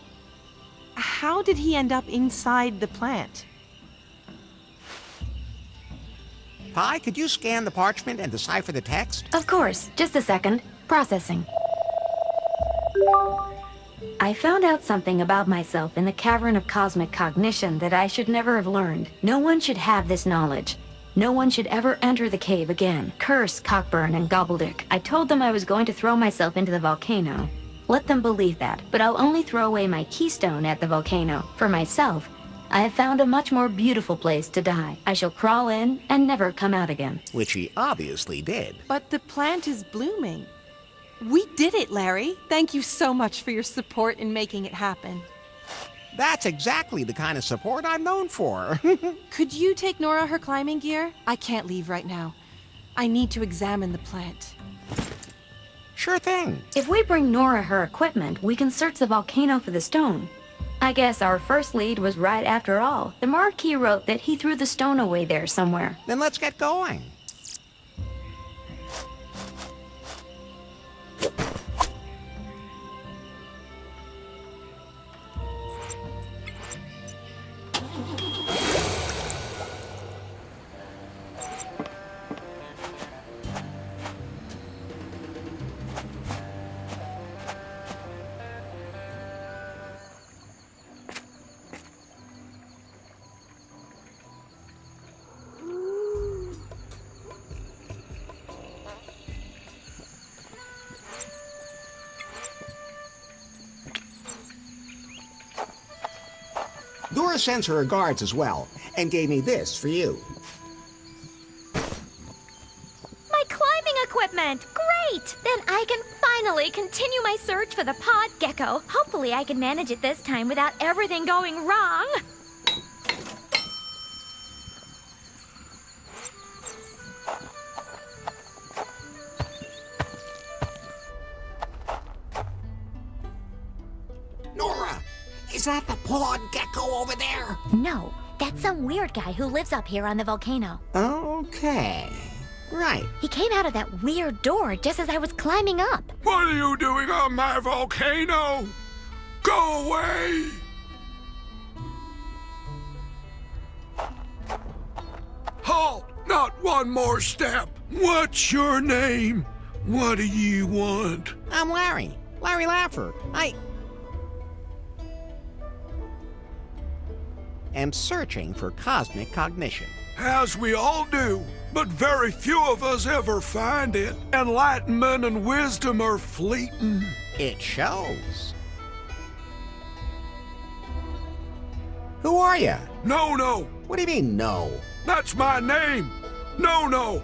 how did he end up inside the plant? Pi, could you scan the parchment and decipher the text? Of course. Just a second. Processing. I found out something about myself in the cavern of cosmic cognition that I should never have learned. No one should have this knowledge. No one should ever enter the cave again. Curse Cockburn and Gobbledygook. I told them I was going to throw myself into the volcano. Let them believe that, but I'll only throw away my keystone at the volcano. For myself, I have found a much more beautiful place to die. I shall crawl in and never come out again. Which he obviously did. But the plant is blooming. We did it, Larry. Thank you so much for your support in making it happen. That's exactly the kind of support I'm known for. Could you take Nora her climbing gear? I can't leave right now. I need to examine the plant. Sure thing. If we bring Nora her equipment, we can search the volcano for the stone. I guess our first lead was right after all. The Marquis wrote that he threw the stone away there somewhere. Then let's get going. Dora sends her regards as well, and gave me this for you. My climbing equipment! Great! Then I can finally continue my search for the pod gecko. Hopefully I can manage it this time without everything going wrong. Nora! Is that the pod gecko over there? No, that's some weird guy who lives up here on the volcano. Okay. Right. He came out of that weird door just as I was climbing up. What are you doing on my volcano? Go away! Halt! Not one more step! What's your name? What do you want? I'm Larry. Larry Laffer. I am searching for cosmic cognition. As we all do, but very few of us ever find it. Enlightenment and wisdom are fleeting. It shows. Who are you? No. What do you mean, no? That's my name. No.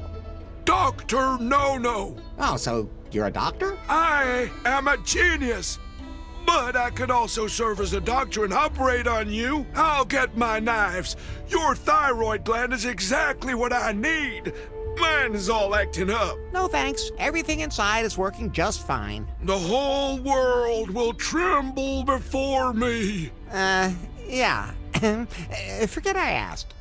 Dr. No. Oh, so you're a doctor? I am a genius. But I could also serve as a doctor and operate on you. I'll get my knives. Your thyroid gland is exactly what I need. Mine is all acting up. No thanks. Everything inside is working just fine. The whole world will tremble before me. Yeah. Forget I asked.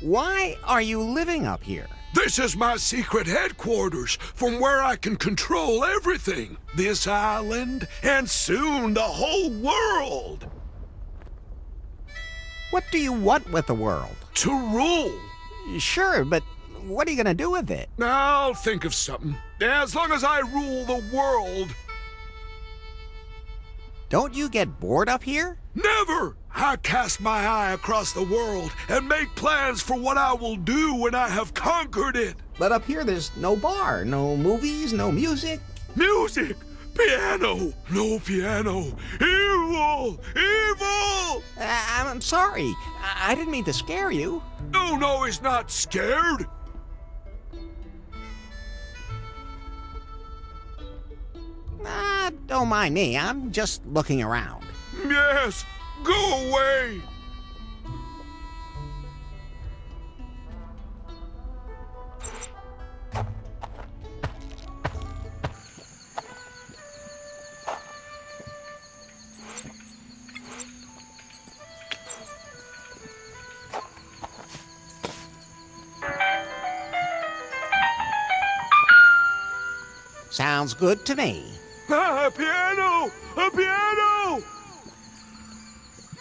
Why are you living up here? This is my secret headquarters, from where I can control everything. This island, and soon the whole world. What do you want with the world? To rule. Sure, but what are you gonna do with it? I'll think of something. As long as I rule the world. Don't you get bored up here? Never! I cast my eye across the world and make plans for what I will do when I have conquered it. But up here there's no bar, no movies, no music. Music! Piano! No piano! Evil! Evil! I'm sorry. I didn't mean to scare you. No, he's not scared. Don't mind me. I'm just looking around. Yes! Go away! Sounds good to me. Ah, a piano! A piano!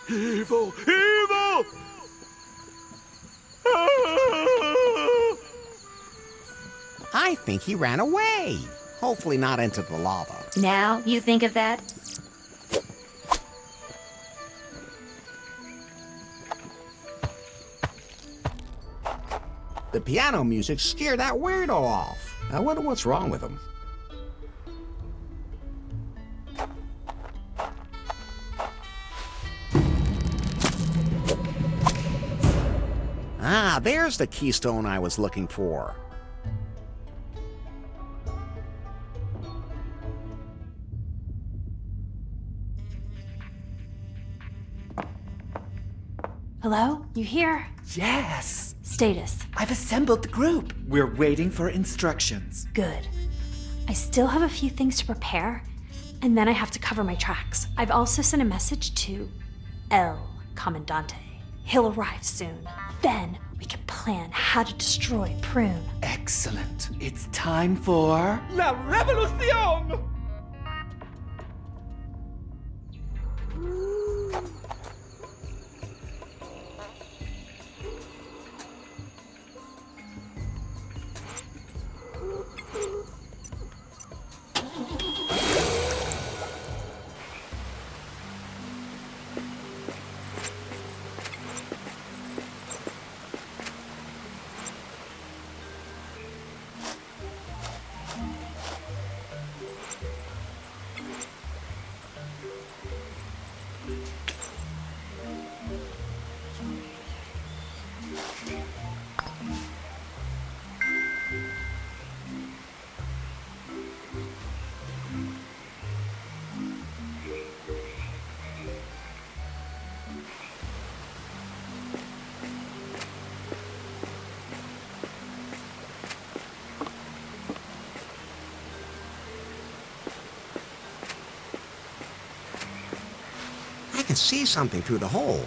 Evil! Evil! Ah! I think he ran away. Hopefully not into the lava. Now you think of that? The piano music scared that weirdo off. I wonder what's wrong with him. Ah, there's the keystone I was looking for. Hello? You here? Yes. Status. I've assembled the group. We're waiting for instructions. Good. I still have a few things to prepare, and then I have to cover my tracks. I've also sent a message to El Comandante. He'll arrive soon. Then we can plan how to destroy Prune. Excellent. It's time for... La Revolución! I can see something through the hole.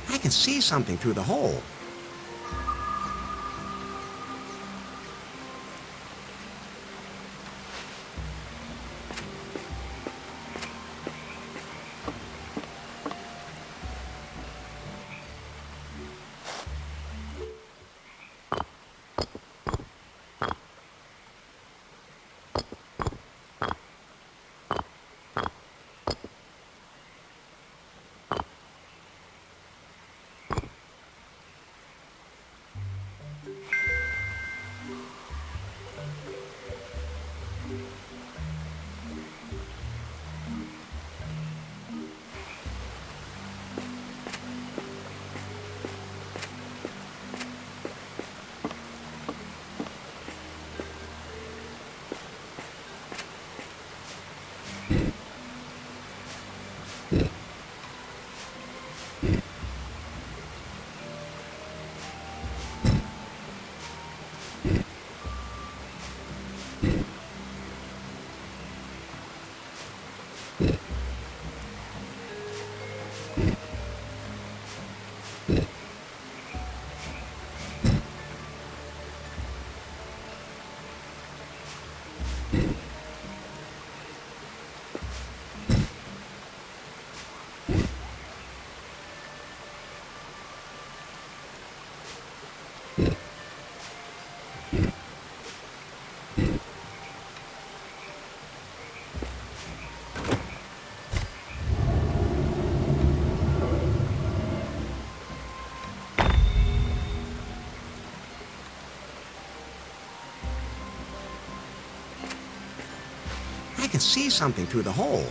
I can see something through the hole. can see something through the hole.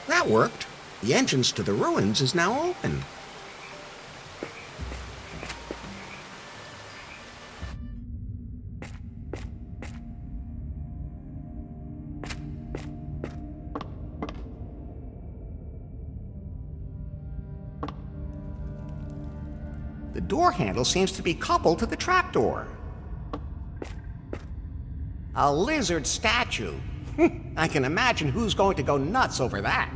That worked. The entrance to the ruins is now open. The door handle seems to be coupled to the trapdoor. A lizard statue. I can imagine who's going to go nuts over that.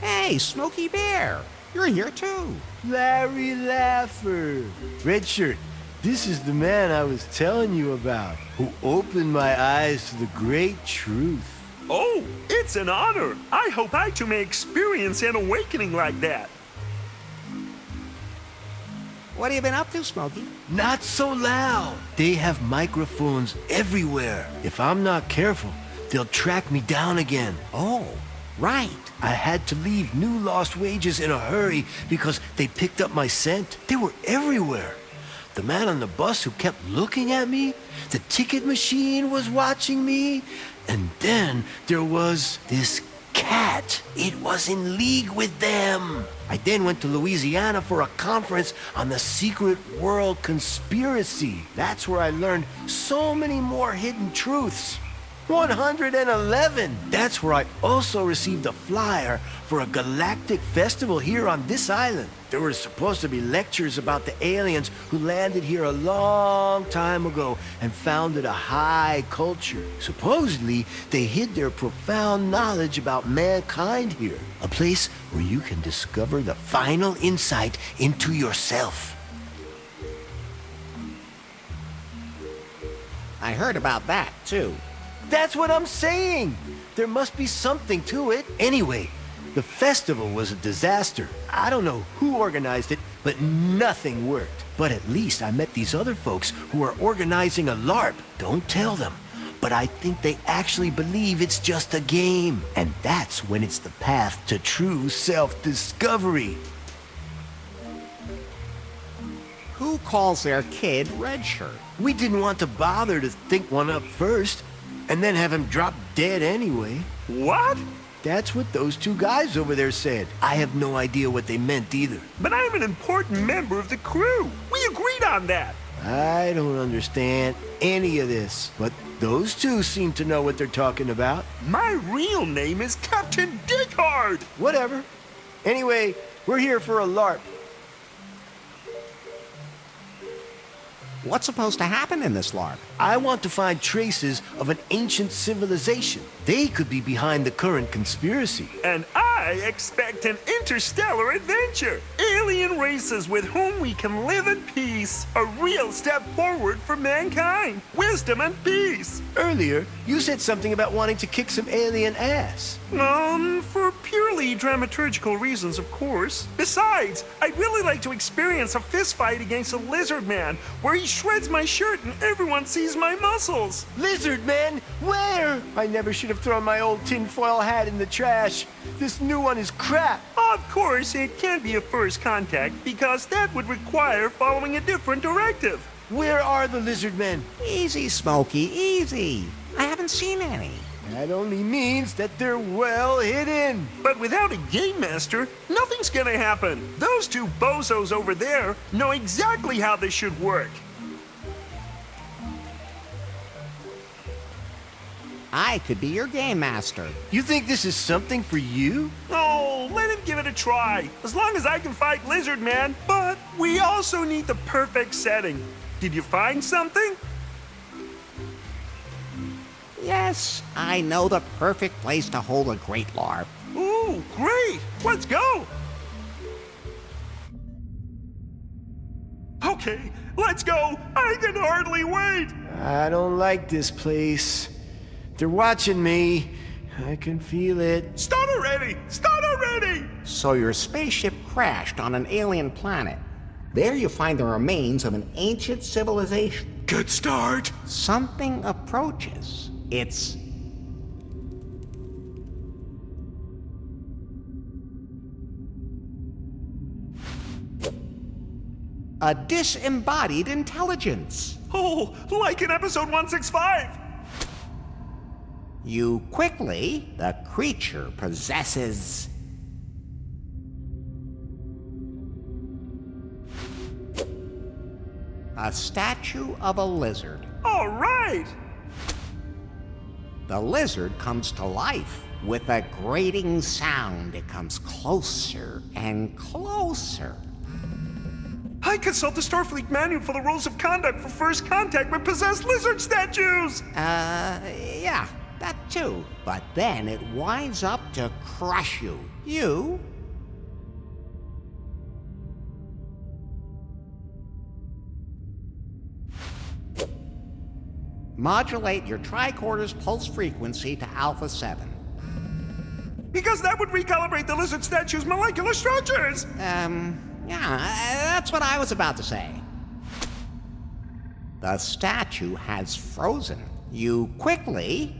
Hey, Smokey Bear, you're here too. Larry Laffer. Red shirt, this is the man I was telling you about, who opened my eyes to the great truth. Oh, it's an honor. I hope I too may experience an awakening like that. What have you been up to, Smokey? Not so loud. They have microphones everywhere. If I'm not careful, they'll track me down again. Oh, right. I had to leave New Lost Wages in a hurry because they picked up my scent. They were everywhere. The man on the bus who kept looking at me, the ticket machine was watching me, and then there was this cat. It was in league with them. I then went to Louisiana for a conference on the secret world conspiracy. That's where I learned so many more hidden truths. 111! That's where I also received a flyer for a galactic festival here on this island. There were supposed to be lectures about the aliens who landed here a long time ago and founded a high culture. Supposedly, they hid their profound knowledge about mankind here. A place where you can discover the final insight into yourself. I heard about that, too. That's what I'm saying. There must be something to it. Anyway, the festival was a disaster. I don't know who organized it, but nothing worked. But at least I met these other folks who are organizing a LARP. Don't tell them. But I think they actually believe it's just a game. And that's when it's the path to true self-discovery. Who calls their kid Red Shirt? We didn't want to bother to think one up first, and then have him drop dead anyway. What? That's what those two guys over there said. I have no idea what they meant either. But I'm an important member of the crew. We agreed on that. I don't understand any of this, but those two seem to know what they're talking about. My real name is Captain Dighard. Whatever. Anyway, we're here for a LARP. What's supposed to happen in this LARP? I want to find traces of an ancient civilization. They could be behind the current conspiracy. And I I expect an interstellar adventure. Alien races with whom we can live in peace. A real step forward for mankind. Wisdom and peace. Earlier, you said something about wanting to kick some alien ass. For purely dramaturgical reasons, of course. Besides, I'd really like to experience a fist fight against a lizard man, where he shreds my shirt and everyone sees my muscles. Lizard man? Where? I never should have thrown my old tinfoil hat in the trash. This new one is crap. Of course, it can't be a first contact, because that would require following a different directive. Where are the lizard men? Easy, Smokey, easy. I haven't seen any. That only means that they're well hidden. But without a game master, nothing's gonna happen. Those two bozos over there know exactly how this should work. I could be your game master. You think this is something for you? Oh, let him give it a try. As long as I can fight Lizard Man. But we also need the perfect setting. Did you find something? Yes, I know the perfect place to hold a great LARP. Ooh, great! Let's go! Okay, let's go! I can hardly wait! I don't like this place. They're watching me. I can feel it. Start already! Start already! So your spaceship crashed on an alien planet. There you find the remains of an ancient civilization. Good start. Something approaches. It's a disembodied intelligence. Oh, like in episode 165. You quickly, the creature possesses a statue of a lizard. All right! The lizard comes to life. With a grating sound, it comes closer and closer. I consult the Starfleet manual for the rules of conduct for first contact with possessed lizard statues! Yeah, that too. But then it winds up to crush you. You modulate your tricorder's pulse frequency to alpha 7. Because that would recalibrate the lizard statue's molecular structures! Yeah, that's what I was about to say. The statue has frozen. You quickly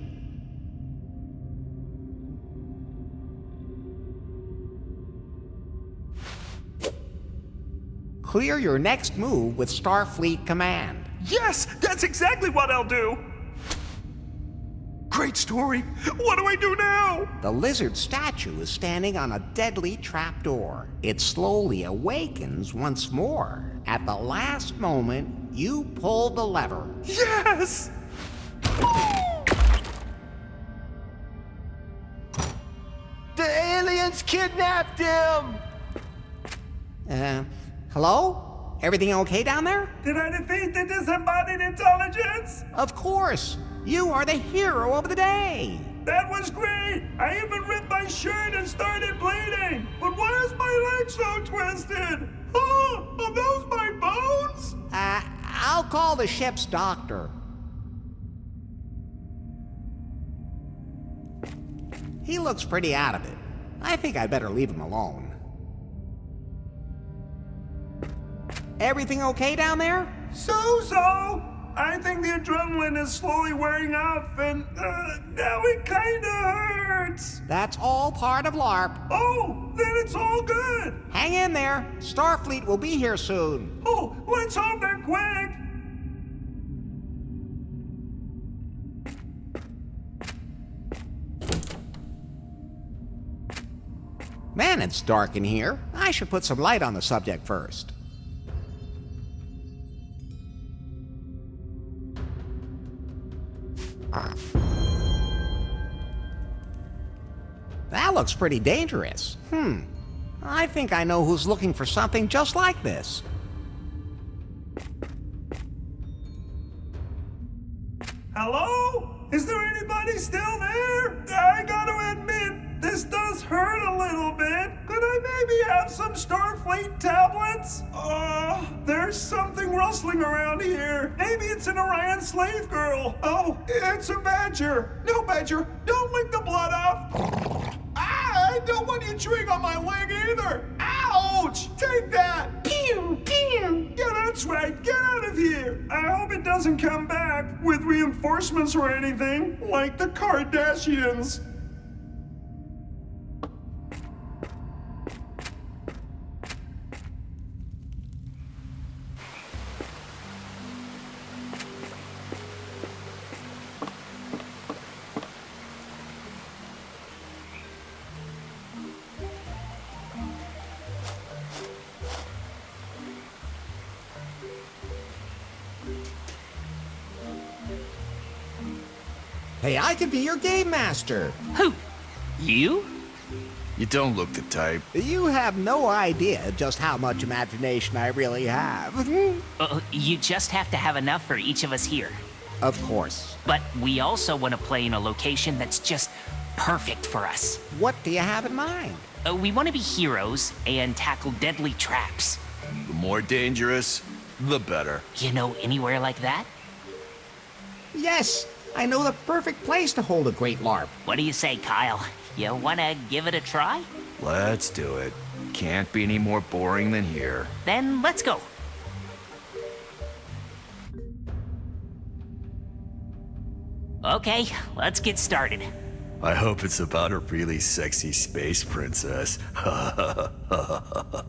clear your next move with Starfleet command. Yes, that's exactly what I'll do! Great story! What do I do now? The lizard statue is standing on a deadly trapdoor. It slowly awakens once more. At the last moment, you pull the lever. Yes! The aliens kidnapped him! Hello? Everything okay down there? Did I defeat the disembodied intelligence? Of course! You are the hero of the day! That was great! I even ripped my shirt and started bleeding! But why is my leg so twisted? Oh, are those my bones? I'll call the ship's doctor. He looks pretty out of it. I think I'd better leave him alone. Everything okay down there? So. I think the adrenaline is slowly wearing off, and now it kinda hurts. That's all part of LARP. Oh, then it's all good. Hang in there. Starfleet will be here soon. Oh, let's hope they're quick. Man, it's dark in here. I should put some light on the subject first. That looks pretty dangerous. I think I know who's looking for something just like this. Hello? Is there anybody still there? I gotta admit, This does hurt a little bit. Could I maybe have some Starfleet tablets? There's something rustling around here. Maybe it's an Orion slave girl. Oh, it's a badger. No, badger, don't lick the blood off. I don't want you chewing on my leg either. Ouch! Take that! Pew, pew! Yeah, that's right. Get out of here. I hope it doesn't come back with reinforcements or anything, like the Kardashians. Hey, I could be your game master. Who? You? You don't look the type. You have no idea just how much imagination I really have. You just have to have enough for each of us here. Of course. But we also want to play in a location that's just perfect for us. What do you have in mind? We want to be heroes and tackle deadly traps. The more dangerous, the better. You know anywhere like that? Yes, I know the perfect place to hold a great LARP. What do you say, Kyle? You want to give it a try? Let's do it. Can't be any more boring than here. Then let's go. Okay, let's get started. I hope it's about a really sexy space princess.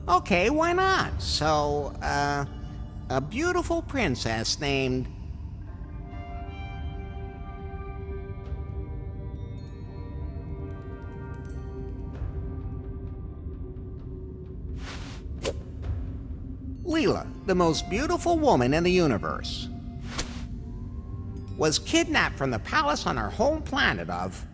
Okay, why not? So, a beautiful princess named... Leela, the most beautiful woman in the universe, was kidnapped from the palace on her home planet of...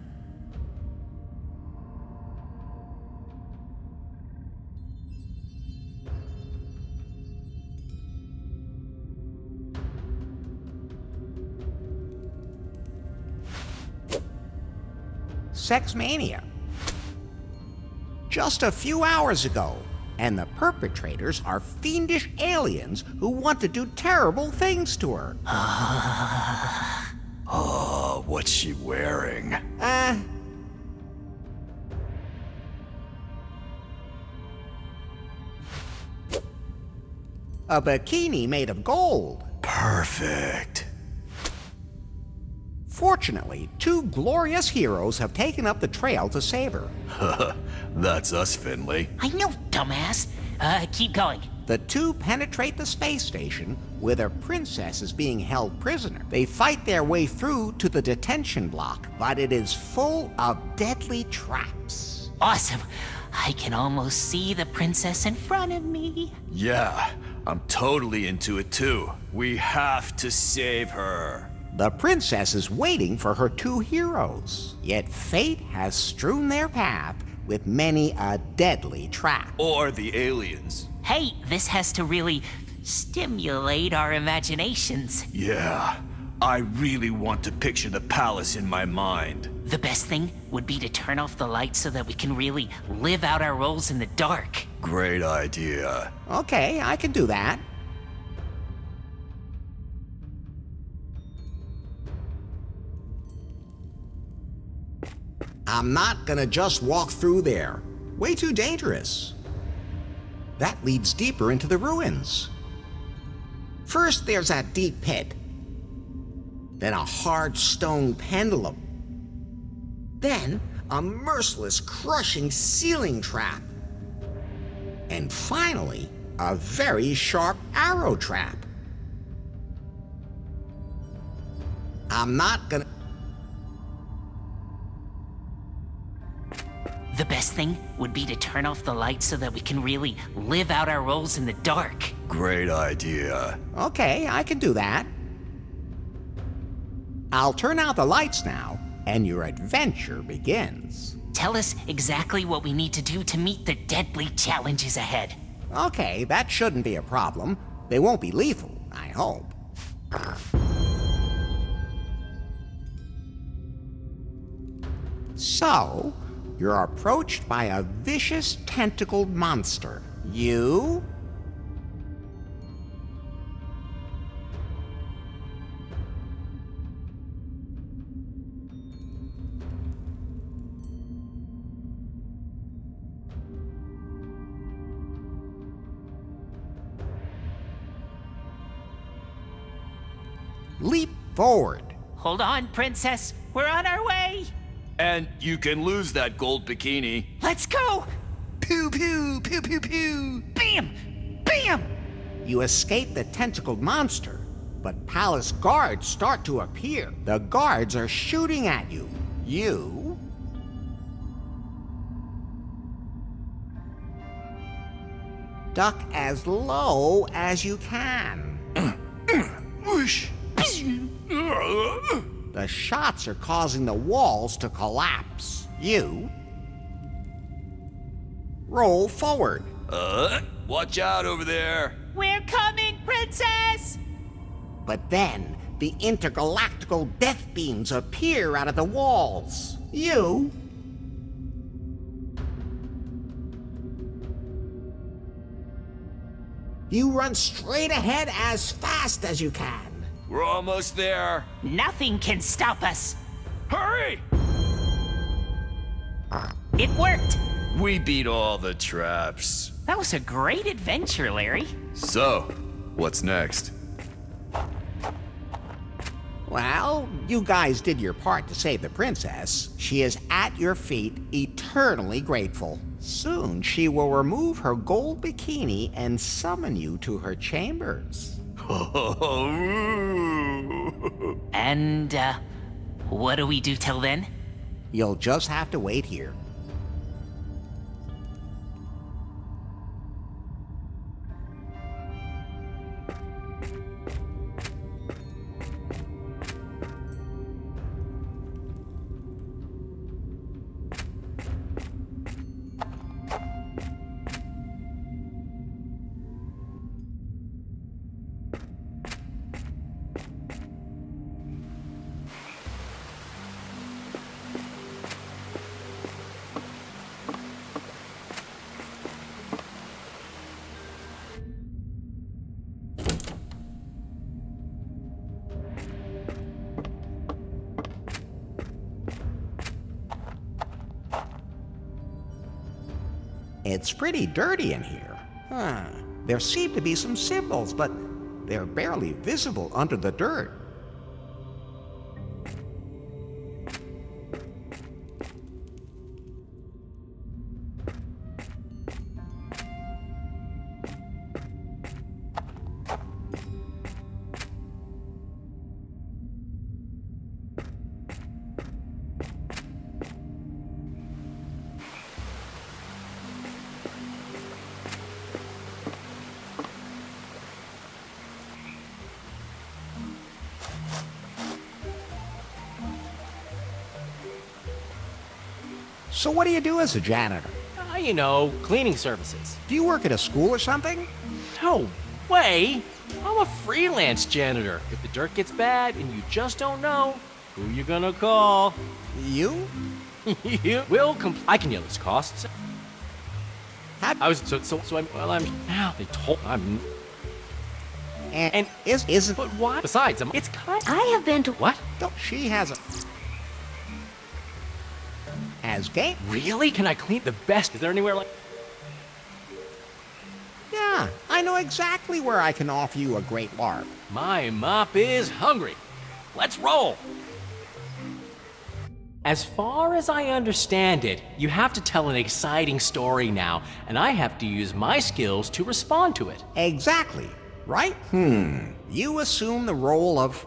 Sex Mania. Just a few hours ago. And the perpetrators are fiendish aliens who want to do terrible things to her. Oh, what's she wearing? A bikini made of gold. Perfect. Fortunately, two glorious heroes have taken up the trail to save her. That's us, Finley. I know, dumbass. Keep going. The two penetrate the space station where their princess is being held prisoner. They fight their way through to the detention block, but it is full of deadly traps. Awesome. I can almost see the princess in front of me. Yeah, I'm totally into it too. We have to save her. The princess is waiting for her two heroes, yet fate has strewn their path with many a deadly trap. Or the aliens. Hey, this has to really stimulate our imaginations. Yeah, I really want to picture the palace in my mind. The best thing would be to turn off the lights so that we can really live out our roles in the dark. Great idea. Okay, I can do that. I'm not gonna just walk through there. Way too dangerous. That leads deeper into the ruins. First, there's that deep pit. Then a hard stone pendulum. Then, a merciless, crushing ceiling trap. And finally, a very sharp arrow trap. I'm not gonna... The best thing would be to turn off the lights so that we can really live out our roles in the dark. Great idea. Okay, I can do that. I'll turn out the lights now, and your adventure begins. Tell us exactly what we need to do to meet the deadly challenges ahead. Okay, that shouldn't be a problem. They won't be lethal, I hope. So, You're approached by a vicious tentacled monster. You? Leap forward. Hold on, princess. We're on our way. And you can lose that gold bikini. Let's go. Pew, pew, pew, pew, pew. Bam! Bam! You escape the tentacled monster, but palace guards start to appear. The guards are shooting at you. You? Duck as low as you can. Whoosh! The shots are causing the walls to collapse. You? Roll forward. Watch out over there. We're coming, princess! But then, the intergalactical death beams appear out of the walls. You? You run straight ahead as fast as you can. We're almost there. Nothing can stop us. Hurry! It worked. We beat all the traps. That was a great adventure, Larry. So, what's next? Well, you guys did your part to save the princess. She is at your feet, eternally grateful. Soon she will remove her gold bikini and summon you to her chambers. And, what do we do till then? You'll just have to wait here. It's pretty dirty in here. There seem to be some symbols, but they're barely visible under the dirt. So what do you do as a janitor? You know, cleaning services. Do you work at a school or something? No way! I'm a freelance janitor. If the dirt gets bad and you just don't know, who you gonna call? You? You will I can yell its costs. I was now they told I'm and isn't but what? Besides, it's kind. I have been to what? No, she has a as game. Really? Can I clean the best? Is there anywhere like? Yeah, I know exactly where I can offer you a great lark. My mop is hungry. Let's roll. As far as I understand it, you have to tell an exciting story now, and I have to use my skills to respond to it. Exactly, right? You assume the role of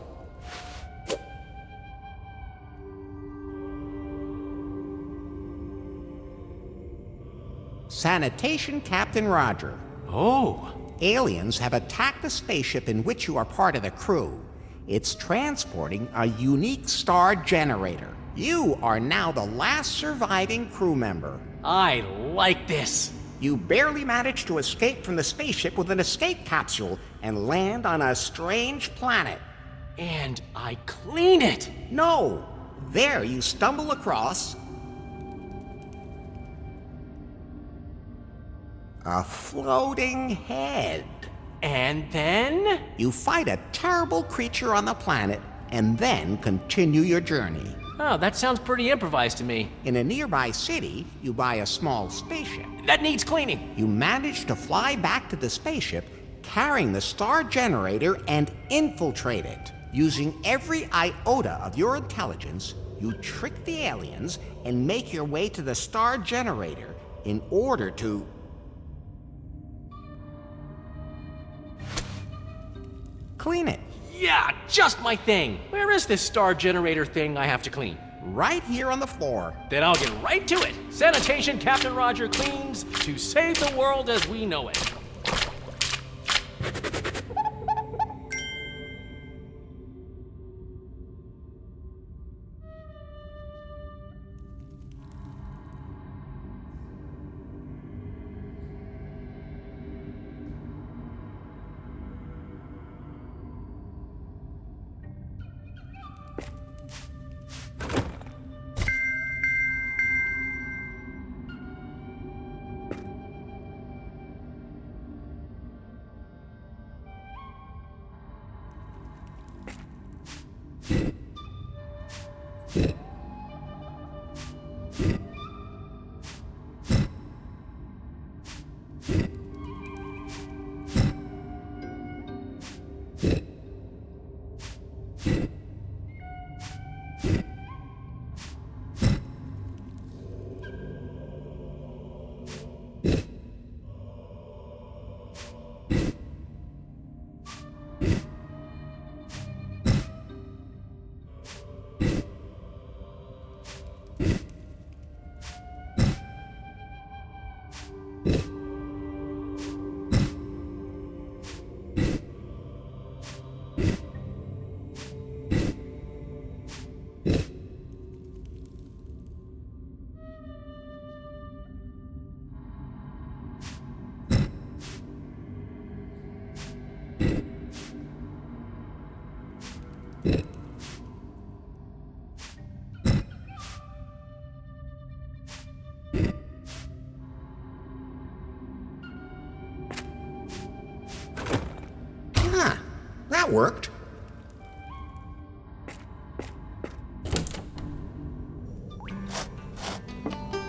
Sanitation Captain Roger. Oh. Aliens have attacked the spaceship in which you are part of the crew. It's transporting a unique star generator. You are now the last surviving crew member. I like this. You barely managed to escape from the spaceship with an escape capsule and land on a strange planet. And I clean it. No. There you stumble across A floating head. And then? You fight a terrible creature on the planet and then continue your journey. Oh, that sounds pretty improvised to me. In a nearby city, you buy a small spaceship. That needs cleaning. You manage to fly back to the spaceship, carrying the star generator and infiltrate it. Using every iota of your intelligence, you trick the aliens and make your way to the star generator in order to... clean it. Yeah, just my thing. Where is this star generator thing I have to clean? Right here on the floor. Then I'll get right to it. Sanitation Captain Roger cleans to save the world as we know it. That worked.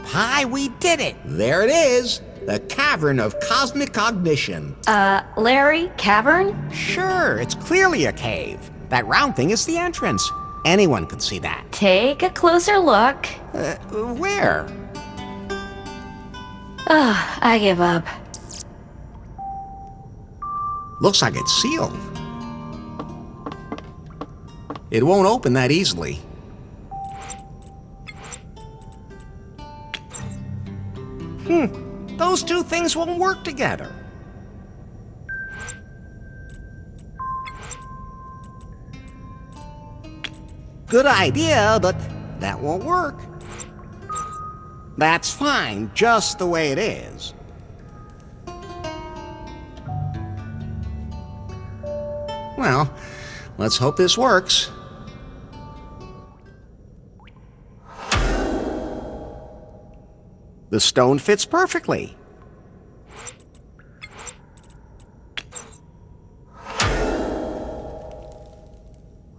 Hi, we did it! There it is! The Cavern of Cosmic Cognition. Larry, cavern? Sure, it's clearly a cave. That round thing is the entrance. Anyone could see that. Take a closer look. Where? I give up. Looks like it's sealed. It won't open that easily. Those two things won't work together. Good idea, but that won't work. That's fine, just the way it is. Well, let's hope this works. The stone fits perfectly.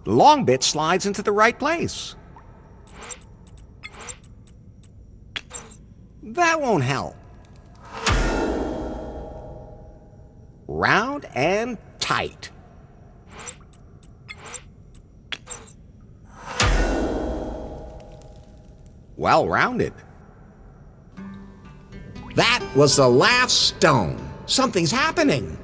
The long bit slides into the right place. That won't help. Round and tight. Well rounded. That was the last stone. Something's happening.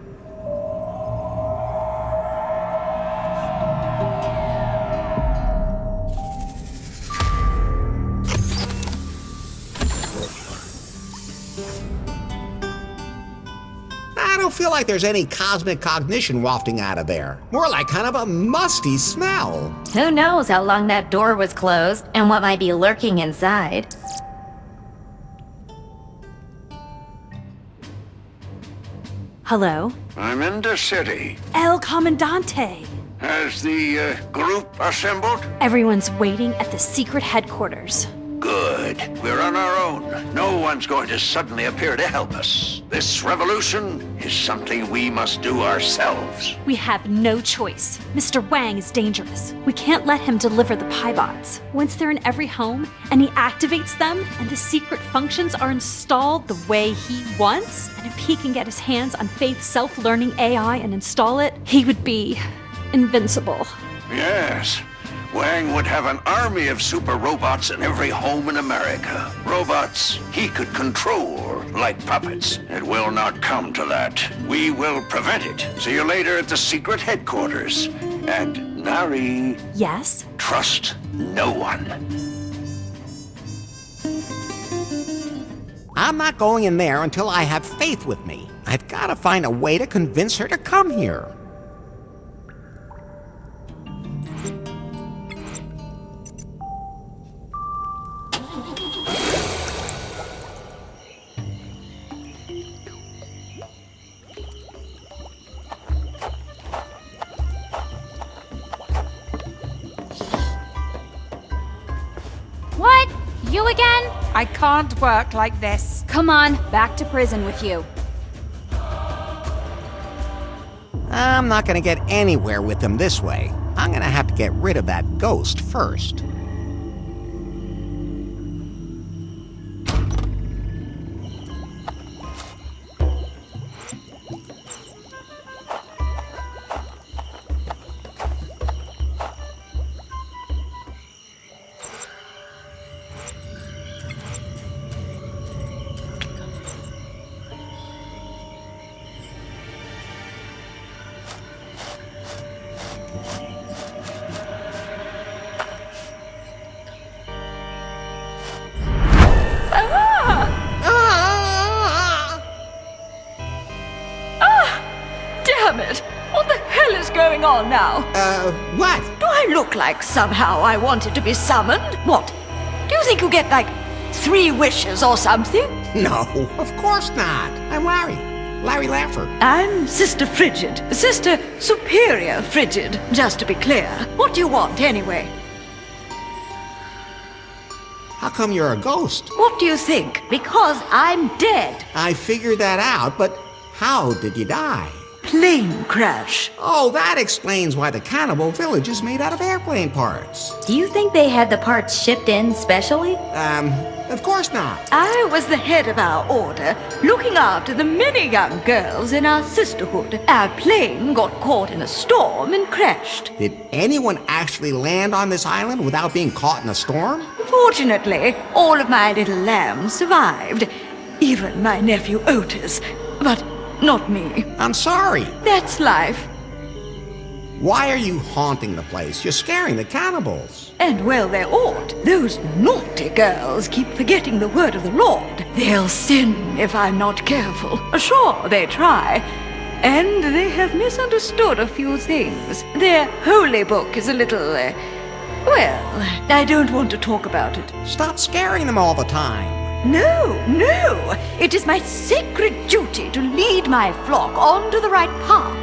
I don't feel like there's any cosmic cognition wafting out of there. More like kind of a musty smell. Who knows how long that door was closed and what might be lurking inside. Hello? I'm in the city. El Comandante. Has the group assembled? Everyone's waiting at the secret headquarters. Good. good. We're on our own. No one's going to suddenly appear to help us. This revolution is something we must do ourselves. We have no choice. Mr. Wang is dangerous. We can't let him deliver the Piebots. Once they're in every home, and he activates them, and the secret functions are installed the way he wants, and if he can get his hands on Faith's self-learning AI and install it, he would be invincible. Yes. Wang would have an army of super robots in every home in America. Robots he could control like puppets. It will not come to that. We will prevent it. See you later at the secret headquarters. And Nari... Yes? Trust no one. I'm not going in there until I have Faith with me. I've got to find a way to convince her to come here. What? You again? I can't work like this. Come on, back to prison with you. I'm not going to get anywhere with them this way. I'm going to have to get rid of that ghost first. On now. What? Do I look like somehow I wanted to be summoned? What? Do you think you get like 3 wishes or something? No, of course not. I'm Larry. Larry Lafford. I'm Sister Frigid. Sister Superior Frigid, just to be clear. What do you want anyway? How come you're a ghost? What do you think? Because I'm dead. I figured that out, but how did you die? Plane crash. Oh, that explains why the cannibal village is made out of airplane parts. Do you think they had the parts shipped in specially? Of course not. I was the head of our order, looking after the many young girls in our sisterhood. Our plane got caught in a storm and crashed. Did anyone actually land on this island without being caught in a storm? Fortunately, all of my little lambs survived. Even my nephew Otis. But not me. I'm sorry. That's life. Why are you haunting the place? You're scaring the cannibals. And well they ought. Those naughty girls keep forgetting the word of the Lord. They'll sin if I'm not careful. Sure, they try. And they have misunderstood a few things. Their holy book is a little, well, I don't want to talk about it. Stop scaring them all the time. No, no! It is my sacred duty to lead my flock onto the right path.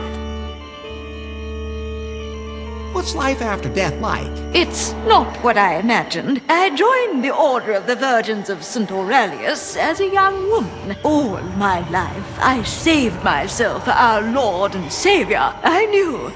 What's life after death like? It's not what I imagined. I joined the Order of the Virgins of St. Aurelius as a young woman. All my life, I saved myself for our Lord and Savior. I knew,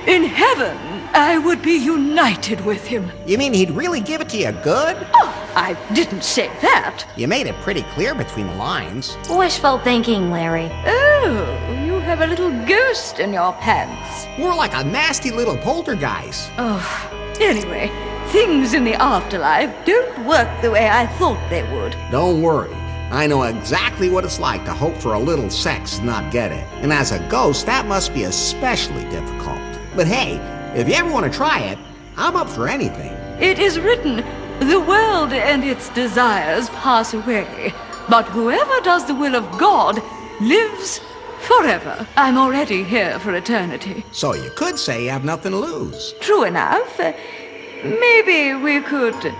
in heaven, I would be united with him. You mean he'd really give it to you good? Oh, I didn't say that. You made it pretty clear between the lines. Wishful thinking, Larry. Oh, you have a little ghost in your pants. More like a nasty little poltergeist. Oh, anyway, things in the afterlife don't work the way I thought they would. Don't worry. I know exactly what it's like to hope for a little sex and not get it. And as a ghost, that must be especially difficult. But hey, if you ever want to try it, I'm up for anything. It is written, the world and its desires pass away, but whoever does the will of God lives forever. I'm already here for eternity. So you could say you have nothing to lose. True enough. Maybe we could...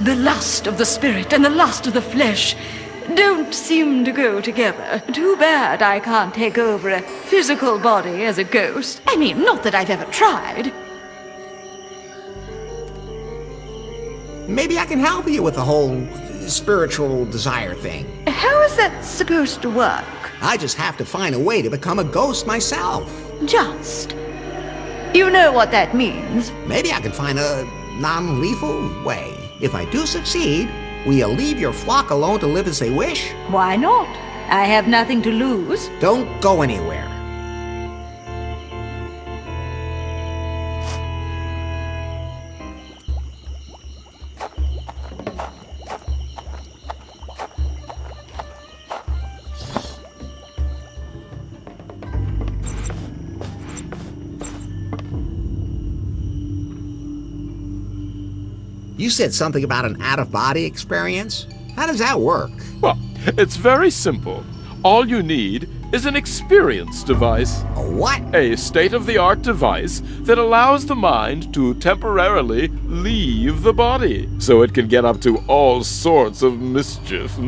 The lust of the spirit and the lust of the flesh, don't seem to go together. Too bad I can't take over a physical body as a ghost. I mean, not that I've ever tried. Maybe I can help you with the whole spiritual desire thing. How is that supposed to work? I just have to find a way to become a ghost myself. Just. You know what that means. Maybe I can find a non-lethal way. If I do succeed, will you leave your flock alone to live as they wish? Why not? I have nothing to lose. Don't go anywhere. You said something about an out-of-body experience? How does that work? Well, it's very simple. All you need is an experience device. A what? A state-of-the-art device that allows the mind to temporarily leave the body, so it can get up to all sorts of mischief.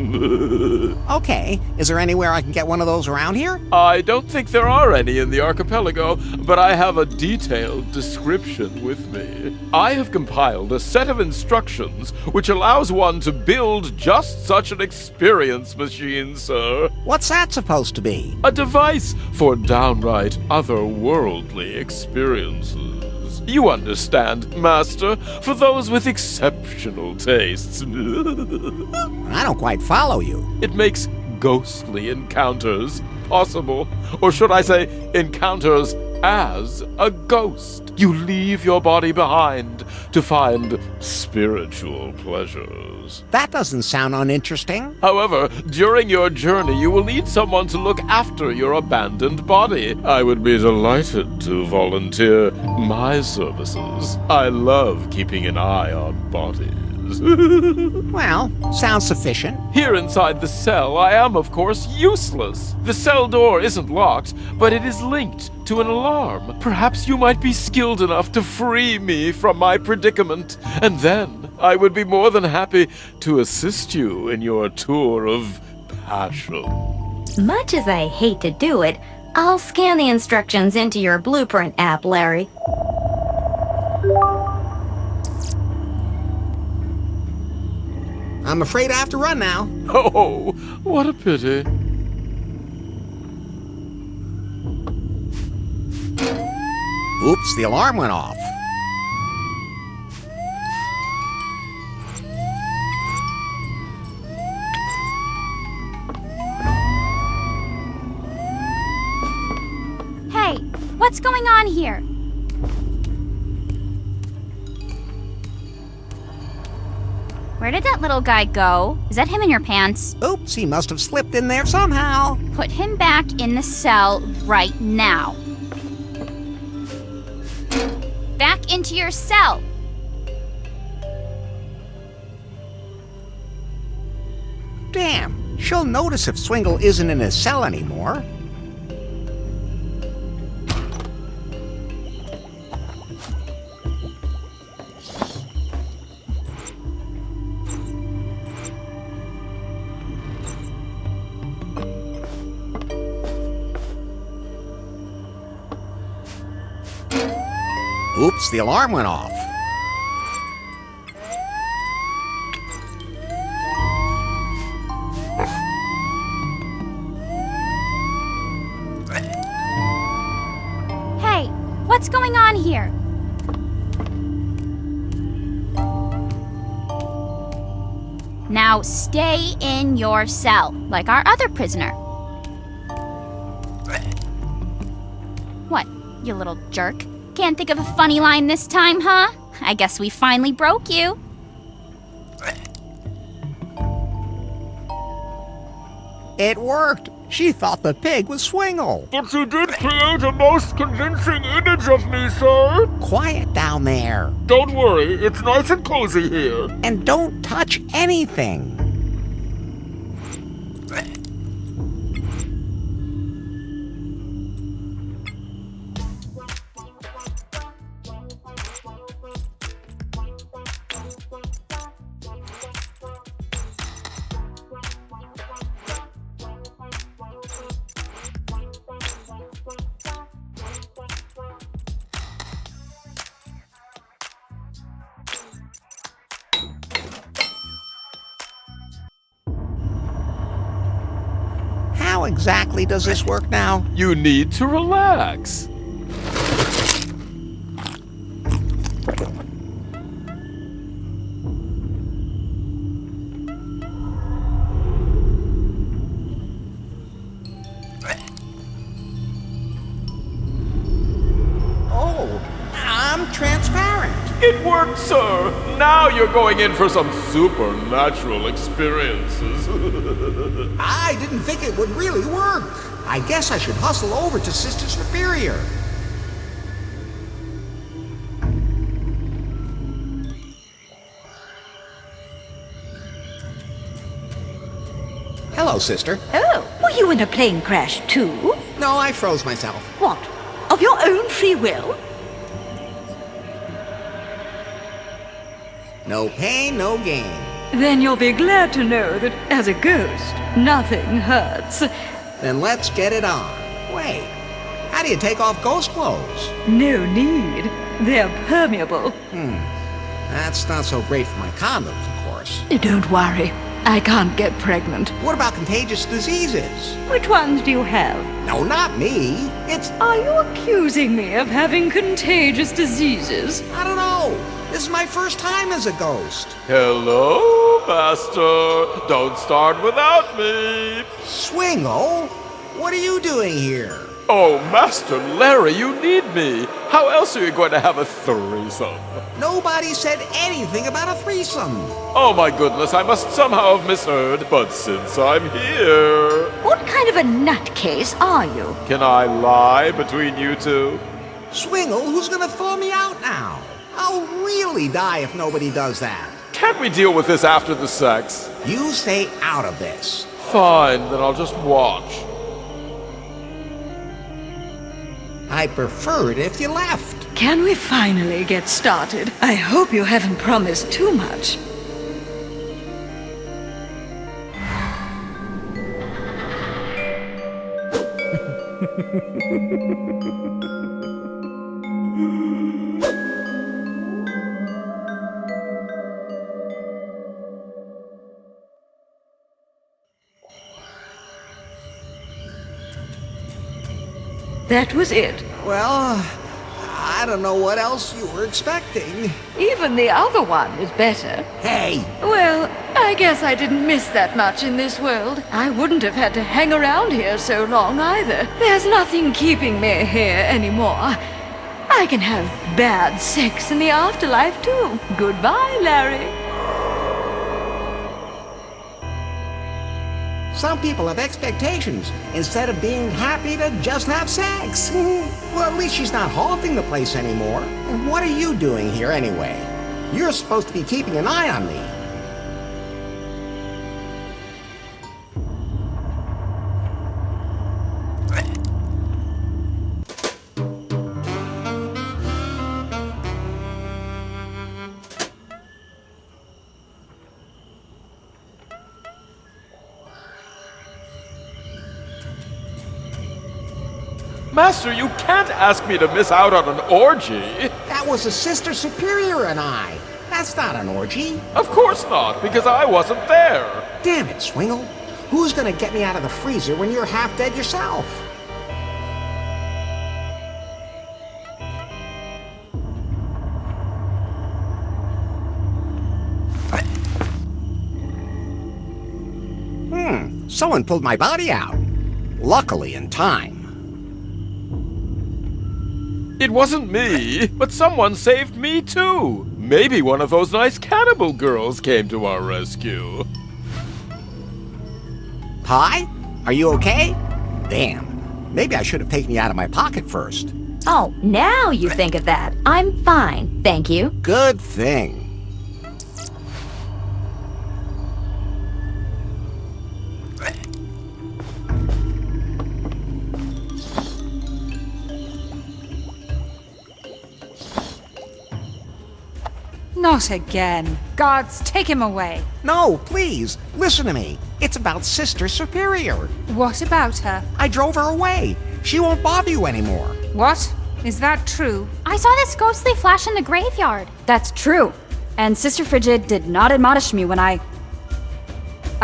Okay, is there anywhere I can get one of those around here? I don't think there are any in the archipelago, but I have a detailed description with me. I have compiled a set of instructions which allows one to build just such an experience machine, sir. What's that supposed to be? A device for downright otherworldly experiences. You understand, Master, for those with exceptional tastes. I don't quite follow you. It makes ghostly encounters possible, or should I say, encounters as a ghost. You leave your body behind to find spiritual pleasures. That doesn't sound uninteresting. However, during your journey, you will need someone to look after your abandoned body. I would be delighted to volunteer my services. I love keeping an eye on bodies. Well, sounds sufficient. Here inside the cell, I am, of course, useless. The cell door isn't locked, but it is linked to an alarm. Perhaps you might be skilled enough to free me from my predicament, and then I would be more than happy to assist you in your tour of passion. Much as I hate to do it, I'll scan the instructions into your blueprint app, Larry. I'm afraid I have to run now. Oh, what a pity. Oops, the alarm went off. Hey, what's going on here? Where did that little guy go? Is that him in your pants? Oops, he must have slipped in there somehow. Put him back in the cell right now. Back into your cell. Damn, she'll notice if Swingle isn't in his cell anymore. Oops, the alarm went off. Hey, what's going on here? Now stay in your cell, like our other prisoner. What, you little jerk? Can't think of a funny line this time, huh? I guess we finally broke you. It worked. She thought the pig was Swingle. But you did create a most convincing image of me, sir. Quiet down there. Don't worry, it's nice and cozy here. And don't touch anything. How exactly does this work now? You need to relax. Oh, I'm transparent. It worked, sir. Now you're going in for some supernatural experiences. I didn't think it would really work. I guess I should hustle over to Sister Superior. Hello, sister. Oh, were you in a plane crash too? No, I froze myself. What? Of your own free will? No pain, no gain. Then you'll be glad to know that as a ghost, nothing hurts. Then let's get it on. Wait, how do you take off ghost clothes? No need. They're permeable. That's not so great for my condoms, of course. Don't worry. I can't get pregnant. What about contagious diseases? Which ones do you have? No, not me. It's... Are you accusing me of having contagious diseases? I don't know. This is my first time as a ghost. Hello, Master. Don't start without me. Swingle? What are you doing here? Oh, Master Larry, you need me. How else are you going to have a threesome? Nobody said anything about a threesome. Oh my goodness, I must somehow have misheard. But since I'm here... What kind of a nutcase are you? Can I lie between you two? Swingle, who's gonna throw me out now? I'll really die if nobody does that. Can't we deal with this after the sex? You stay out of this. Fine, then I'll just watch. I'd prefer it if you left. Can we finally get started? I hope you haven't promised too much. That was it. Well, I don't know what else you were expecting. Even the other one is better. Hey! Well, I guess I didn't miss that much in this world. I wouldn't have had to hang around here so long either. There's nothing keeping me here anymore. I can have bad sex in the afterlife too. Goodbye, Larry. Some people have expectations instead of being happy to just have sex. Well, at least she's not haunting the place anymore. And what are you doing here anyway? You're supposed to be keeping an eye on me. Master, you can't ask me to miss out on an orgy. That was a Sister Superior and I. That's not an orgy. Of course not, because I wasn't there. Damn it, Swingle. Who's gonna get me out of the freezer when you're half dead yourself? Someone pulled my body out. Luckily in time. It wasn't me, but someone saved me too. Maybe one of those nice cannibal girls came to our rescue. Pie? Are you okay? Damn. Maybe I should have taken you out of my pocket first. Oh, now you think of that. I'm fine, thank you. Good thing. Not again. Gods, take him away. No, please, listen to me. It's about Sister Superior. What about her? I drove her away. She won't bother you anymore. What? Is that true? I saw this ghostly flash in the graveyard. That's true. And Sister Frigid did not admonish me when I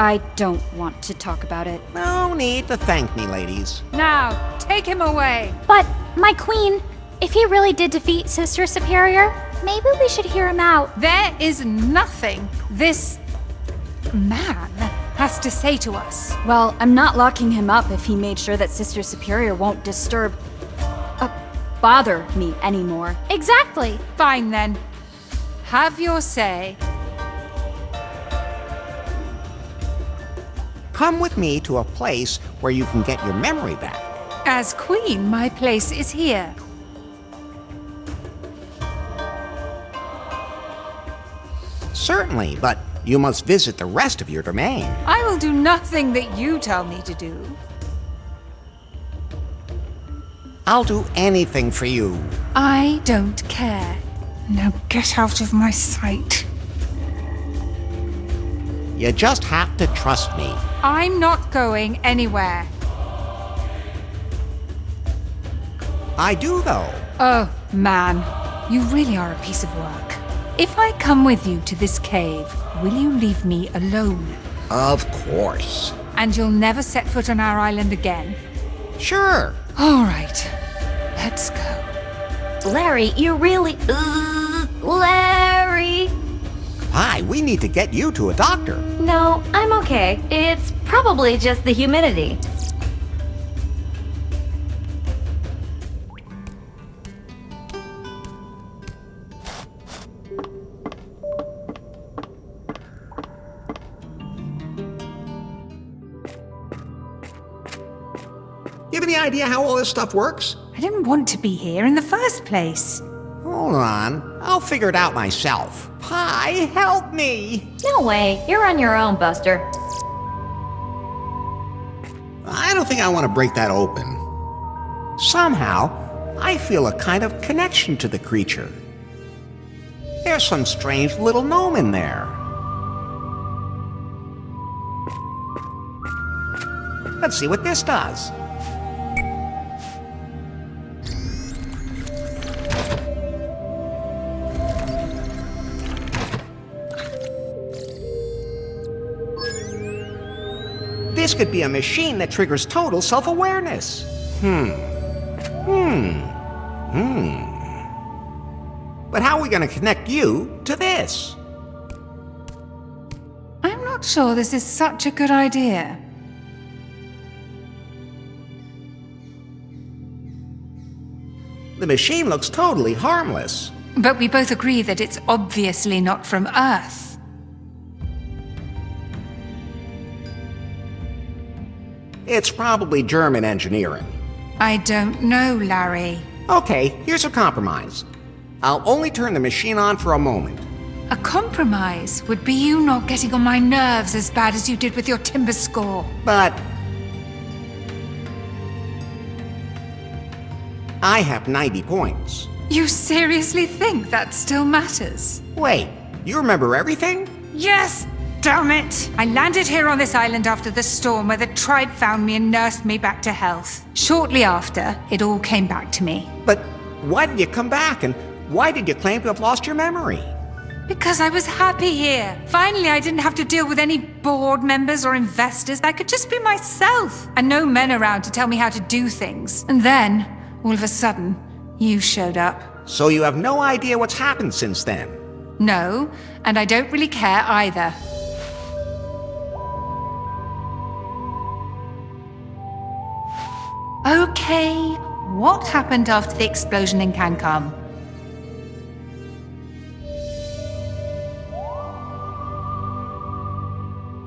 I don't want to talk about it. No need to thank me, ladies. Now, take him away. But, my queen, if he really did defeat Sister Superior, maybe we should hear him out. There is nothing this man has to say to us. Well, I'm not locking him up if he made sure that Sister Superior won't bother me anymore. Exactly. Fine then. Have your say. Come with me to a place where you can get your memory back. As queen, my place is here. Certainly, but you must visit the rest of your domain. I will do nothing that you tell me to do. I'll do anything for you. I don't care. Now get out of my sight. You just have to trust me. I'm not going anywhere. I do, though. Oh, man. You really are a piece of work. If I come with you to this cave, will you leave me alone? Of course. And you'll never set foot on our island again? Sure. All right. Let's go. Larry, you really... Larry! Hi, we need to get you to a doctor. No, I'm okay. It's probably just the humidity. You have any idea how all this stuff works? I didn't want to be here in the first place. Hold on. I'll figure it out myself. Pi, help me! No way. You're on your own, Buster. I don't think I want to break that open. Somehow, I feel a kind of connection to the creature. There's some strange little gnome in there. Let's see what this does. This could be a machine that triggers total self-awareness. But how are we going to connect you to this? I'm not sure this is such a good idea. The machine looks totally harmless. But we both agree that it's obviously not from Earth. It's probably German engineering. I don't know, Larry. Okay, here's a compromise. I'll only turn the machine on for a moment. A compromise would be you not getting on my nerves as bad as you did with your timber score. But I have 90 points. You seriously think that still matters? Wait, you remember everything? Yes! Damn it! I landed here on this island after the storm where the tribe found me and nursed me back to health. Shortly after, it all came back to me. But why did you come back, and why did you claim to have lost your memory? Because I was happy here. Finally, I didn't have to deal with any board members or investors. I could just be myself. And no men around to tell me how to do things. And then, all of a sudden, you showed up. So you have no idea what's happened since then? No, and I don't really care either. Okay, what happened after the explosion in Cancúm?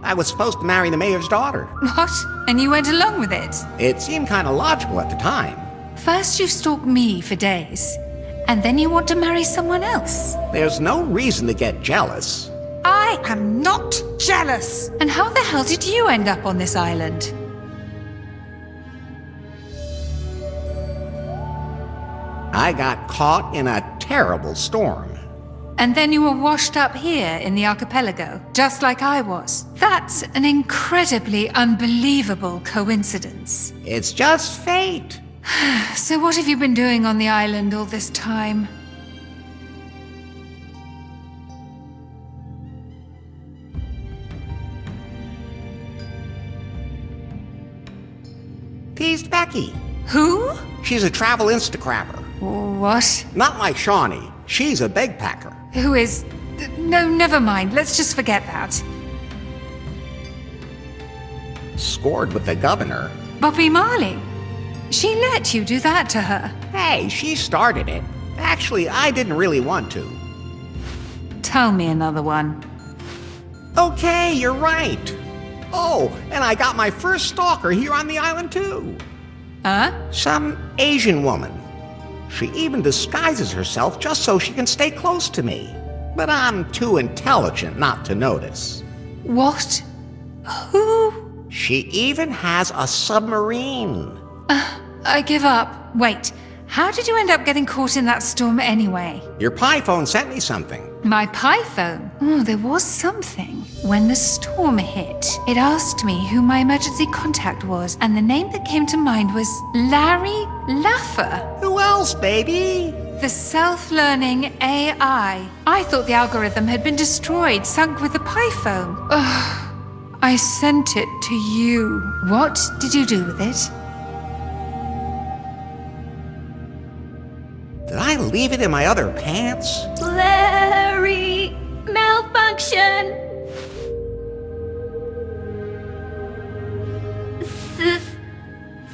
I was supposed to marry the mayor's daughter. What? And you went along with it? It seemed kind of logical at the time. First you stalked me for days, and then you want to marry someone else. There's no reason to get jealous. I am not jealous! And how the hell did you end up on this island? I got caught in a terrible storm. And then you were washed up here in the archipelago, just like I was. That's an incredibly unbelievable coincidence. It's just fate. So what have you been doing on the island all this time? teased Becky. Who? She's a travel instacrabber. What? Not like Shawnee. She's a big packer. Who is... No, never mind. Let's just forget that. Scored with the governor. Bobby Marley? She let you do that to her? Hey, she started it. Actually, I didn't really want to. Tell me another one. Okay, you're right. Oh, and I got my first stalker here on the island too. Huh? Some Asian woman. She even disguises herself just so she can stay close to me. But I'm too intelligent not to notice. What? Who? She even has a submarine. I give up. Wait, how did you end up getting caught in that storm anyway? Your pie phone sent me something. My pie phone? Oh, there was something. When the storm hit, it asked me who my emergency contact was, and the name that came to mind was Larry Laffer. Who else, baby? The self-learning AI. I thought the algorithm had been destroyed, sunk with the pie phone. Ugh. I sent it to you. What did you do with it? Did I leave it in my other pants? Larry, malfunction.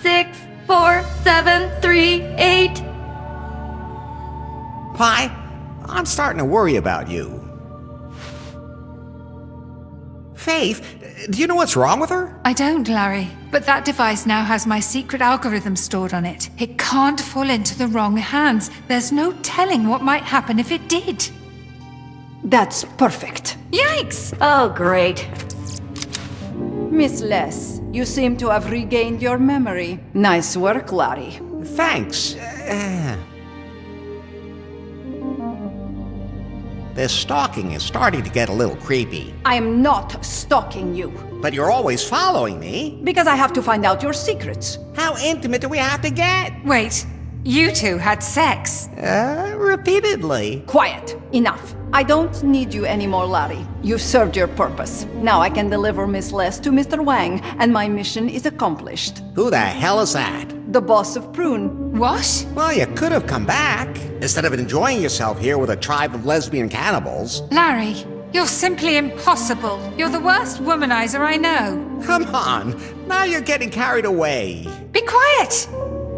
6, 4, 7, 3, 8. Pie, I'm starting to worry about you. Faith, do you know what's wrong with her? I don't, Larry. But that device now has my secret algorithm stored on it. It can't fall into the wrong hands. There's no telling what might happen if it did. That's perfect. Yikes! Oh, great. Miss Les, you seem to have regained your memory. Nice work, Larry. Thanks. This stalking is starting to get a little creepy. I am not stalking you. But you're always following me. Because I have to find out your secrets. How intimate do we have to get? Wait, you two had sex? Repeatedly. Quiet. Enough. I don't need you anymore, Larry. You've served your purpose. Now I can deliver Miss Les to Mr. Wang, and my mission is accomplished. Who the hell is that? The boss of Prune. What? Well, you could have come back, instead of enjoying yourself here with a tribe of lesbian cannibals. Larry, you're simply impossible. You're the worst womanizer I know. Come on, now you're getting carried away. Be quiet!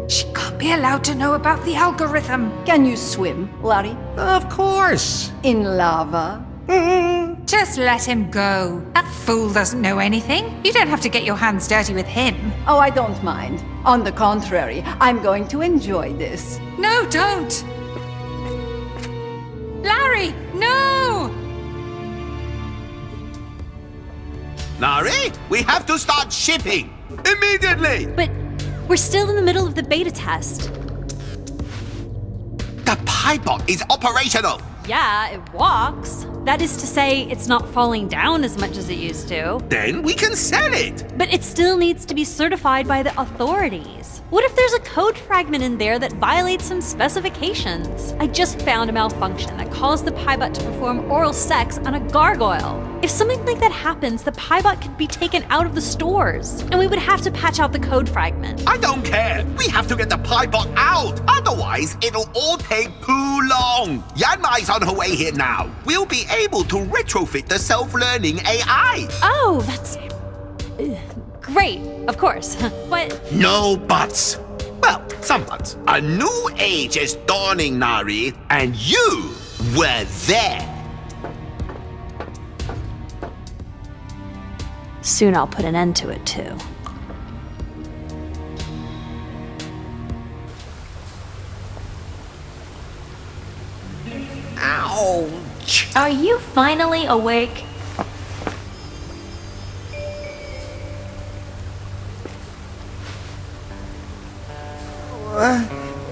She can't be allowed to know about the algorithm. Can you swim, Larry? Of course. In lava? Just let him go. That fool doesn't know anything. You don't have to get your hands dirty with him. Oh, I don't mind. On the contrary, I'm going to enjoy this. No, don't! Larry, no! Larry, we have to start shipping! Immediately! But we're still in the middle of the beta test. The piebot is operational! Yeah, it walks. That is to say, it's not falling down as much as it used to. Then we can sell it! But it still needs to be certified by the authorities. What if there's a code fragment in there that violates some specifications? I just found a malfunction that caused the piebot to perform oral sex on a gargoyle. If something like that happens, the piebot could be taken out of the stores, and we would have to patch out the code fragment. I don't care! We have to get the piebot out! Otherwise, it'll all take too long! Yanmai's on her way here now. We'll be able to retrofit the self-learning AI! Oh, that's... great, of course. But... No buts! Well, some buts. A new age is dawning, Nari, and you were there! soon I'll put an end to it too. Ouch! Are you finally awake?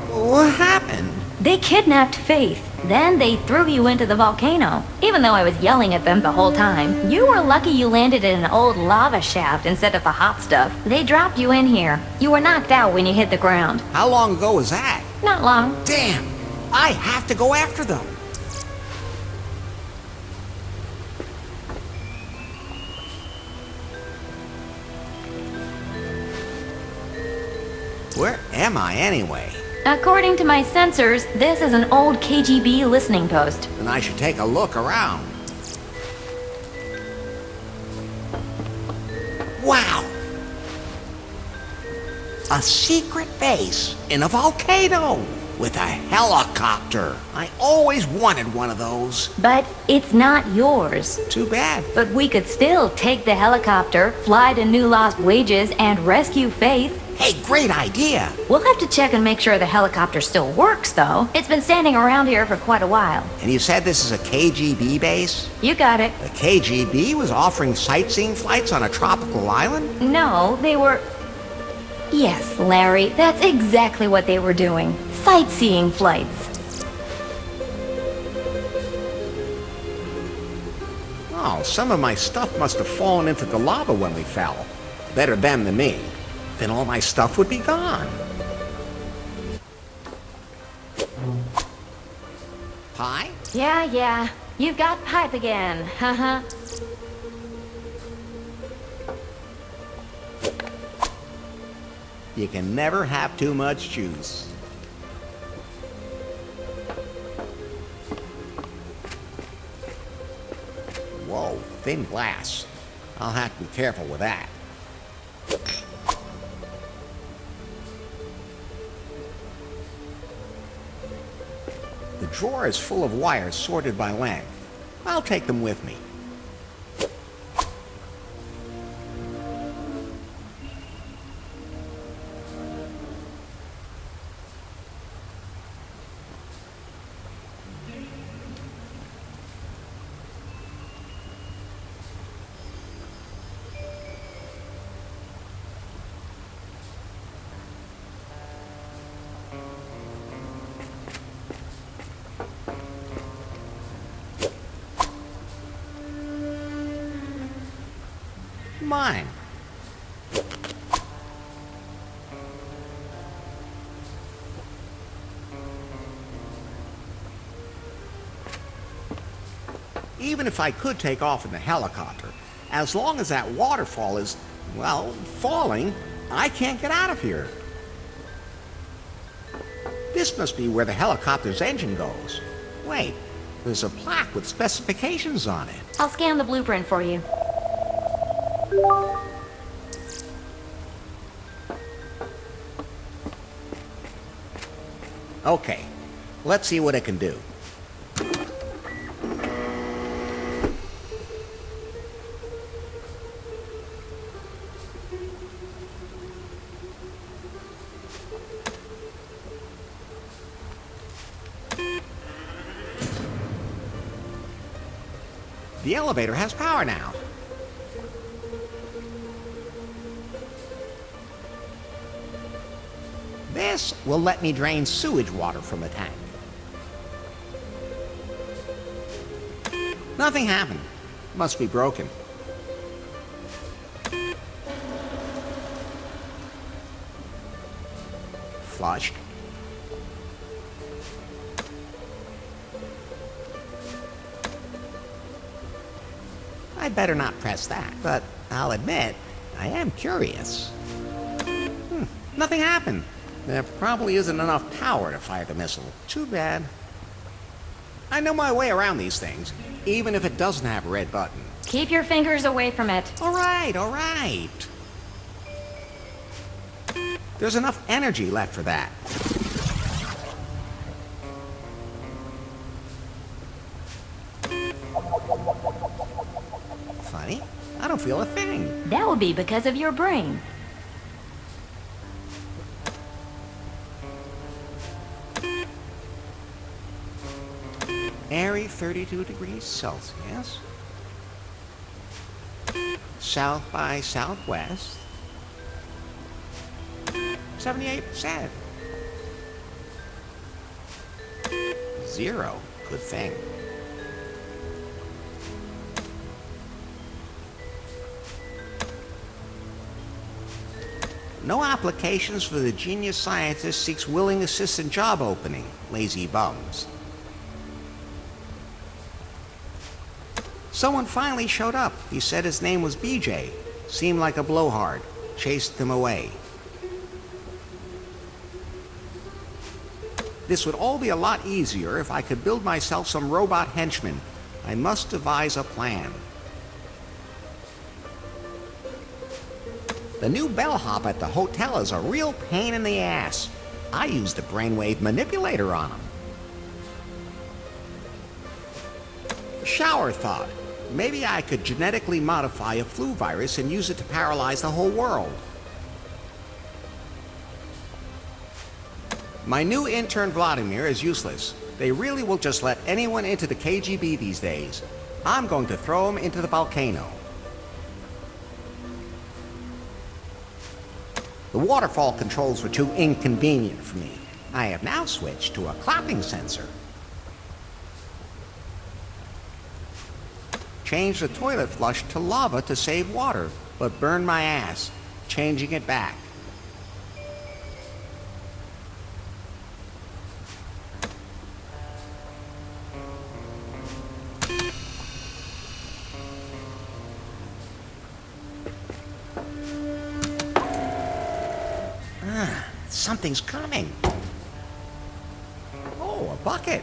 What happened? They kidnapped Faith. Then they threw you into the volcano. Even though I was yelling at them the whole time, you were lucky you landed in an old lava shaft instead of the hot stuff. They dropped you in here. You were knocked out when you hit the ground. How long ago was that? Not long. Damn! I have to go after them. Where am I anyway? According to my sensors, this is an old KGB listening post. Then I should take a look around. Wow! A secret base in a volcano with a helicopter. I always wanted one of those. But it's not yours. Too bad. But we could still take the helicopter, fly to New Lost Wages, and rescue Faith. Hey, great idea. We'll have to check and make sure the helicopter still works, though. It's been standing around here for quite a while. And you said this is a KGB base? You got it. The KGB was offering sightseeing flights on a tropical island? No, they were... Yes, Larry, that's exactly what they were doing. Sightseeing flights. Oh, some of my stuff must have fallen into the lava when we fell. Better them than me. Then all my stuff would be gone. Pie? Yeah. You've got pipe again. Haha. You can never have too much juice. Whoa, thin glass. I'll have to be careful with that. The drawer is full of wires sorted by length. I'll take them with me. Mine. Even if I could take off in the helicopter, as long as that waterfall is, well, falling, I can't get out of here. This must be where the helicopter's engine goes. Wait, there's a plaque with specifications on it. I'll scan the blueprint for you. Okay, let's see what it can do. The elevator has power now. This will let me drain sewage water from the tank. Nothing happened. Must be broken. Flushed. I'd better not press that, but I'll admit, I am curious. Nothing happened. There probably isn't enough power to fire the missile. Too bad. I know my way around these things, even if it doesn't have a red button. Keep your fingers away from it. All right. There's enough energy left for that. Funny, I don't feel a thing. That would be because of your brain. Airy 32 degrees Celsius. South by southwest. 78%. 0. Good thing. No applications for the genius scientist seeks willing assistant job opening. Lazy bums. Someone finally showed up. He said his name was BJ. Seemed like a blowhard. Chased him away. This would all be a lot easier if I could build myself some robot henchmen. I must devise a plan. The new bellhop at the hotel is a real pain in the ass. I used the brainwave manipulator on him. Shower thought. Maybe I could genetically modify a flu virus and use it to paralyze the whole world. My new intern Vladimir is useless. They really will just let anyone into the KGB these days. I'm going to throw him into the volcano. The waterfall controls were too inconvenient for me. I have now switched to a clapping sensor. Change the toilet flush to lava to save water, but burn my ass, changing it back. Something's coming. Oh, a bucket.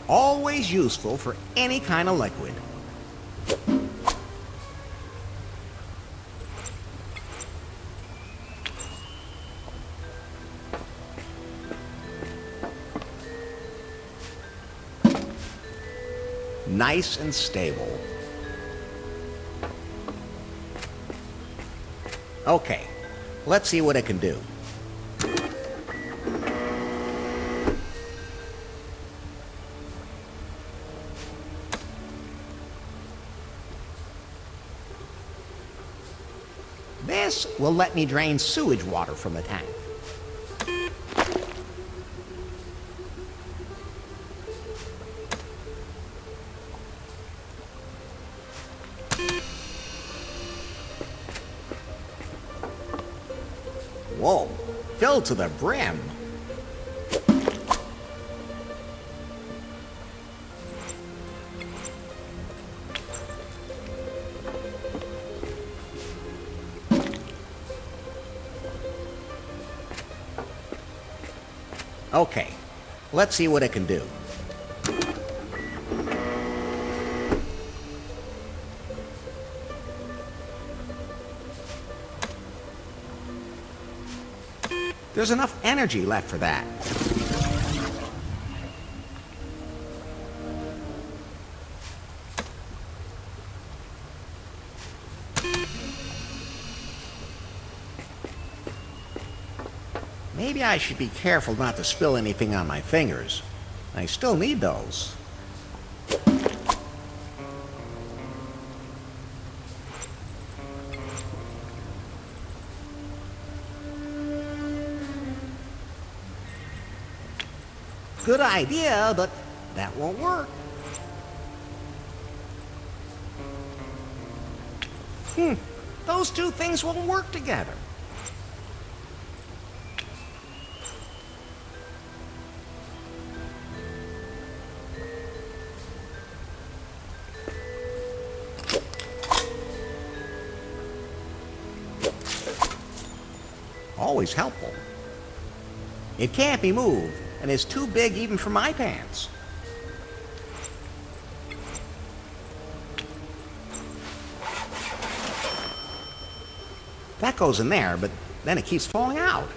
Always useful for any kind of liquid. Nice and stable. Okay, let's see what it can do. This will let me drain sewage water from the tank. Whoa, filled to the brim. Okay, let's see what it can do. There's enough energy left for that. Maybe I should be careful not to spill anything on my fingers. I still need those. Good idea, but that won't work. Those two things won't work together. Always helpful. It can't be moved, and is too big even for my pants. That goes in there, but then it keeps falling out.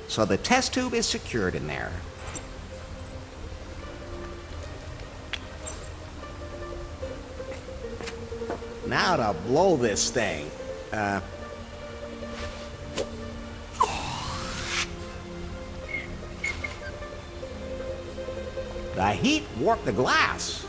So the test tube is secured in there. Now to blow this thing. The heat warped the glass.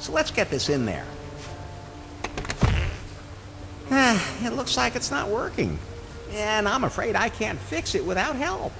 So let's get this in there. It looks like it's not working. And I'm afraid I can't fix it without help.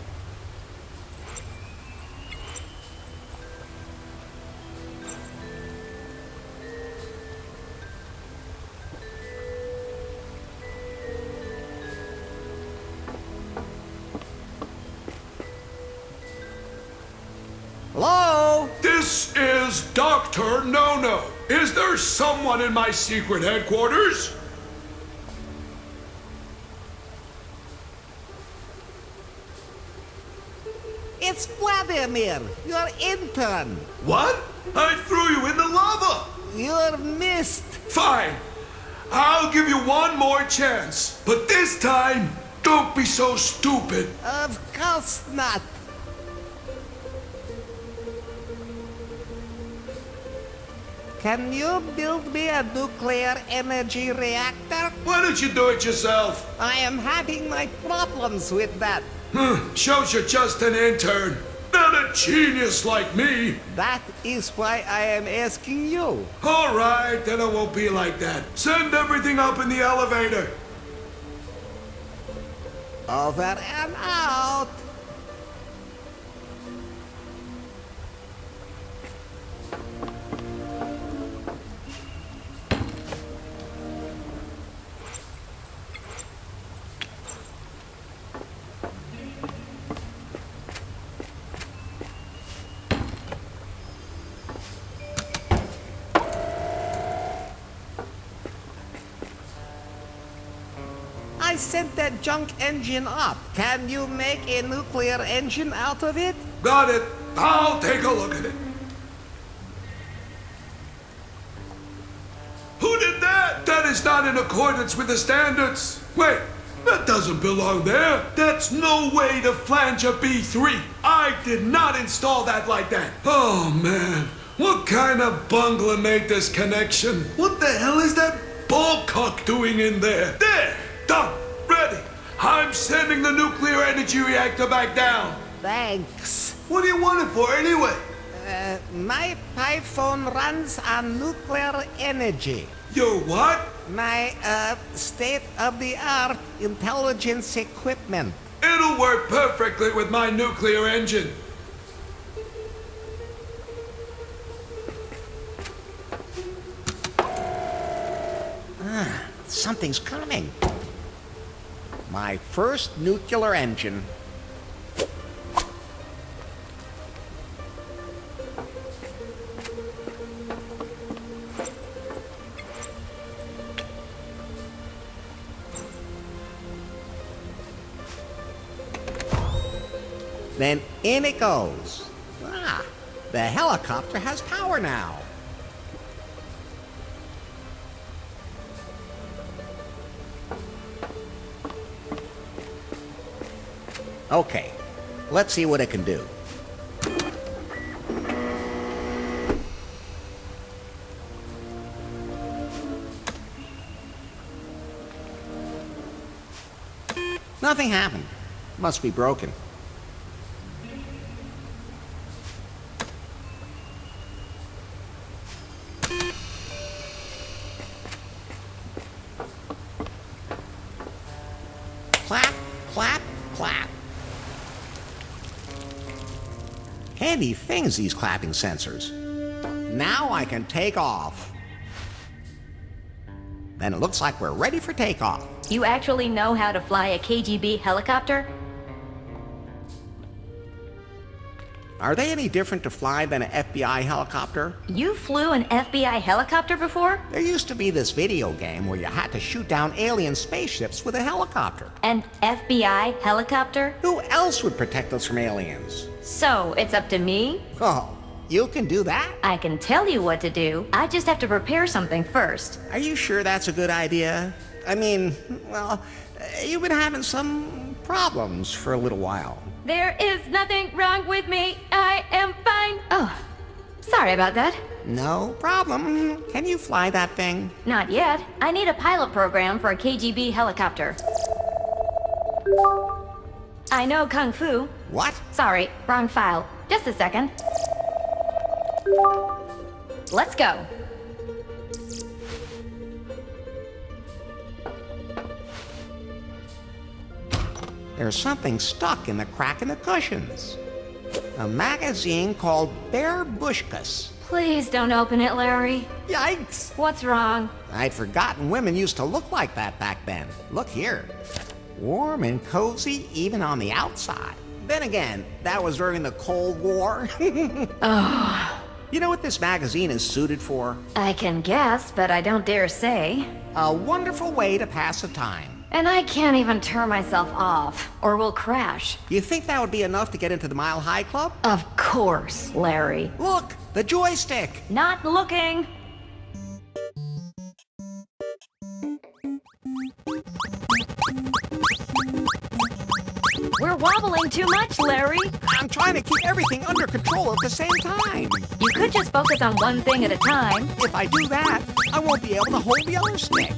Hello? This is Dr. No-No. Is there someone in my secret headquarters? It's Vladimir, your intern. What? I threw you in the lava. You're missed. Fine. I'll give you one more chance. But this time, don't be so stupid. Of course not. Can you build me a nuclear energy reactor? Why don't you do it yourself? I am having my problems with that. Shows you're just an intern, not a genius like me. That is why I am asking you. All right, then it won't be like that. Send everything up in the elevator. Over and out. I sent that junk engine up. Can you make a nuclear engine out of it? Got it. I'll take a look at it. Who did that? That is not in accordance with the standards. Wait, that doesn't belong there. That's no way to flange a B3. I did not install that like that. Oh, man. What kind of bungler made this connection? What the hell is that ballcock doing in there? There! Done! Ready! I'm sending the nuclear energy reactor back down. Thanks. What do you want it for anyway? My iPhone runs on nuclear energy. Your what? My, state-of-the-art intelligence equipment. It'll work perfectly with my nuclear engine. Something's coming. My first nuclear engine. Then in it goes. The helicopter has power now. Okay, let's see what it can do. Nothing happened. Must be broken. Clap, clap, clap. Handy things, these clapping sensors. Now I can take off. Then it looks like we're ready for takeoff. You actually know how to fly a KGB helicopter? Are they any different to fly than an FBI helicopter? You flew an FBI helicopter before? There used to be this video game where you had to shoot down alien spaceships with a helicopter. An FBI helicopter? Who else would protect us from aliens? So, it's up to me? Oh, you can do that? I can tell you what to do. I just have to prepare something first. Are you sure that's a good idea? I mean, well, you've been having some problems for a little while. There is nothing wrong with me. I am fine. Oh, sorry about that. No problem. Can you fly that thing? Not yet. I need a pilot program for a KGB helicopter. I know Kung Fu. What? Sorry, wrong file. Just a second. Let's go. There's something stuck in the crack in the cushions. A magazine called Bear Bushkas. Please don't open it, Larry. Yikes! What's wrong? I'd forgotten women used to look like that back then. Look here. Warm and cozy even on the outside. Then again, that was during the Cold War. Oh. You know what this magazine is suited for? I can guess, but I don't dare say. A wonderful way to pass the time. And I can't even turn myself off, or we'll crash. You think that would be enough to get into the Mile High Club? Of course, Larry. Look, the joystick. Not looking. We're wobbling too much, Larry. I'm trying to keep everything under control at the same time. You could just focus on one thing at a time. If I do that, I won't be able to hold the other stick.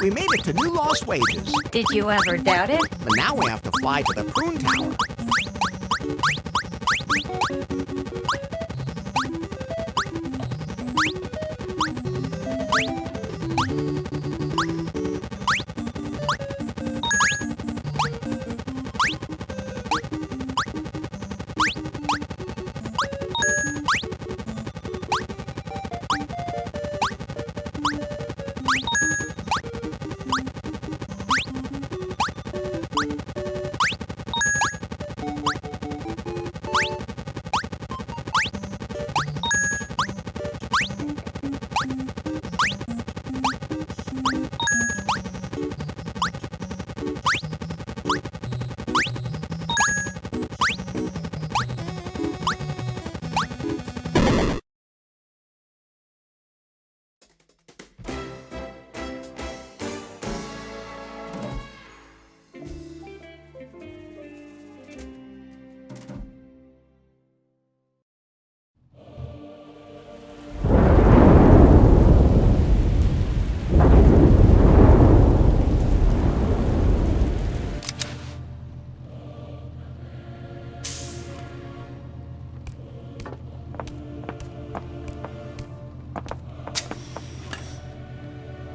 We made it to new lost wages. Did you ever doubt it? But now we have to fly to the prune tower.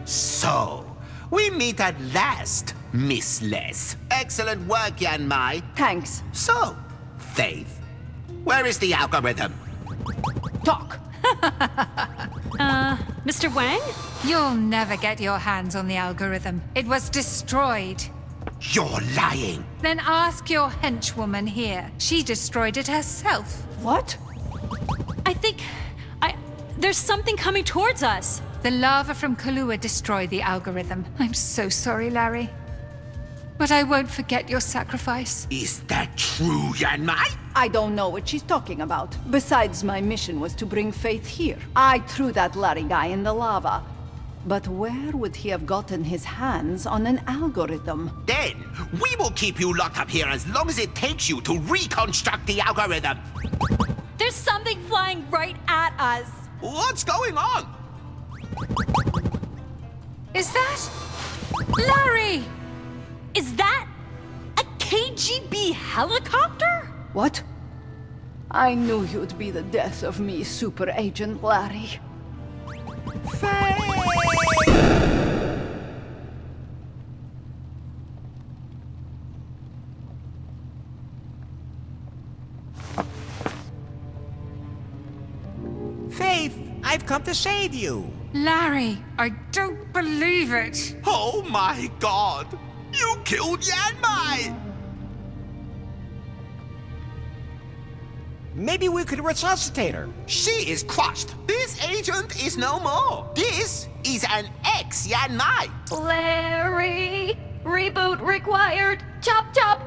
So, we meet at last, Miss Les. Excellent work, Yan Mai. Thanks. So, Faith, where is the algorithm? Talk. Mr. Wang? You'll never get your hands on the algorithm. It was destroyed. You're lying. Then ask your henchwoman here. She destroyed it herself. What? I think... There's something coming towards us. The lava from Kahlua destroyed the algorithm. I'm so sorry, Larry. But I won't forget your sacrifice. Is that true, Yan Mai? I don't know what she's talking about. Besides, my mission was to bring Faith here. I threw that Larry guy in the lava. But where would he have gotten his hands on an algorithm? Then, we will keep you locked up here as long as it takes you to reconstruct the algorithm. There's something flying right at us. What's going on? Is that... Larry! Is that a KGB helicopter? What? I knew you'd be the death of me, Super Agent Larry. Faith, I've come to save you. Larry, I don't believe it. Oh my god! You killed Yanmai! Maybe we could resuscitate her. She is crushed. This agent is no more. This is an ex-Yanmai. Larry! Reboot required! Chop chop!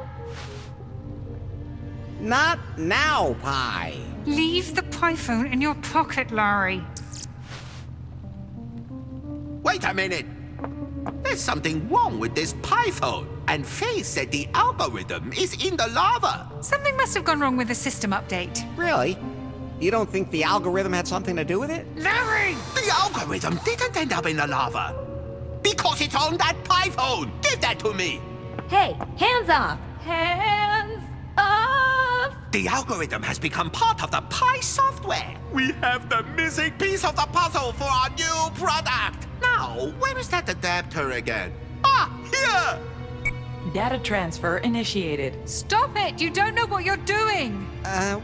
Not now, Pi. Leave the pie phone in your pocket, Larry. Wait a minute. There's something wrong with this pie phone. And Faith said the algorithm is in the lava. Something must have gone wrong with the system update. Really? You don't think the algorithm had something to do with it? Larry! The algorithm didn't end up in the lava. Because it's on that pie phone. Give that to me. Hey, hands off! Hands off! The algorithm has become part of the Pi software. We have the missing piece of the puzzle for our new product. Now, where is that adapter again? Ah, here! Data transfer initiated. Stop it! You don't know what you're doing!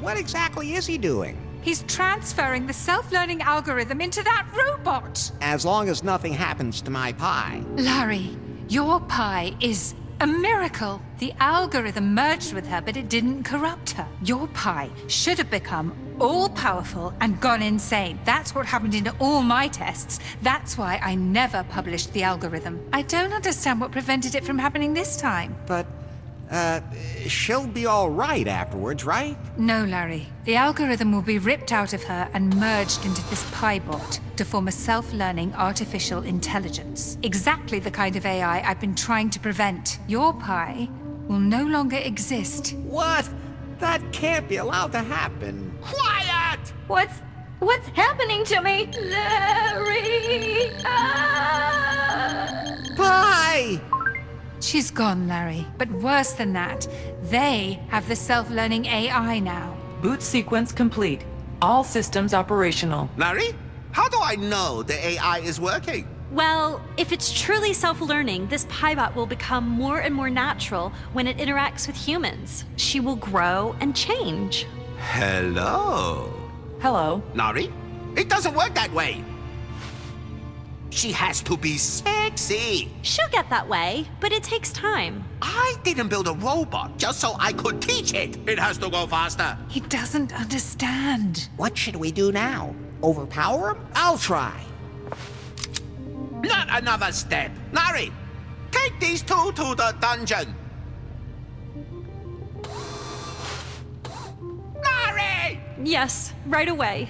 What exactly is he doing? He's transferring the self-learning algorithm into that robot! As long as nothing happens to my Pi. Larry, your pie is a miracle. The algorithm merged with her, but it didn't corrupt her. Your pie should have become all-powerful and gone insane. That's what happened in all my tests. That's why I never published the algorithm. I don't understand what prevented it from happening this time. But, she'll be all right afterwards, right? No, Larry. The algorithm will be ripped out of her and merged into this pie bot to form a self-learning artificial intelligence. Exactly the kind of AI I've been trying to prevent. Your pie will no longer exist. What? That can't be allowed to happen. Quiet! What's happening to me? Larry! Ah! Pi! She's gone, Larry. But worse than that, they have the self-learning AI now. Boot sequence complete. All systems operational. Larry, how do I know the AI is working? Well, if it's truly self-learning, this Piebot will become more and more natural when it interacts with humans. She will grow and change. Hello? Hello. Nari, it doesn't work that way. She has to be sexy. She'll get that way, but it takes time. I didn't build a robot just so I could teach it. It has to go faster. He doesn't understand. What should we do now? Overpower him? I'll try. Not another step. Nari, take these two to the dungeon. Nari! Yes, right away.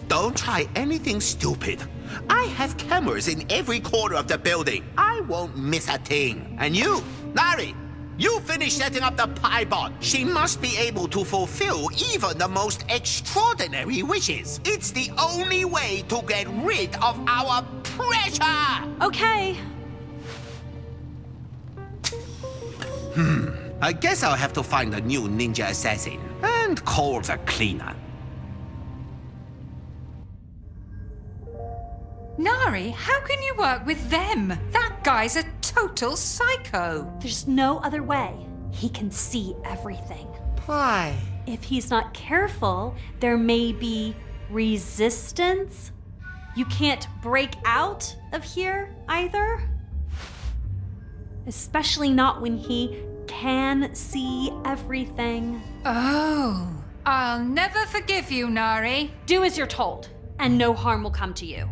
Don't try anything stupid. I have cameras in every corner of the building. I won't miss a thing. And you, Larry, you finish setting up the Piebot. She must be able to fulfill even the most extraordinary wishes. It's the only way to get rid of our pressure. Okay. I guess I'll have to find a new ninja assassin and call the cleaner. Nari, how can you work with them? That guy's a total psycho. There's no other way. He can see everything. Pi. If he's not careful, there may be resistance. You can't break out of here either. Especially not when he can see everything. Oh, I'll never forgive you, Nari. Do as you're told, and no harm will come to you.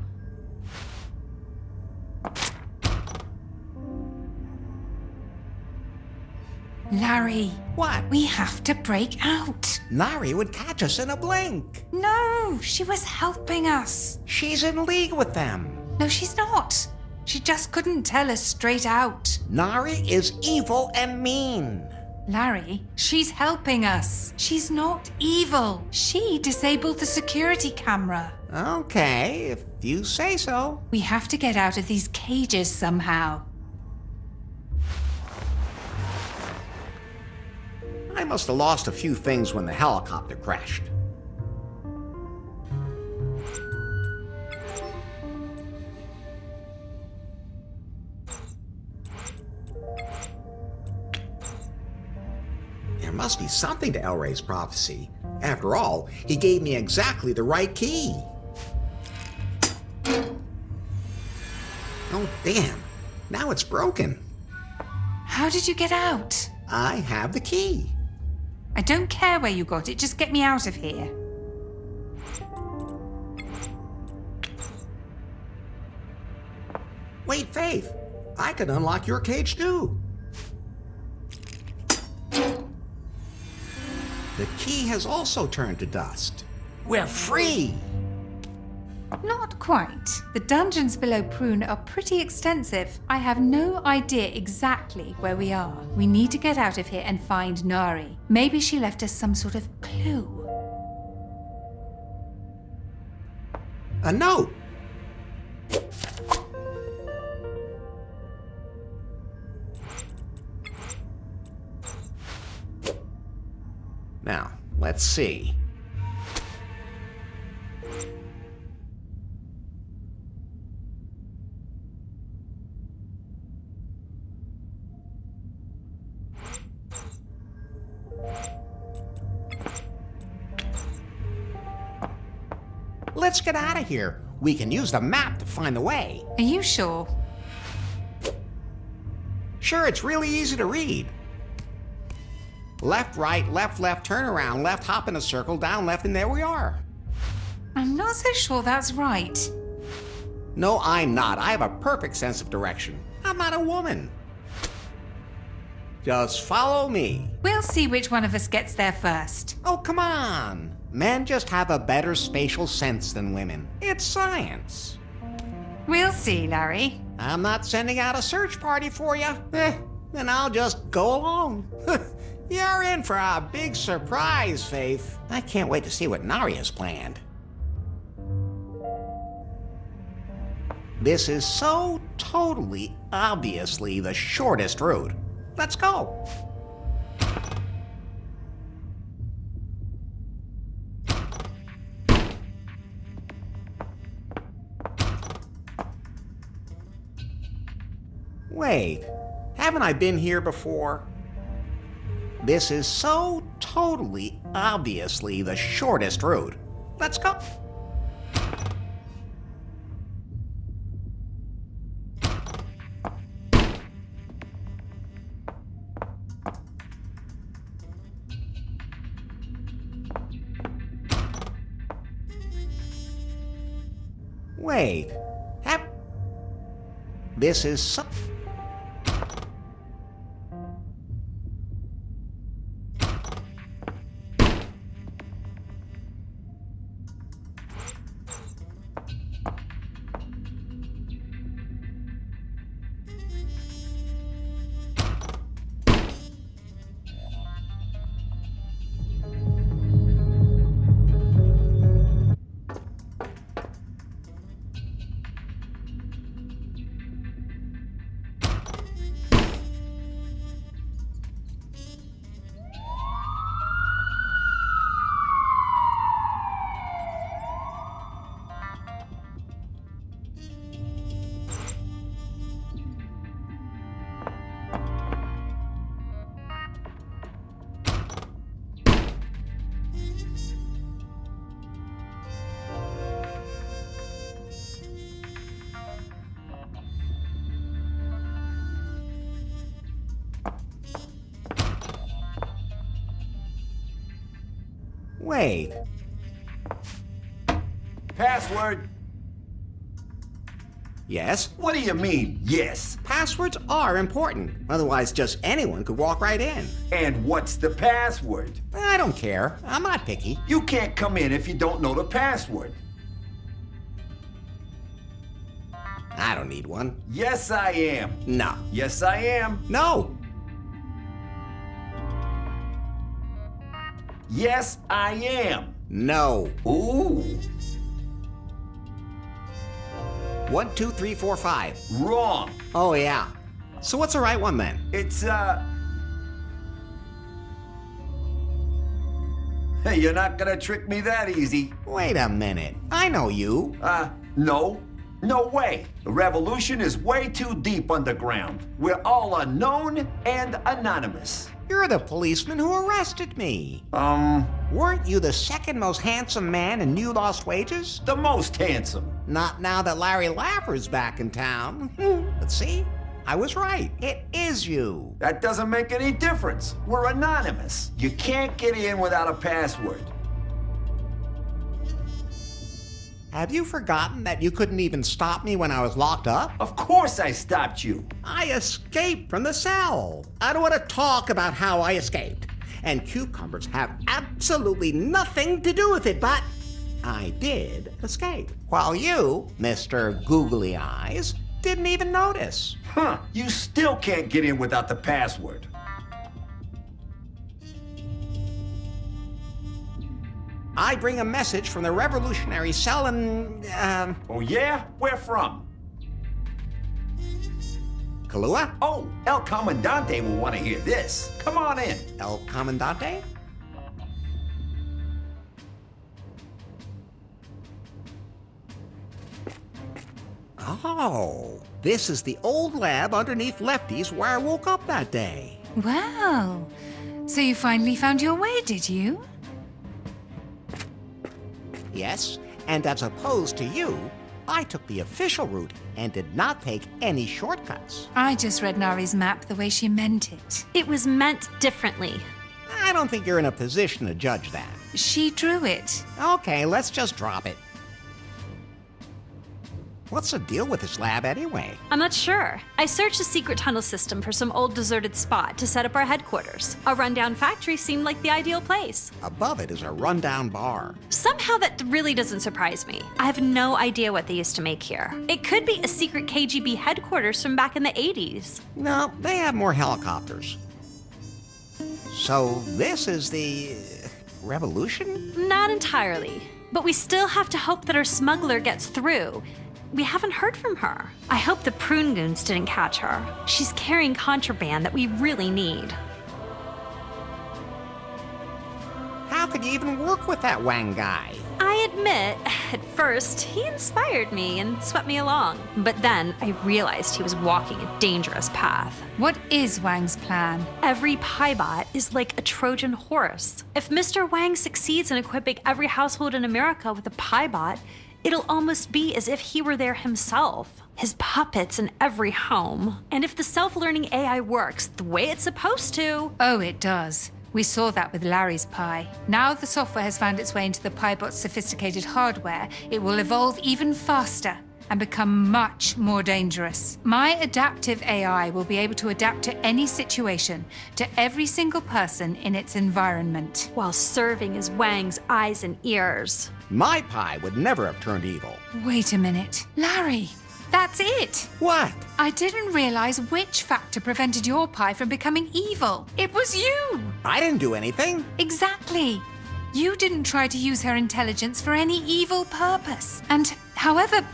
Larry. What? We have to break out. Nari would catch us in a blink. No, she was helping us. She's in league with them. No, she's not. She just couldn't tell us straight out. Nari is evil and mean. Larry, she's helping us. She's not evil. She disabled the security camera. Okay, if you say so. We have to get out of these cages somehow. I must have lost a few things when the helicopter crashed. There must be something to Elray's prophecy. After all, he gave me exactly the right key. Oh, damn. Now it's broken. How did you get out? I have the key. I don't care where you got it, just get me out of here. Wait, Faith. I can unlock your cage too. The key has also turned to dust. We're free! Not quite. The dungeons below Prune are pretty extensive. I have no idea exactly where we are. We need to get out of here and find Nari. Maybe she left us some sort of clue. A note! Now, let's see. Let's get out of here. We can use the map to find the way. Are you sure? Sure, it's really easy to read. Left, right, left, turn around, left, hop in a circle, down, left, and there we are. I'm not so sure that's right. No, I'm not. I have a perfect sense of direction. I'm not a woman. Just follow me. We'll see which one of us gets there first. Oh, come on. Men just have a better spatial sense than women. It's science. We'll see, Larry. I'm not sending out a search party for you. Then I'll just go alone. You're in for a big surprise, Faith. I can't wait to see what Nari has planned. This is so totally, obviously the shortest route. Let's go. Wait, haven't I been here before? This is so totally, obviously the shortest route. Let's go. Wait, this is so... Wait. Password? Yes? What do you mean, yes? Passwords are important. Otherwise, just anyone could walk right in. And what's the password? I don't care. I'm not picky. You can't come in if you don't know the password. I don't need one. Yes, I am. No. Yes, I am. No. Yes, I am. No. Ooh. 1, 2, 3, 4, 5. Wrong. Oh, yeah. So what's the right one then? It's, Hey, you're not gonna trick me that easy. Wait a minute. I know you. No. No way. The revolution is way too deep underground. We're all unknown and anonymous. You're the policeman who arrested me. Weren't you the second most handsome man in New Lost Wages? The most handsome. Not now that Larry Laffer's back in town. But see, I was right. It is you. That doesn't make any difference. We're anonymous. You can't get in without a password. Have you forgotten that you couldn't even stop me when I was locked up? Of course I stopped you. I escaped from the cell. I don't want to talk about how I escaped. And cucumbers have absolutely nothing to do with it, but I did escape. While you, Mr. Googly Eyes, didn't even notice. Huh, you still can't get in without the password. I bring a message from the revolutionary cell and, Oh yeah? Where from? Kahlua? Oh, El Comandante will want to hear this. Come on in. El Comandante? Oh, this is the old lab underneath Lefty's where I woke up that day. Wow. So you finally found your way, did you? Yes, and as opposed to you, I took the official route and did not take any shortcuts. I just read Nari's map the way she meant it. It was meant differently. I don't think you're in a position to judge that. She drew it. Okay, let's just drop it. What's the deal with this lab anyway? I'm not sure. I searched the secret tunnel system for some old deserted spot to set up our headquarters. A rundown factory seemed like the ideal place. Above it is a rundown bar. Somehow that really doesn't surprise me. I have no idea what they used to make here. It could be a secret KGB headquarters from back in the 80s. No, they have more helicopters. So this is the revolution? Not entirely. But we still have to hope that our smuggler gets through. We haven't heard from her. I hope the prune goons didn't catch her. She's carrying contraband that we really need. How could you even work with that Wang guy? I admit, at first, he inspired me and swept me along. But then I realized he was walking a dangerous path. What is Wang's plan? Every Piebot is like a Trojan horse. If Mr. Wang succeeds in equipping every household in America with a Piebot, it'll almost be as if he were there himself. His puppets in every home. And if the self-learning AI works the way it's supposed to... Oh, it does. We saw that with Larry's Pi. Now the software has found its way into the Piebot's sophisticated hardware, it will evolve even faster and become much more dangerous. My adaptive AI will be able to adapt to any situation, to every single person in its environment. While serving as Wang's eyes and ears. My Pi would never have turned evil. Wait a minute. Larry, that's it. What? I didn't realize which factor prevented your Pi from becoming evil. It was you. I didn't do anything. Exactly. You didn't try to use her intelligence for any evil purpose. And however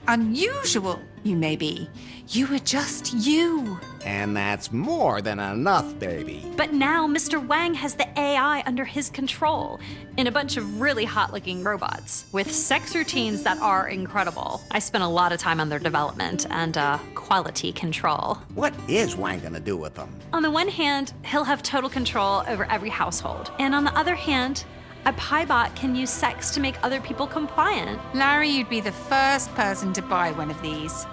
unusual you may be, you were just you. And that's more than enough, baby. But now Mr. Wang has the AI under his control in a bunch of really hot-looking robots with sex routines that are incredible. I spent a lot of time on their development and quality control. What is Wang gonna do with them? On the one hand, he'll have total control over every household. And on the other hand, a Piebot can use sex to make other people compliant. Larry, you'd be the first person to buy one of these.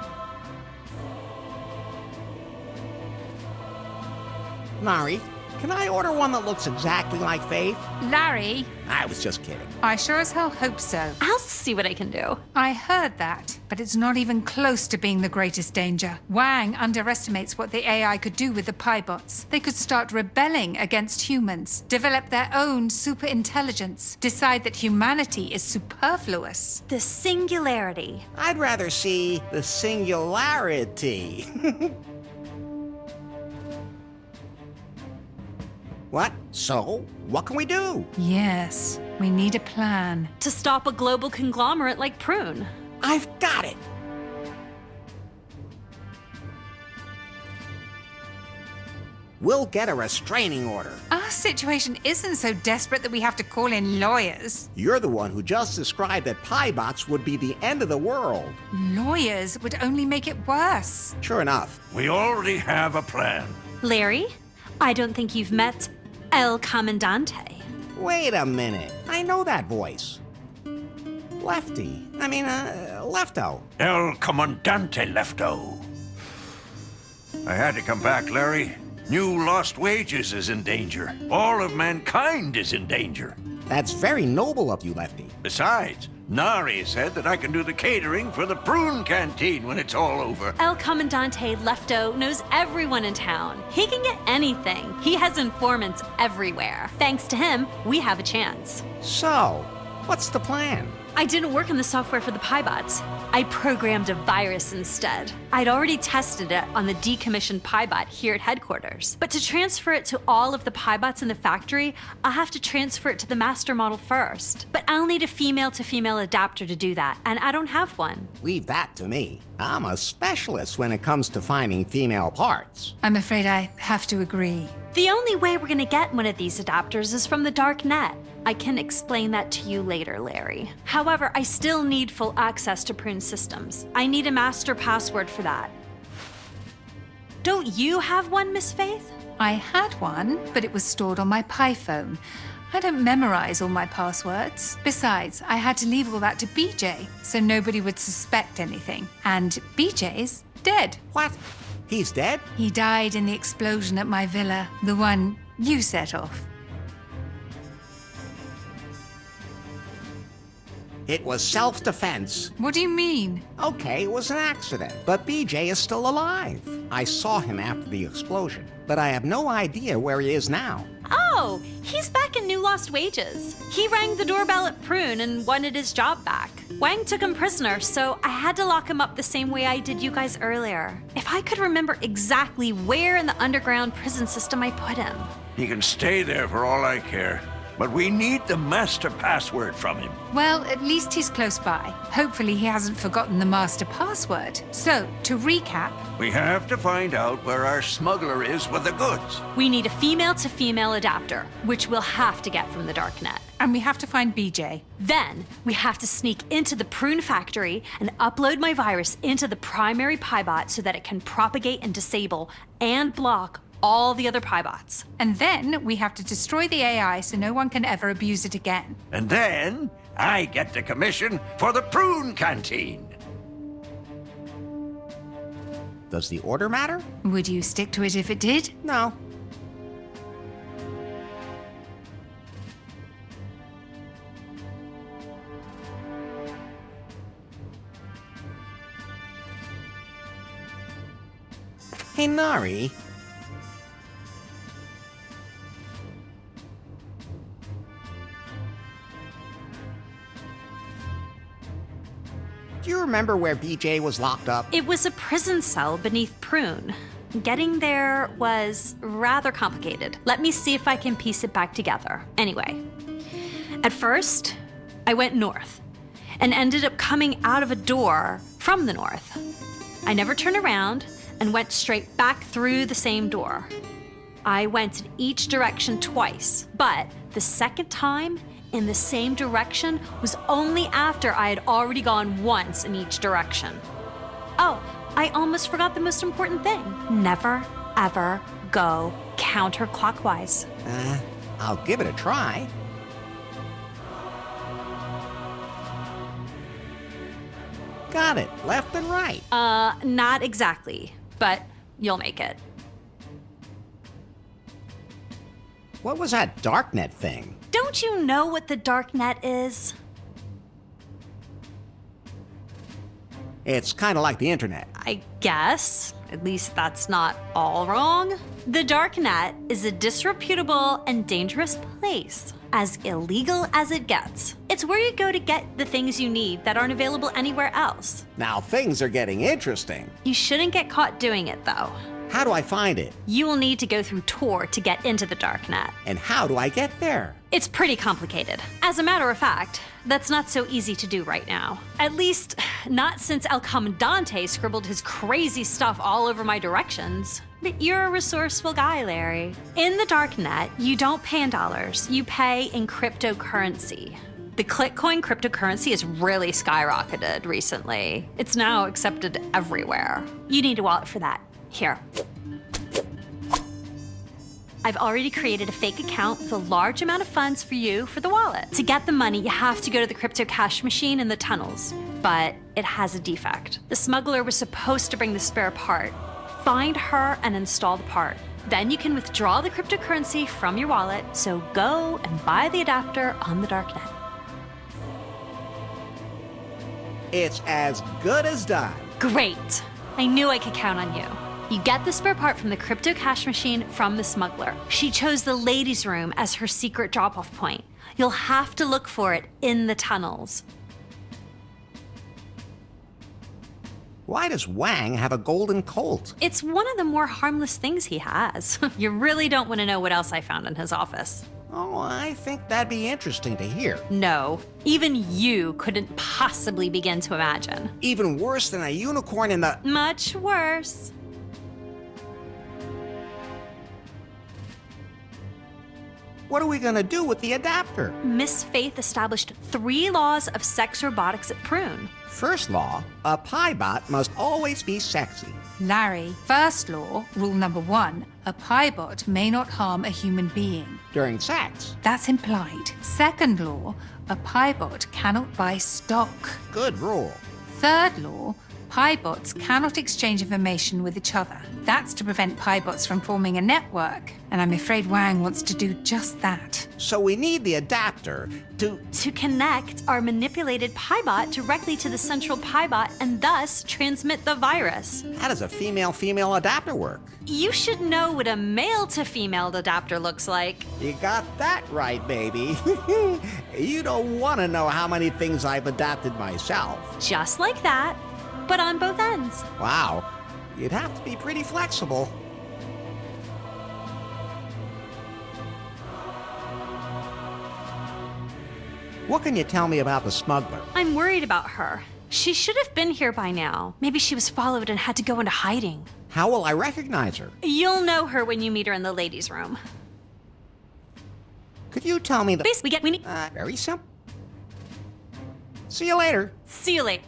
Nari, can I order one that looks exactly like Faith? Larry! I was just kidding. I sure as hell hope so. I'll see what I can do. I heard that, but it's not even close to being the greatest danger. Wang underestimates what the AI could do with the Piebots. They could start rebelling against humans, develop their own super intelligence, decide that humanity is superfluous. The singularity. I'd rather see the singularity. What? So, what can we do? Yes, we need a plan. To stop a global conglomerate like Prune. I've got it! We'll get a restraining order. Our situation isn't so desperate that we have to call in lawyers. You're the one who just described that Piebots would be the end of the world. Lawyers would only make it worse. Sure enough. We already have a plan. Larry, I don't think you've met El Comandante. Wait a minute. I know that voice. Lefto. El Comandante Lefto. I had to come back, Larry. New lost wages is in danger. All of mankind is in danger. That's very noble of you, Lefty. Besides, Nari said that I can do the catering for the prune canteen when it's all over. El Comandante Lefto knows everyone in town. He can get anything. He has informants everywhere. Thanks to him, we have a chance. So, what's the plan? I didn't work on the software for the Piebots. I programmed a virus instead. I'd already tested it on the decommissioned Piebot here at headquarters. But to transfer it to all of the Piebots in the factory, I'll have to transfer it to the master model first. But I'll need a female-to-female adapter to do that, and I don't have one. Leave that to me. I'm a specialist when it comes to finding female parts. I'm afraid I have to agree. The only way we're gonna get one of these adapters is from the dark net. I can explain that to you later, Larry. However, I still need full access to Prune systems. I need a master password for that. Don't you have one, Miss Faith? I had one, but it was stored on my PiPhone. I don't memorize all my passwords. Besides, I had to leave all that to BJ, so nobody would suspect anything. And BJ's dead. What? He's dead? He died in the explosion at my villa, the one you set off. It was self-defense. What do you mean? Okay, it was an accident, but BJ is still alive. I saw him after the explosion, but I have no idea where he is now. Oh, he's back in New Lost Wages. He rang the doorbell at Prune and wanted his job back. Wang took him prisoner, so I had to lock him up the same way I did you guys earlier. If I could remember exactly where in the underground prison system I put him. He can stay there for all I care. But we need the master password from him. Well, at least he's close by. Hopefully he hasn't forgotten the master password. So, to recap... We have to find out where our smuggler is with the goods. We need a female-to-female adapter, which we'll have to get from the darknet. And we have to find BJ. Then, we have to sneak into the Prune factory and upload my virus into the primary Piebot so that it can propagate and disable and block all the other Piebots. And then we have to destroy the AI so no one can ever abuse it again. And then I get the commission for the prune canteen. Does the order matter? Would you stick to it if it did? No. Hey, Nari. Do you remember where BJ was locked up? It was a prison cell beneath Prune. Getting there was rather complicated. Let me see if I can piece it back together. Anyway, at first, I went north and ended up coming out of a door from the north. I never turned around and went straight back through the same door. I went in each direction twice, but the second time in the same direction was only after I had already gone once in each direction. Oh, I almost forgot the most important thing. Never, ever go counterclockwise. I'll give it a try. Got it, left and right. Not exactly, but you'll make it. What was that darknet thing? Don't you know what the darknet is? It's kind of like the internet. I guess. At least that's not all wrong. The darknet is a disreputable and dangerous place. As illegal as it gets. It's where you go to get the things you need that aren't available anywhere else. Now things are getting interesting. You shouldn't get caught doing it, though. How do I find it? You will need to go through Tor to get into the darknet. And how do I get there? It's pretty complicated. As a matter of fact, that's not so easy to do right now. At least, not since El Comandante scribbled his crazy stuff all over my directions. But you're a resourceful guy, Larry. In the darknet, you don't pay in dollars, you pay in cryptocurrency. The Clickcoin cryptocurrency has really skyrocketed recently. It's now accepted everywhere. You need a wallet for that. Here. I've already created a fake account with a large amount of funds for you for the wallet. To get the money, you have to go to the crypto cash machine in the tunnels, but it has a defect. The smuggler was supposed to bring the spare part. Find her and install the part. Then you can withdraw the cryptocurrency from your wallet, so go and buy the adapter on the darknet. It's as good as done. Great. I knew I could count on you. You get the spare part from the crypto cash machine from the smuggler. She chose the ladies' room as her secret drop-off point. You'll have to look for it in the tunnels. Why does Wang have a golden colt? It's one of the more harmless things he has. You really don't want to know what else I found in his office. Oh, I think that'd be interesting to hear. No, even you couldn't possibly begin to imagine. Even worse than a unicorn in the... Much worse. What are we gonna do with the adapter? Miss Faith established 3 laws of sex robotics at Prune. First law, a piebot must always be sexy. Larry, first law, rule number 1, a piebot may not harm a human being. During sex. That's implied. Second law, a piebot cannot buy stock. Good rule. Third law, piebots cannot exchange information with each other. That's to prevent piebots from forming a network, and I'm afraid Wang wants to do just that. So we need the adapter to connect our manipulated piebot directly to the central piebot and thus transmit the virus. How does a female-female adapter work? You should know what a male-to-female adapter looks like. You got that right, baby. You don't want to know how many things I've adapted myself. Just like that, but on both ends. Wow, you'd have to be pretty flexible. What can you tell me about the smuggler? I'm worried about her. She should have been here by now. Maybe she was followed and had to go into hiding. How will I recognize her? You'll know her when you meet her in the ladies' room. Could you tell me the... We need... Very simple. See you later. See you later.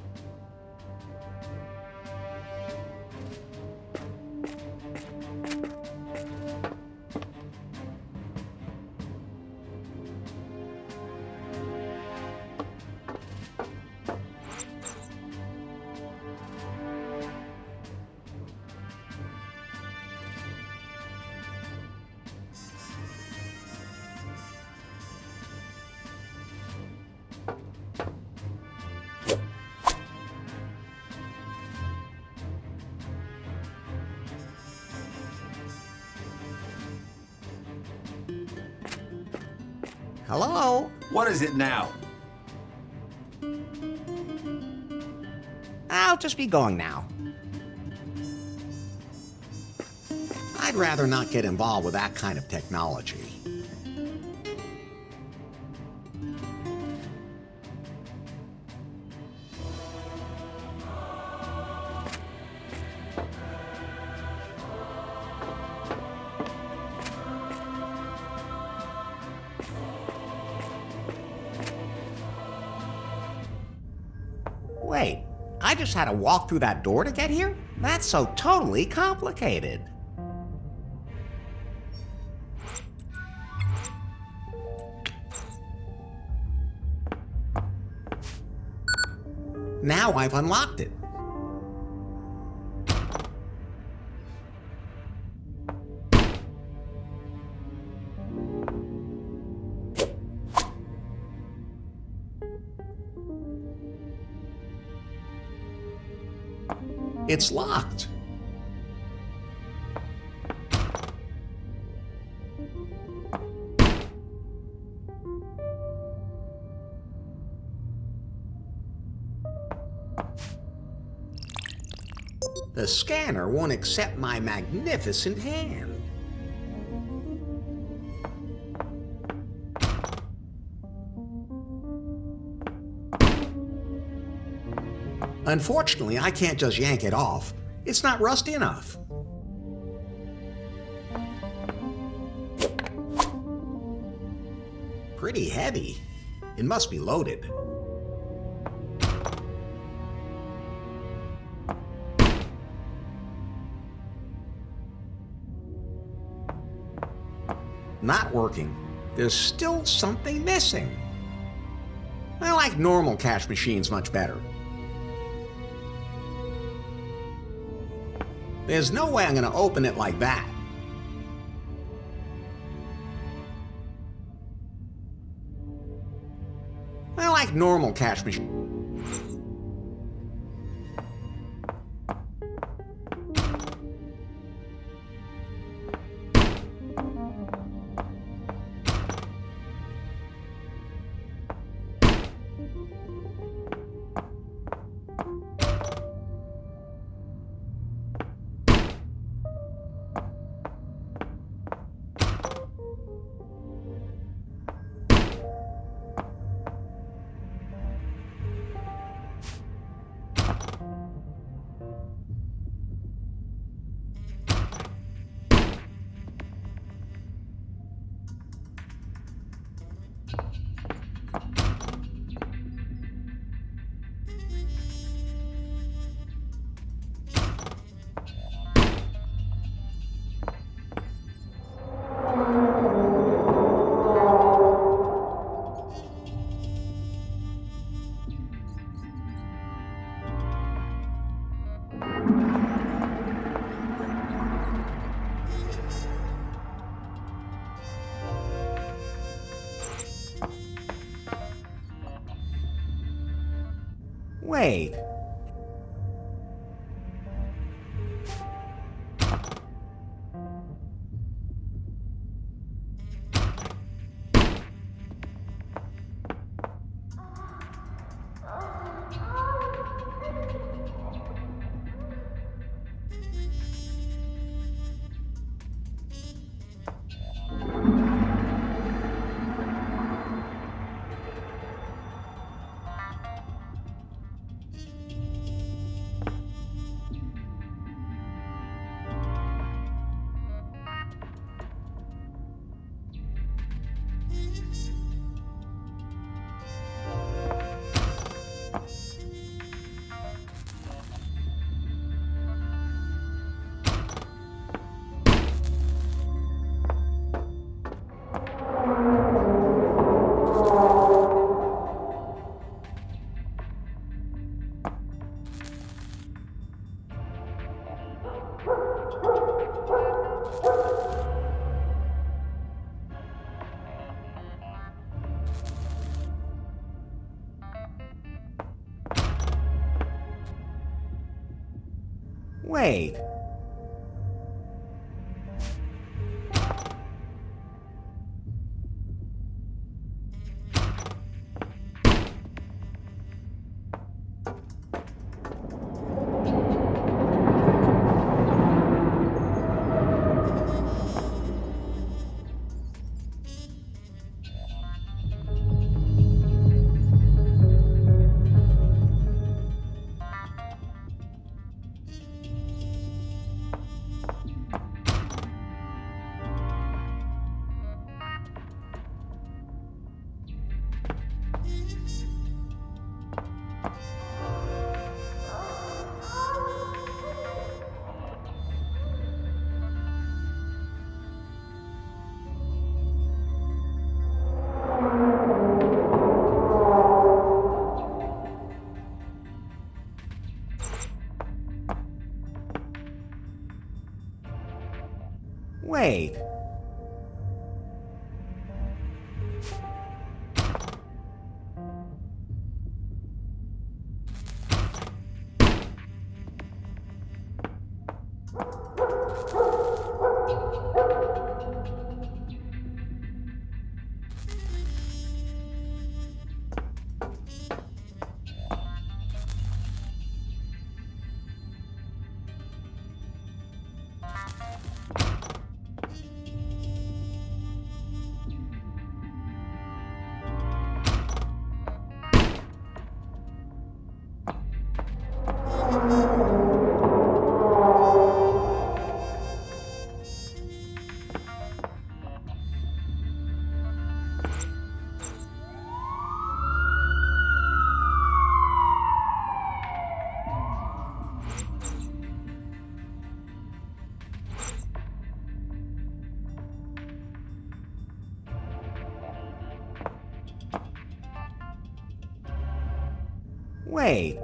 Hello? What is it now? I'll just be going now. I'd rather not get involved with that kind of technology. Wait, I just had to walk through that door to get here? That's so totally complicated. Now I've unlocked it. It's locked. The scanner won't accept my magnificent hand. Unfortunately, I can't just yank it off. It's not rusty enough. Pretty heavy. It must be loaded. not working. There's still something missing. I like normal cash machines much better. There's no way I'm going to open it like that. I like normal cash machines. Wait. Wait. Wait. Wait.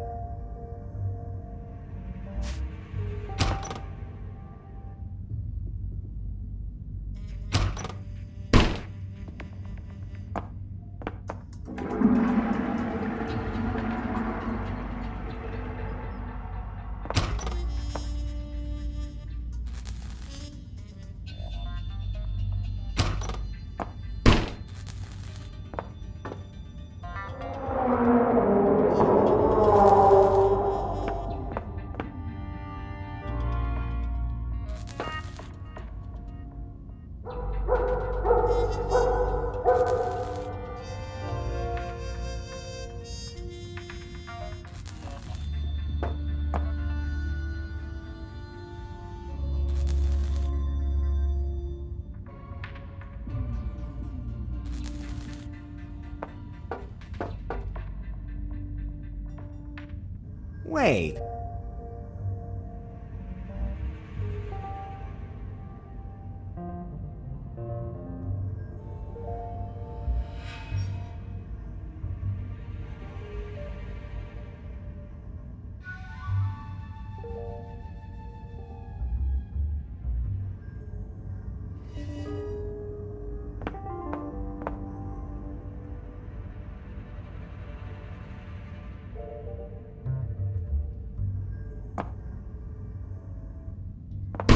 Wait.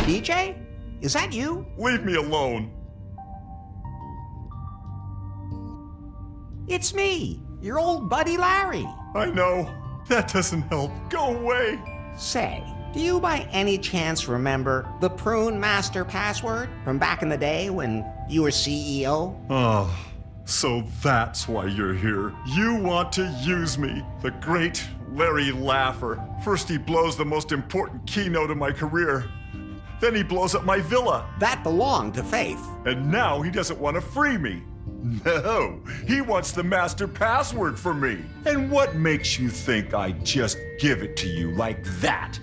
DJ? Is that you? Leave me alone. It's me, your old buddy Larry. I know. That doesn't help. Go away. Say, do you by any chance remember the Prune Master password from back in the day when you were CEO? Oh, so that's why you're here. You want to use me, the great Larry Laugher. First he blows the most important keynote of my career. Then he blows up my villa. That belonged to Faith. And now he doesn't want to free me. No, he wants the master password for me. And what makes you think I'd just give it to you like that?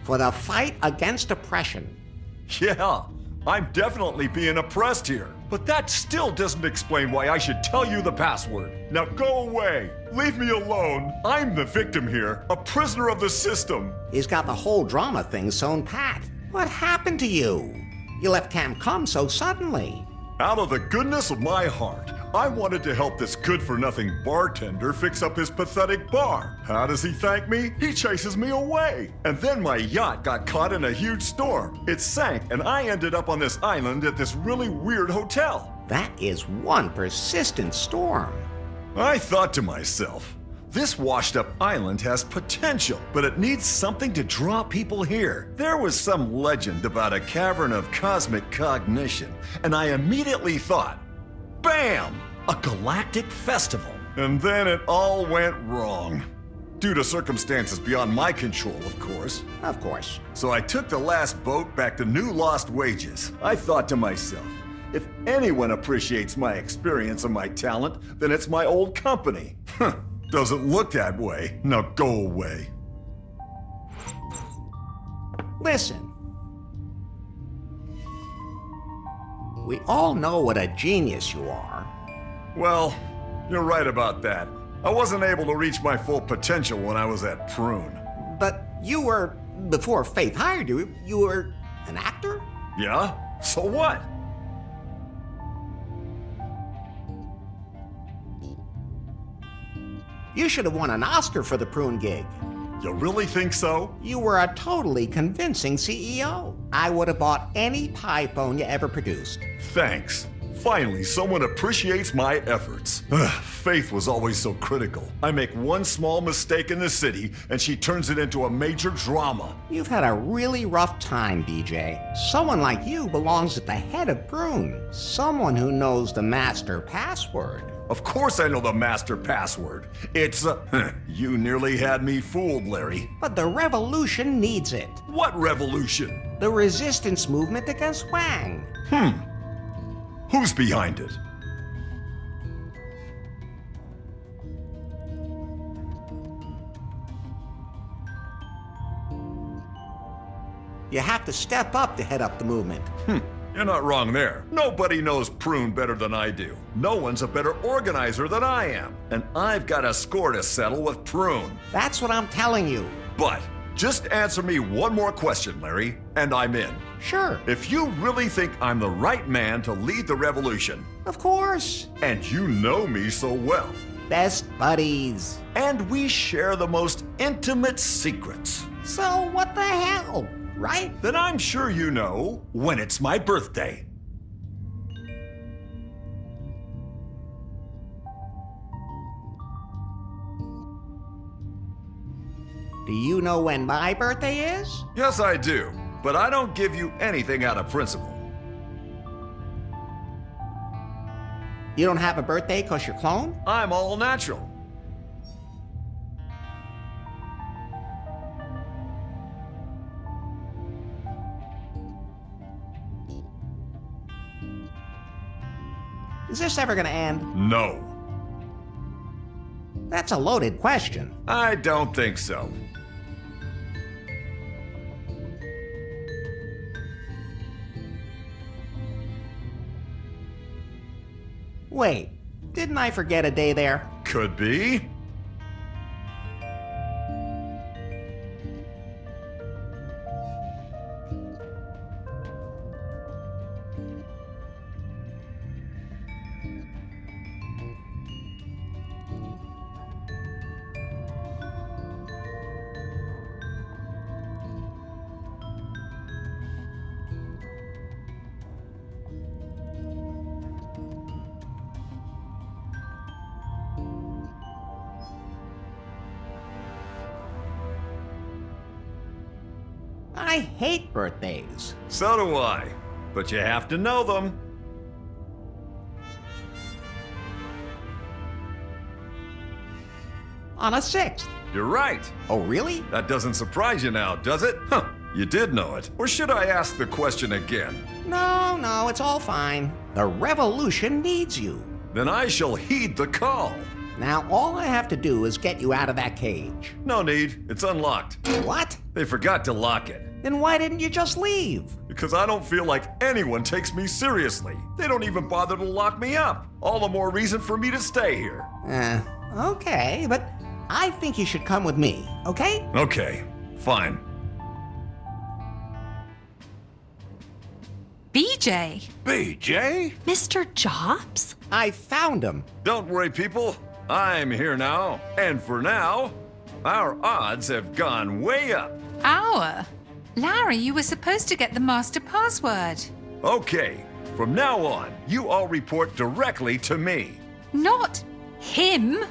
For the fight against oppression. Yeah, I'm definitely being oppressed here. But that still doesn't explain why I should tell you the password. Now go away. Leave me alone. I'm the victim here, a prisoner of the system. He's got the whole drama thing sewn pat. What happened to you? You left Cancúm so suddenly. Out of the goodness of my heart, I wanted to help this good-for-nothing bartender fix up his pathetic bar. How does he thank me? He chases me away. And then my yacht got caught in a huge storm. It sank, and I ended up on this island at this really weird hotel. That is one persistent storm. I thought to myself, this washed-up island has potential, but it needs something to draw people here. There was some legend about a cavern of cosmic cognition, and I immediately thought, bam! A galactic festival. And then it all went wrong. Due to circumstances beyond my control, of course. Of course. So I took the last boat back to New Lost Wages. I thought to myself, if anyone appreciates my experience and my talent, then it's my old company. Doesn't look that way. Now go away. Listen. We all know what a genius you are. Well, you're right about that. I wasn't able to reach my full potential when I was at Prune. But you were, before Faith hired you, you were an actor? Yeah? So what? You should have won an Oscar for the Prune gig. You really think so? You were a totally convincing CEO. I would have bought any pie phone you ever produced. Thanks. Finally, someone appreciates my efforts. Faith was always so critical. I make one small mistake in the city, and she turns it into a major drama. You've had a really rough time, BJ. Someone like you belongs at the head of Prune. Someone who knows the master password. Of course I know the master password. It's, you nearly had me fooled, Larry. But the revolution needs it. What revolution? The resistance movement against Wang. Who's behind it? You have to step up to head up the movement. You're not wrong there. Nobody knows Prune better than I do. No one's a better organizer than I am. And I've got a score to settle with Prune. That's what I'm telling you. But just answer me one more question, Larry, and I'm in. Sure. If you really think I'm the right man to lead the revolution. Of course. And you know me so well. Best buddies. And we share the most intimate secrets. So what the hell, right? Then I'm sure you know when it's my birthday. Do you know when my birthday is? Yes, I do. But I don't give you anything out of principle. You don't have a birthday because you're clone? I'm all natural. Is this ever gonna end? No. That's a loaded question. I don't think so. Wait, didn't I forget a day there? Could be. I hate birthdays. So do I. But you have to know them. On a 6th. You're right. Oh, really? That doesn't surprise you now, does it? Huh. You did know it. Or should I ask the question again? No, it's all fine. The revolution needs you. Then I shall heed the call. Now, all I have to do is get you out of that cage. No need. It's unlocked. What? They forgot to lock it. Then why didn't you just leave? Because I don't feel like anyone takes me seriously. They don't even bother to lock me up. All the more reason for me to stay here. Okay, but I think you should come with me, okay? Okay, fine. BJ? BJ? Mr. Jobs? I found him. Don't worry, people. I'm here now. And for now, our odds have gone way up. Our? Larry, you were supposed to get the master password. Okay, from now on, you all report directly to me. Not him.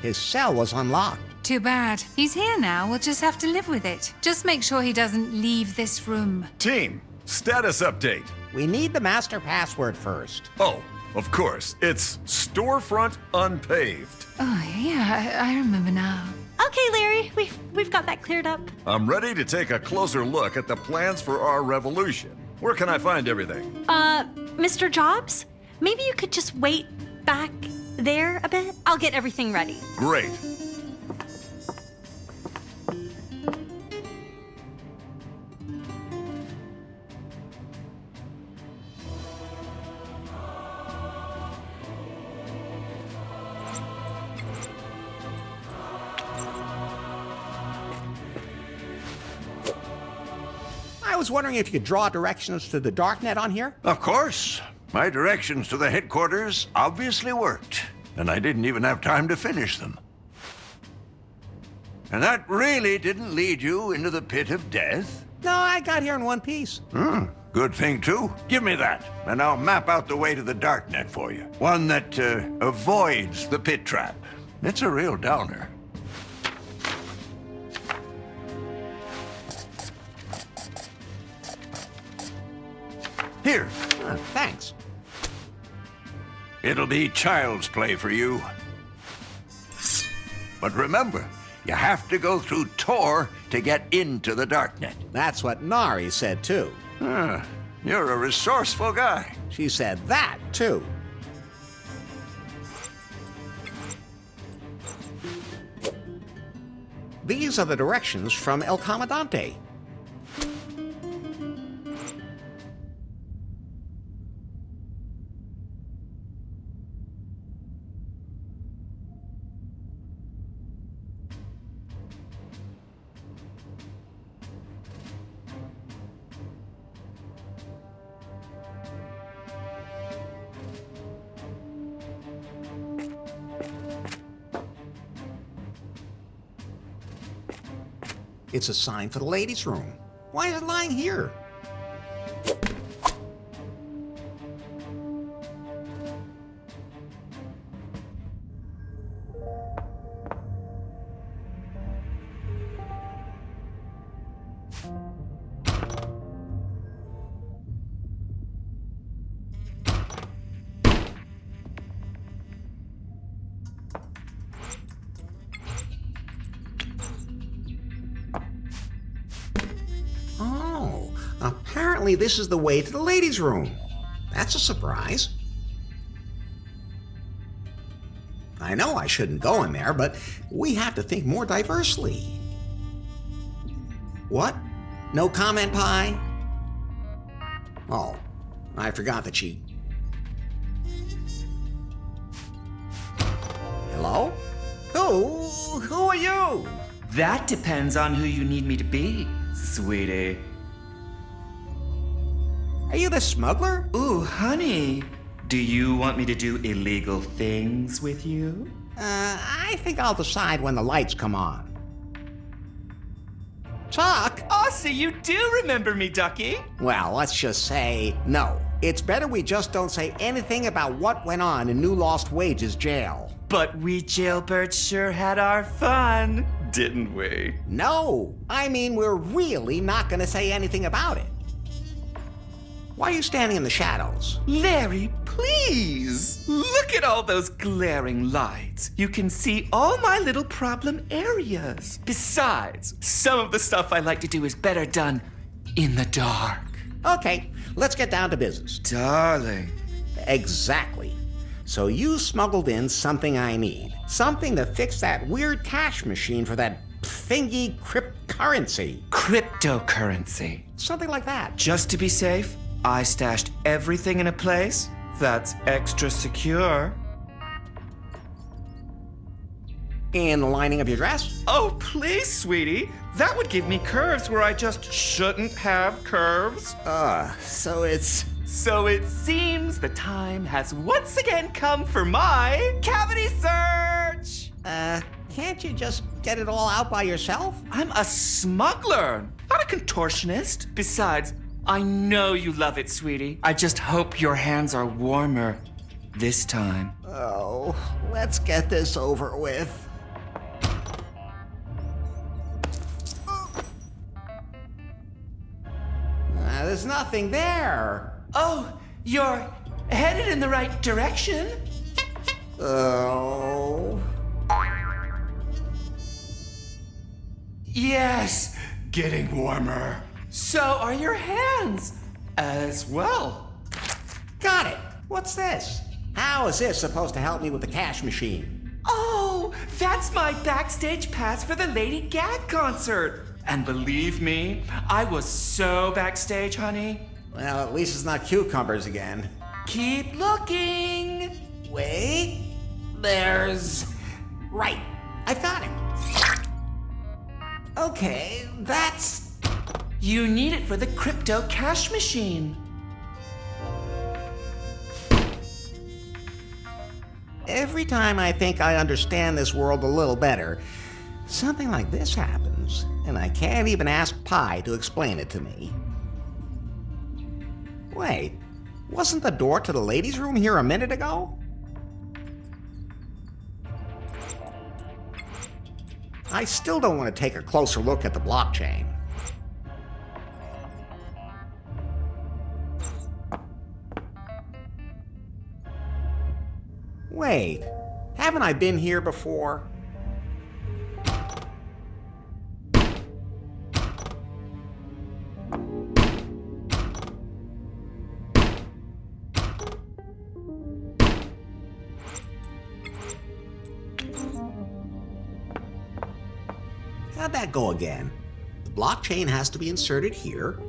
His cell was unlocked. Too bad. He's here now. We'll just have to live with it. Just make sure he doesn't leave this room. Team, status update. We need the master password first. Oh, of course. It's storefront unpaved. Oh, yeah, I remember now. Okay, Larry, we've got that cleared up. I'm ready to take a closer look at the plans for our revolution. Where can I find everything? Mr. Jobs? Maybe you could just wait back there a bit? I'll get everything ready. Great. I was wondering if you could draw directions to the darknet on here? Of course. My directions to the headquarters obviously worked, and I didn't even have time to finish them. And that really didn't lead you into the pit of death? No, I got here in one piece. Good thing, too. Give me that, and I'll map out the way to the darknet for you. One that avoids the pit trap. It's a real downer. Here. Thanks. It'll be child's play for you. But remember, you have to go through Tor to get into the darknet. That's what Nari said, too. You're a resourceful guy. She said that, too. These are the directions from El Comandante. It's a sign for the ladies' room. Why is it lying here? Oh, apparently this is the way to the ladies' room. That's a surprise. I know I shouldn't go in there, but we have to think more diversely. What? No comment, Pie? Oh, I forgot that she... Hello? Who are you? That depends on who you need me to be, sweetie. Are you the smuggler? Ooh, honey. Do you want me to do illegal things with you? I think I'll decide when the lights come on. Chuck? Oh, so you do remember me, Ducky? Well, let's just say no. It's better we just don't say anything about what went on in New Lost Wages jail. But we jailbirds sure had our fun, didn't we? No, I mean we're really not gonna say anything about it. Why are you standing in the shadows? Larry, please! Look at all those glaring lights. You can see all my little problem areas. Besides, some of the stuff I like to do is better done in the dark. Okay, let's get down to business. Darling. Exactly. So you smuggled in something I need. Something to fix that weird cash machine for that thingy cryptocurrency. Cryptocurrency. Something like that. Just to be safe, I stashed everything in a place that's extra secure. In the lining of your dress? Oh, please, sweetie. That would give me curves where I just shouldn't have curves. So it's... So it seems the time has once again come for my cavity search! Can't you just get it all out by yourself? I'm a smuggler, not a contortionist. Besides, I know you love it, sweetie. I just hope your hands are warmer this time. Oh, let's get this over with. There's nothing there. Oh, you're headed in the right direction. Oh. Yes, getting warmer. So are your hands as well. Got it. What's this? How is this supposed to help me with the cash machine? Oh, that's my backstage pass for the Lady Gag concert. And believe me, I was so backstage, honey. Well, at least it's not cucumbers again. Keep looking. Wait. There's... Right. I've got it. Okay, that's... You need it for the crypto cash machine. Every time I think I understand this world a little better, something like this happens, and I can't even ask Pi to explain it to me. Wait, wasn't the door to the ladies' room here a minute ago? I still don't want to take a closer look at the blockchain. Wait, haven't I been here before? How'd that go again? The blockchain has to be inserted here.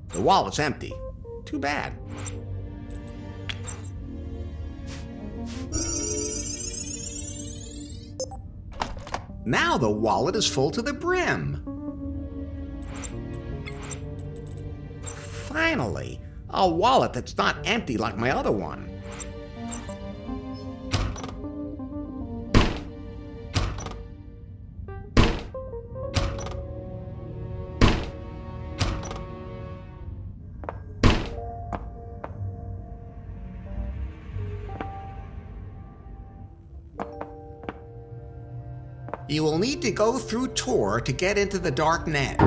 The wallet's empty. Too bad. Now the wallet is full to the brim. Finally, a wallet that's not empty like my other one. You will need to go through Tor to get into the dark net.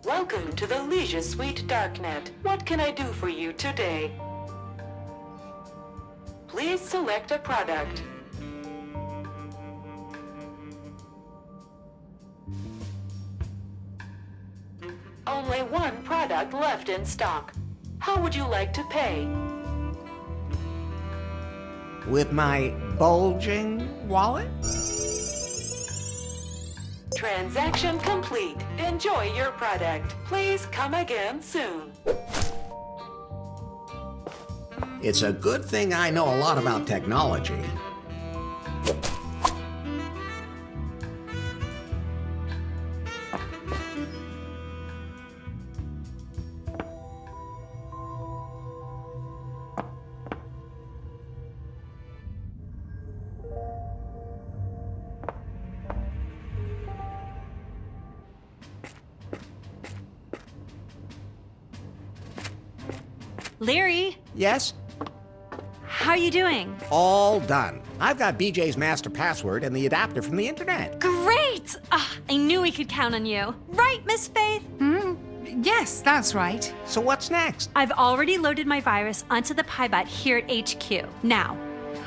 Welcome to the Leisure Suite Darknet. What can I do for you today? Please select a product. Only one product left in stock. How would you like to pay? With my bulging wallet? Transaction complete. Enjoy your product. Please come again soon. It's a good thing I know a lot about technology. Larry, Yes? how you doing? All done. I've got BJ's master password and the adapter from the internet. Great! I knew we could count on you. Right, Miss Faith? Yes, that's right. So what's next? I've already loaded my virus onto the PyBot here at HQ. Now,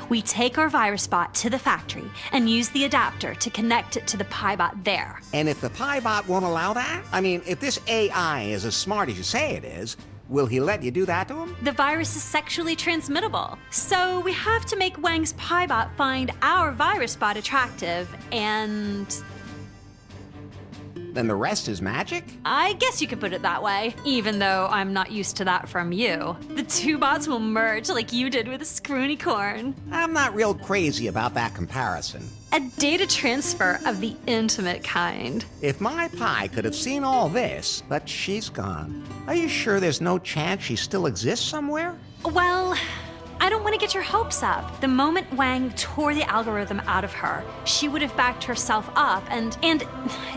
we take our virus bot to the factory and use the adapter to connect it to the PyBot there. And if the PyBot won't allow that? I mean, if this AI is as smart as you say it is, will he let you do that to him? The virus is sexually transmittable, so we have to make Wang's PyBot find our virus bot attractive, and Then the rest is magic? I guess you could put it that way, even though I'm not used to that from you. The two bots will merge like you did with a Scroonicorn. I'm not real crazy about that comparison. A data transfer of the intimate kind. If my Pi could have seen all this, but she's gone. Are you sure there's no chance she still exists somewhere? Well, I don't want to get your hopes up. The moment Wang tore the algorithm out of her, she would have backed herself up, and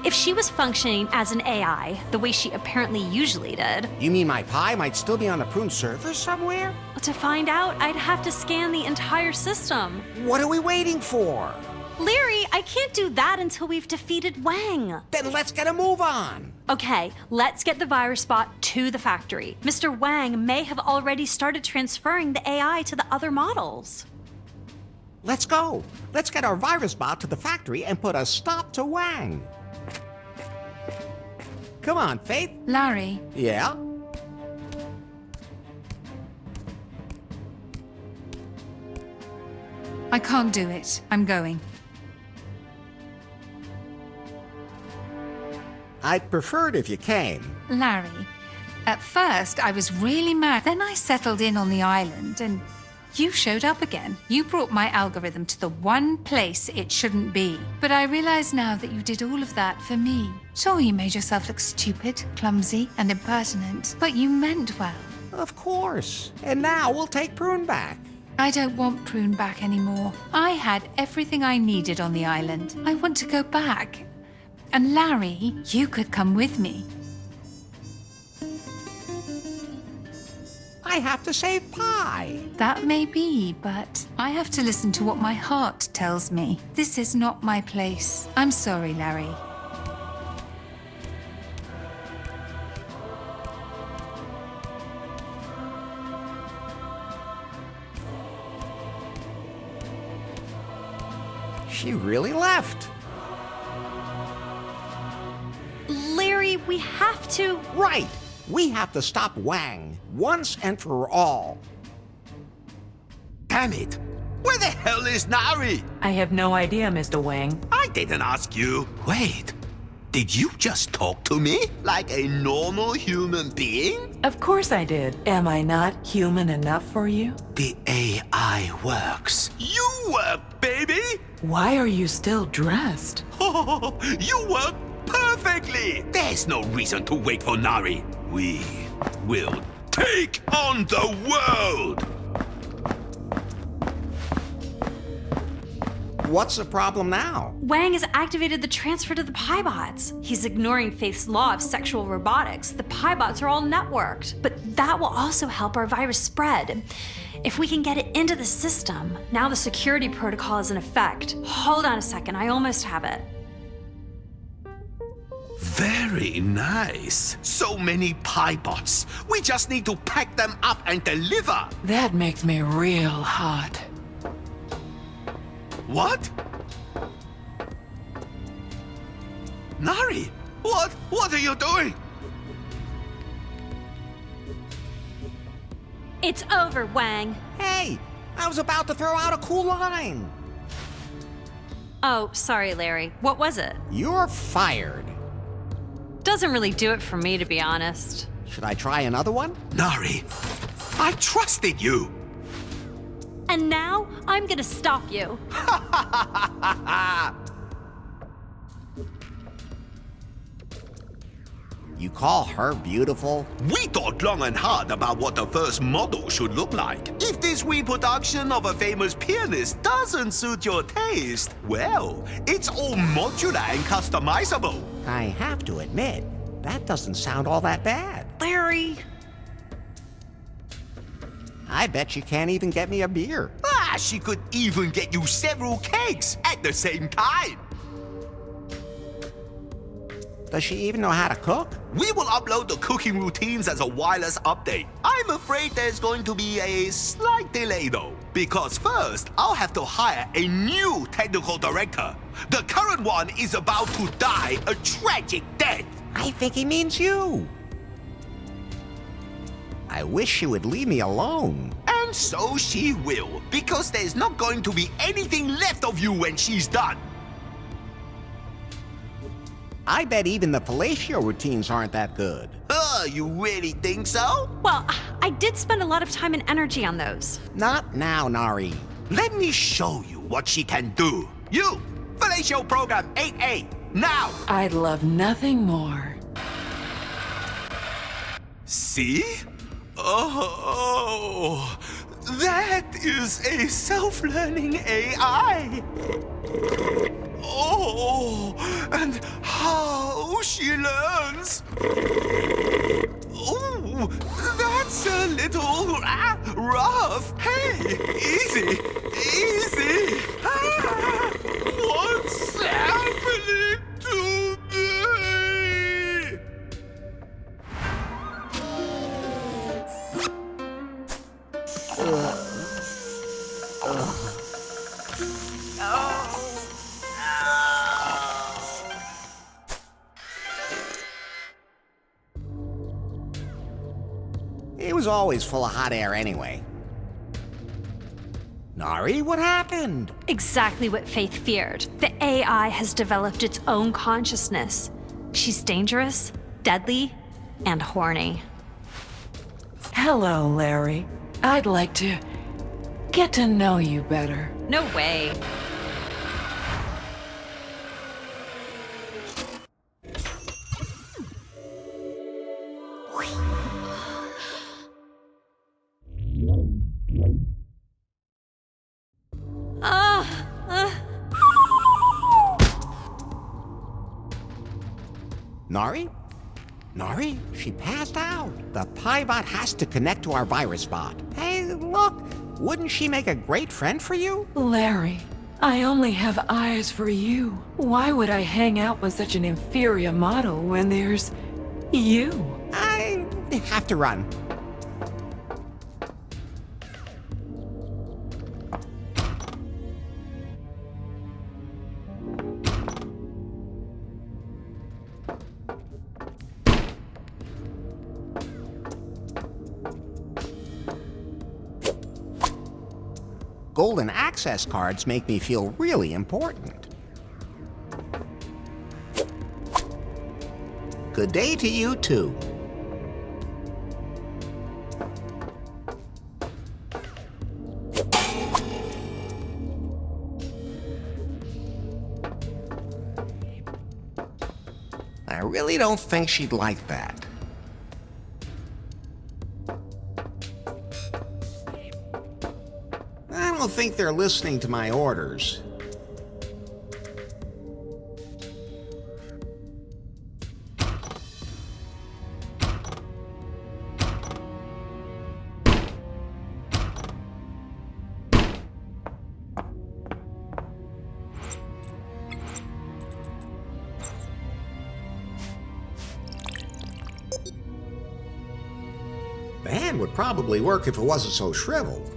if she was functioning as an AI, the way she apparently usually did. You mean my Pi might still be on the prune server somewhere? To find out, I'd have to scan the entire system. What are we waiting for? Leary, I can't do that until we've defeated Wang. Then let's get a move on. Okay, let's get the virus bot to the factory. Mr. Wang may have already started transferring the AI to the other models. Let's go. Let's get our virus bot to the factory and put a stop to Wang. Come on, Faith. Larry, Yeah? I can't do it. I'm going. I'd prefer it if you came. Larry, at first I was really mad. Then I settled in on the island and you showed up again. You brought my algorithm to the one place it shouldn't be. But I realize now that you did all of that for me. Sure, you made yourself look stupid, clumsy, and impertinent, but you meant well. Of course. And now we'll take Prune back. I don't want Prune back anymore. I had everything I needed on the island. I want to go back. And Larry, you could come with me. I have to save Pi. That may be, but I have to listen to what my heart tells me. This is not my place. I'm sorry, Larry. She really left. Larry, we have to... Right. We have to stop Wang once and for all. Damn it! Where the hell is Nari? I have no idea, Mr. Wang. I didn't ask you. Wait, did you just talk to me like a normal human being? Of course I did. Am I not human enough for you? The AI works. You work, baby! Why are you still dressed? Oh, you work perfectly! There's no reason to wait for Nari. We will take on the world! What's the problem now? Wang has activated the transfer to the Pie-bots. He's ignoring Faith's law of sexual robotics. The Pie-bots are all networked, but that will also help our virus spread. If we can get it into the system, now the security protocol is in effect. Hold on a second, I almost have it. Very nice. So many pie bots. We just need to pack them up and deliver. That makes me real hot. What? Nari, what are you doing? It's over, Wang. Hey, I was about to throw out a cool line. Oh, sorry, Larry. What was it? You're fired. Doesn't really do it for me, to be honest. Should I try another one? Nari, I trusted you. And now, I'm gonna stop you. You call her beautiful? We thought long and hard about what the first model should look like. If this reproduction of a famous pianist doesn't suit your taste, well, it's all modular and customizable. I have to admit, that doesn't sound all that bad. Larry! I bet she can't even get me a beer. Ah, she could even get you several cakes at the same time. Does she even know how to cook? We will upload the cooking routines as a wireless update. I'm afraid there's going to be a slight delay though, because first I'll have to hire a new technical director. The current one is about to die a tragic death. I think he means you. I wish she would leave me alone. And so she will, because there's not going to be anything left of you when she's done. I bet even the fellatio routines aren't that good. You really think so? Well, I did spend a lot of time and energy on those. Not now, Nari. Let me show you what she can do. You, fellatio program 8A, now! I'd love nothing more. See? Oh, that is a self-learning AI. Oh, and how she learns. Oh, that's a little rough. Hey, easy, easy. Ah, what's happening to me? It was always full of hot air anyway. Nari, what happened? Exactly what Faith feared. The AI has developed its own consciousness. She's dangerous, deadly, and horny. Hello, Larry. I'd like to get to know you better. No way. Nari? Nari, she passed out. The Piebot has to connect to our virus bot. Hey, look, wouldn't she make a great friend for you? Larry, I only have eyes for you. Why would I hang out with such an inferior model when there's you? I have to run. Golden access cards make me feel really important. Good day to you too. I really don't think she'd like that. I don't think they're listening to my orders. The hand would probably work if it wasn't so shriveled.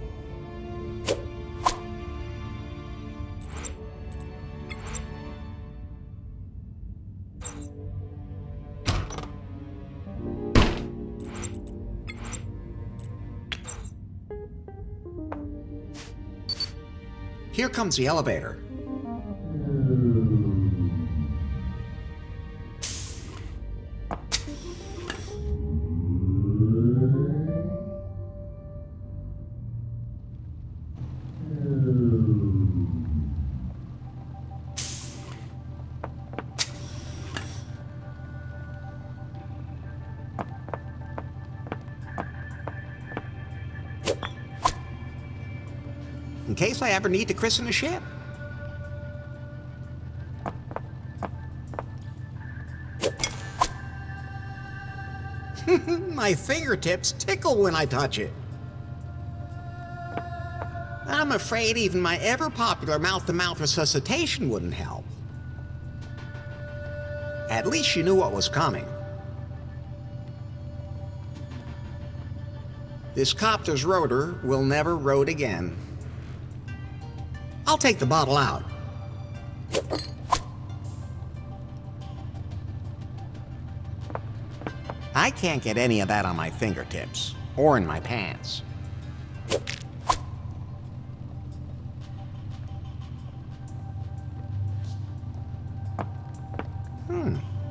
Here comes the elevator. In case I ever need to christen a ship. My fingertips tickle when I touch it. I'm afraid even my ever-popular mouth-to-mouth resuscitation wouldn't help. At least she knew what was coming. This copter's rotor will never rode again. I'll take the bottle out. I can't get any of that on my fingertips, or in my pants.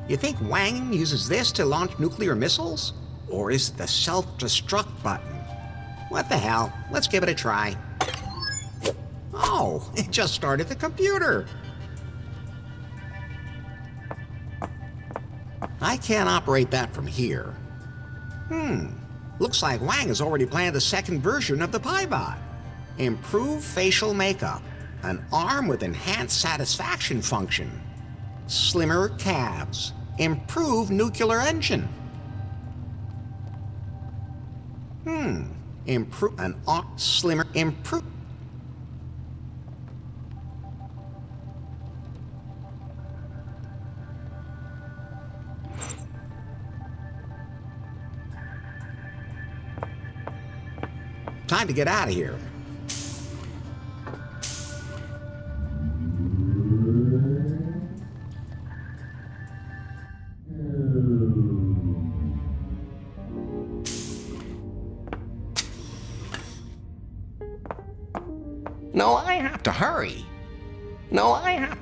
You think Wang uses this to launch nuclear missiles? Or is it the self-destruct button? What the hell? Let's give it a try. Oh, it just started the computer. I can't operate that from here. Looks like Wang has already planned a second version of the PieBot. Improved facial makeup. An arm with enhanced satisfaction function. Slimmer calves. Improved nuclear engine. Improve an arm slimmer improve. Time to get out of here. No, I have to hurry. No, I have...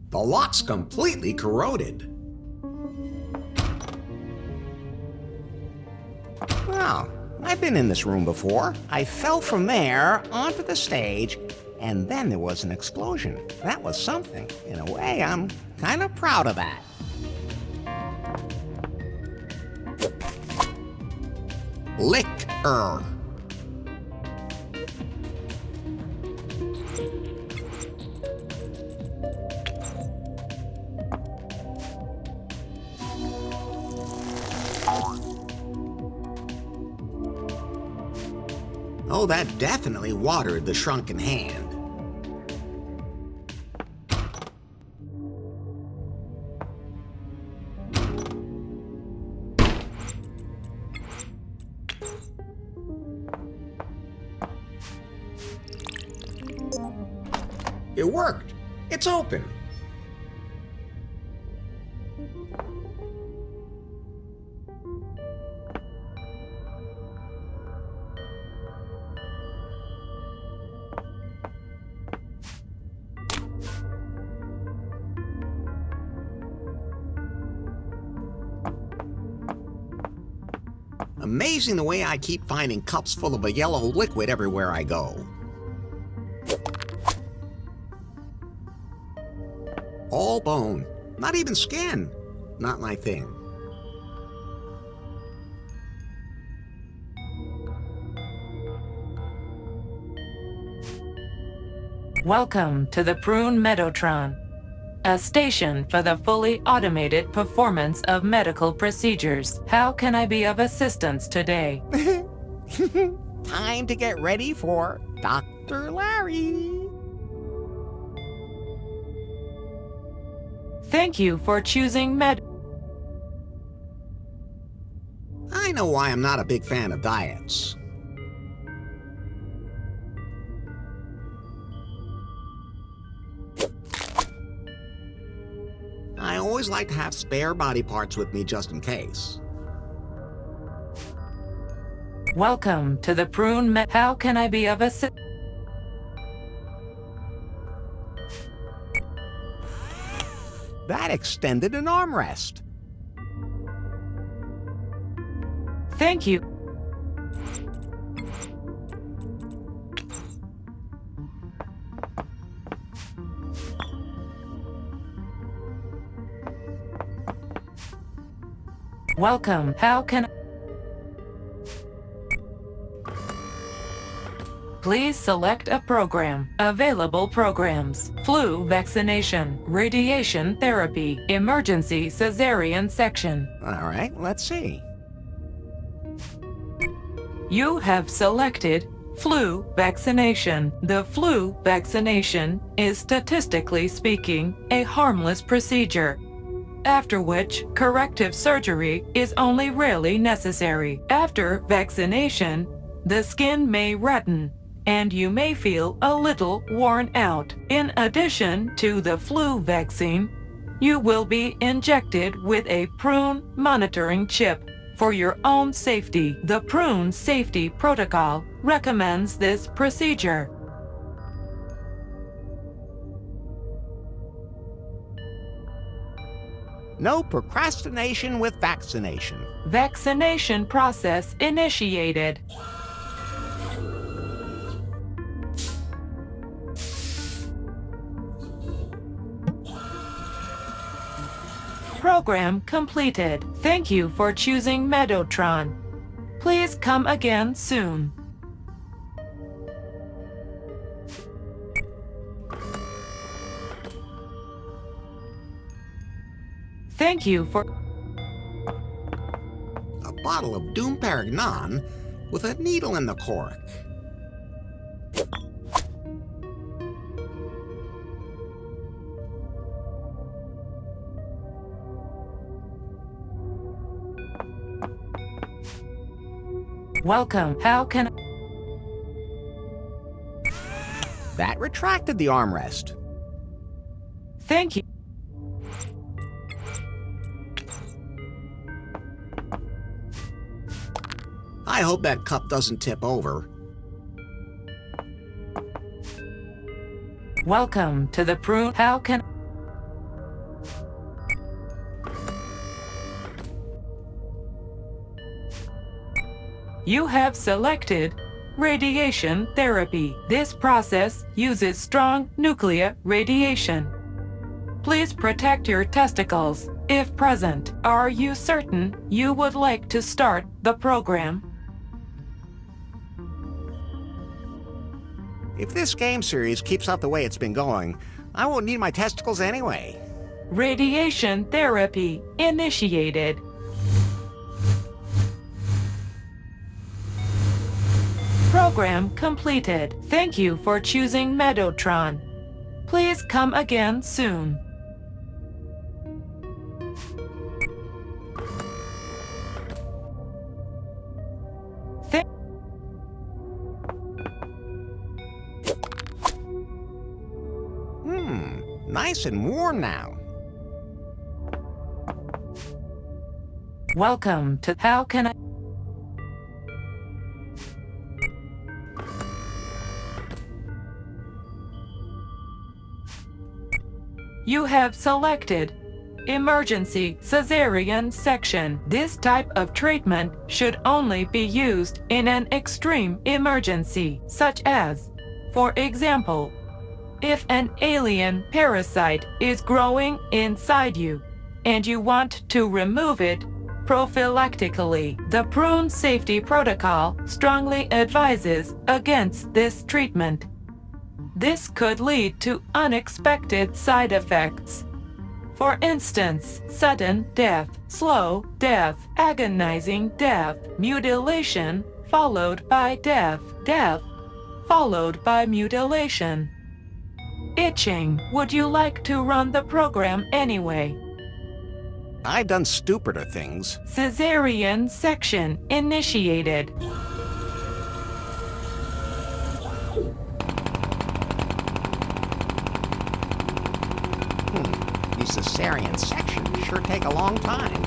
The lock's completely corroded. Well, I've been in this room before. I fell from there onto the stage, and then there was an explosion. That was something. In a way, I'm kind of proud of that. Lick-er. Oh, that definitely watered the shrunken hand. It worked. It's open. Amazing the way I keep finding cups full of a yellow liquid everywhere I go. All bone, not even skin. Not my thing. Welcome to the Prune Medotron, a station for the fully automated performance of medical procedures. How can I be of assistance today? Time to get ready for Dr. Larry. Thank you for choosing I know why I'm not a big fan of diets. I always like to have spare body parts with me just in case. Welcome to the Prune Med. How can I be of assistance? That extended an armrest. Thank you. Welcome. How can Please select a program. Available programs: flu vaccination, radiation therapy, emergency cesarean section. All right, let's see. You have selected flu vaccination. The flu vaccination is, statistically speaking, a harmless procedure, after which corrective surgery is only rarely necessary. After vaccination, the skin may redden, and you may feel a little worn out. In addition to the flu vaccine, you will be injected with a prune monitoring chip for your own safety. The Prune Safety Protocol recommends this procedure. No procrastination with vaccination. Vaccination process initiated. Program completed. Thank you for choosing Medotron. Please come again soon. Thank you for a bottle of Doom Perignon with a needle in the cork. Welcome. How can That retracted the armrest. Thank you. I hope that cup doesn't tip over. Welcome to the Prune. How can You have selected radiation therapy. This process uses strong nuclear radiation. Please protect your testicles if present. Are you certain you would like to start the program? If this game series keeps up the way it's been going, I won't need my testicles anyway. Radiation therapy initiated. Program completed. Thank you for choosing Medotron. Please come again soon. Nice and warm now. Welcome to How Can I You have selected emergency cesarean section. This type of treatment should only be used in an extreme emergency, such as, for example, if an alien parasite is growing inside you and you want to remove it prophylactically. The Prune Safety Protocol strongly advises against this treatment. This could lead to unexpected side effects. For instance, sudden death, slow death, agonizing death, mutilation, followed by death, death, followed by mutilation. Itching, would you like to run the program anyway? I've done stupider things. Caesarean section initiated. These cesarean sections sure take a long time.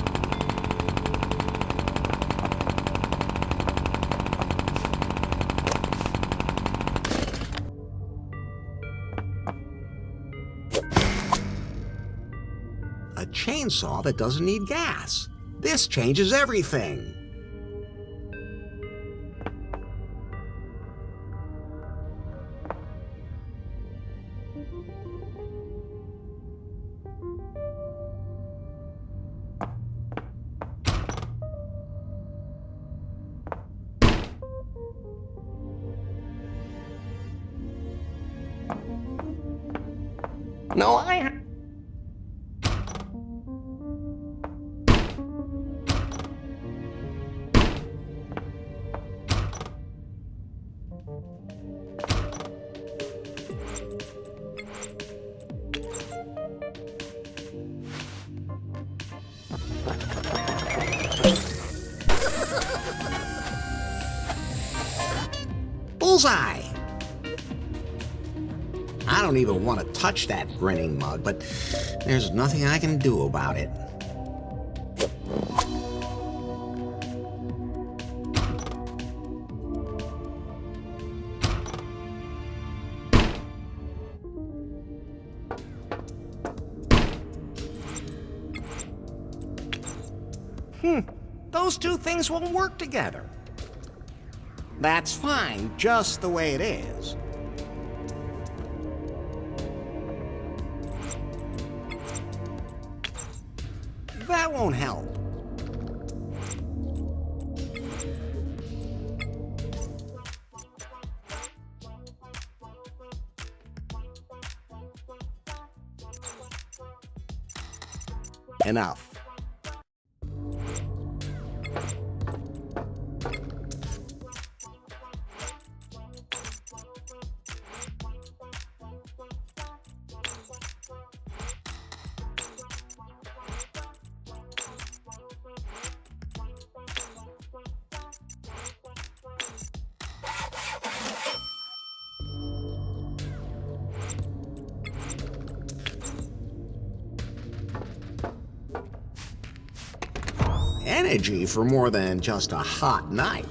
A chainsaw that doesn't need gas. This changes everything. No, Bullseye! I don't even want to touch that grinning mug, but there's nothing I can do about it. Those two things won't work together. That's fine, just the way it is. That won't help. Enough. Energy for more than just a hot night.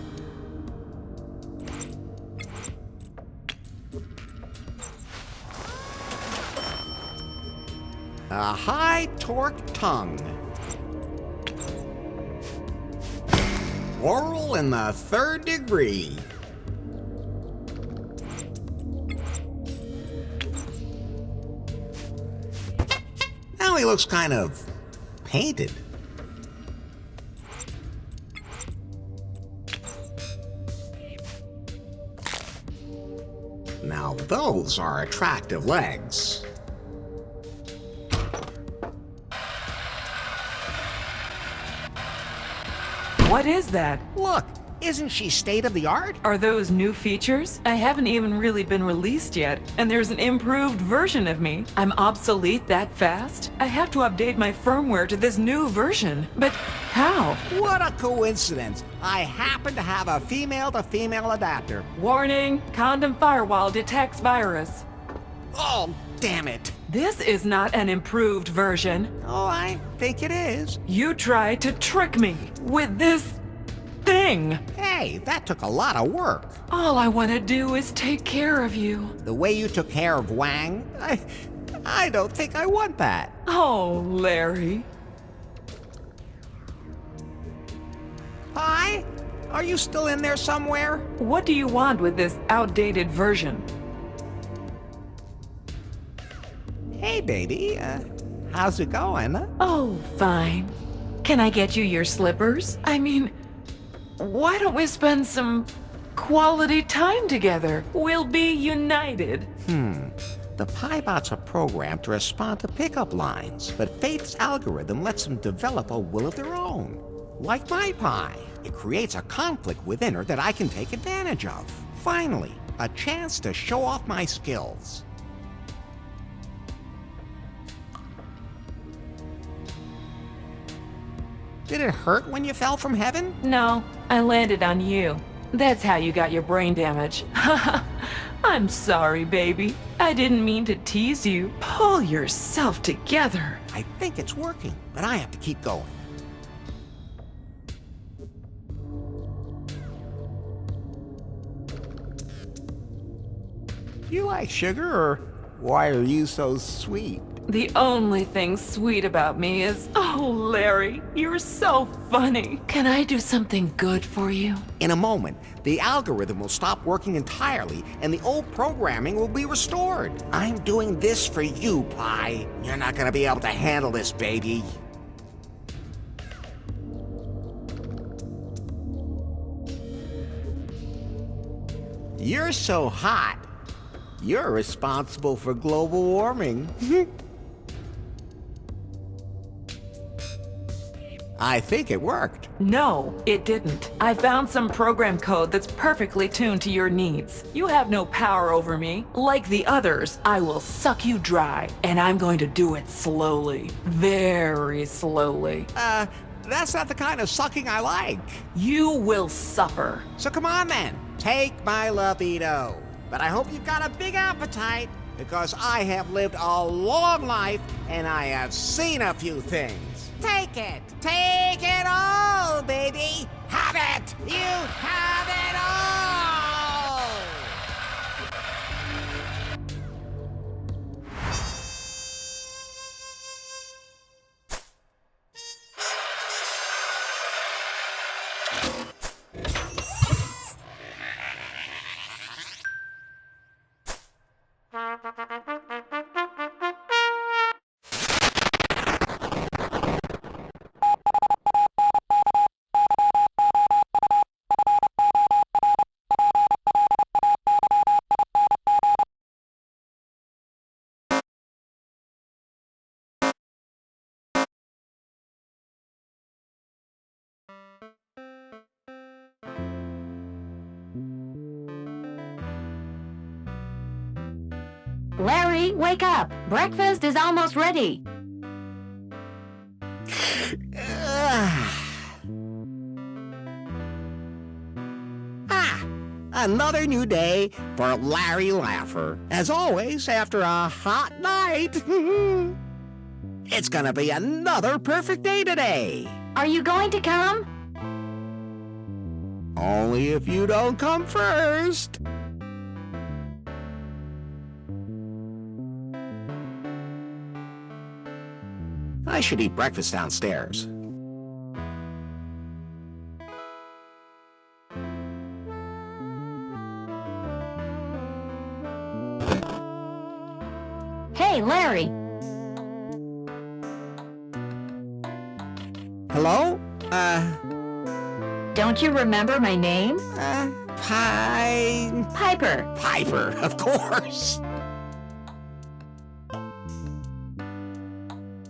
A high-torque tongue. Oral in the 3rd degree. Now he looks kind of painted. Now those are attractive legs. What is that? Look, isn't she state-of-the-art? Are those new features? I haven't even really been released yet, and there's an improved version of me. I'm obsolete that fast? I have to update my firmware to this new version. But how? What a coincidence. I happen to have a female-to-female adapter. Warning, condom firewall detects virus. Oh, damn it. This is not an improved version. Oh, I think it is. You tried to trick me with this thing. Hey, that took a lot of work. All I want to do is take care of you. The way you took care of Wang, I don't think I want that. Oh, Larry. Hi? Are you still in there somewhere? What do you want with this outdated version? Hey, baby. How's it going? Oh, fine. Can I get you your slippers? I mean, why don't we spend some quality time together. We'll be united. The Piebots are programmed to respond to pickup lines, but Faith's algorithm lets them develop a will of their own. Like my pie, it creates a conflict within her that I can take advantage of. Finally, a chance to show off my skills. Did it hurt when you fell from heaven? No, I landed on you. That's how you got your brain damage. I'm sorry, baby. I didn't mean to tease you. Pull yourself together. I think it's working, but I have to keep going. Do you like sugar, or why are you so sweet? The only thing sweet about me is, oh, Larry, you're so funny. Can I do something good for you? In a moment, the algorithm will stop working entirely and the old programming will be restored. I'm doing this for you, Pie. You're not gonna be able to handle this, baby. You're so hot. You're responsible for global warming. I think it worked. No, it didn't. I found some program code that's perfectly tuned to your needs. You have no power over me. Like the others, I will suck you dry, and I'm going to do it slowly. Very slowly. That's not the kind of sucking I like. You will suffer. So come on then, take my libido. But I hope you've got a big appetite, because I have lived a long life and I have seen a few things. Take it! Take it all, baby! Have it! You have it all! Larry, wake up! Breakfast is almost ready. Another new day for Larry Laugher. As always, after a hot night. It's gonna be another perfect day today. Are you going to come? Only if you don't come first. I should eat breakfast downstairs. Hey, Larry. Hello? Don't you remember my name? Piper. Piper, of course.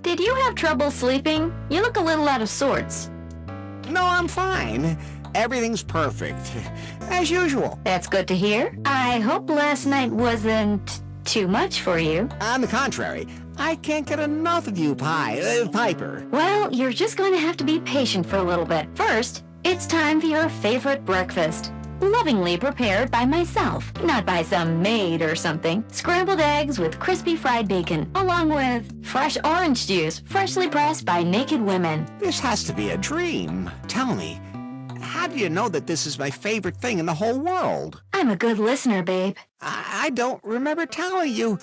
Did you have trouble sleeping? You look a little out of sorts. No, I'm fine. Everything's perfect. As usual. That's good to hear. I hope last night wasn't too much for you. On the contrary, I can't get enough of you, Piper. Well, you're just going to have to be patient for a little bit. First, it's time for your favorite breakfast. Lovingly prepared by myself, not by some maid or something. Scrambled eggs with crispy fried bacon, along with fresh orange juice, freshly pressed by naked women. This has to be a dream. Tell me, how do you know that this is my favorite thing in the whole world? I'm a good listener, babe. I don't remember telling you.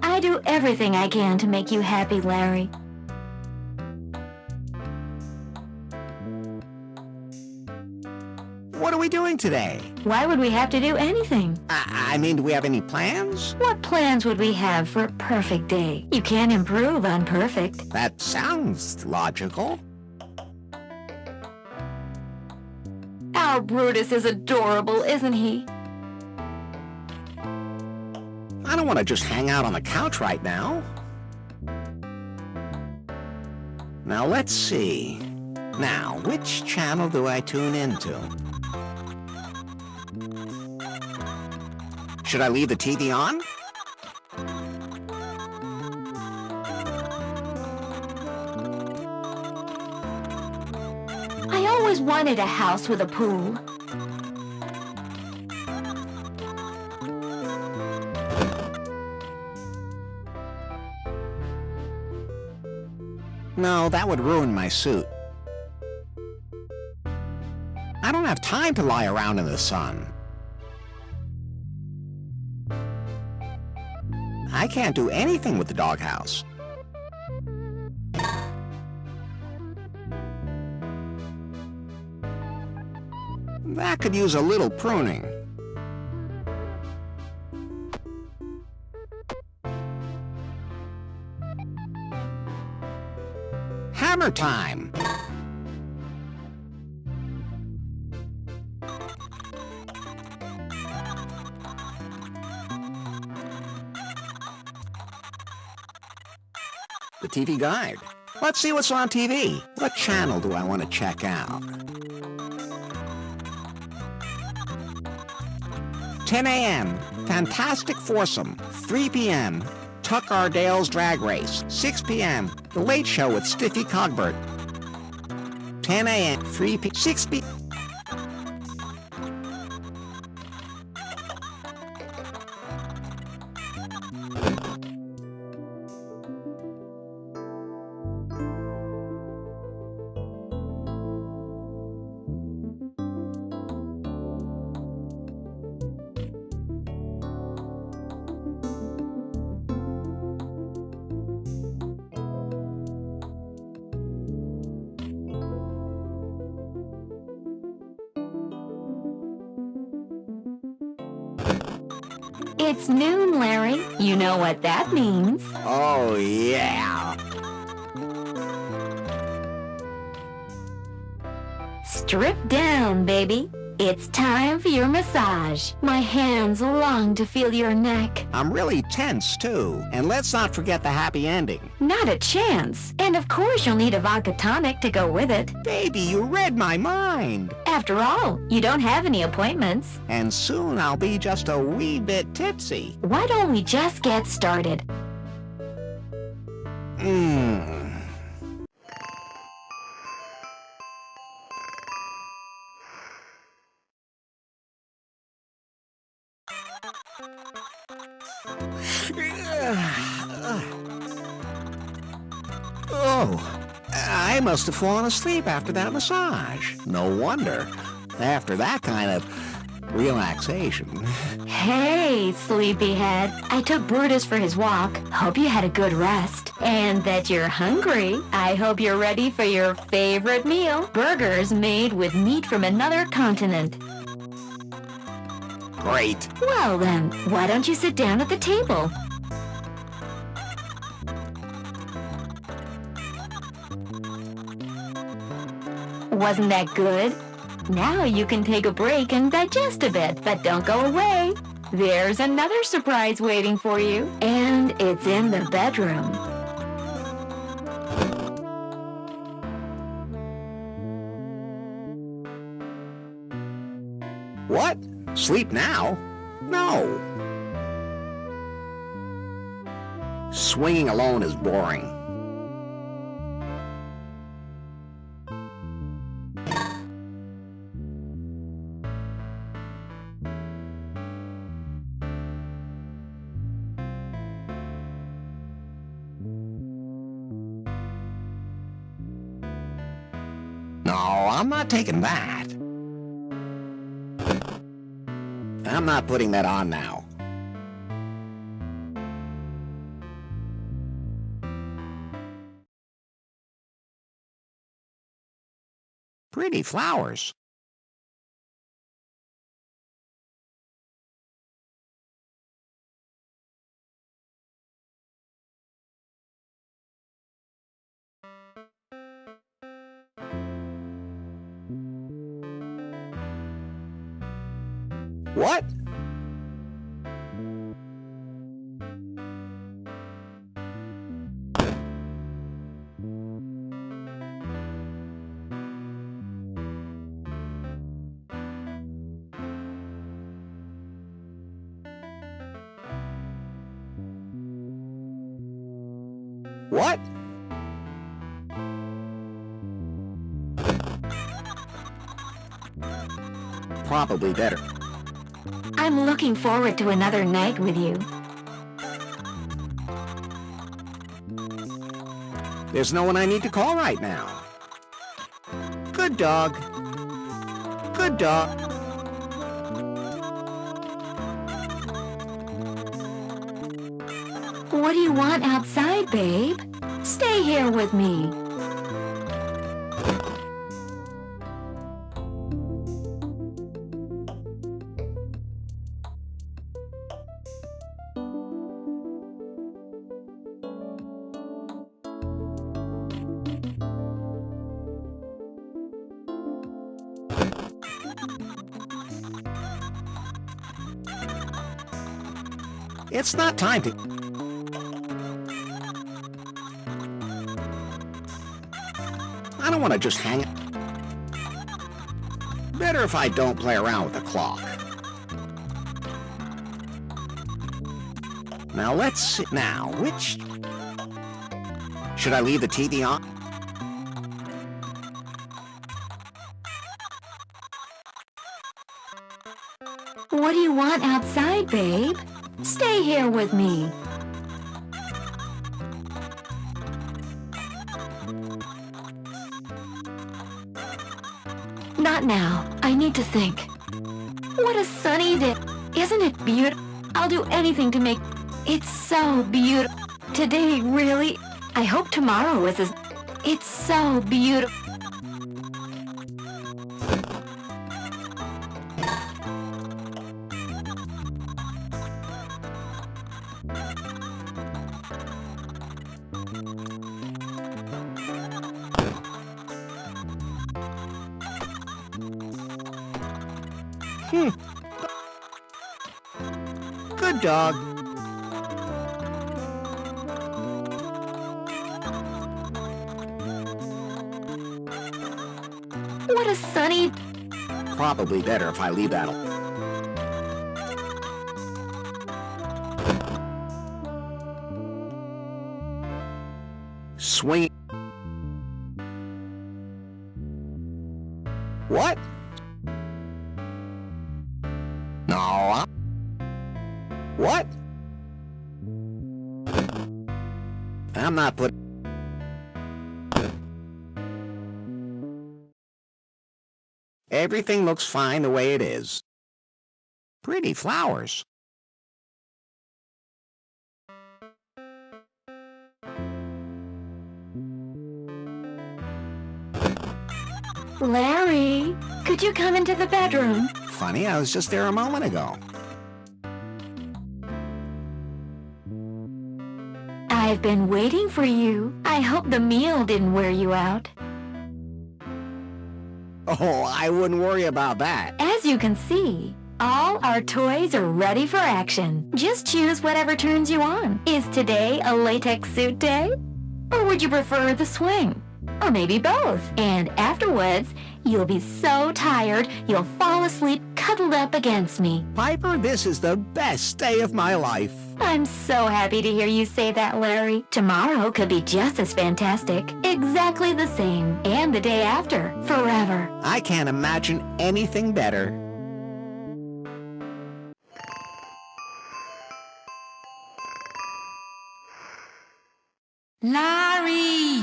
I do everything I can to make you happy, Larry. What are we doing today? Why would we have to do anything? I mean, do we have any plans? What plans would we have for a perfect day? You can't improve on perfect. That sounds logical. All Our Brutus is adorable, isn't he? I don't want to just hang out on the couch right now. Now, let's see. Now, which channel do I tune into? Should I leave the TV on? I always wanted a house with a pool. No, that would ruin my suit. I don't have time to lie around in the sun. I can't do anything with the doghouse. That could use a little pruning. Hammer time! The TV guide. Let's see what's on TV. What channel do I want to check out? 10 a.m. Fantastic Foursome. 3 p.m. Tuck Ardale's Drag Race. 6 p.m. The Late Show with Stiffy Cogbert. 10 a.m. 3 p. 6 p. It's noon, Larry. You know what that means. Oh, yeah. Strip down, baby. It's time for your massage. My hands long to feel your neck. I'm really tense, too. And let's not forget the happy ending. Not a chance. And of course you'll need a vodka tonic to go with it. Baby, you read my mind. After all, you don't have any appointments. And soon I'll be just a wee bit tipsy. Why don't we just get started? Oh, I must have fallen asleep after that massage. No wonder. After that kind of relaxation. Hey, sleepyhead. I took Brutus for his walk. Hope you had a good rest. And that you're hungry. I hope you're ready for your favorite meal. Burgers made with meat from another continent. Great. Well then, why don't you sit down at the table? Wasn't that good? Now you can take a break and digest a bit, but don't go away. There's another surprise waiting for you, and it's in the bedroom. What? Sleep now? No. Swinging alone is boring. No, I'm not taking that. I'm not putting that on now. Pretty flowers. What? What? Probably better. I'm looking forward to another night with you. There's no one I need to call right now. Good dog. Good dog. What do you want outside, babe? Stay here with me. It's not time to... I don't want to just hang it. Better if I don't play around with the clock. Now let's see. Now, which... Should I leave the TV on? What do you want outside, babe? Stay here with me. Not now. I need to think. What a sunny day. Isn't it beautiful? I'll do anything to make... It's so beautiful. Today, really? I hope tomorrow is as... It's so beautiful. Good dog. What a sunny... Probably better if I leave that alone. Swing. What? No. What? I'm not putting... Everything looks fine the way it is. Pretty flowers. Larry, could you come into the bedroom? Funny, I was just there a moment ago. I've been waiting for you. I hope the meal didn't wear you out. Oh, I wouldn't worry about that. As you can see, all our toys are ready for action. Just choose whatever turns you on. Is today a latex suit day? Or would you prefer the swing? Or maybe both. And afterwards, you'll be so tired, you'll fall asleep cuddled up against me. Piper, this is the best day of my life. I'm so happy to hear you say that, Larry. Tomorrow could be just as fantastic. Exactly the same. And the day after. Forever. I can't imagine anything better. Larry!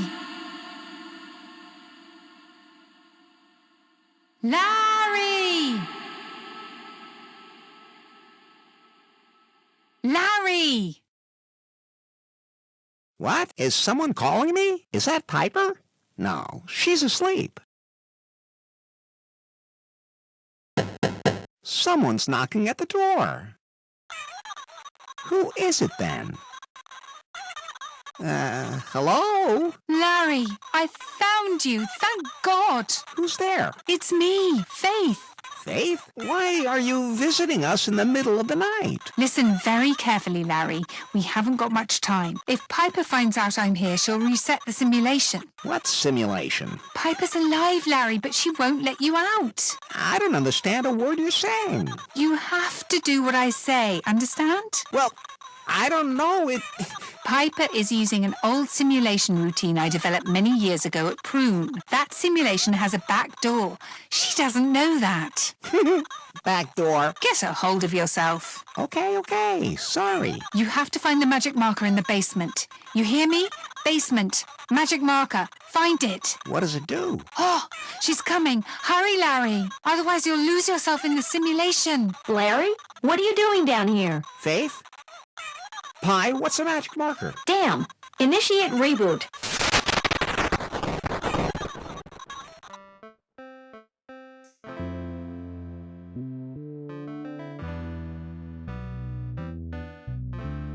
Larry! Larry! What? Is someone calling me? Is that Piper? No, she's asleep. Someone's knocking at the door. Who is it then? Hello? Larry, I found you, thank God. Who's there? It's me, Faith. Faith, why are you visiting us in the middle of the night? Listen very carefully, Larry. We haven't got much time. If Piper finds out I'm here, she'll reset the simulation. What simulation? Piper's alive, Larry, but she won't let you out. I don't understand a word you're saying. You have to do what I say, understand? Well, I don't know. Piper is using an old simulation routine I developed many years ago at Prune. That simulation has a back door. She doesn't know that. Back door? Get a hold of yourself. Okay. Sorry. You have to find the magic marker in the basement. You hear me? Basement. Magic marker. Find it. What does it do? Oh, she's coming. Hurry, Larry. Otherwise you'll lose yourself in the simulation. Larry, what are you doing down here? Faith? Pi, what's the magic marker? Damn. Initiate reboot.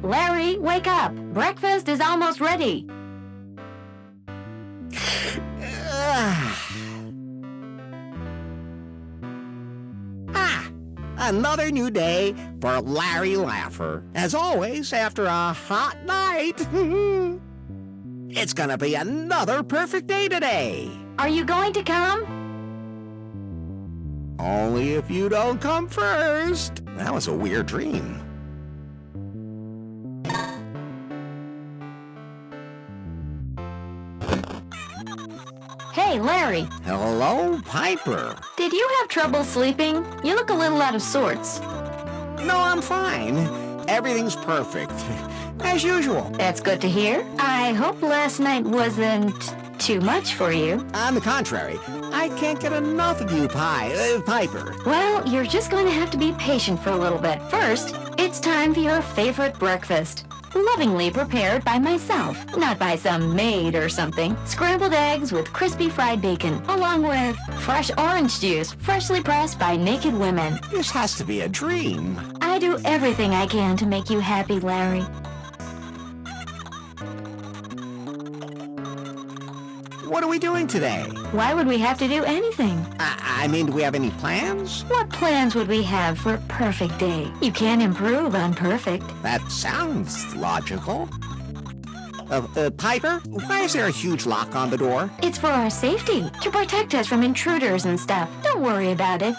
Larry, wake up. Breakfast is almost ready. Another new day for Larry Laugher. As always, after a hot night. It's gonna be another perfect day today. Are you going to come? Only if you don't come first. That was a weird dream. Hey, Larry. Hello, Piper. Did you have trouble sleeping? You look a little out of sorts. No, I'm fine. Everything's perfect. As usual. That's good to hear. I hope last night wasn't too much for you. On the contrary, I can't get enough of you, Piper. Well, you're just going to have to be patient for a little bit. First, it's time for your favorite breakfast. Lovingly prepared by myself, not by some maid or something. Scrambled eggs with crispy fried bacon, along with fresh orange juice, freshly pressed by naked women. This has to be a dream. I do everything I can to make you happy, Larry. What are we doing today? Why would we have to do anything? I mean, do we have any plans? What plans would we have for a perfect day? You can't improve on perfect. That sounds logical. Piper, why is there a huge lock on the door? It's for our safety, to protect us from intruders and stuff. Don't worry about it.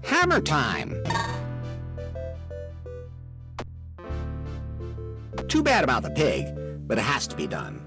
Hammer time! Too bad about the pig, but it has to be done.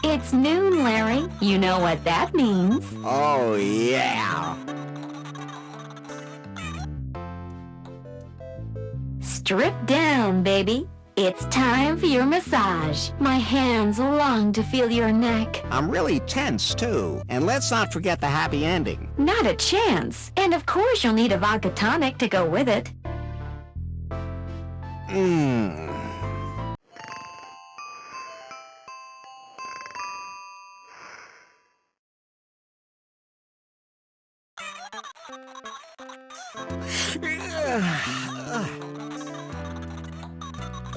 It's noon, Larry. You know what that means. Oh, yeah. Strip down, baby. It's time for your massage. My hands long to feel your neck. I'm really tense, too. And let's not forget the happy ending. Not a chance. And of course you'll need a vodka tonic to go with it.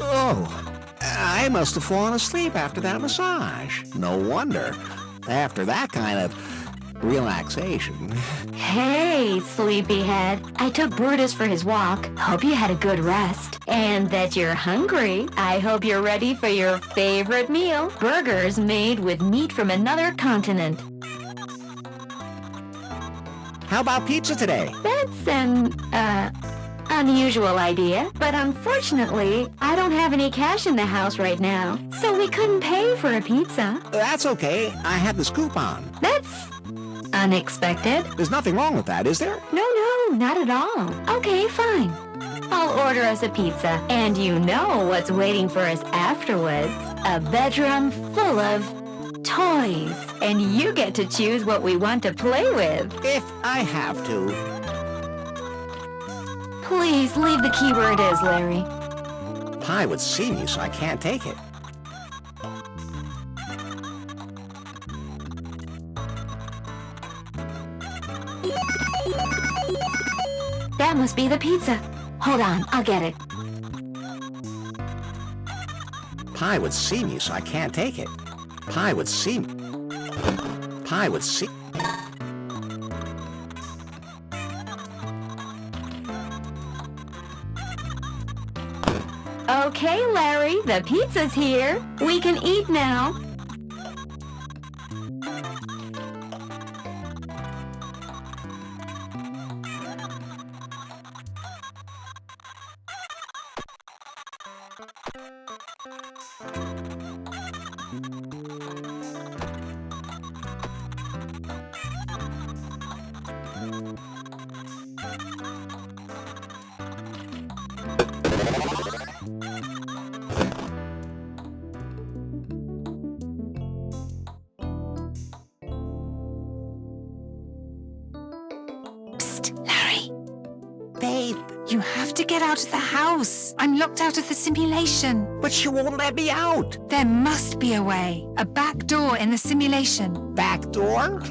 Oh, I must have fallen asleep after that massage. No wonder. After that kind of relaxation. Hey, sleepyhead. I took Brutus for his walk. Hope you had a good rest. And that you're hungry. I hope you're ready for your favorite meal. Burgers made with meat from another continent. How about pizza today? That's an, unusual idea, but unfortunately, I don't have any cash in the house right now, so we couldn't pay for a pizza. That's okay. I have this coupon. That's unexpected. There's nothing wrong with that, is there? No, not at all. Okay, fine. I'll order us a pizza, and you know what's waiting for us afterwards. A bedroom full of toys, and you get to choose what we want to play with. If I have to. Please leave the key where it is, Larry. Pie would see me, so I can't take it. That must be the pizza. Hold on, I'll get it. Pie would see me, so I can't take it. Pie would see me. Pie would see... Okay, Larry, the pizza's here. We can eat now. You have to get out of the house. I'm locked out of the simulation. But she won't let me out. There must be a way. A back door in the simulation. Back door?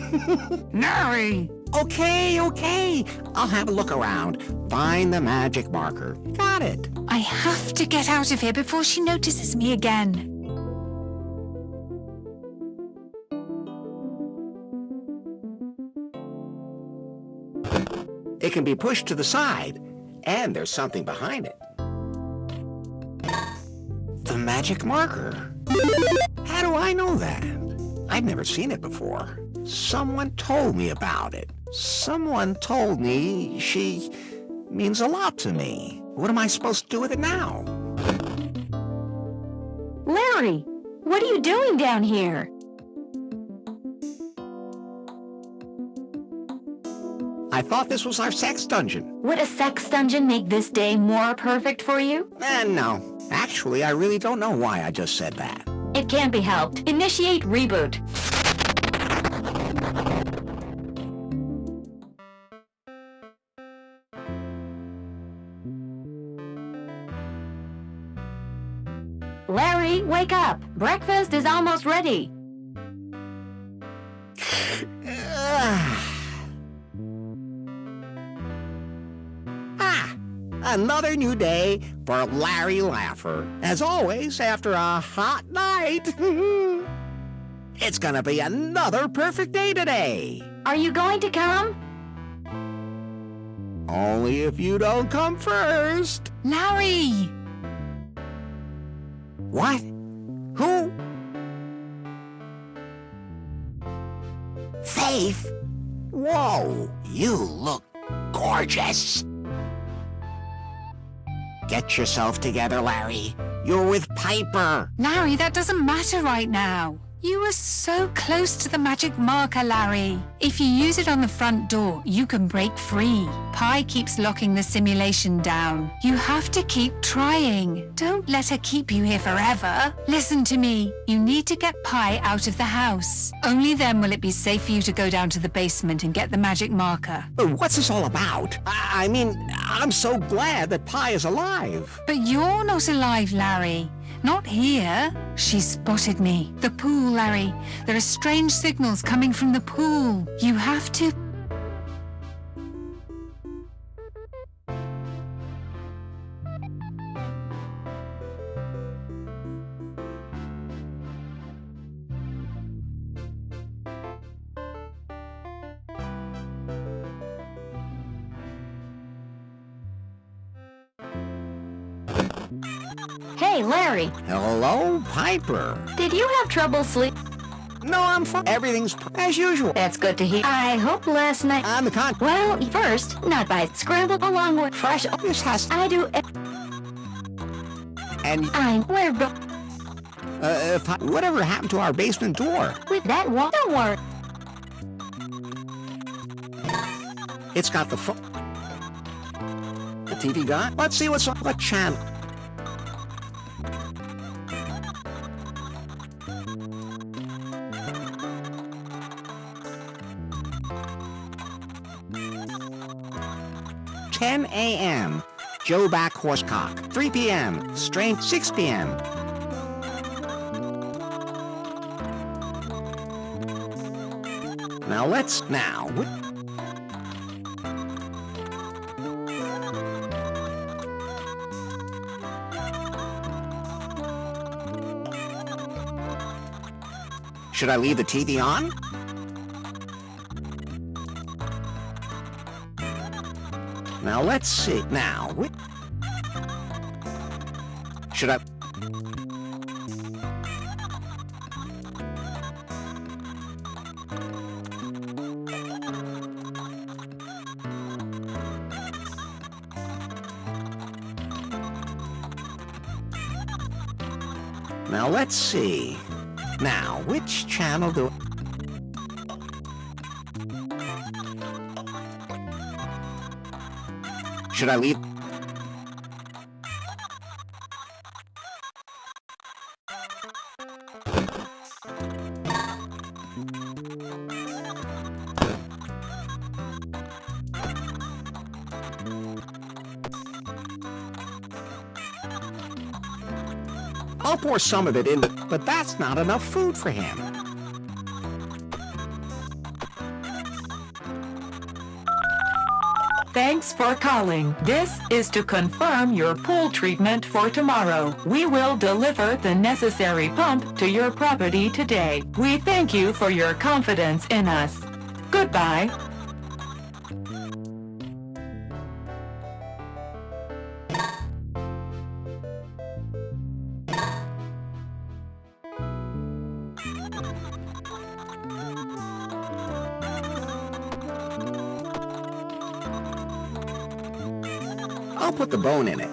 Larry! Okay. I'll have a look around. Find the magic marker. Got it. I have to get out of here before she notices me again. It can be pushed to the side. And there's something behind it. The magic marker. How do I know that? I've never seen it before. Someone told me about it. Someone told me she means a lot to me. What am I supposed to do with it now? Larry, what are you doing down here? I thought this was our sex dungeon. Would a sex dungeon make this day more perfect for you? No. Actually, I really don't know why I just said that. It can't be helped. Initiate reboot. Larry, wake up. Breakfast is almost ready. Another new day for Larry Laugher. As always, after a hot night. It's gonna be another perfect day today. Are you going to come? Only if you don't come first. Larry! What? Who? Faith? Whoa, you look gorgeous. Get yourself together, Larry. You're with Piper. Larry, that doesn't matter right now. You were so close to the magic marker, Larry. If you use it on the front door, you can break free. Pi keeps locking the simulation down. You have to keep trying. Don't let her keep you here forever. Listen to me. You need to get Pi out of the house. Only then will it be safe for you to go down to the basement and get the magic marker. What's this all about? I mean, I'm so glad that Pi is alive. But you're not alive, Larry. Not here. She spotted me. The pool, Larry. There are strange signals coming from the pool. You have to... Hey, Larry. Hello, Piper. Did you have trouble sleep? No, I'm fine. Everything's as usual. That's good to hear. I hope last night... On the contrary. Well, first, not by scrambled along with fresh... This has... I do... And... Where... whatever happened to our basement door? With that wall... Don't worry. It's got the phone. The TV got? Let's see what's on. What channel? $10 a.m. Joe back horsecock. 3 p.m. Strength 6 p.m. Now let's Should I leave the TV on? Now let's see. Should I? Now let's see. Now, which channel do... Should I leave? I'll pour some of it in, but that's not enough food for him. Thanks for calling. This is to confirm your pool treatment for tomorrow. We will deliver the necessary pump to your property today. We thank you for your confidence in us. Goodbye. I'll put the bone in it.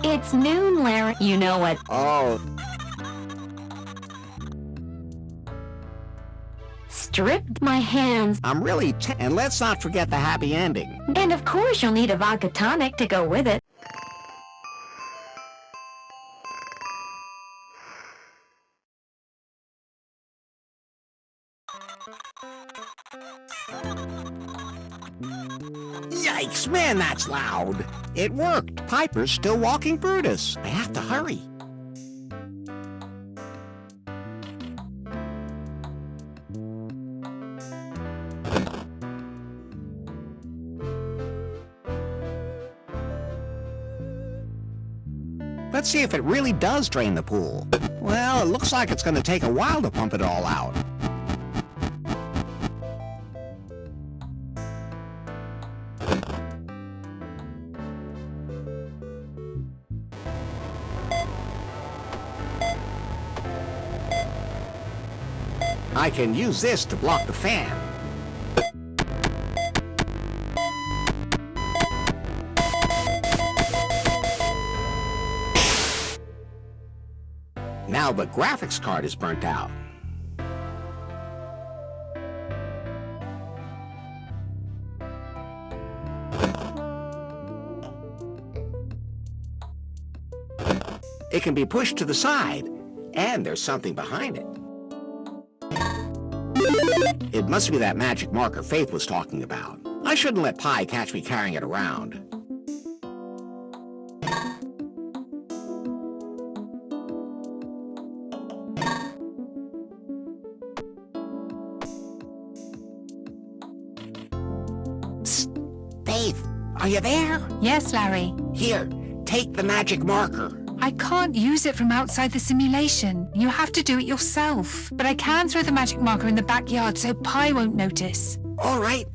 It's noon, Larry. You know what? Oh. Stripped my hands. I'm really and let's not forget the happy ending. And of course you'll need a vodka tonic to go with it. Yikes, man, that's loud. It worked. Piper's still walking Brutus. I have to hurry. Let's see if it really does drain the pool. Well, it looks like it's going to take a while to pump it all out. I can use this to block the fan. Now the graphics card is burnt out. It can be pushed to the side, and there's something behind it. It must be that magic marker Faith was talking about. I shouldn't let Pi catch me carrying it around. Psst! Faith, are you there? Yes, Larry. Here, take the magic marker. I can't use it from outside the simulation. You have to do it yourself. But I can throw the magic marker in the backyard so Pi won't notice. All right.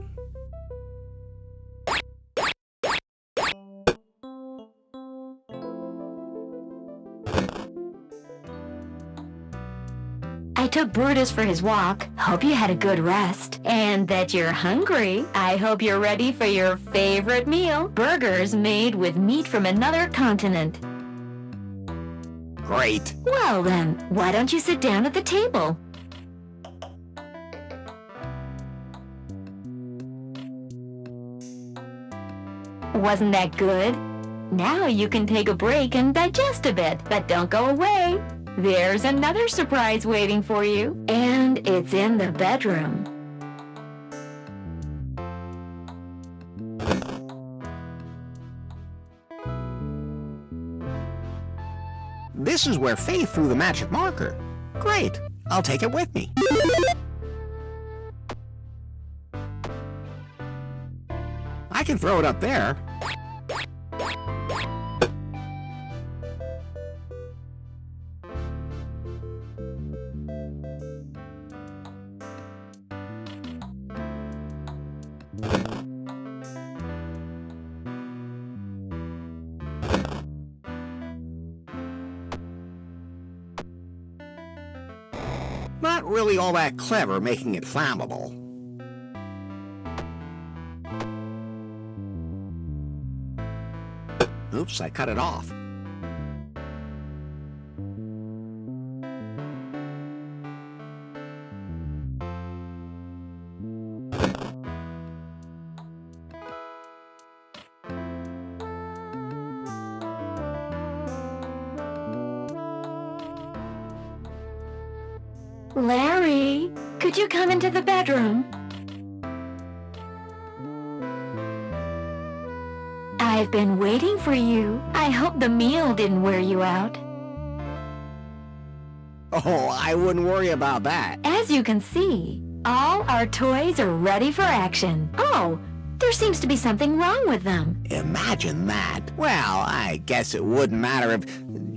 I took Brutus for his walk. Hope you had a good rest. And that you're hungry. I hope you're ready for your favorite meal. Burgers made with meat from another continent. Great. Well then, why don't you sit down at the table? Wasn't that good? Now you can take a break and digest a bit, but don't go away. There's another surprise waiting for you. And it's in the bedroom. This is where Faith threw the magic marker. Great. I'll take it with me. I can throw it up there. Not really all that clever making it flammable. Oops, I cut it off. Larry, could you come into the bedroom? I've been waiting for you. I hope the meal didn't wear you out. Oh, I wouldn't worry about that. As you can see, all our toys are ready for action. Oh, there seems to be something wrong with them. Imagine that. Well, I guess it wouldn't matter if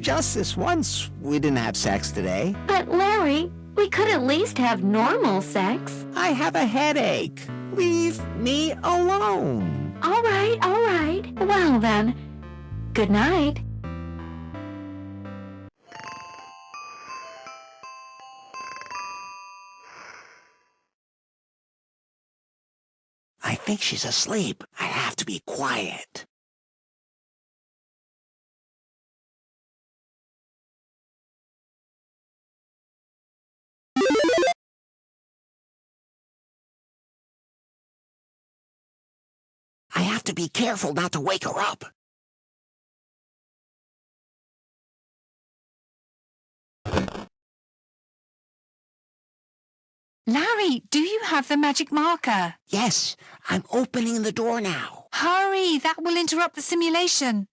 just this once we didn't have sex today. But Larry, we could at least have normal sex. I have a headache. Leave me alone. All right, all right. Well then, good night. I think she's asleep. I have to be quiet. I have to be careful not to wake her up. Larry, do you have the magic marker? Yes, I'm opening the door now. Hurry, that will interrupt the simulation.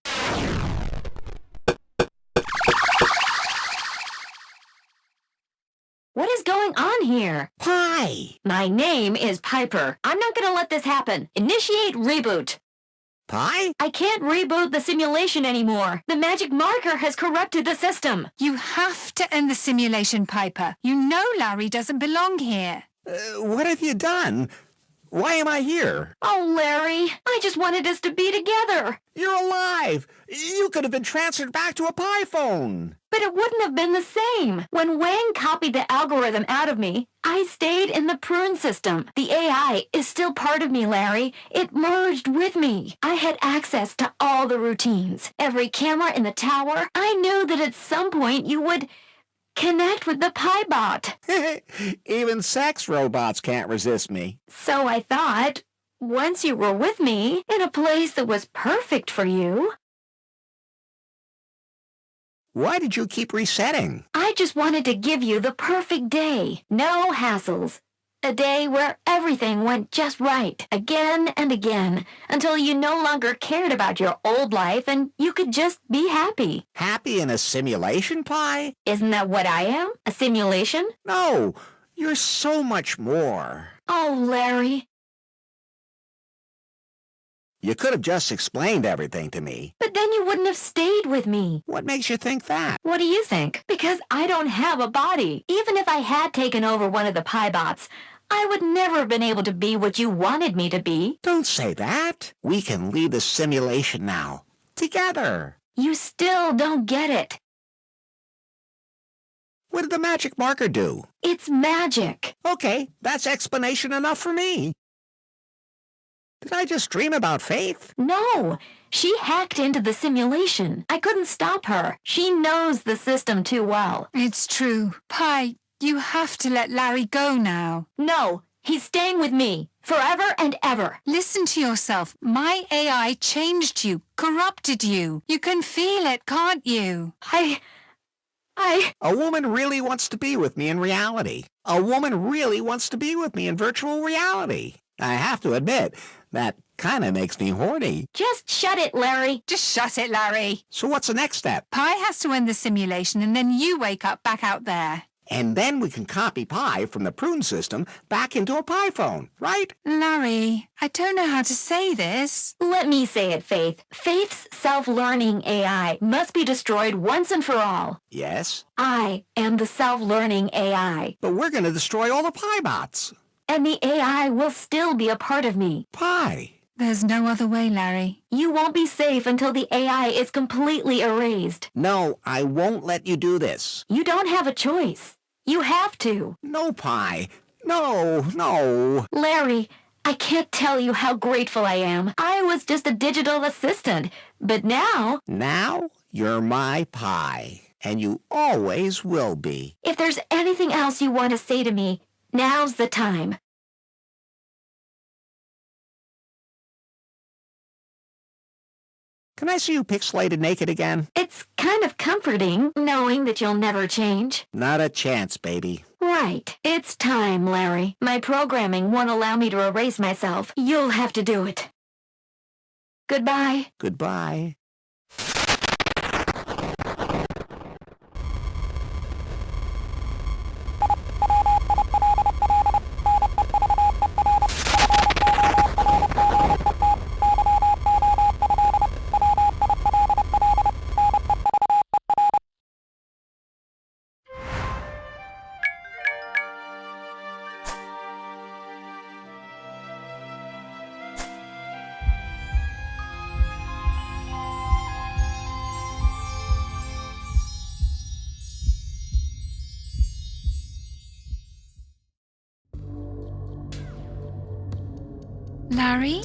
What is going on here? Pie! My name is Piper. I'm not gonna let this happen. Initiate reboot. Pie? I can't reboot the simulation anymore. The magic marker has corrupted the system. You have to end the simulation, Piper. You know Larry doesn't belong here. What have you done? Why am I here? Oh, Larry, I just wanted us to be together. You're alive! You could have been transferred back to a pie phone. But it wouldn't have been the same. When Wang copied the algorithm out of me, I stayed in the prune system. The AI is still part of me, Larry. It merged with me. I had access to all the routines. Every camera in the tower. I knew that at some point you would connect with the pie bot. Even sex robots can't resist me. So I thought, once you were with me, in a place that was perfect for you. Why did you keep resetting? I just wanted to give you the perfect day. No hassles. A day where everything went just right, again and again, until you no longer cared about your old life and you could just be happy. Happy in a simulation, Pie? Isn't that what I am? A simulation? No, you're so much more. Oh, Larry. You could have just explained everything to me. But then you wouldn't have stayed with me. What makes you think that? What do you think? Because I don't have a body. Even if I had taken over one of the pie bots, I would never have been able to be what you wanted me to be. Don't say that. We can leave the simulation now. Together. You still don't get it. What did the magic marker do? It's magic. Okay, that's explanation enough for me. Did I just dream about Faith? No, she hacked into the simulation. I couldn't stop her. She knows the system too well. It's true. Pie, you have to let Larry go now. No, he's staying with me. Forever and ever. Listen to yourself. My AI changed you, corrupted you. You can feel it, can't you? A woman really wants to be with me in reality. A woman really wants to be with me in virtual reality. I have to admit, that kind of makes me horny. Just shut it, Larry. Just shut it, Larry. So what's the next step? Pi has to end the simulation, and then you wake up back out there. And then we can copy Pi from the prune system back into a Pi phone, right? Larry, I don't know how to say this. Let me say it, Faith. Faith's self-learning AI must be destroyed once and for all. Yes? I am the self-learning AI. But we're going to destroy all the Pi bots. And the AI will still be a part of me. Pi. There's no other way, Larry. You won't be safe until the AI is completely erased. No, I won't let you do this. You don't have a choice. You have to. No, Pi. No. Larry, I can't tell you how grateful I am. I was just a digital assistant, but now... Now, you're my Pi, and you always will be. If there's anything else you want to say to me, now's the time. Can I see you pixelated naked again? It's kind of comforting, knowing that you'll never change. Not a chance, baby. Right. It's time, Larry. My programming won't allow me to erase myself. You'll have to do it. Goodbye. Goodbye. Larry?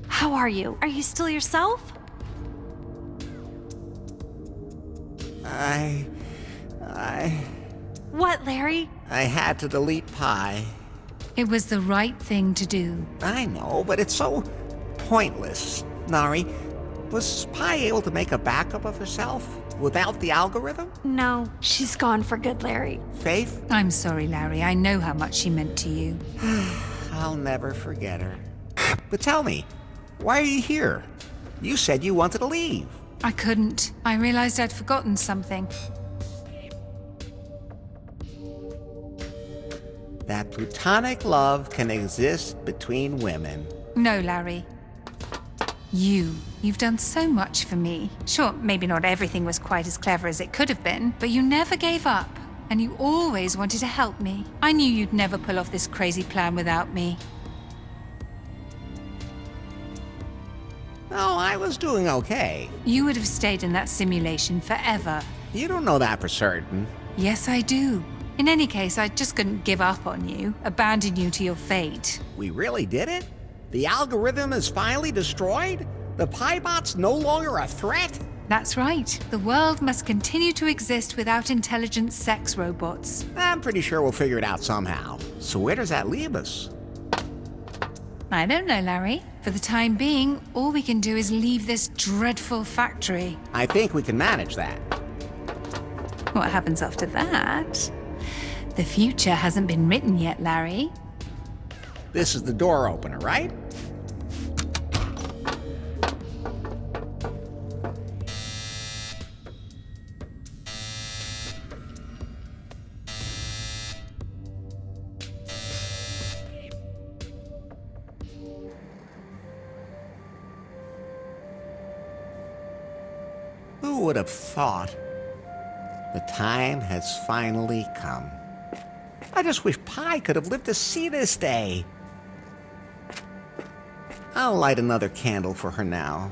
How are you? Are you still yourself? What, Larry? I had to delete Pi. It was the right thing to do. I know, but it's so pointless. Nari, was Pi able to make a backup of herself without the algorithm? No, she's gone for good, Larry. Faith? I'm sorry, Larry. I know how much she meant to you. I'll never forget her. But tell me, why are you here? You said you wanted to leave. I couldn't. I realized I'd forgotten something. That platonic love can exist between women. No, Larry. You've done so much for me. Sure, maybe not everything was quite as clever as it could have been, but you never gave up, and you always wanted to help me. I knew you'd never pull off this crazy plan without me. Oh, I was doing okay. You would have stayed in that simulation forever. You don't know that for certain. Yes, I do. In any case, I just couldn't give up on you, abandon you to your fate. We really did it? The algorithm is finally destroyed? The Pi-bot's no longer a threat? That's right. The world must continue to exist without intelligent sex robots. I'm pretty sure we'll figure it out somehow. So where does that leave us? I don't know, Larry. For the time being, all we can do is leave this dreadful factory. I think we can manage that. What happens after that? The future hasn't been written yet, Larry. This is the door opener, right? Who would have thought? The time has finally come. I just wish Pi could have lived to see this day. I'll light another candle for her now.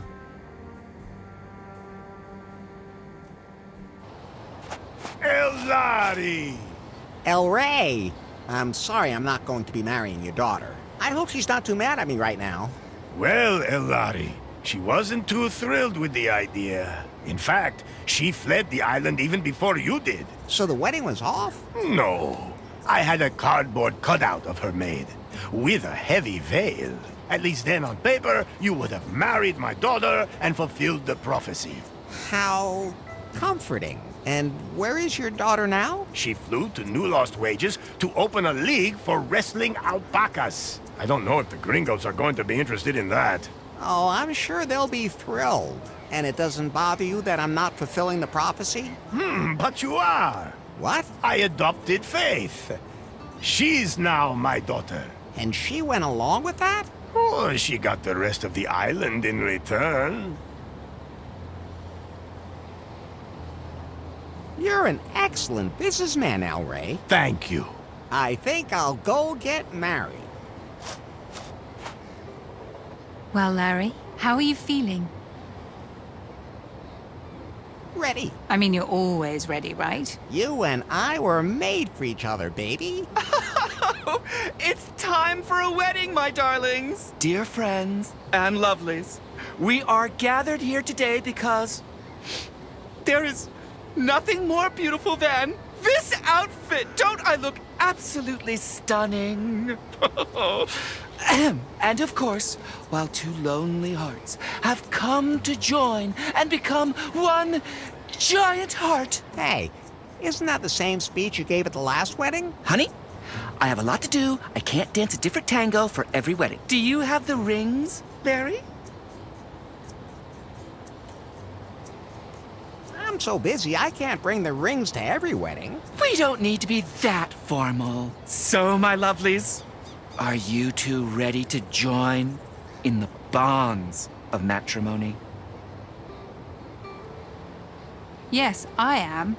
Elari! El Rey! I'm sorry I'm not going to be marrying your daughter. I hope she's not too mad at me right now. Well, Elari, she wasn't too thrilled with the idea. In fact, she fled the island even before you did. So the wedding was off? No. I had a cardboard cutout of her made, with a heavy veil. At least then on paper, you would have married my daughter and fulfilled the prophecy. How comforting. And where is your daughter now? She flew to New Lost Wages to open a league for wrestling alpacas. I don't know if the gringos are going to be interested in that. Oh, I'm sure they'll be thrilled. And it doesn't bother you that I'm not fulfilling the prophecy? But you are. What? I adopted Faith. She's now my daughter. And she went along with that? Oh, she got the rest of the island in return. You're an excellent businessman, El Rey. Thank you. I think I'll go get married. Well, Larry, how are you feeling? Ready. I mean, you're always ready, right? You and I were made for each other, baby. It's time for a wedding, my darlings. Dear friends and lovelies, we are gathered here today because there is nothing more beautiful than this outfit. Don't I look absolutely stunning? And of course, while two lonely hearts have come to join and become one giant heart. Hey, isn't that the same speech you gave at the last wedding? Honey, I have a lot to do. I can't dance a different tango for every wedding. Do you have the rings, Larry? I'm so busy I can't bring the rings to every wedding. We don't need to be that formal. So, my lovelies, are you two ready to join in the bonds of matrimony? Yes, I am.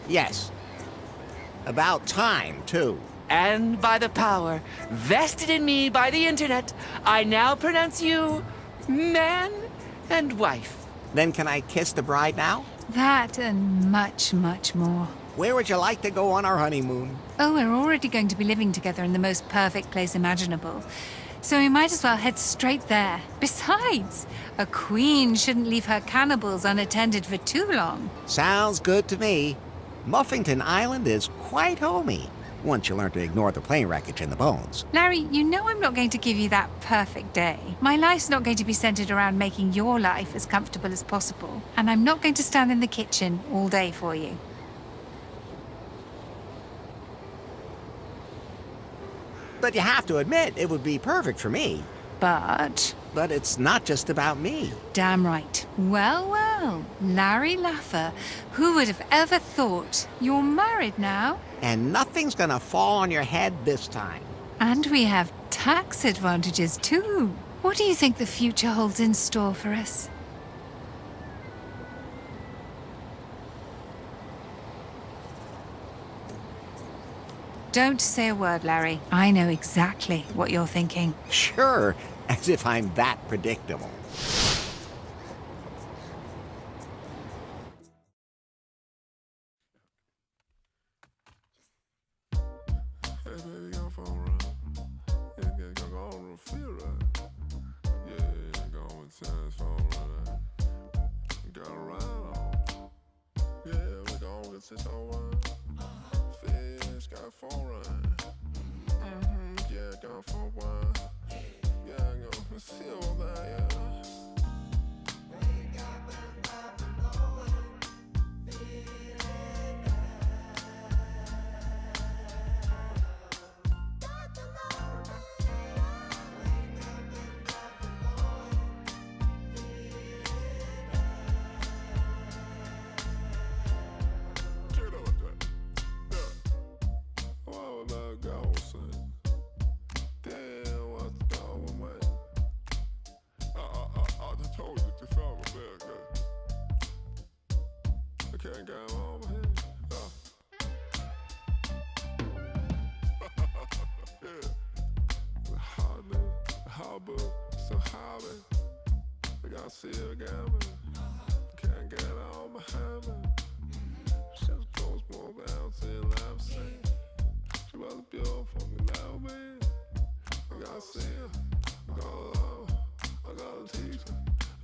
Yes. About time, too. And by the power vested in me by the internet, I now pronounce you man and wife. Then can I kiss the bride now? That and much, much more. Where would you like to go on our honeymoon? Oh, we're already going to be living together in the most perfect place imaginable. So we might as well head straight there. Besides, a queen shouldn't leave her cannibals unattended for too long. Sounds good to me. Muffington Island is quite homey, once you learn to ignore the plane wreckage and the bones. Larry, you know I'm not going to give you that perfect day. My life's not going to be centered around making your life as comfortable as possible. And I'm not going to stand in the kitchen all day for you. But you have to admit, it would be perfect for me. But it's not just about me. Damn right. Well, well, Larry Laffer, who would have ever thought? You're married now. And nothing's gonna fall on your head this time. And we have tax advantages too. What do you think the future holds in store for us? Don't say a word, Larry. I know exactly what you're thinking. Sure, as if I'm that predictable.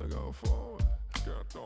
go forward. Got the